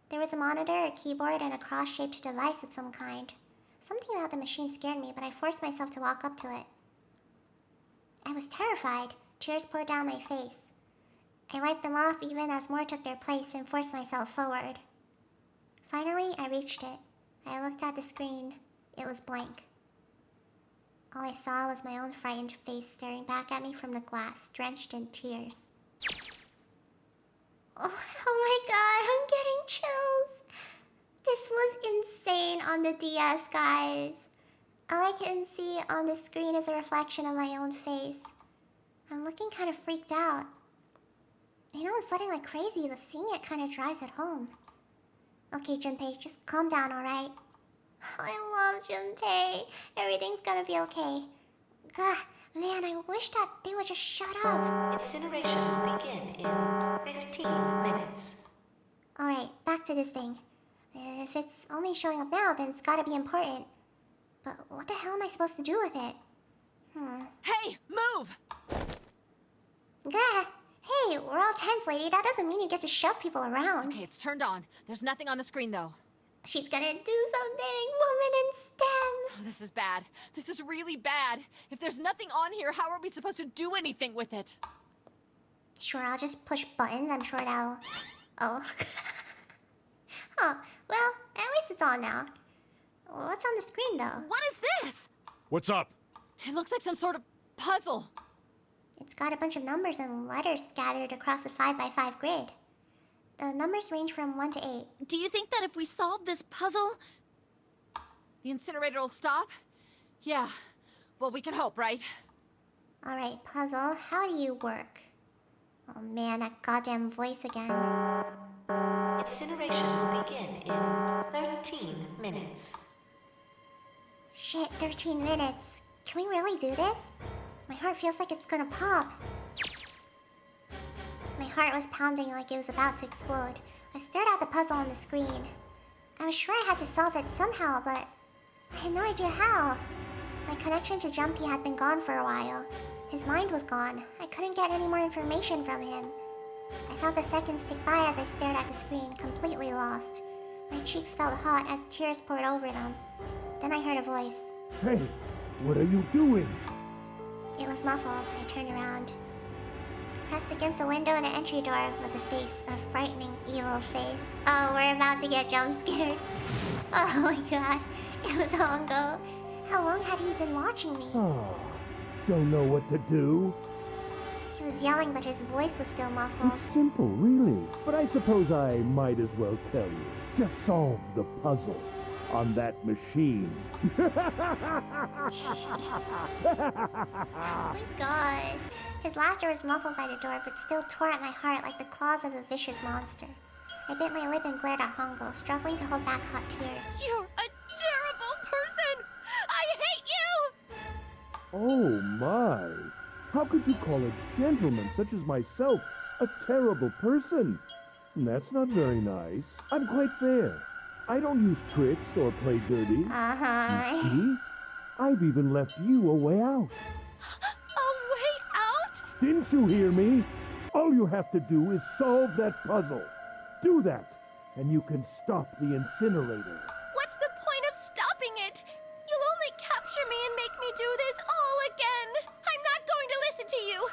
There was a monitor, a keyboard, and a cross-shaped device of some kind. Something about the machine scared me, but I forced myself to walk up to it. I was terrified. Tears poured down my face. I wiped them off even as more took their place and forced myself forward. Finally, I reached it. I looked at the screen. It was blank. All I saw was my own frightened face staring back at me from the glass, drenched in tears. Oh my god, I'm getting chills. This was insane on the DS, guys. All I can see on the screen is a reflection of my own face. I'm looking kind of freaked out. You know, I'm sweating like crazy, but seeing it kind of drives it home. Okay, Junpei, just calm down, alright? I love Junpei. Everything's gonna be okay. Ugh, man, I wish that they would just shut up. Incineration will begin in 15 minutes. Alright, back to this thing. If it's only showing up now, then it's gotta be important. But what the hell am I supposed to do with it? Hey, move! Gah! Hey, we're all tense, lady. That doesn't mean you get to shove people around. Okay, it's turned on. There's nothing on the screen, though. She's gonna do something. Woman in STEM. Oh, this is bad. This is really bad. If there's nothing on here, how are we supposed to do anything with it? Sure, I'll just push buttons. I'm sure that'll... Oh. Huh. Well, at least it's on now. What's on the screen, though? What is this? What's up? It looks like some sort of puzzle. It's got a bunch of numbers and letters scattered across a 5x5 grid. The numbers range from 1 to 8. Do you think that if we solve this puzzle... The incinerator will stop? Yeah. Well, we can hope, right? Alright, puzzle, how do you work? Oh man, that goddamn voice again. Incineration will begin in 13 minutes. Shit, 13 minutes. Can we really do this? My heart feels like it's gonna pop. My heart was pounding like it was about to explode. I stared at the puzzle on the screen. I was sure I had to solve it somehow, but I had no idea how. My connection to Jumpy had been gone for a while. His mind was gone. I couldn't get any more information from him. I felt the seconds tick by as I stared at the screen, completely lost. My cheeks felt hot as tears poured over them. Then I heard a voice. Hey, what are you doing? It was muffled. I turned around. Pressed against the window in the entry door was a face, a frightening, evil face. Oh, we're about to get jump scared. Oh my god, it was Hongo. How long had he been watching me? Oh, don't know what to do. He was yelling, but his voice was still muffled. It's simple, really. But I suppose I might as well tell you. Just solve the puzzle on that machine. Oh my god. His laughter was muffled by the door, but still tore at my heart like the claws of a vicious monster. I bit my lip and glared at Hongo, struggling to hold back hot tears. You're a terrible person! I hate you! Oh my! How could you call a gentleman such as myself a terrible person? That's not very nice. I'm quite fair. I don't use tricks or play dirty. You see? I've even left you a way out. A way out? Didn't you hear me? All you have to do is solve that puzzle. Do that, and you can stop the incinerator. What's the point of stopping it? You'll only capture me and make me do this all again. I'm not going to listen to you.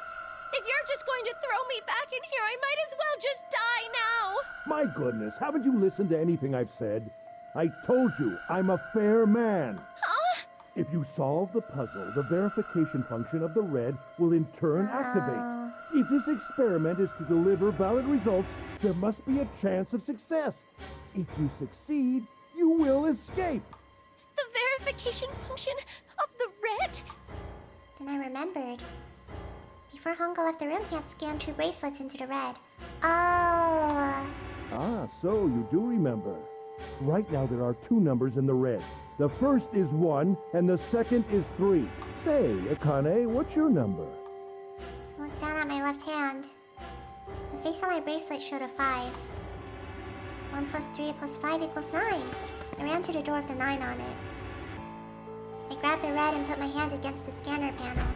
If you're just going to throw me back in here, I might as well just die now. My goodness, haven't you listened to anything I've said? I told you, I'm a fair man. Huh? If you solve the puzzle, the verification function of the red will in turn activate. If this experiment is to deliver valid results, there must be a chance of success. If you succeed, you will escape. The verification function of the red? Then I remembered. Before Hongo left the room, he had scanned 2 bracelets into the red. Oh. Ah, so you do remember. Right now there are 2 numbers in the red. The first is 1, and the second is 3. Say, Akane, what's your number? I looked down at my left hand. The face on my bracelet showed a 5. 1 plus 3 plus 5 equals 9. I ran to the door with the 9 on it. I grabbed the red and put my hand against the scanner panel.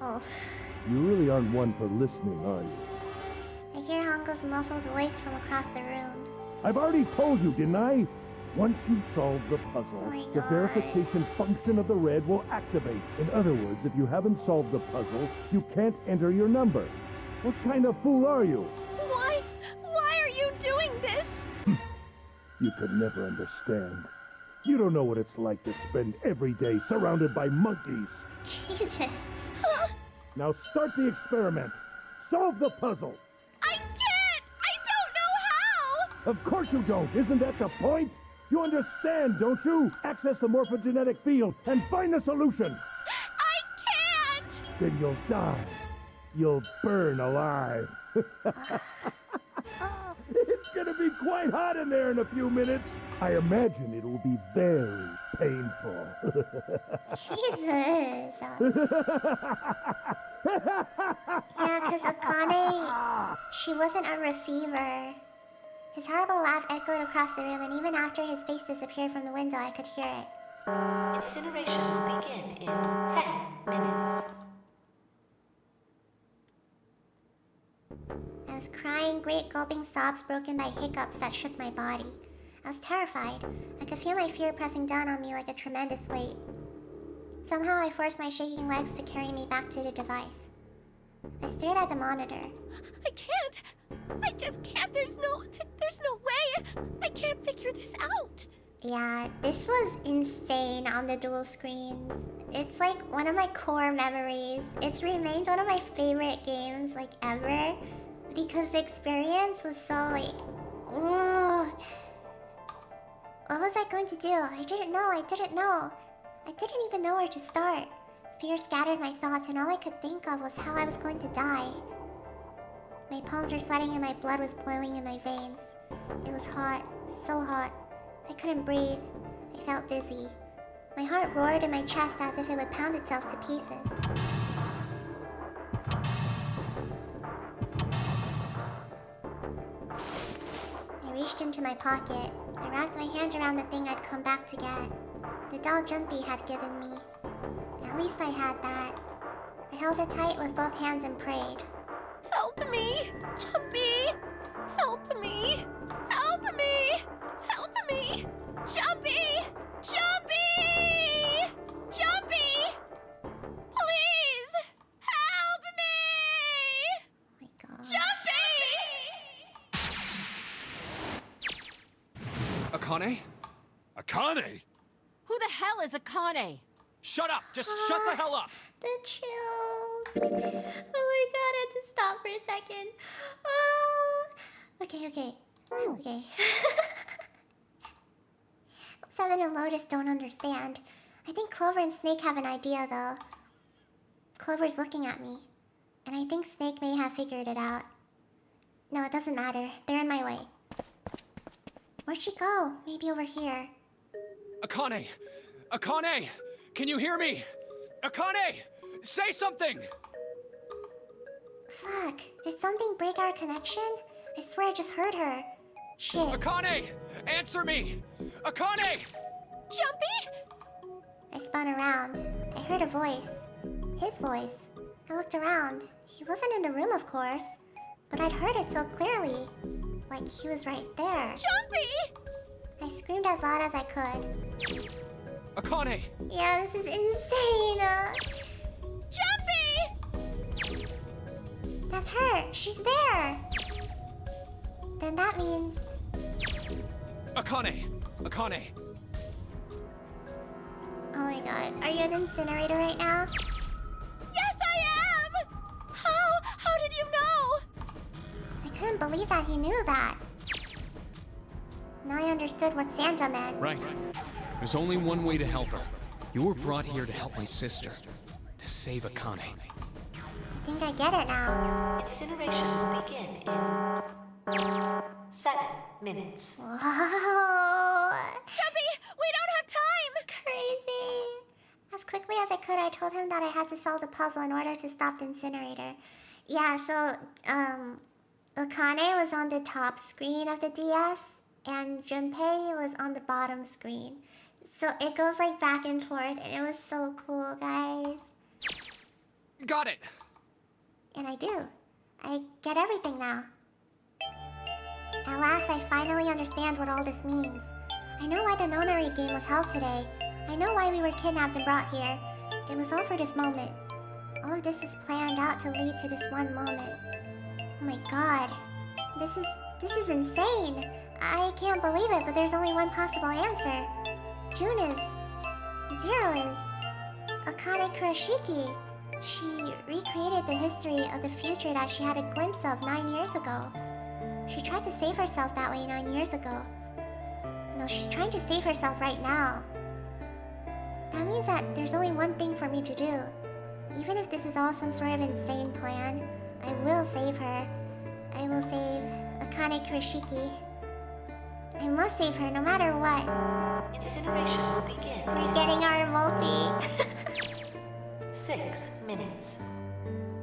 Oh. You really aren't one for listening, are you? I hear Hongo's muffled voice from across the room. I've already told you, didn't I? Once you solve the puzzle, the verification function of the red will activate. In other words, if you haven't solved the puzzle, you can't enter your number. What kind of fool are you? Why are you doing this? You could never understand. You don't know what it's like to spend every day surrounded by monkeys. Jesus. Now start the experiment. Solve the puzzle. I can't! I don't know how! Of course you don't. Isn't that the point? You understand, don't you? Access the morphogenetic field and find the solution. I can't! Then you'll die. You'll burn alive. It's gonna be quite hot in there in a few minutes. I imagine it will be very painful. Jesus. Yeah, because Akane, she wasn't a receiver. His horrible laugh echoed across the room, and even after his face disappeared from the window, I could hear it. Incineration will begin in 10 minutes. I was crying, great gulping sobs broken by hiccups that shook my body. I was terrified. I could feel my fear pressing down on me like a tremendous weight. Somehow I forced my shaking legs to carry me back to the device. I stared at the monitor. I can't. I just can't. There's no way. I can't figure this out. Yeah, this was insane on the dual screens. It's like one of my core memories. It's remained one of my favorite games like ever because the experience was so like, ugh. What was I going to do? I didn't know. I didn't even know where to start. Fear scattered my thoughts, and all I could think of was how I was going to die. My palms were sweating and my blood was boiling in my veins. It was hot, so hot. I couldn't breathe. I felt dizzy. My heart roared in my chest as if it would pound itself to pieces. I reached into my pocket. I wrapped my hands around the thing I'd come back to get. The doll Jumpy had given me. At least I had that. I held it tight with both hands and prayed. Help me! Jumpy! Help me! Help me! Help me! Jumpy! Jumpy! Jumpy! Please! Help me! Oh my God. Jumpy! Akane? Akane? Who the hell is Akane? Shut up! Just shut the hell up! The chills. Oh my God, I had to stop for a second. Oh. Okay. 7 and Lotus don't understand. I think Clover and Snake have an idea, though. Clover's looking at me, and I think Snake may have figured it out. No, it doesn't matter. They're in my way. Where'd she go? Maybe over here. Akane! Akane! Can you hear me? Akane! Say something! Fuck, did something break our connection? I swear I just heard her. Shit. Akane! Answer me! Akane! Jumpy? I spun around. I heard a voice. His voice. I looked around. He wasn't in the room, of course. But I'd heard it so clearly. Like he was right there. Jumpy! I screamed as loud as I could. Akane! Yeah, this is insane. Jumpy! That's her. She's there. Then that means... Akane! Akane! Oh my God. Are you an incinerator right now? Yes, I am! How did you know? I couldn't believe that he knew that. Now I understood what Santa meant. Right. There's only one way to help her. You were brought here to help my sister. To save Akane. I think I get it now. Incineration will begin in 7 minutes. Whoa. Jumpy, we don't have time! Crazy. As quickly as I could, I told him that I had to solve the puzzle in order to stop the incinerator. Yeah, so, Akane was on the top screen of the DS, and Junpei was on the bottom screen. So it goes like back and forth, and it was so cool, guys. Got it! And I do. I get everything now. At last, I finally understand what all this means. I know why the nonary game was held today. I know why we were kidnapped and brought here. It was all for this moment. All of this is planned out to lead to this one moment. Oh my god. This is insane. I can't believe it, but there's only one possible answer. June is... Zero is... Akane Kurashiki. She recreated the history of the future that she had a glimpse of 9 years ago. She tried to save herself that way 9 years ago. No, she's trying to save herself right now. That means that there's only one thing for me to do. Even if this is all some sort of insane plan, I will save her. I will save Akane Kurashiki. I must save her no matter what. Incineration will begin. We're getting our multi. 6 minutes.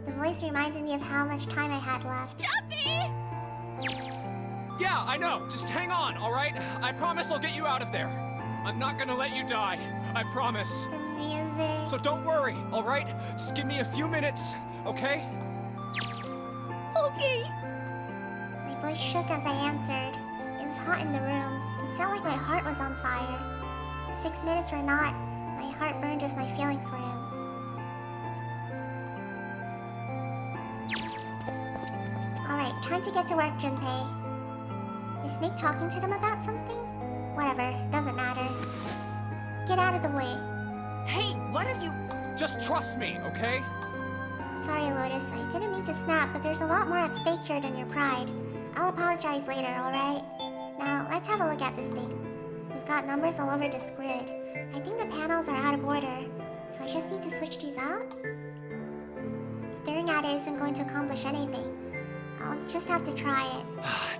The voice reminded me of how much time I had left. Jumpy! Yeah, I know. Just hang on, all right? I promise I'll get you out of there. I'm not gonna let you die. I promise. The music. So don't worry, all right? Just give me a few minutes, okay? Okay. My voice shook as I answered. It was hot in the room. It felt like my heart was on fire. 6 minutes or not, my heart burned with my feelings for him. Alright, time to get to work, Junpei. Is Snake talking to them about something? Whatever, doesn't matter. Get out of the way. Hey, what are you... Just trust me, okay? Sorry, Lotus, I didn't mean to snap, but there's a lot more at stake here than your pride. I'll apologize later, alright? Now, let's have a look at this thing. We've got numbers all over this grid. I think the panels are out of order, so I just need to switch these out? Staring at it isn't going to accomplish anything. I'll just have to try it.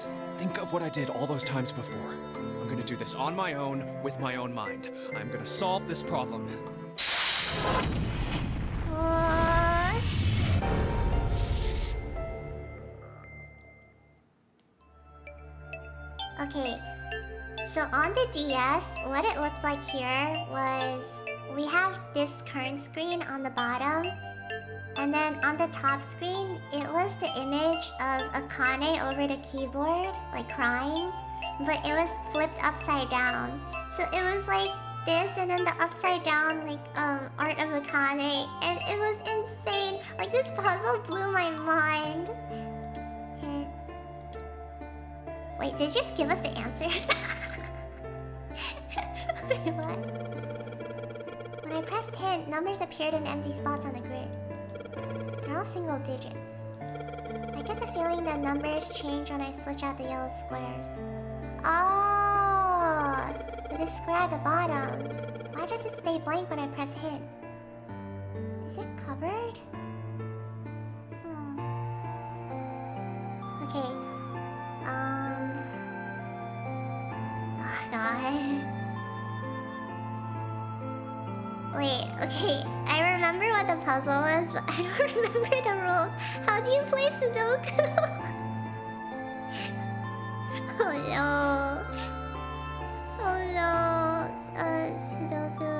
Just think of what I did all those times before. I'm gonna do this on my own, with my own mind. I'm gonna solve this problem. Okay, so on the DS, what it looked like here was we have this current screen on the bottom, and then on the top screen, it was the image of Akane over the keyboard, like crying, but it was flipped upside down. So it was like this, and then the upside down, like, art of Akane, and it was insane. Like, this puzzle blew my mind. Wait, did you just give us the answer? Wait, what? When I pressed hint, numbers appeared in empty spots on the grid. They're all single digits. I get the feeling that numbers change when I switch out the yellow squares. Oh! The square at the bottom. Why does it stay blank when I press hint? Is it covered? Okay. Oh god. Wait, okay. I remember what the puzzle was, but I don't remember the rules. How do you play Sudoku? Oh no. Oh no. Sudoku.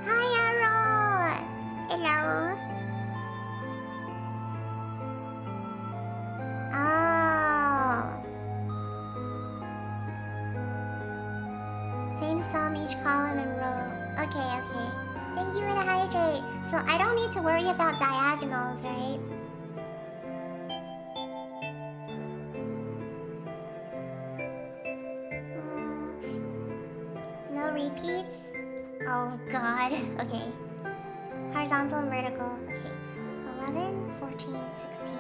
Hi, Arrow. Hello. Oh. Same sum, each column and row. Okay. Thank you for the hydrate. So I don't need to worry about diagonals, right? No repeats? Oh god. Okay. Horizontal and vertical. Okay. 11, 14, 16.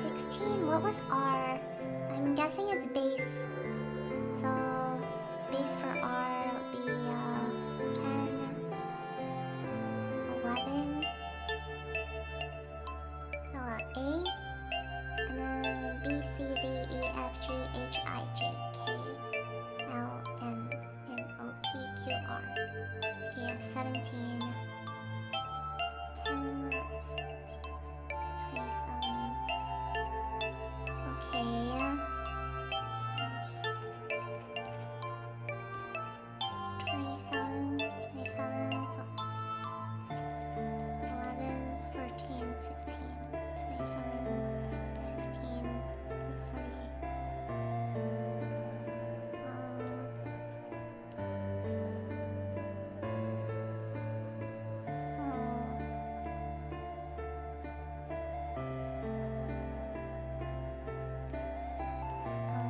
16, what was R? I'm guessing it's base. So, base for R would be, 10, 11. So, A, and then B, C, D, E, F, G, H, I, J, K, L, M, N, O, P, Q, R. Okay. 27, 27 plus 11, 14, 16, 27, 16, 48.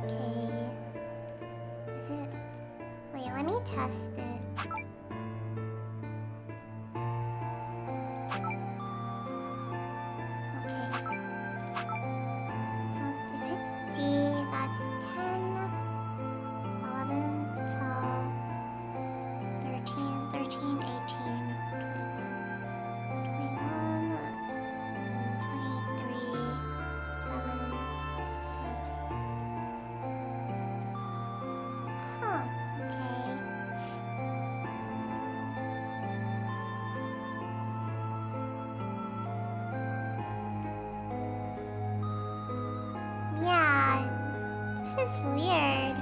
Okay. Is it? Wait, let me test it. Okay. So if it's D, that's 10, 11, 12, 13, 13, 18, 21, 23, 7. Huh, okay. Yeah, this is weird.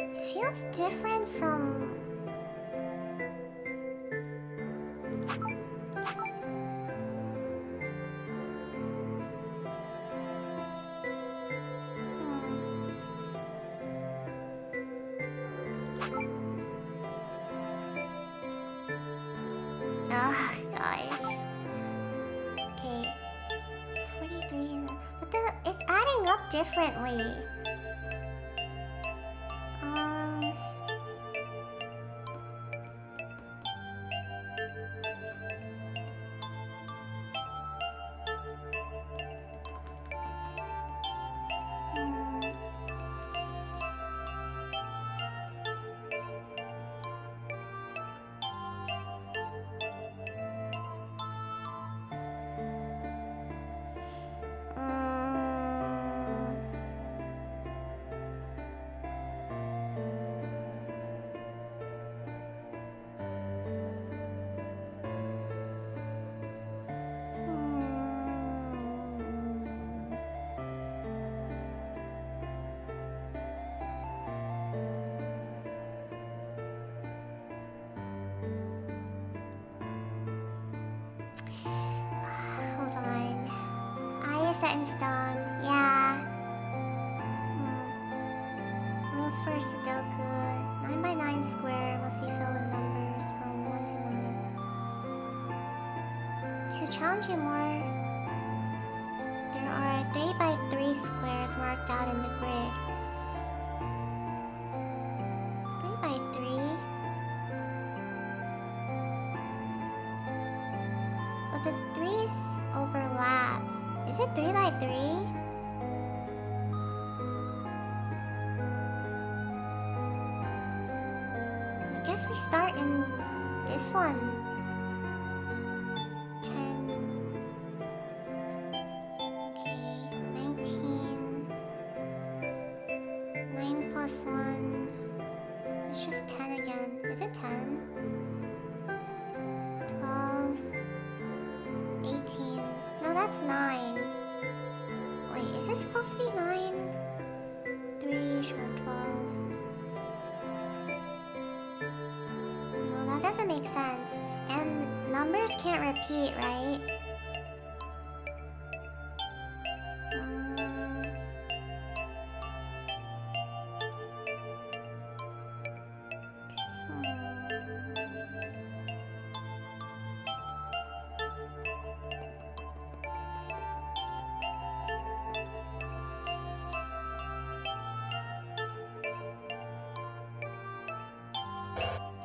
It feels different from. Oh, gosh. Okay. 43. But it's adding up differently. Hold on. I is set in stone. Yeah. Rules for Sudoku. 9 by 9 square must be filled with numbers from 1 to 9. To challenge you more, there are 3 by 3 squares marked out in the grid. 3 by 3? But the 3's overlap. Is it 3 by 3? I guess we start in this one. 10. Okay, 19. 9 plus 1. It's just 10 again. Is it 10? 12. 18. No, that's 9. Wait, is it supposed to be 9? 3, sure, 12. No, that doesn't make sense. And numbers can't repeat, right?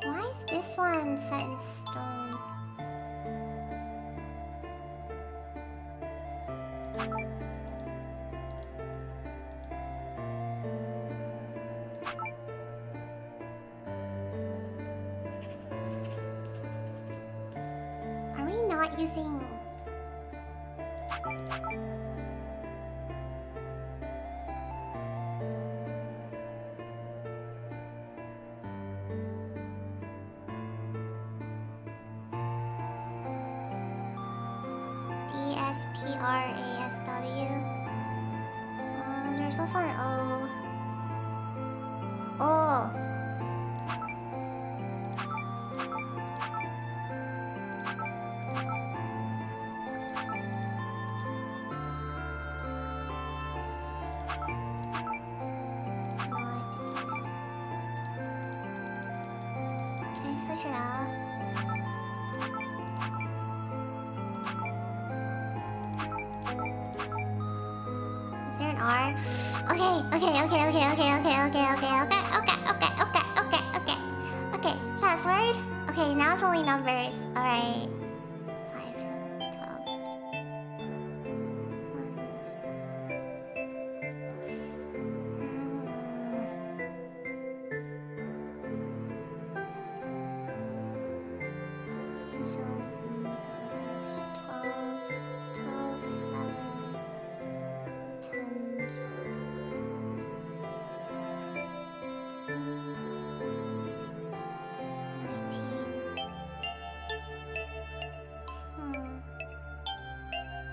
Why is this one set in stone? Are we not using... also an O. Oh. Can I switch it out? Is there an R? Okay. Password? Okay, now it's only numbers. Alright. 5, 7, 12.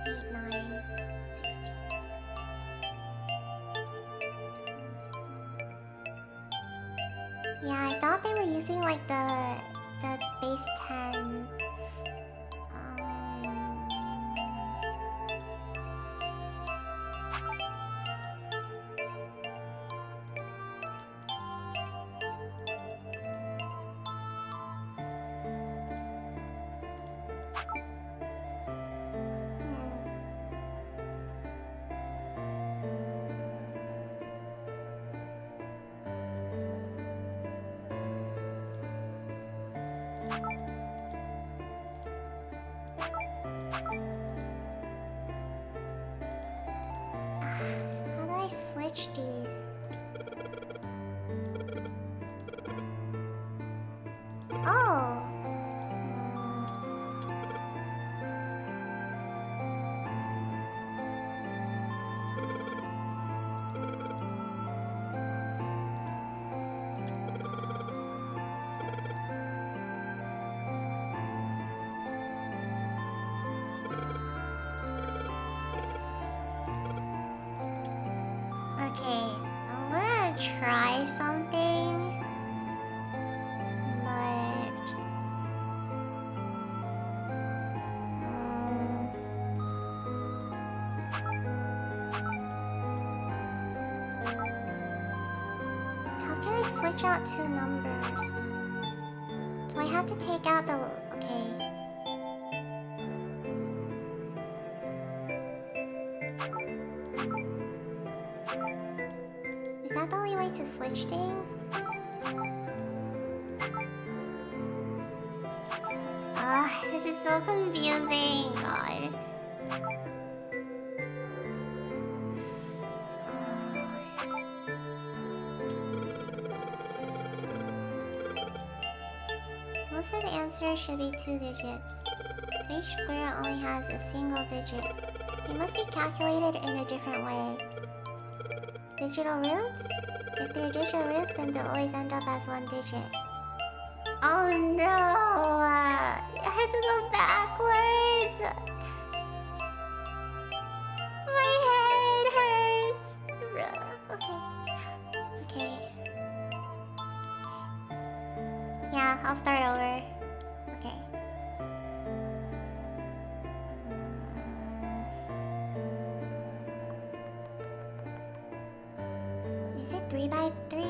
8, 9, 16. Yeah, I thought they were using like the base 10. How do I switch these? Oh. Okay, I'm gonna try something, but how can I switch out two numbers? Do I have to take out the... Okay. Is that the only way to switch things? This is so confusing, God. Most of the answers should be 2 digits. Each square only has a single digit. They must be calculated in a different way. Digital roots? If they're digital roots, then they'll always end up as 1 digit. Oh no! I have to go backwards! My head hurts! Okay. Yeah, I'll start over. Okay. Is it 3 by 3?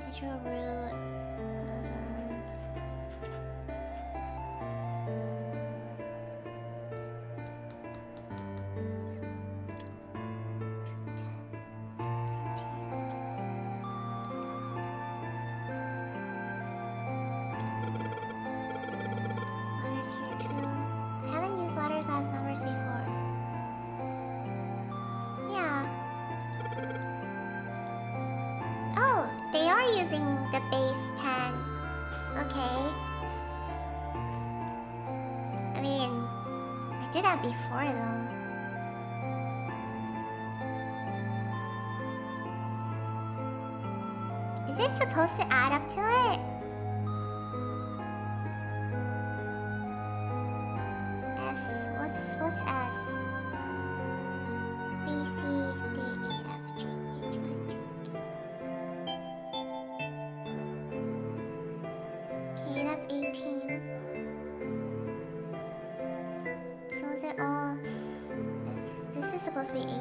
Digital root. Letters here too. I haven't used letters as numbers before. Yeah. Oh, they are using the base 10. Okay. I mean, I did that before though. Is it supposed to add up to it? S. What's S? says 18. So is it all... This is supposed to be 18.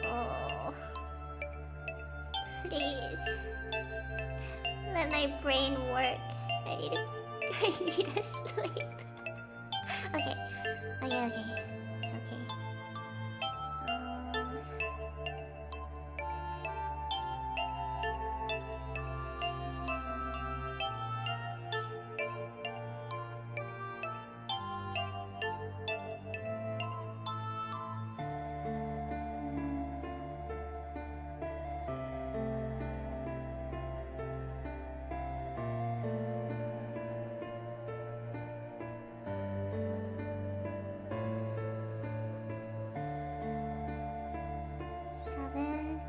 Oh. Please. Let my brain work. I need to sleep. Okay. Okay. It's okay. Seven.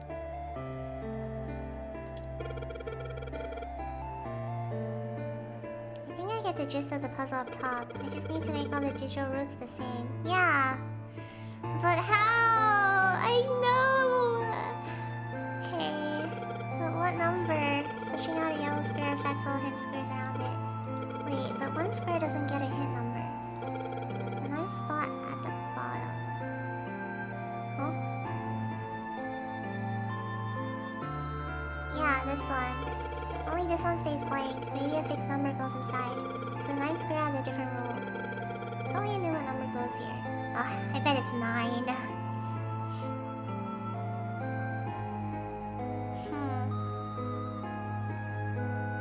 I think I get the gist of the puzzle up top. I just need to make all the digital roots the same. Yeah. But how? I know. Okay. But what number? Switching out a yellow square affects all hit squares around it. Wait, but one square doesn't get a hit number. The ninth spot at the bottom. Huh? Yeah, this one. Only this one stays blank. Maybe a fixed number goes inside. So the ninth square has a different rule. If only I knew what number goes here. I bet it's 9.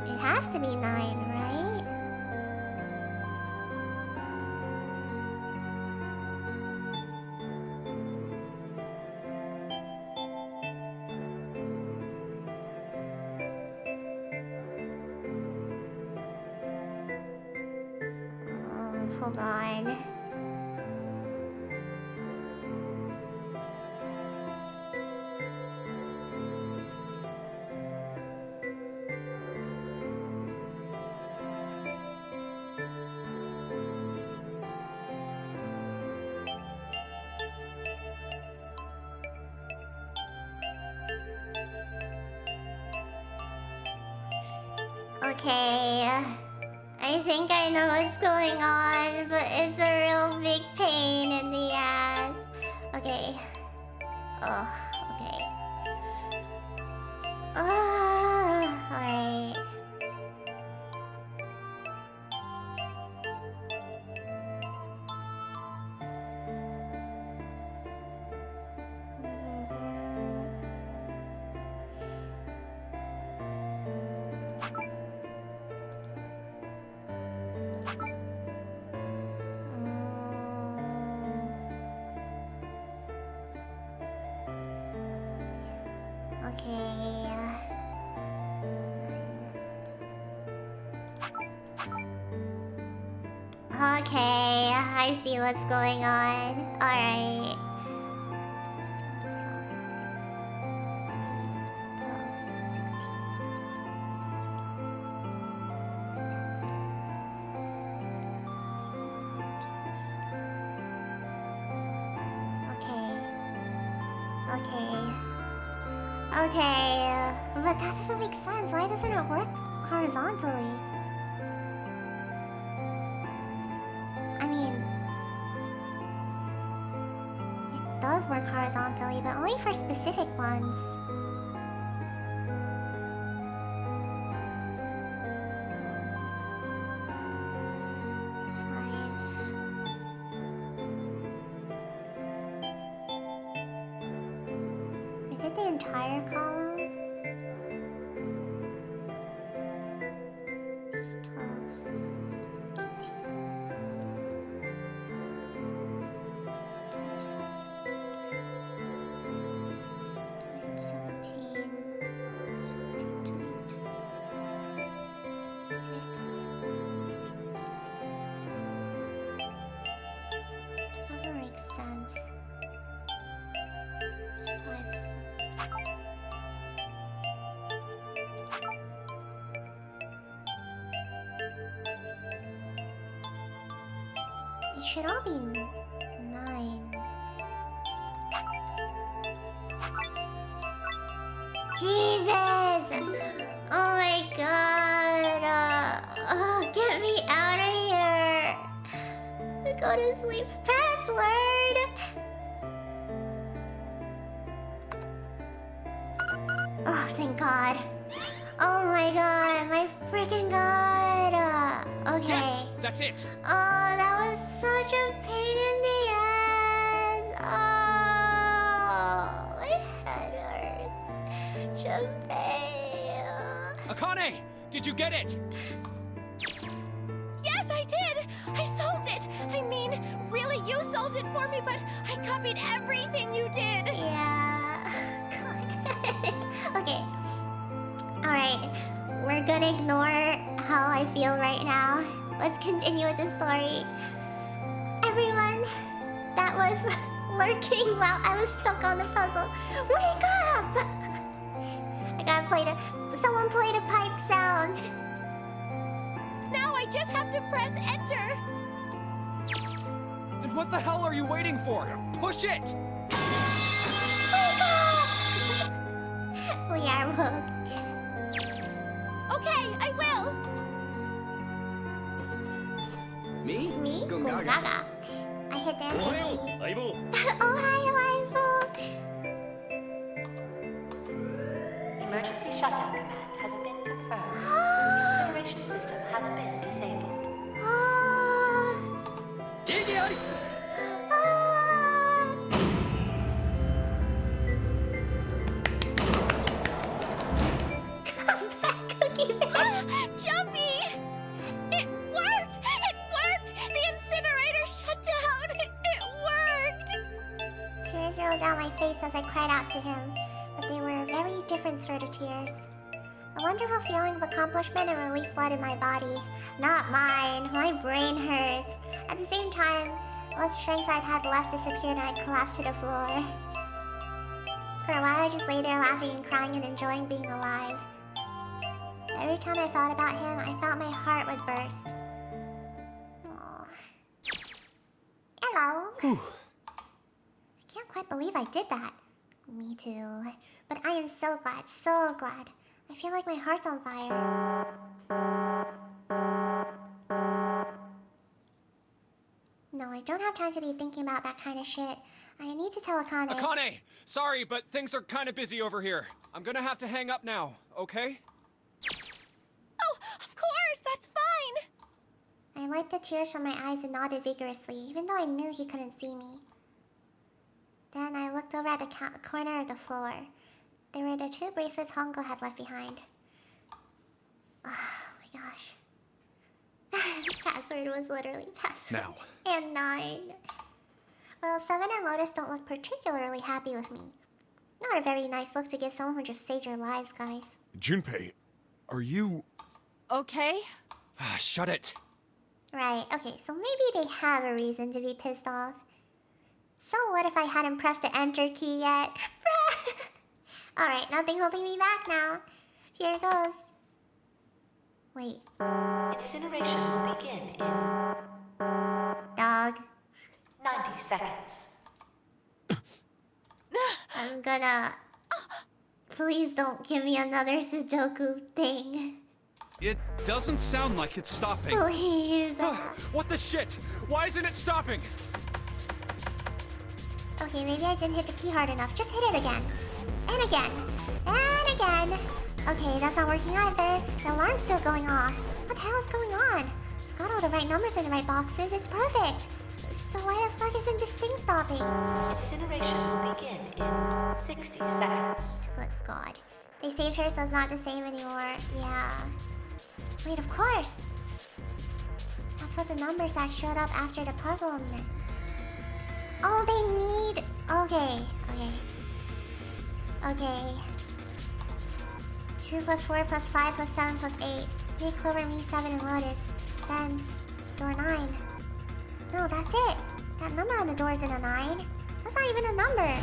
It has to be 9, right? Hold on. Okay. I think I know what's going on, but it's a real big pain in the ass. Okay. Oh, okay. Alright. Okay, I see what's going on. Alright. Okay, but that doesn't make sense. Why doesn't it work horizontally? I mean, it does work horizontally, but only for specific ones. Is it the entire column? 12, 17, 5. It should all be 9. Jesus! Oh my god! Get me out of here! Go to sleep. Password! Oh, thank God. Oh my god, my freaking god! Okay. Yes, that's it. Oh, that was such a pain in the ass! Oh, my head hurts. Junpei. Akane, did you get it? Yes, I did! I solved it! I mean, really, you solved it for me, but I copied everything you did! Yeah. Okay. Alright. We're gonna ignore how I feel right now. Let's continue with the story. Everyone that was lurking while I was stuck on the puzzle, wake up! I gotta play someone play the pipe sound. Now I just have to press enter. Then what the hell are you waiting for? Push it! We are rogue. Okay, I will. Me? Me? Gongaga. I hit the enter key. Aibo. Ohio, Aibo. Emergency shutdown command has been confirmed. Incineration system has been disabled. Come back, Cookie Bear. Jumpy! It worked! It worked! The incinerator shut down! It worked! Tears rolled down my face as I cried out to him, but they were a very different sort of tears. A wonderful feeling of accomplishment and relief flooded my body. Not mine. My brain hurts. At the same time, what strength I'd had left disappeared and I collapsed to the floor. For a while, I just lay there laughing and crying and enjoying being alive. Every time I thought about him, I felt my heart would burst. Aww. Hello. I can't quite believe I did that. Me too. But I am so glad, so glad. I feel like my heart's on fire. No, I don't have time to be thinking about that kind of shit. I need to tell Akane. Akane, sorry, but things are kind of busy over here. I'm gonna have to hang up now, okay? Oh, of course, that's fine. I wiped the tears from my eyes and nodded vigorously, even though I knew he couldn't see me. Then I looked over at the corner of the floor. There were the 2 bracelets Hongo had left behind. Oh my gosh. The password was literally password. Now. And 9. Well, 7 and Lotus don't look particularly happy with me. Not a very nice look to give someone who just saved your lives, guys. Junpei, are you... Okay? Ah, shut it. Right, okay, so maybe they have a reason to be pissed off. So what if I hadn't pressed the enter key yet? Alright, nothing holding me back now. Here it goes. Wait. Incineration will begin in... Dog. 90 seconds. I'm gonna... Please don't give me another Sudoku thing. It doesn't sound like it's stopping. Please. What the shit? Why isn't it stopping? Okay, maybe I didn't hit the key hard enough. Just hit it again. And again. And again. Okay, that's not working either. The alarm's still going off. What the hell is going on? I've got all the right numbers in the right boxes. It's perfect. So why the fuck isn't this thing stopping? Incineration will begin in 60 seconds. Good God. They saved her so it's not the same anymore. Yeah. Wait, of course. That's what the numbers that showed up after the puzzle meant. Oh, they need... Okay. 2 plus 4 plus 5 plus 7 plus 8. Snake, Clover, me, 7, and Lotus. Then, door 9. No, that's it. That number on the door isn't a 9. That's not even a number.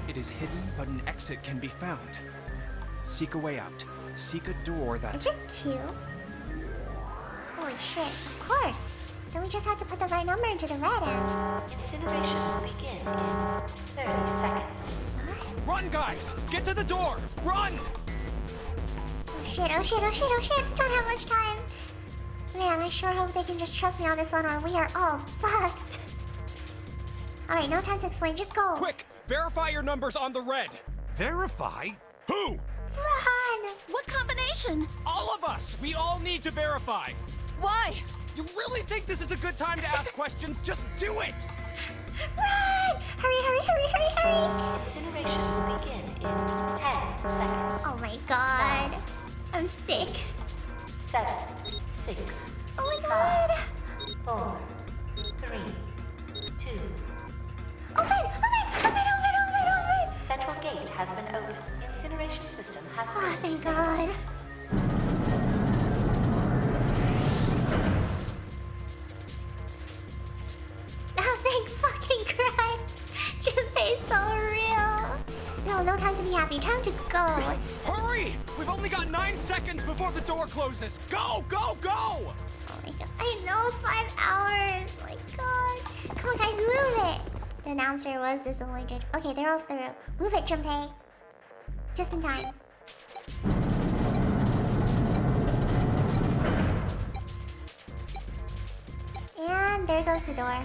It is hidden, but an exit can be found. Seek a way out. Seek a door that... Is it Q? Holy shit, of course. Then we just have to put the right number into the red end. Incineration will begin in 30 seconds. Run, guys! Get to the door! Run! Oh shit, oh shit, oh shit, oh shit! Don't have much time. Man, I sure hope they can just trust me on this one or we are all fucked. Alright, no time to explain, just go. Quick! Verify your numbers on the red! Verify? Who? Run! What combination? All of us! We all need to verify! Why? You really think this is a good time to ask questions? Just do it! Run! Hurry, hurry, hurry, hurry, hurry! Incineration will begin in 10 seconds. Oh my god. I'm sick. 7, 6, Oh my god. 4, 3, 2. Open! Central gate has been opened. Incineration system has Oh, been thank god. Oh, thank fucking Christ. Junpei's so real. No time to be happy. Time to go. Hurry! We've only got 9 seconds before the door closes. Go, go, go! Oh my god. I know, 5 hours. Oh my god. Come on, guys, move it. The announcer was disappointed. Okay, they're all through. Move it, Junpei. Just in time. And there goes the door.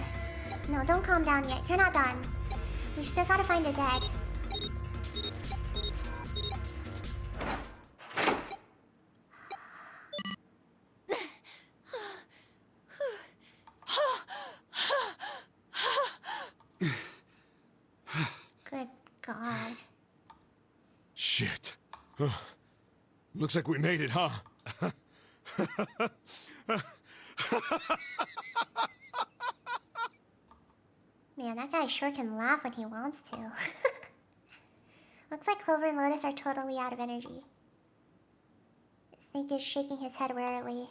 No, don't calm down yet. You're not done. We still gotta find the dead. Good God. Shit. Looks like we made it, huh? Man, that guy sure can laugh when he wants to. Looks like Clover and Lotus are totally out of energy. Snake is shaking his head wearily.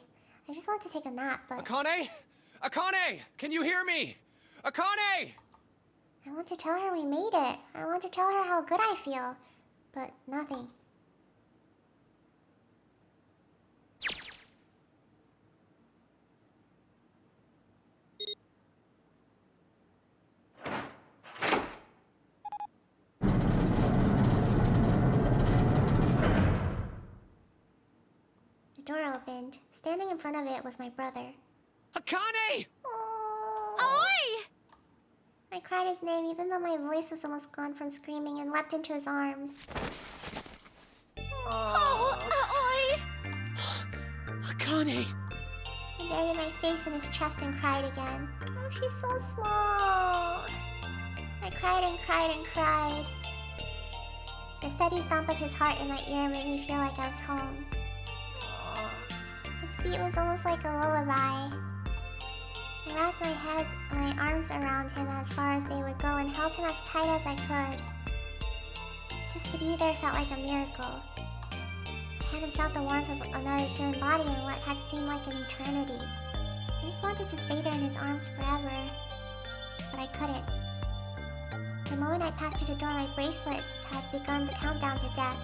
I just want to take a nap, but... Akane? Akane! Can you hear me? Akane! I want to tell her we made it. I want to tell her how good I feel. But nothing. The door opened. Standing in front of it was my brother. Akane! Oi! I cried his name even though my voice was almost gone from screaming and leapt into his arms. Oi! Akane! I buried my face in his chest and cried again. Oh, she's so small. I cried and cried and cried. The steady thump of his heart in my ear made me feel like I was home. Its beat was almost like a lullaby. I wrapped my arms around him as far as they would go and held him as tight as I could. Just to be there felt like a miracle. I hadn't felt the warmth of another human body in what had seemed like an eternity. I just wanted to stay there in his arms forever. But I couldn't. The moment I passed through the door, my bracelets had begun the countdown to death.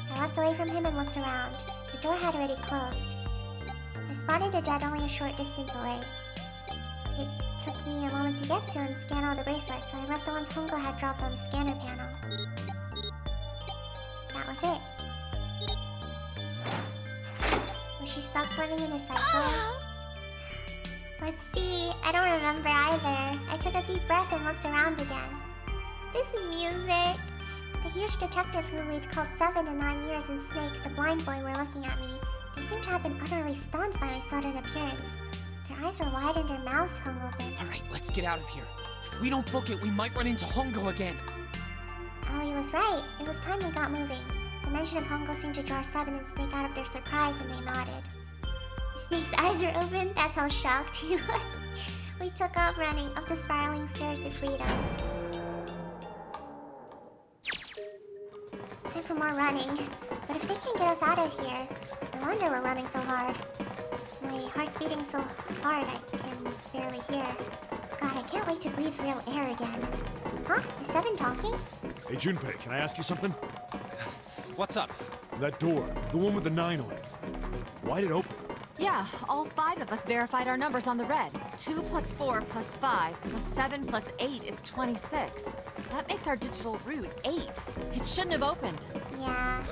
I walked away from him and looked around. The door had already closed. I spotted the dead only a short distance away. It took me a moment to get to and scan all the bracelets, so I left the ones Hongo had dropped on the scanner panel. That was it. Was she stuck living in a cycle? Let's see, I don't remember either. I took a deep breath and looked around again. This music! The huge detective who we'd called 7 in 9 years and Snake, the blind boy, were looking at me. They seemed to have been utterly stunned by my sudden appearance. Their eyes were wide and their mouths hung open. Alright, let's get out of here. If we don't book it, we might run into Hongo again. Ollie was right. It was time we got moving. The mention of Hongo seemed to draw 7 and Snake out of their surprise, and they nodded. Snake's eyes were open. That's how shocked he was. We took off running up the spiraling stairs to freedom. Time for more running. But if they can get us out of here, no wonder we're running so hard. My heart's beating so hard I can barely hear. God, I can't wait to breathe real air again. Huh? Is 7 talking? Hey, Junpei, can I ask you something? What's up? That door, the one with the 9 on it. Why'd it open? Yeah, all 5 of us verified our numbers on the red. 2 plus 4 plus 5 plus 7 plus 8 is 26. That makes our digital route 8. It shouldn't have opened. Yeah.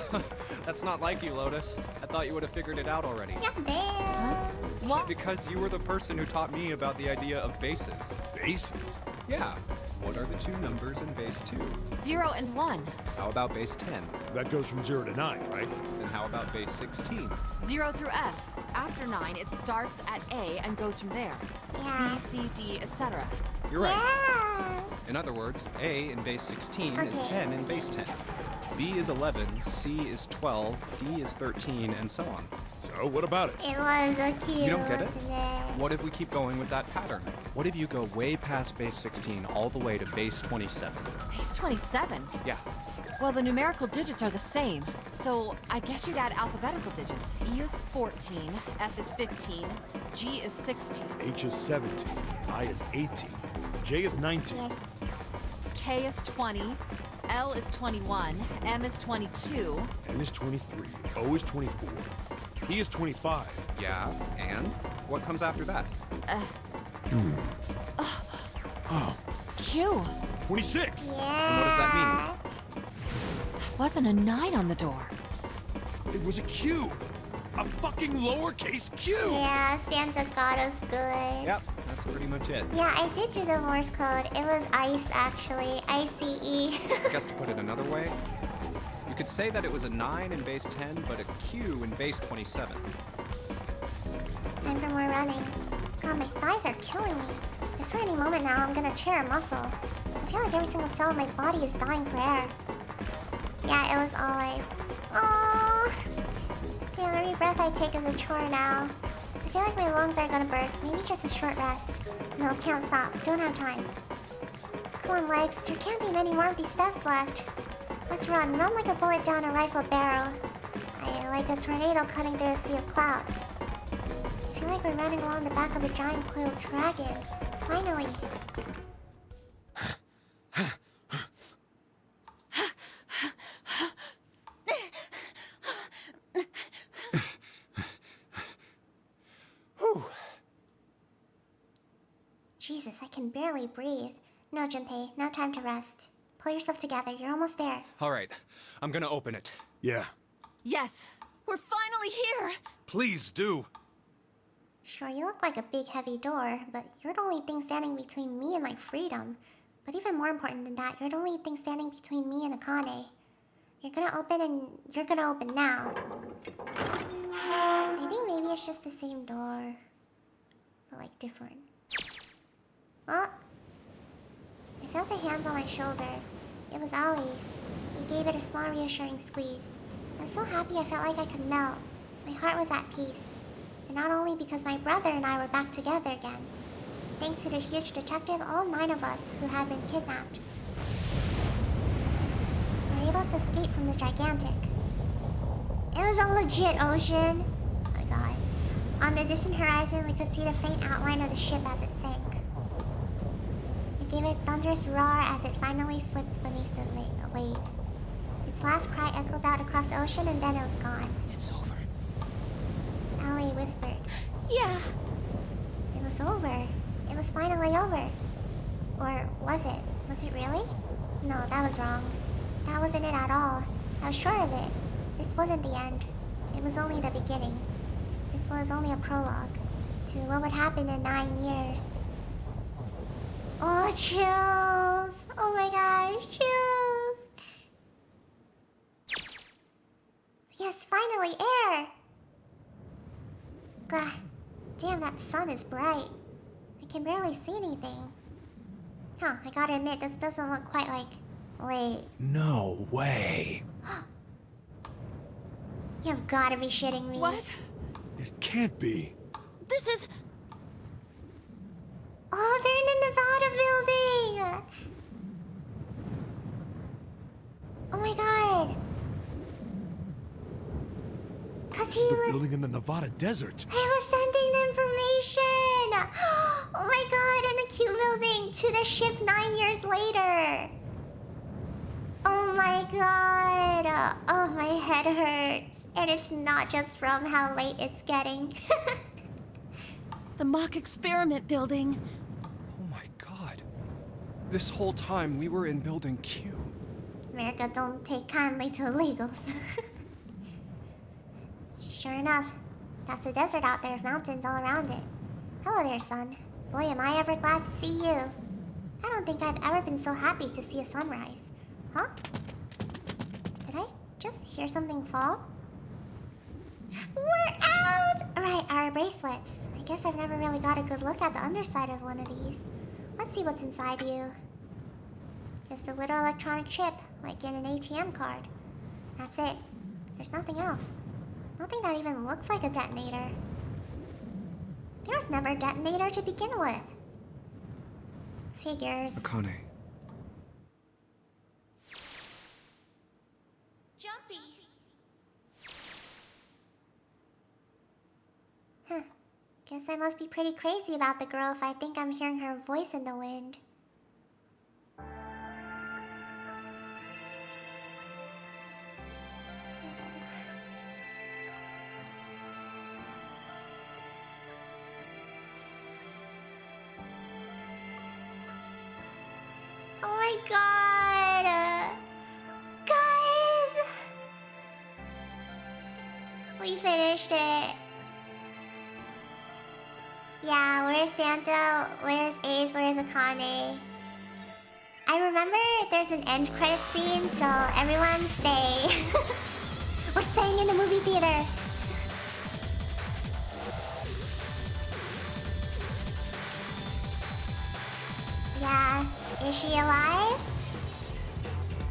That's not like you, Lotus. I thought you would have figured it out already. Yeah, damn. What? Because you were the person who taught me about the idea of bases. Bases? Yeah. What are the 2 numbers in base 2? 0 and 1. How about base 10? That goes from 0 to 9, right? Then how about base 16? 0 through F. After 9, it starts at A and goes from there. Yeah. B, C, D, etc. You're right. Yeah. In other words, A in base 16 is Okay. 10 in base 10. B is 11, C is 12, D is 13, and so on. So, what about it? It was a cute. You don't get it? wasn't it? What if we keep going with that pattern? What if you go way past base 16 all the way to base 27? Base 27? Yeah. Well, the numerical digits are the same, so I guess you'd add alphabetical digits. E is 14, F is 15, G is 16, H is 17, I is 18, J is 19. Yes. K is 20, L is 21, M is 22. N is 23, O is 24, P is 25. Yeah, and? What comes after that? Q. 26! And what does that mean? Wasn't a 9 on the door. It was a Q! A fucking lowercase q! Yeah, Santa got us good. Yep, that's pretty much it. Yeah, I did do the Morse code. It was ICE, actually. ICE. I guess to put it another way, you could say that it was a 9 in base 10, but a Q in base 27. Time for more running. God, my thighs are killing me. I swear any moment now I'm gonna tear a muscle. I feel like every single cell in my body is dying for air. Yeah, it was always. Oh, damn, every breath I take is a chore now. I feel like my lungs are gonna burst. Maybe just a short rest. No, can't stop. Don't have time. Come on, legs. There can't be many more of these steps left. Let's run. Run like a bullet down a rifle barrel. Like a tornado cutting through a sea of clouds. I feel like we're running along the back of a giant coiled dragon. Finally. Jesus, I can barely breathe. No, Junpei, no time to rest. Pull yourself together, you're almost there. All right, I'm gonna open it. Yeah. Yes, we're finally here. Please do. Sure, you look like a big heavy door, but you're the only thing standing between me and my freedom. But even more important than that, you're the only thing standing between me and Akane. You're gonna open and you're gonna open now. I think maybe it's just the same door, but like different. Oh! I felt a hand on my shoulder. It was Ali's. He gave it a small reassuring squeeze. I was so happy I felt like I could melt. My heart was at peace. And not only because my brother and I were back together again. Thanks to the huge detective, all 9 of us who had been kidnapped were able to escape from the gigantic. It was a legit ocean. Oh my god. On the distant horizon, we could see the faint outline of the ship as it sank. It gave a thunderous roar as it finally slipped beneath the waves. Its last cry echoed out across the ocean and then it was gone. It's over. Ali whispered. Yeah. It was over. It was finally over. Or was it? Was it really? No, that was wrong. That wasn't it at all. I was sure of it. This wasn't the end. It was only the beginning. This was only a prologue to what would happen in 9 years. Oh, chills! Oh my gosh, chills! Yes, finally, air! God, damn, that sun is bright. I can barely see anything. Huh, I gotta admit, this doesn't look quite like... Wait. No way. You've gotta be shitting me. What? It can't be. This is... Oh, they're in the Nevada building! Oh my god. Cause This he is the was... building in the Nevada desert. I was sending the information! Oh my god, in the Q building to the ship 9 years later! Oh my god! Oh, my head hurts. And it's not just from how late it's getting. The mock experiment building. Oh my god. This whole time we were in Building Q. America don't take kindly to illegals. Sure enough, that's a desert out there with mountains all around it. Hello there, sun. Boy, am I ever glad to see you. I don't think I've ever been so happy to see a sunrise. Huh? Did I just hear something fall? We're out! Alright, our bracelets. I guess I've never really got a good look at the underside of one of these. Let's see what's inside you. Just a little electronic chip, like in an ATM card. That's it. There's nothing else. Nothing that even looks like a detonator. There was never a detonator to begin with. Figures. Akane. Jumpy. Huh. Guess I must be pretty crazy about the girl if I think I'm hearing her voice in the wind. Oh my god! Guys! We finished it. Yeah, where's Santa? Where's Ace? Where's Akane? I remember there's an end credit scene, so everyone stay. We're staying in the movie theater. Yeah, is she alive?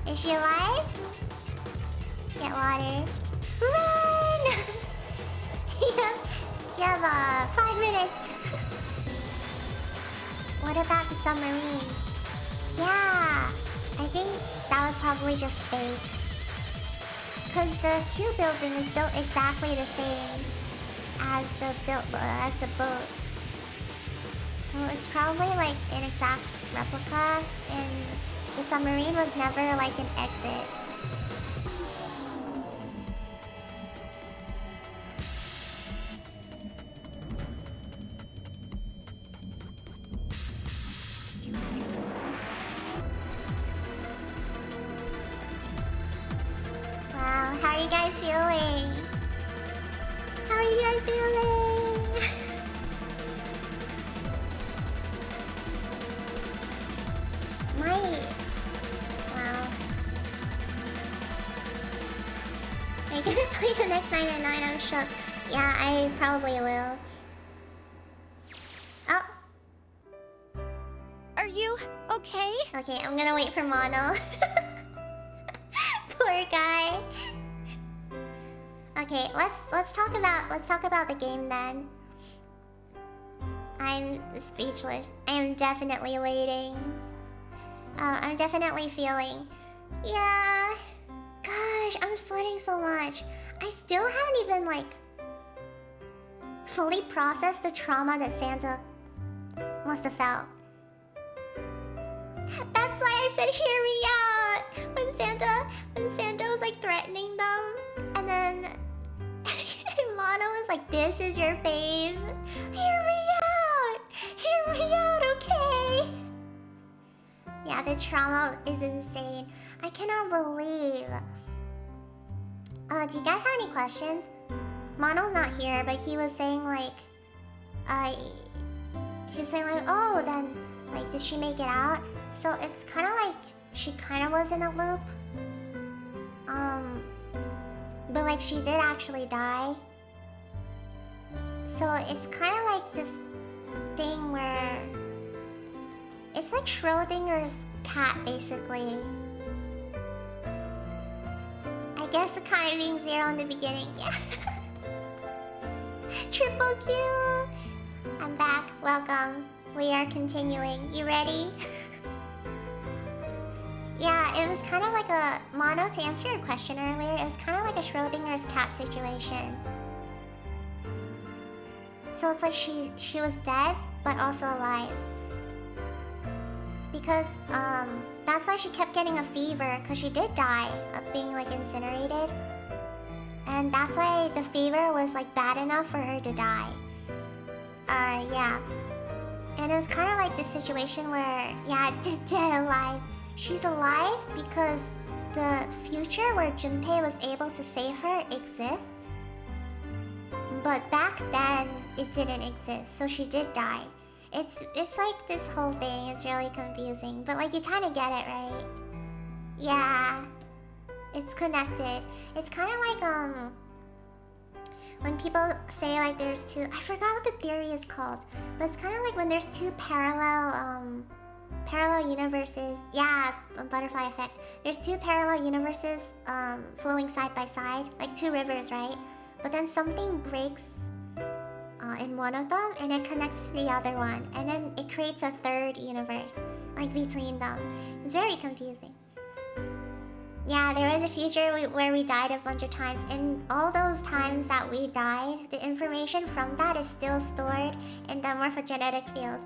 Is she alive? Get water. Run! You have 5 minutes. What about the submarine? Yeah, I think that was probably just fake. Cause the Q building is built exactly the same as the boat. So it's probably like an exact replica, and the submarine was never like an exit. Wow, how are you guys feeling? How are you guys feeling? Wow. Are you gonna play the next 9 at 9? I'm shook. Yeah, I probably will. Oh. Are you okay? Okay, I'm gonna wait for Mono. Poor guy. Okay, let's talk about the game then. I'm speechless. I am definitely waiting. I'm definitely feeling. Yeah. Gosh, I'm sweating so much. I still haven't even like fully processed the trauma that Santa must have felt. That's why I said hear me out when Santa was like threatening them, and then Mono was like, "This is your fave. Hear me out, okay?" Yeah, the trauma is insane. I cannot believe. Do you guys have any questions? Mono's not here, but he was saying like, oh, then like, did she make it out? So it's kind of like she kind of was in a loop. But like she did actually die. So it's kind of like this thing where it's like Schrodinger's cat, basically. I guess the kind being 0 in the beginning, yeah. Triple Q! I'm back, welcome. We are continuing. You ready? Yeah, it was kind of like a... Mono, to answer your question earlier, it was kind of like a Schrodinger's cat situation. So it's like she was dead, but also alive. Because, that's why she kept getting a fever, because she did die of being, like, incinerated. And that's why the fever was like bad enough for her to die. Yeah. And it was kind of like this situation where, yeah, dead alive. She's alive because the future where Junpei was able to save her exists. But back then, it didn't exist, so she did die. It's like this whole thing, it's really confusing. But like, you kind of get it, right? Yeah. It's connected. It's kind of like, when people say like there's two, I forgot what the theory is called, but it's kind of like when there's two parallel universes. Yeah, butterfly effect. There's two parallel universes flowing side by side, like two rivers, right? But then something breaks in one of them, and it connects to the other one, and then it creates a third universe, like between them. It's very confusing. Yeah, there was a future where we died a bunch of times, and all those times that we died, the information from that is still stored in the morphogenetic field.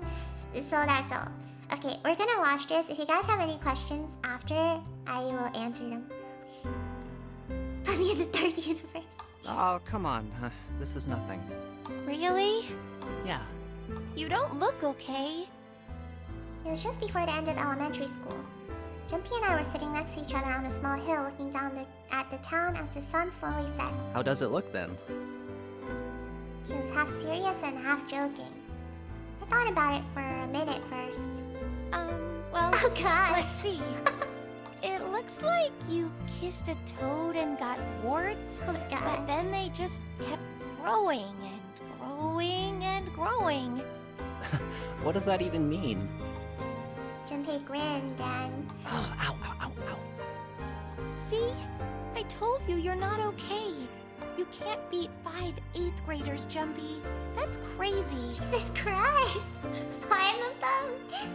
So that's all. Okay, we're gonna watch this. If you guys have any questions after, I will answer them. Put me in the third universe. Oh, come on. This is nothing. Really? Yeah. You don't look okay. It was just before the end of elementary school. Junpei and I were sitting next to each other on a small hill looking down at the town as the sun slowly set. How does it look then? She was half serious and half joking. I thought about it for a minute first. Well, oh god. Let's see. It looks like you kissed a toad and got warts. Oh my god. But then they just kept growing and growing and growing. What does that even mean? Junpei grinned and... Oh, ow, ow, ow, ow. See? I told you you're not okay. You can't beat 5 8th graders, Jumpy. That's crazy. Jesus Christ. 5 of them?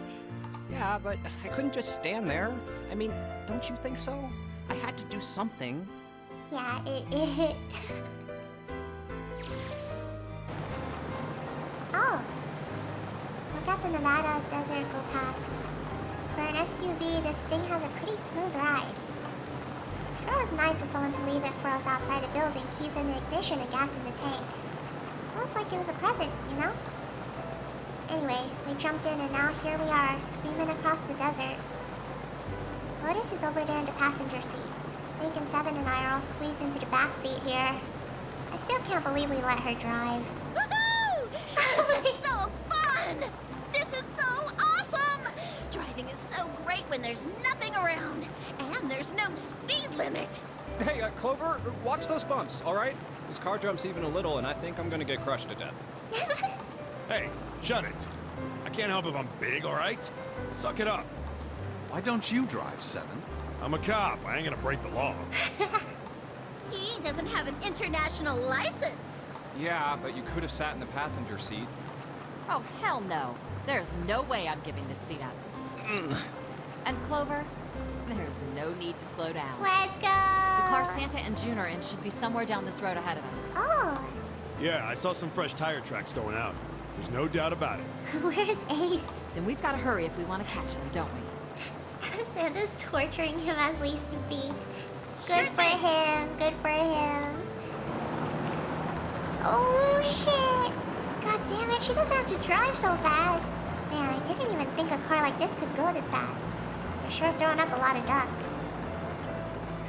Yeah, but I couldn't just stand there. I mean, don't you think so? I had to do something. Yeah, it... Oh. Look at the Nevada desert go past. For an SUV, this thing has a pretty smooth ride. Sure was nice of someone to leave it for us outside the building, keys in the ignition and gas in the tank. Almost like it was a present, you know? Anyway, we jumped in and now here we are, screaming across the desert. Lotus is over there in the passenger seat. Link and Seven and I are all squeezed into the back seat here. I still can't believe we let her drive. Woohoo! This is so fun! This is so awesome! Driving is so great when there's nothing around, and there's no speed limit. Hey, Clover, watch those bumps, all right? This car jumps even a little, and I think I'm gonna get crushed to death. Hey, shut it. I can't help if I'm big, all right? Suck it up. Why don't you drive, Seven? I'm a cop. I ain't gonna break the law. He doesn't have an international license. Yeah, but you could have sat in the passenger seat. Oh, hell no. There's no way I'm giving this seat up. And Clover, there's no need to slow down. Let's go! The car Santa and June are in should be somewhere down this road ahead of us. Oh! Yeah, I saw some fresh tire tracks going out. There's no doubt about it. Where's Ace? Then we've got to hurry if we want to catch them, don't we? Santa's torturing him as we speak. Good for him, good for him. Oh shit! God damn it, she doesn't have to drive so fast. Man, I didn't even think a car like this could go this fast. They're sure throwing up a lot of dust.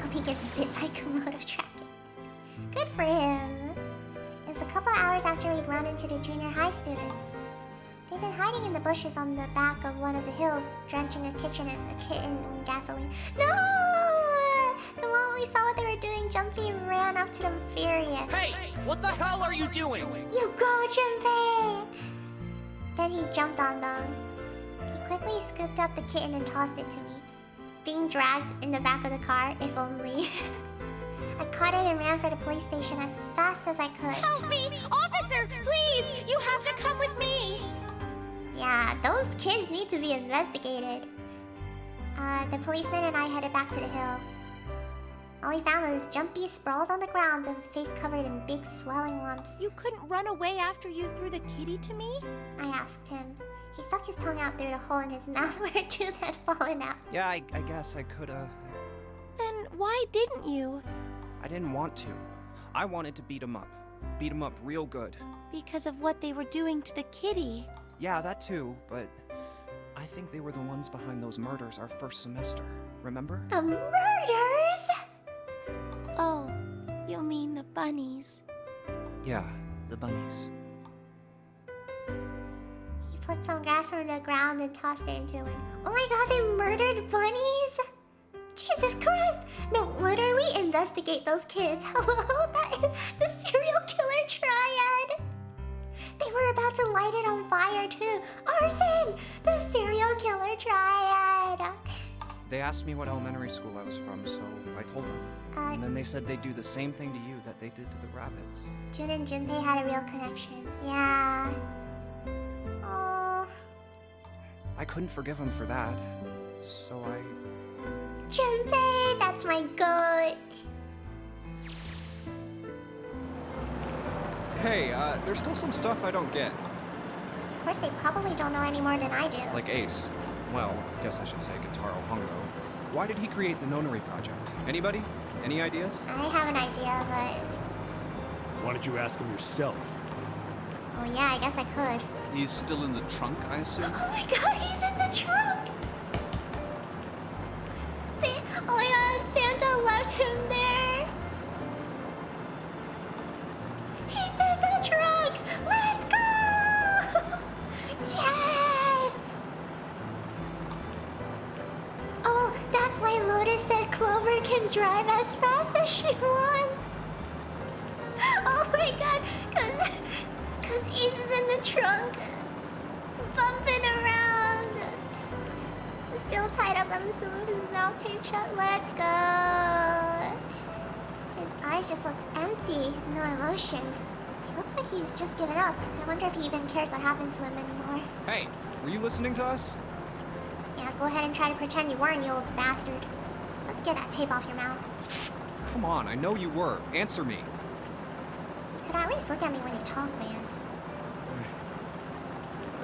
Hope he gets bit by Komodo tracking. Good for him. It's a couple hours after we'd run into the junior high students. They've been hiding in the bushes on the back of one of the hills, drenching a kitten in gasoline. No! The moment we saw what they were doing, Jumpy ran up to them furious. Hey! What the hell are you doing? You go, Jumpy! Then he jumped on them. He quickly scooped up the kitten and tossed it to me. Being dragged in the back of the car, if only. I caught it and ran for the police station as fast as I could. Help me! Officer, please! You have to come with me! Yeah, those kids need to be investigated. The policeman and I headed back to the hill. All we found was Jumpy sprawled on the ground, his face covered in big swelling lumps. You couldn't run away after you threw the kitty to me? I asked him. He stuck his tongue out through the hole in his mouth where a tooth had fallen out. Yeah, I guess I could've. Then why didn't you? I didn't want to. I wanted to beat him up. Beat him up real good. Because of what they were doing to the kitty. Yeah, that too, but I think they were the ones behind those murders our first semester. Remember? The murders? Oh, you mean the bunnies? Yeah, the bunnies. He put some grass from the ground and tossed it into it. Oh my god, they murdered bunnies? Jesus Christ! No, literally investigate those kids. Hello? That is the serial killer triad. They were about to light it on fire too. Arson! The serial killer triad. They asked me what elementary school I was from, so I told them. And then they said they'd do the same thing to you that they did to the rabbits. Jun and Junpei had a real connection. Yeah. Oh. I couldn't forgive them for that, so I... Junpei, that's my goat. Hey, there's still some stuff I don't get. Of course, they probably don't know any more than I do. Like Ace. Well, I guess I should say Gitaro Hongo. Why did he create the Nonary Project? Anybody? Any ideas? I have an idea, but... Why don't you ask him yourself? Oh yeah, I guess I could. He's still in the trunk, I assume? Oh my god, he's in the trunk! Oh my god, Santa left him there! He's in the trunk! Let's go! Yes! Oh, that's why Lotus said Clover can drive as fast as she wants! Oh my god, cause Ace is in the trunk, bumping around. Still tied up on some of his mouth tape shut. Let's go. His eyes just look empty, no emotion. He looks like he's just given up. I wonder if he even cares what happens to him anymore. Hey, were you listening to us? Yeah, go ahead and try to pretend you weren't, you old bastard. Let's get that tape off your mouth. Come on, I know you were. Answer me. You could at least look at me when you talk, man.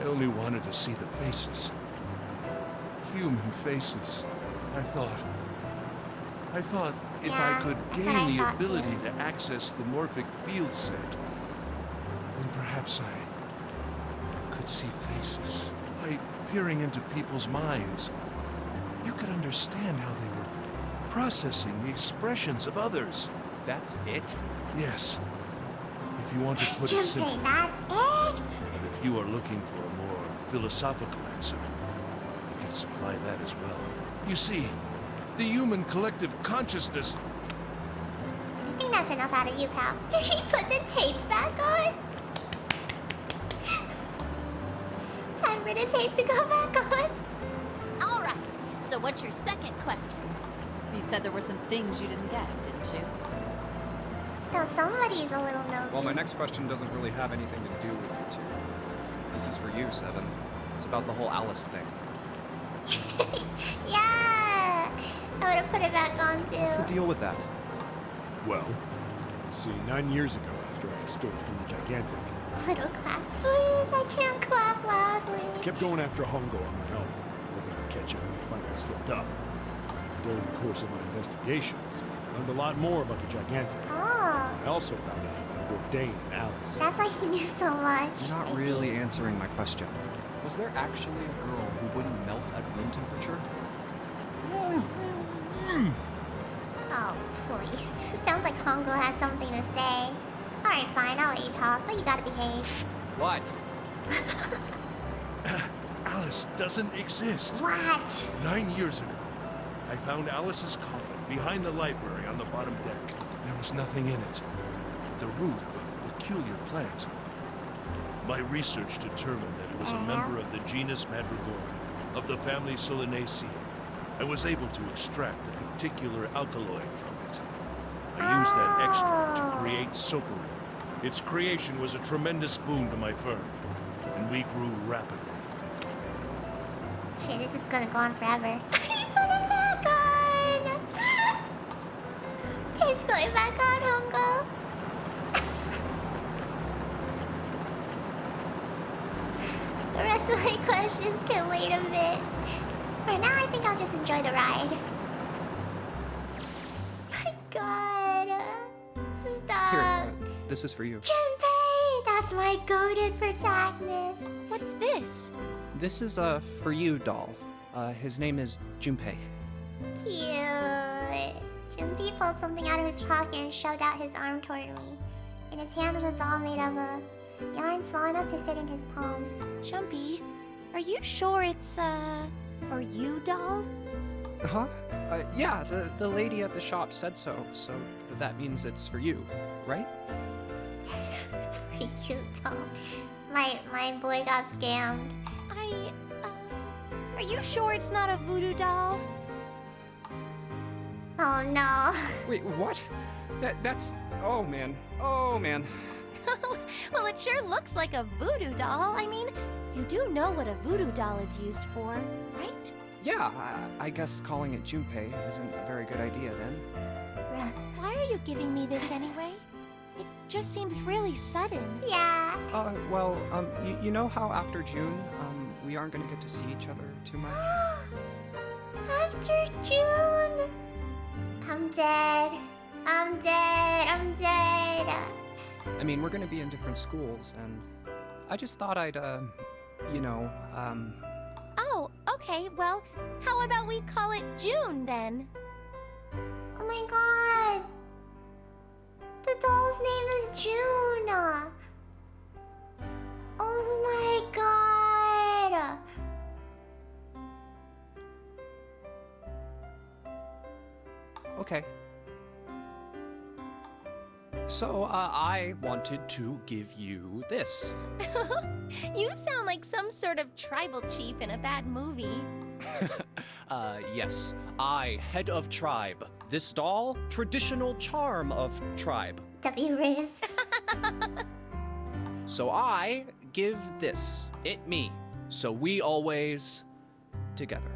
I only wanted to see the faces. Human faces. I thought if Yeah, I could that's what I gain the thought, ability too. to access the morphic field set, then perhaps I could see faces. By peering into people's minds, you could understand how they were processing the expressions of others. That's it? Yes. If you want to put it Junpei, simply. that's it! And if you are looking for a more philosophical answer, you can supply that as well. You see, the human collective consciousness... I think that's enough out of you, Cal. Did he put the tapes back on? Time for the tape to go back on. All right. So what's your second question? You said there were some things you didn't get, didn't you? Though somebody's a little nosy. Well, my next question doesn't really have anything to do with you two. This is for you, Seven. It's about the whole Alice thing. Yeah! I would have put it back on too. What's the deal with that? Well, you see, 9 years ago, after I escaped from the Gigantic, Little class, please. I can't clap loudly. I kept going after Hongo on my own, hoping I'd catch him when he finally slipped up. During the course of my investigations, I learned a lot more about the Gigantic. Oh, I also found out about Bourdain and Alice. that's why he knew so much. You're not really answering my question. Was there actually a girl who wouldn't melt at room temperature? Oh, please. Sounds like Hongo has something to say. Alright, fine, I'll let you talk, but you gotta behave. What? Alice doesn't exist. What? 9 years ago, I found Alice's coffin behind the library on the bottom deck. There was nothing in it but the root of a peculiar plant. My research determined that it was a member of the genus Mandragora, of the family Solanaceae. I was able to extract a particular alkaloid from it. I used that extract to create Soparin. Its creation was a tremendous boon to my firm, and we grew rapidly. Shit, this is gonna go on forever. He put it back on! Tape's going back on, Hongo. The rest of my questions can wait a bit. For now, I think I'll just enjoy the ride. My god. Stop. Here, this is for you. Junpei! That's my goated protagonist. What's this? This is a for you doll. His name is Junpei. Cute. Junpei pulled something out of his pocket and shoved out his arm toward me. In his hand was a doll made of a yarn small enough to fit in his palm. Jumpy, are you sure it's, for you, doll? Huh? Yeah, the lady at the shop said so that means it's for you, right? For you, doll. My boy got scammed. Are you sure it's not a voodoo doll? Oh no. Wait, what? That's... Oh man. Oh man. Well, it sure looks like a voodoo doll. I mean, you do know what a voodoo doll is used for, right? Yeah, I guess calling it Junpei isn't a very good idea then. Why are you giving me this anyway? It just seems really sudden. Yeah. Well, you know how after June, we aren't gonna get to see each other too much? After June? I'm dead. I'm dead. I'm dead. I mean, we're gonna be in different schools, and I just thought I'd, Oh, okay, well, how about we call it June then? Oh my god. The doll's name is June. Oh my god. Okay. So, I wanted to give you this. You sound like some sort of tribal chief in a bad movie. Yes. I, head of tribe. This doll, traditional charm of tribe. W-Riz. So I give this, it me. So we always together.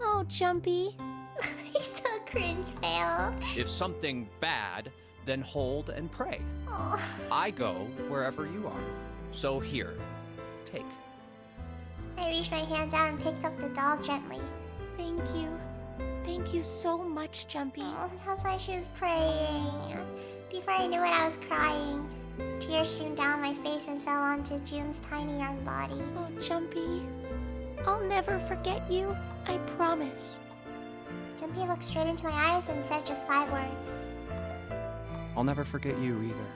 Oh, Jumpy. He's so cringe fail. If something bad, then hold and pray. Oh. I go wherever you are. So here, take. I reached my hand out and picked up the doll gently. Thank you. Thank you so much, Jumpy. Oh, that's why she was praying. Before I knew it, I was crying. Tears streamed down my face and fell onto June's tiny young body. Oh, Jumpy. I'll never forget you. I promise. Jumpy looked straight into my eyes and said just 5 words. I'll never forget you either.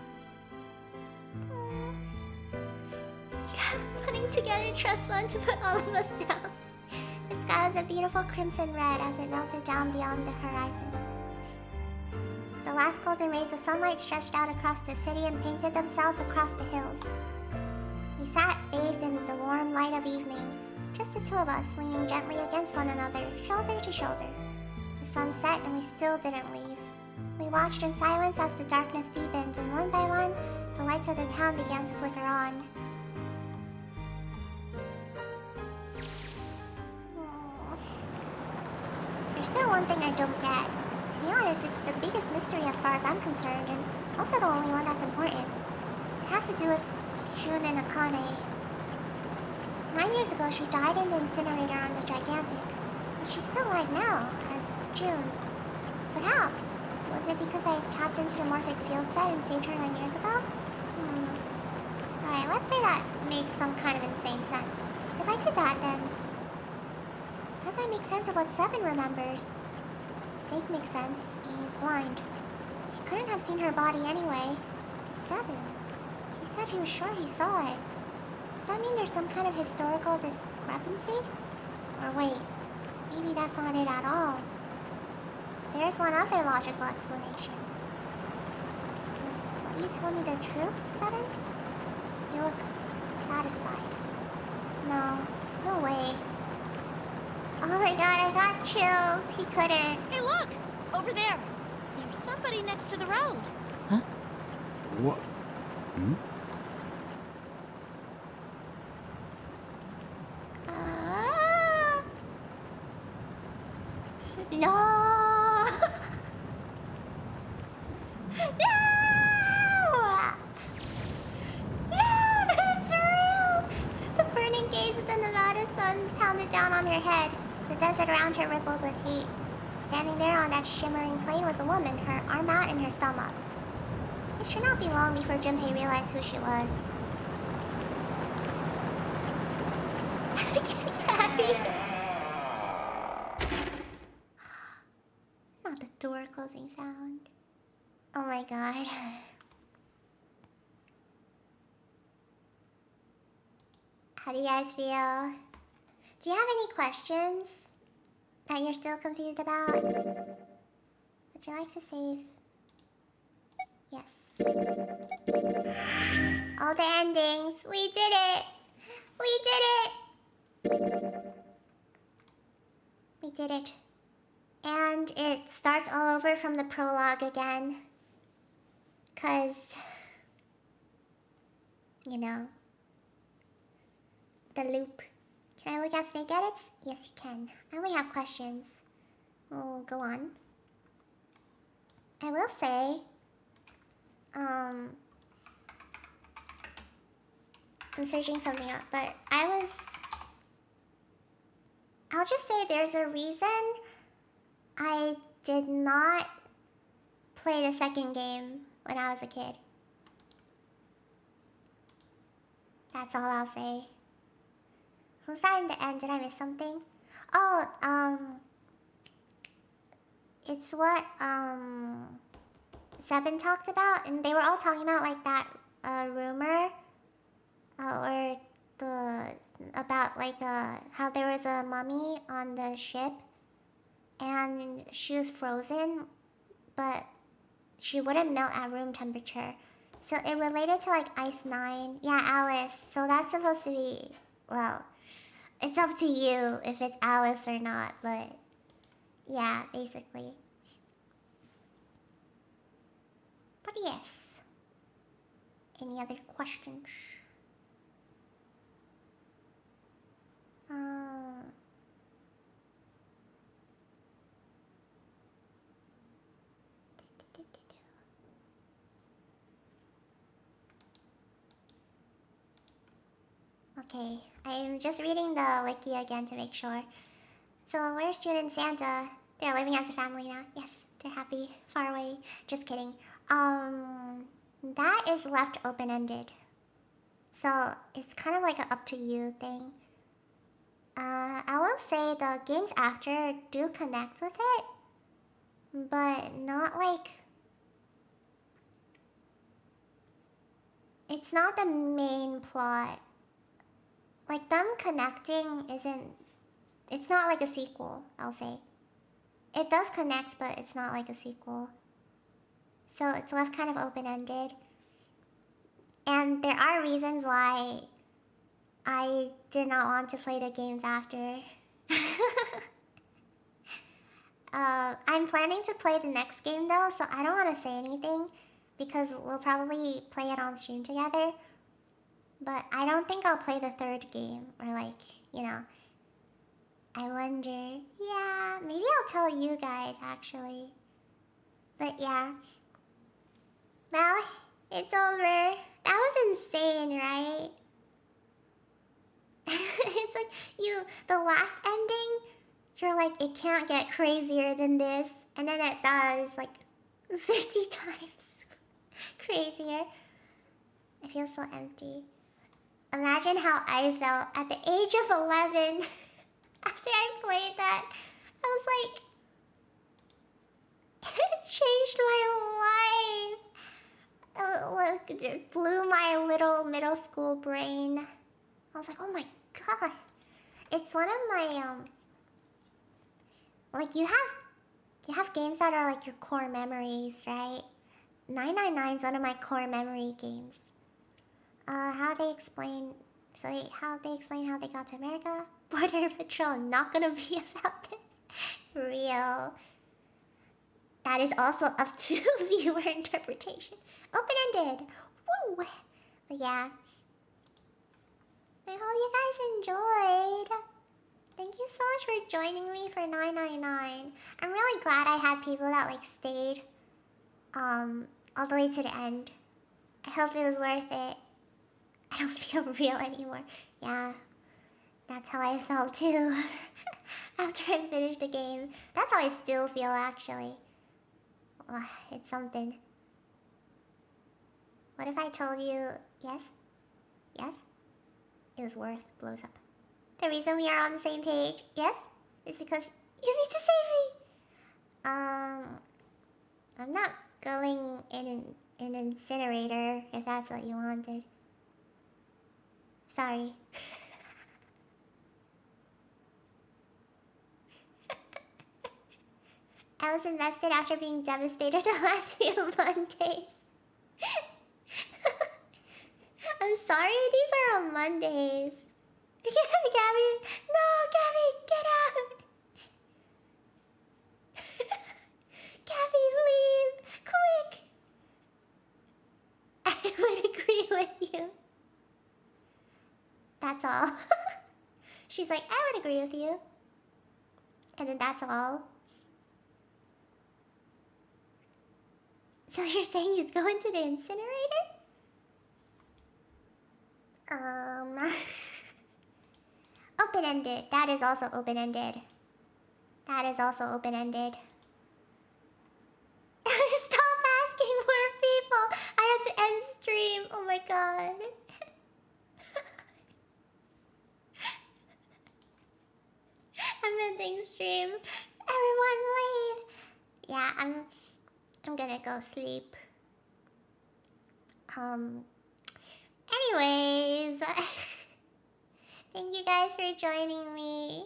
Putting together trust fund to put all of us down. The sky was a beautiful crimson red as it melted down beyond the horizon. The last golden rays of sunlight stretched out across the city and painted themselves across the hills. We sat bathed in the warm light of evening, just the two of us leaning gently against one another, shoulder to shoulder. The sun set and we still didn't leave. We watched in silence as the darkness deepened, and one by one, the lights of the town began to flicker on. There's still one thing I don't get. To be honest, it's the biggest mystery as far as I'm concerned, and also the only one that's important. It has to do with June and Akane. 9 years ago, she died in the incinerator on the Gigantic, but she's still alive now, as June. But how? Was it because I tapped into the Morphic field set and saved her 9 years ago? Alright, let's say that makes some kind of insane sense. If I did that, then how do I make sense of what Seven remembers? Snake makes sense. He's blind. He couldn't have seen her body anyway. Seven. He said he was sure he saw it. Does that mean there's some kind of historical discrepancy? Or wait, maybe that's not it at all. There's one other logical explanation. Was what you told me the truth, Seven? You look satisfied. No way. Oh my god, I got chills. He couldn't. Hey, look! Over there. There's somebody next to the road. What? No! No, that's real! The burning gaze of the Nevada sun pounded down on her head. The desert around her rippled with heat. Standing there on that shimmering plain was a woman, her arm out and her thumb up. It should not be long before Junpei realized who she was. Gabby. Not the door closing sound. Oh my god. How do you guys feel? Do you have any questions that you're still confused about? Would you like to save? Yes. All the endings. We did it! We did it! We did it. And it starts all over from the prologue again. 'Cause... you know... the loop. Can I look at snake edits? Yes, you can. I only have questions. We'll go on. I will say... I'm searching something up, but I'll just say there's a reason I did not play the second game when I was a kid. That's all I'll say. Who's that in the end? Did I miss something? Oh, it's what, Seven talked about, and they were all talking about, like, that, rumor, or about, like, how there was a mummy on the ship, and she was frozen, but she wouldn't melt at room temperature. So it related to, like, Ice 9. Yeah, Alice. So that's supposed to be, well, it's up to you if it's Alice or not, but yeah, basically. But yes. Any other questions? Okay, I'm just reading the wiki again to make sure. So, where's June and Santa? They're living as a family now. Yes, they're happy. Far away. Just kidding. That is left open-ended. So, it's kind of like an up-to-you thing. I will say the games after do connect with it, but not like... it's not the main plot. Like, them connecting isn't... it's not like a sequel, I'll say. It does connect, but it's not like a sequel. So it's left kind of open-ended. And there are reasons why I did not want to play the games after. I'm planning to play the next game though, so I don't want to say anything because we'll probably play it on stream together. But I don't think I'll play the third game, or like, you know. I wonder. Yeah, maybe I'll tell you guys actually. But yeah. Well, it's over. That was insane, right? It's like the last ending, you're like, it can't get crazier than this. And then it does, like, 50 times crazier. I feel so empty. Imagine how I felt at the age of 11 after I played that. I was like, it changed my life. It blew my little middle school brain. I was like, oh my god. It's one of my, like, you have games that are like your core memories, right? 999 is one of my core memory games. How they explain how they got to America? Border Patrol, not gonna be about this. Real. That is also up to viewer interpretation. Open-ended. Woo! But yeah. I hope you guys enjoyed. Thank you so much for joining me for 999. I'm really glad I had people that like stayed all the way to the end. I hope it was worth it. I don't feel real anymore. Yeah, that's how I felt too. After I finished the game. That's how I still feel actually. It's something. What if I told you yes? Yes? It was worth blows up. The reason we are on the same page, yes, is because you need to save me. I'm not going in an incinerator if that's what you wanted. Sorry. I was invested after being devastated the last few Mondays. I'm sorry, these are on Mondays. Gabby, no, Gabby, get out! Gabby, leave, quick! I would agree with you. That's all. She's like, I would agree with you. And then that's all. So you're saying you'd go into the incinerator? Open-ended. That is also open-ended. That is also open-ended. Stop asking more people. I have to end stream. Oh my god. I'm ending stream. Everyone leave. Yeah, I'm gonna go sleep. Anyways, thank you guys for joining me.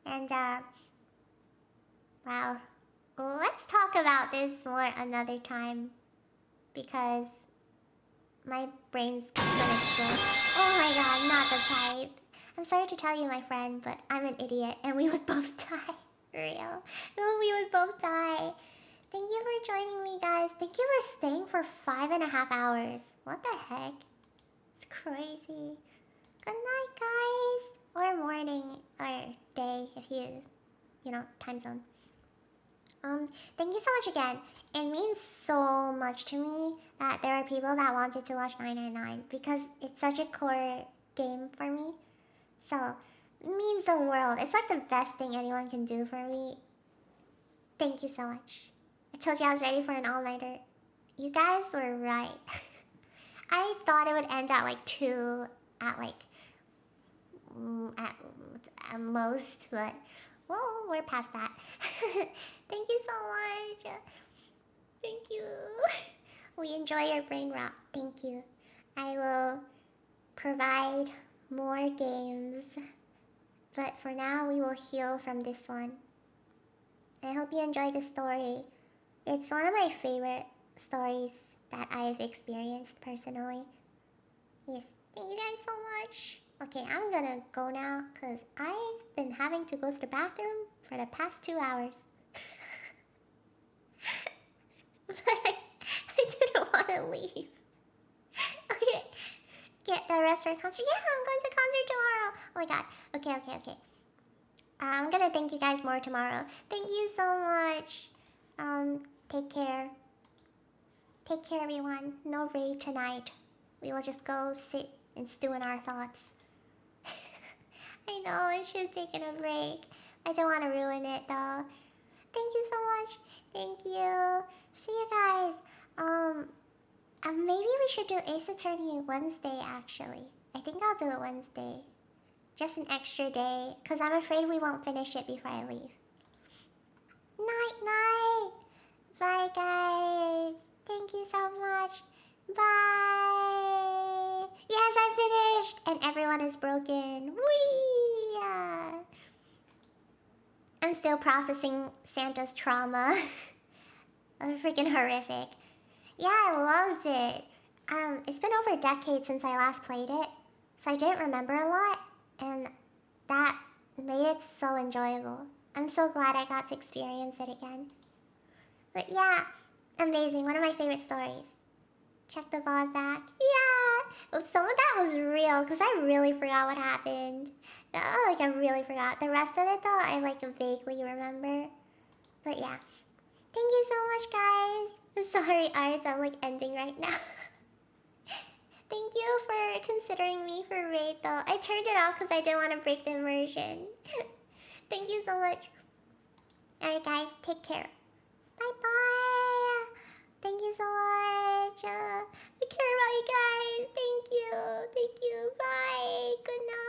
And wow, let's talk about this more another time because my brain's gonna explode. Oh my god, not the type. I'm sorry to tell you, my friend, but I'm an idiot and we would both die. For real. No, we would both die. Thank you for joining me, guys. Thank you for staying for 5.5 hours. What the heck? It's crazy. Good night, guys. Or morning, or day, if you know, time zone. Thank you so much again. It means so much to me that there are people that wanted to watch 999 because it's such a core game for me. So, it means the world. It's like the best thing anyone can do for me. Thank you so much. I told you I was ready for an all-nighter. You guys were right. I thought it would end at like 2 at like at most, but well, we're past that. Thank you so much. Thank you. We enjoy your brain rot. Thank you. I will provide more games, but for now we will heal from this one. I hope you enjoyed the story. It's one of my favorite stories that I've experienced personally. Yes, thank you guys so much. Okay, I'm gonna go now because I've been having to go to the bathroom for the past 2 hours. But I didn't want to leave. Okay, get the rest for concert. Yeah, I'm going to concert tomorrow. Oh my god. Okay. I'm gonna thank you guys more tomorrow. Thank you so much. Take care. Take care, everyone. No raid tonight. We will just go sit and stew in our thoughts. I know, I should have taken a break. I don't want to ruin it, though. Thank you so much. Thank you. See you guys. Maybe we should do Ace Attorney Wednesday, actually. I think I'll do it Wednesday. Just an extra day, because I'm afraid we won't finish it before I leave. Night. Bye, guys. Thank you so much. Bye. Yes, I finished. And everyone is broken. Whee! Yeah. I'm still processing Santa's trauma. Freaking horrific. Yeah, I loved it. It's been over a decade since I last played it, so I didn't remember a lot, and that made it so enjoyable. I'm so glad I got to experience it again. But yeah, amazing. One of my favorite stories. Check the VOD back. Yeah! Well, some of that was real, because I really forgot what happened. I really forgot. The rest of it, though, I, vaguely remember. But yeah. Thank you so much, guys. Sorry, Arts, I'm, ending right now. Thank you for considering me for raid, though. I turned it off because I didn't want to break the immersion. Thank you so much. Alright, guys. Take care. Bye-bye. Thank you Thank you. Bye. Good night.